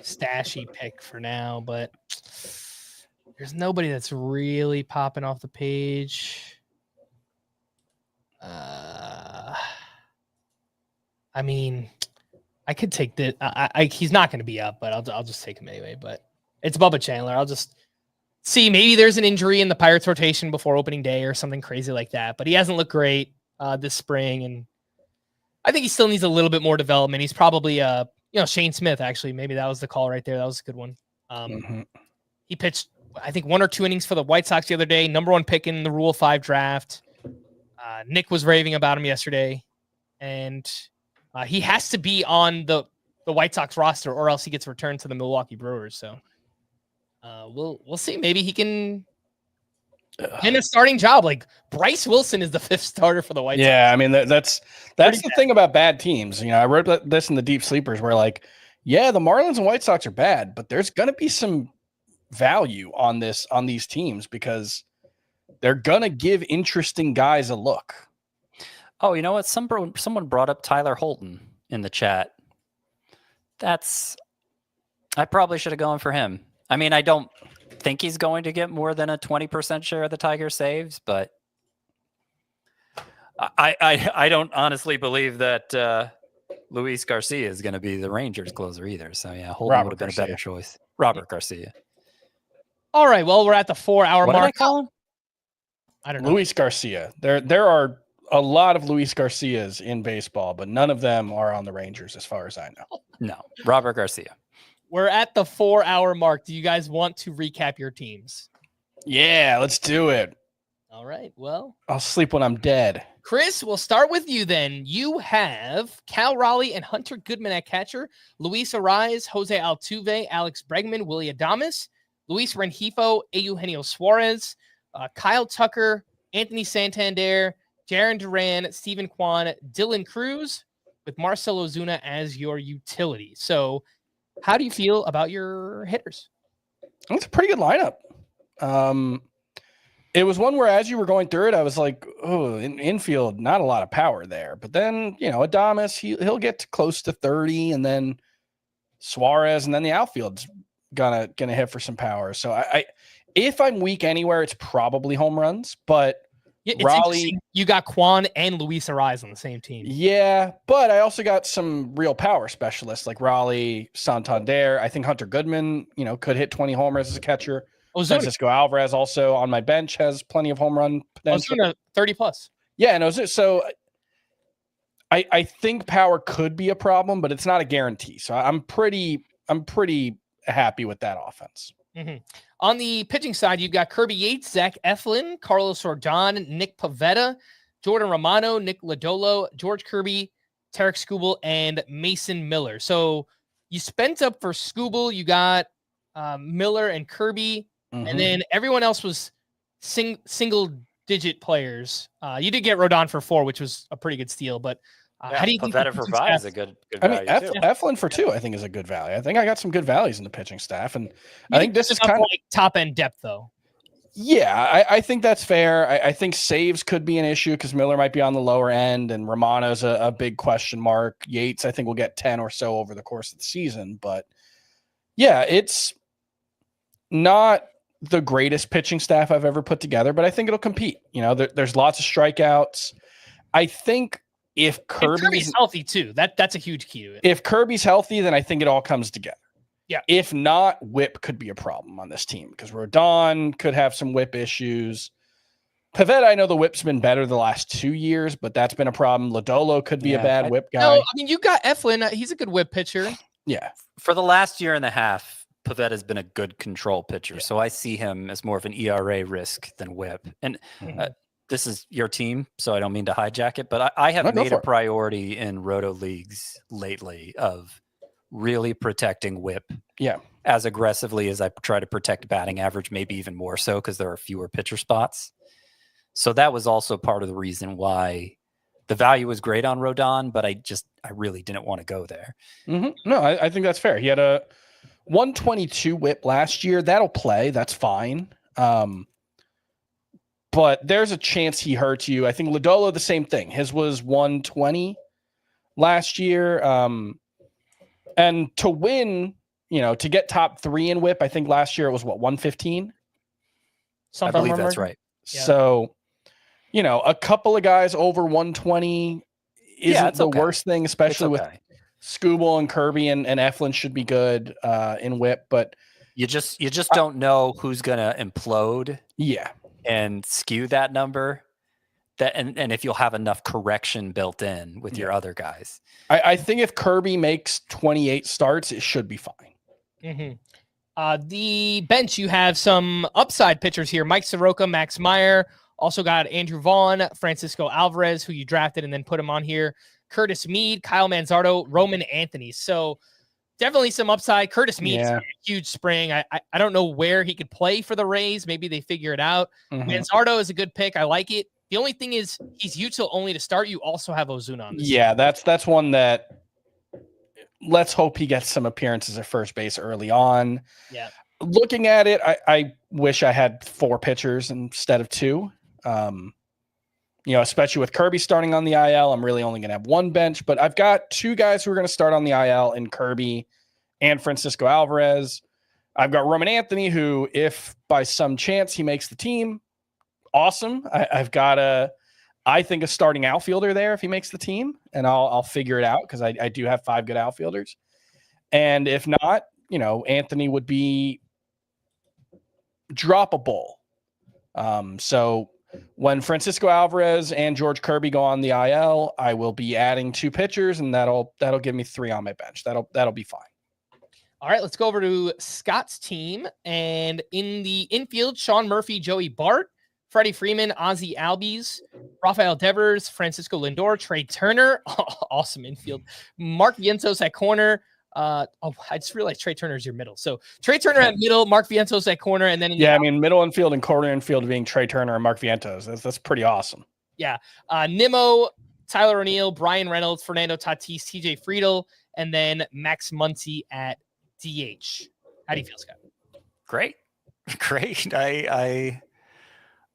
stashy pick for now, but there's nobody that's really popping off the page. I mean, I could take this. He's not going to be up, but I'll just take him anyway. But it's Bubba Chandler. I'll just see. Maybe there's an injury in the Pirates rotation before opening day or something crazy like that. But he hasn't looked great this spring, and I think he still needs a little bit more development. He's probably Shane Smith. Actually, maybe that was the call right there. That was a good one. He pitched, I think, 1 or 2 innings for the White Sox the other day. #1 pick in the Rule 5 draft. Nick was raving about him yesterday, and he has to be on the White Sox roster, or else he gets returned to the Milwaukee Brewers. So we'll see. Maybe he can in a starting job. Bryce Wilson is the 5th starter for the White Sox. Yeah, I mean that's the thing about bad teams. I wrote this in the Deep Sleepers where the Marlins and White Sox are bad, but there's going to be some value on these teams because they're going to give interesting guys a look. Oh, you know what? Someone brought up Tyler Holton in the chat. I probably should have gone for him. I mean, I don't think he's going to get more than a 20% share of the Tiger saves, but I don't honestly believe that Luis Garcia is going to be the Rangers closer either. So yeah, Holton would have been a better choice. Robert Garcia. All right. Well, we're at the 4-hour What did I mark. call him? I don't know. Luis Garcia. There are a lot of Luis Garcias in baseball, but none of them are on the Rangers as far as I know. No, Robert Garcia. We're at the 4-hour mark. Do you guys want to recap your teams? Yeah, let's do it. All right. Well, I'll sleep when I'm dead. Chris, we'll start with you then. You have Cal Raleigh and Hunter Goodman at catcher, Luis Ariz, Jose Altuve, Alex Bregman, Willie Adames, Luis Rengifo, Eugenio Suarez, Kyle Tucker, Anthony Santander, Jarren Duran, Stephen Kwan, Dylan Cruz, with Marcell Ozuna as your utility. So how do you feel about your hitters? It's a pretty good lineup. It was one where as you were going through it, I was like, oh, in infield, not a lot of power there. But then, Adames, he'll get to close to 30, and then Suarez, and then the outfield's gonna hit for some power. So I if I'm weak anywhere, it's probably home runs. But It's Raleigh, you got Kwan and Luis Ariz on the same team. yeah, but I also got some real power specialists like Raleigh, Santander. I think Hunter Goodman, could hit 20 homers as a catcher. Francisco Alvarez also on my bench has plenty of home run potential. Ozuna 30 plus. Yeah, no, so I think power could be a problem, but it's not a guarantee. So I'm pretty happy with that offense. Mm-hmm. On the pitching side, you've got Kirby Yates, Zach Eflin, Carlos Rodon, Nick Pivetta, Jordan Romano, Nick Lodolo, George Kirby, Tarek Skubal, and Mason Miller. So you spent up for Skubal. You got Miller and Kirby, and then everyone else was single-digit players. You did get Rodon for 4, which was a pretty good steal, but how do you think Pivetta for 5 is a good value too. Eflin for 2, I think, is a good value. I think I got some good values in the pitching staff, and I think this is kind of like top-end depth, though. Yeah, I think that's fair. I think saves could be an issue because Miller might be on the lower end, and Romano's a big question mark. Yates, I think, will get 10 or so over the course of the season. But, yeah, it's not the greatest pitching staff I've ever put together, but I think it'll compete. There's lots of strikeouts. I think if Kirby's healthy, too, that's a huge key to it. If Kirby's healthy, then I think it all comes together. Yeah. If not, whip could be a problem on this team because Rodon could have some whip issues. Pivetta, I know the whip's been better the last 2 years, but that's been a problem. Lodolo could be a bad whip guy. No, I mean, you got Eflin. He's a good whip pitcher. Yeah. For the last year and a half, Pivetta's been a good control pitcher. So I see him as more of an ERA risk than whip. And this is your team, so I don't mean to hijack it, but I have made a priority in Roto leagues lately of really protecting whip as aggressively as I try to protect batting average, maybe even more so because there are fewer pitcher spots. So that was also part of the reason why the value was great on Rodon, but I really didn't want to go there. No, I think that's fair. He had a 122 whip last year. That'll play. That's fine. But there's a chance he hurts you. I think Lodolo, the same thing. His was 120 last year. And to win, to get top 3 in whip, I think last year it was 115? I believe that's right. Yeah. So, a couple of guys over 120 isn't the worst thing, especially with Skubal and Kirby and Eflin should be good in whip, but you just don't know who's going to implode. Yeah. And skew that number. And if you'll have enough correction built in with your other guys. I think if Kirby makes 28 starts, it should be fine. The bench, you have some upside pitchers here. Mike Soroka, Max Meyer. Also got Andrew Vaughn, Francisco Alvarez, who you drafted and then put him on here. Curtis Mead, Kyle Manzardo, Roman Anthony. So definitely some upside. Curtis Mead's a huge spring. I don't know where he could play for the Rays. Maybe they figure it out. Manzardo is a good pick. I like it. The only thing is he's util only to start. You also have Ozuna on this team. That's one that let's hope he gets some appearances at first base early on. Yeah. Looking at it, I wish I had 4 pitchers instead of 2. especially with Kirby starting on the IL, I'm really only going to have one bench, but I've got two guys who are going to start on the IL in Kirby and Francisco Alvarez. I've got Roman Anthony, who, if by some chance he makes the team, awesome. I've got I think a starting outfielder there if he makes the team, and I'll figure it out because I do have 5 good outfielders. And if not, Anthony would be droppable. So when Francisco Alvarez and George Kirby go on the IL, I will be adding 2 pitchers, and that'll give me 3 on my bench. That'll be fine. All right, let's go over to Scott's team. And in the infield, Sean Murphy, Joey Bart, Freddie Freeman, Ozzie Albies, Rafael Devers, Francisco Lindor, Trey Turner. Awesome infield. Mark Vientos at corner. I just realized Trey Turner is your middle. So Trey Turner at middle, Mark Vientos at corner, and then middle infield and corner infield being Trey Turner and Mark Vientos. That's pretty awesome. Yeah. Nimmo, Tyler O'Neill, Brian Reynolds, Fernando Tatis, TJ Friedel, and then Max Muncy at DH. How do you feel, Scott? Great.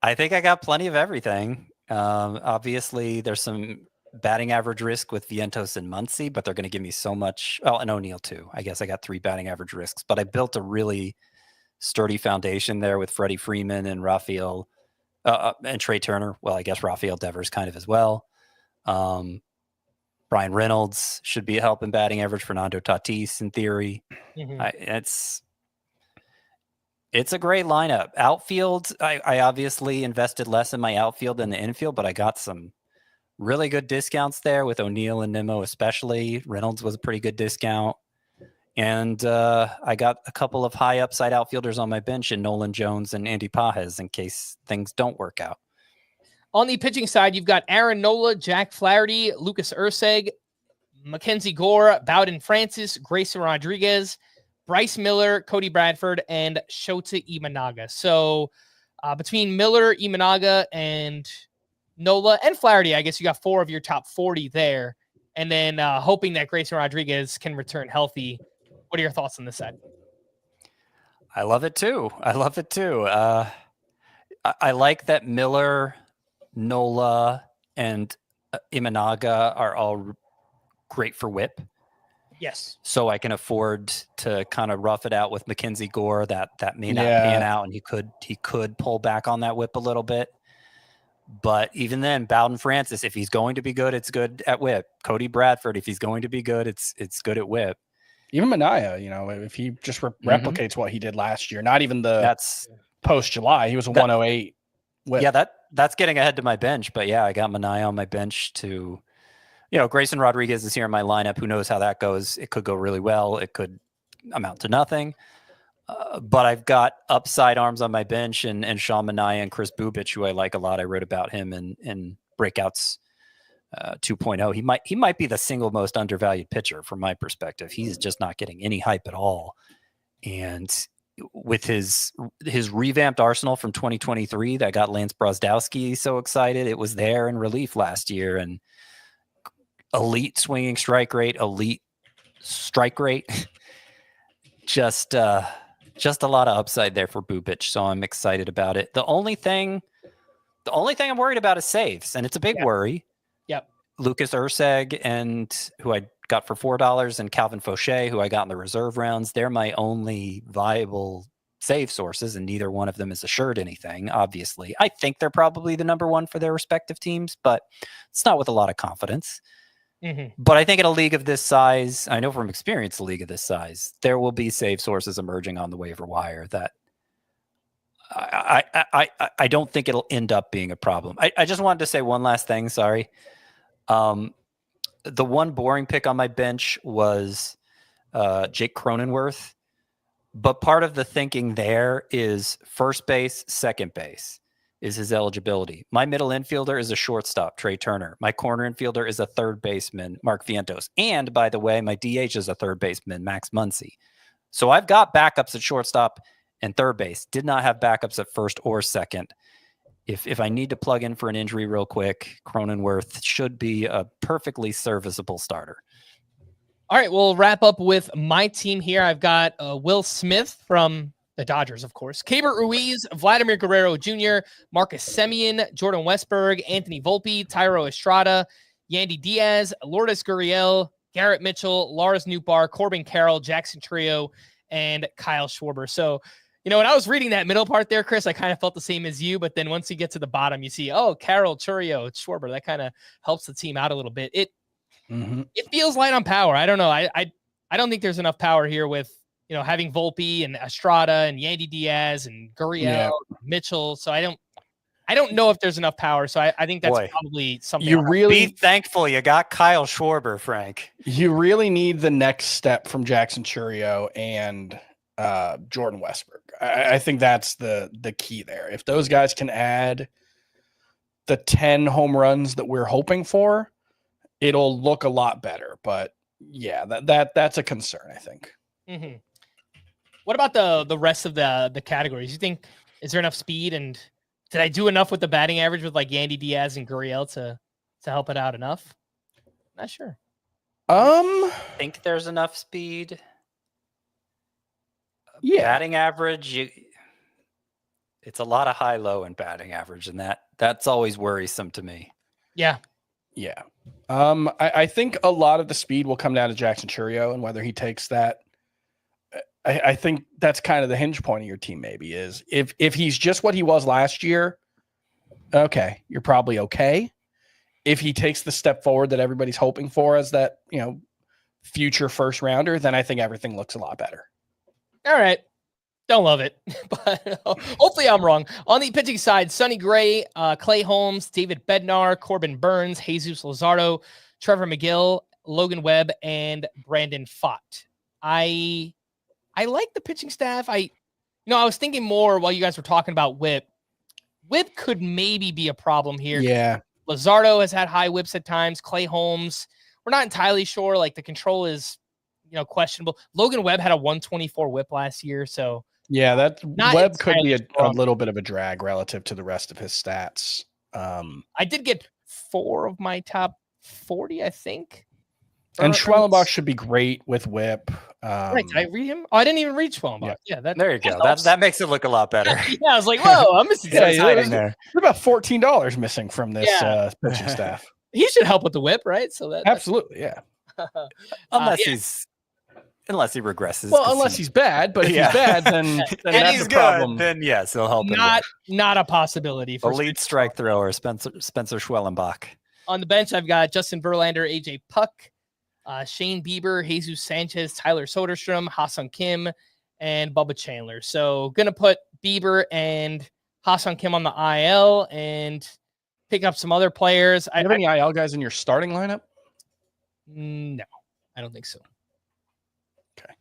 I think I got plenty of everything. Obviously, there's some batting average risk with Vientos and Muncy, but they're going to give me so much. Oh, and O'Neill too. I guess I got 3 batting average risks, but I built a really sturdy foundation there with Freddie Freeman and Rafael and Trey Turner. Well, I guess Rafael Devers kind of as well. Brian Reynolds should be a help in batting average. Fernando Tatis, in theory. Mm-hmm. It's a great lineup. Outfield, I obviously invested less in my outfield than the infield, but I got some really good discounts there with O'Neill and Nimmo especially. Reynolds was a pretty good discount. And I got a couple of high upside outfielders on my bench in Nolan Jones and Andy Pajes in case things don't work out. On the pitching side, you've got Aaron Nola, Jack Flaherty, Lucas Erceg, Mackenzie Gore, Bowden Francis, Grayson Rodriguez, Bryce Miller, Cody Bradford, and Shota Imanaga. So between Miller, Imanaga, and Nola and Flaherty, I guess you got 4 of your top 40 there. And then hoping that Grayson Rodriguez can return healthy. What are your thoughts on this side? I love it too. I like that Miller, Nola, and Imanaga are all great for whip. Yes. So I can afford to kind of rough it out with Mackenzie Gore. That may not pan out, and he could pull back on that whip a little bit. But even then, Bowden Francis, if he's going to be good, it's good at whip. Cody Bradford, if he's going to be good, it's good at whip. Even Manaea, if he just replicates what he did last year, not even that's post July, he was a 108 whip. Yeah, that's getting ahead to my bench. But yeah, I got Manaea on my bench to, Grayson Rodriguez is here in my lineup. Who knows how that goes? It could go really well. It could amount to nothing. But I've got upside arms on my bench and Sean Manaea and Chris Bubich, who I like a lot. I wrote about him in Breakouts 2.0. He might be the single most undervalued pitcher from my perspective. He's just not getting any hype at all. And with his revamped arsenal from 2023 that got Lance Brozdowski so excited, it was there in relief last year. And elite swinging strike rate, elite strike rate. Just a lot of upside there for Bubich, so I'm excited about it. The only thing I'm worried about is saves, and it's a big worry. Yep. Lucas Erceg, and who I got for $4, and Calvin Fauché, who I got in the reserve rounds. They're my only viable save sources, and neither one of them is assured anything, obviously. I think they're probably the number one for their respective teams, but it's not with a lot of confidence. Mm-hmm. But I think in a league of this size, I know from experience, a league of this size, there will be save sources emerging on the waiver wire that I don't think it'll end up being a problem. I just wanted to say one last thing. Sorry. The one boring pick on my bench was Jake Cronenworth, but part of the thinking there is first base, second base is his eligibility. My middle infielder is a shortstop, Trey Turner. My corner infielder is a third baseman, Mark Vientos. And by the way, my DH is a third baseman, Max Muncy. So I've got backups at shortstop and third base. Did not have backups at first or second. If I need to plug in for an injury real quick, Cronenworth should be a perfectly serviceable starter. All right, we'll wrap up with my team here. I've got Will Smith from The Dodgers, of course. Keibert Ruiz, Vladimir Guerrero Jr., Marcus Semien, Jordan Westberg, Anthony Volpe, Tyro Estrada, Yandy Diaz, Lourdes Gurriel, Garrett Mitchell, Lars Nootbaar, Corbin Carroll, Jackson Trio, and Kyle Schwarber. So, when I was reading that middle part there, Chris, I kind of felt the same as you. But then once you get to the bottom, you see, Carroll, Trio, Schwarber. That kind of helps the team out a little bit. It feels light on power. I don't know. I don't think there's enough power here with having Volpe and Estrada and Yandy Diaz and Gurriel, Mitchell. So I don't know if there's enough power. So I think that's probably something. You really be thankful you got Kyle Schwarber, Frank. You really need the next step from Jackson Churio and Jordan Westberg. I think that's the key there. If those guys can add the 10 home runs that we're hoping for, it'll look a lot better. But yeah, that's a concern, I think. Mm-hmm. What about the rest of the categories? You think, is there enough speed, and did I do enough with the batting average with like Yandy Diaz and Gurriel to help it out enough? Not sure. I think there's enough speed. Yeah. Batting average, it's a lot of high-low in batting average, and that's always worrisome to me. Yeah. Yeah. I think a lot of the speed will come down to Jackson Churio and whether he takes that. I think that's kind of the hinge point of your team, maybe, is if he's just what he was last year, okay, you're probably okay. If he takes the step forward that everybody's hoping for as that, future first rounder, then I think everything looks a lot better. All right. Don't love it, but hopefully I'm wrong. On the pitching side, Sonny Gray, Clay Holmes, David Bednar, Corbin Burns, Jesus Luzardo, Trevor McGill, Logan Webb, and Brandon Pfaadt. I like the pitching staff. I was thinking more while you guys were talking about whip. Whip could maybe be a problem here. Yeah. Luzardo has had high whips at times. Clay Holmes, we're not entirely sure. Like the control is, questionable. Logan Webb had a 124 whip last year. So yeah, that Webb could be a little bit of a drag relative to the rest of his stats. I did get 4 of my top 40, I think. And Schwellenbach should be great with whip. Right, did I read him? Oh, I didn't even read Schwellenbach. Yeah, there you go. That makes it look a lot better. Yeah, I was like, whoa, I'm missing hiding there. There's about $14 missing from this pitching staff. He should help with the whip, right? So that absolutely, yeah. Unless he regresses. Well, unless he's bad, but if he's bad, then that's he's a problem. Then yes, he'll help. Not a possibility for elite strike thrower Spencer Schwellenbach. On the bench, I've got Justin Verlander, AJ Puck, Shane Bieber, Jesus Sanchez, Tyler Soderstrom, Ha-Seong Kim, and Bubba Chandler. So gonna put Bieber and Ha-Seong Kim on the IL and pick up some other players. Do you have any IL guys in your starting lineup? No, I don't think so. Okay.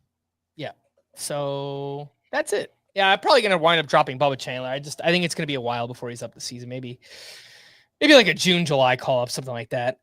Yeah. So that's it. Yeah, I'm probably gonna wind up dropping Bubba Chandler. I think it's gonna be a while before he's up the season. Maybe like a June, July call up, something like that.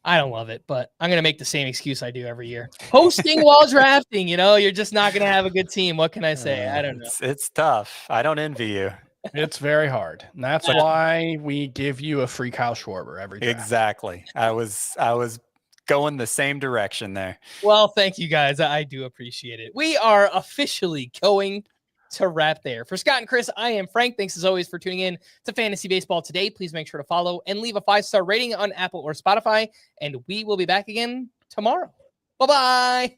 I don't love it, but I'm gonna make the same excuse I do every year. Hosting while drafting, you're just not gonna have a good team. What can I say? I don't know. It's tough. I don't envy you. It's very hard. And that's why we give you a free Kyle Schwarber every draft. Exactly. I was going the same direction there. Well, thank you guys. I do appreciate it. We are officially going to wrap there. For Scott and Chris, I am Frank. Thanks as always for tuning in to Fantasy Baseball today. Please make sure to follow and leave a 5-star rating on Apple or Spotify. And we will be back again tomorrow. Bye-bye.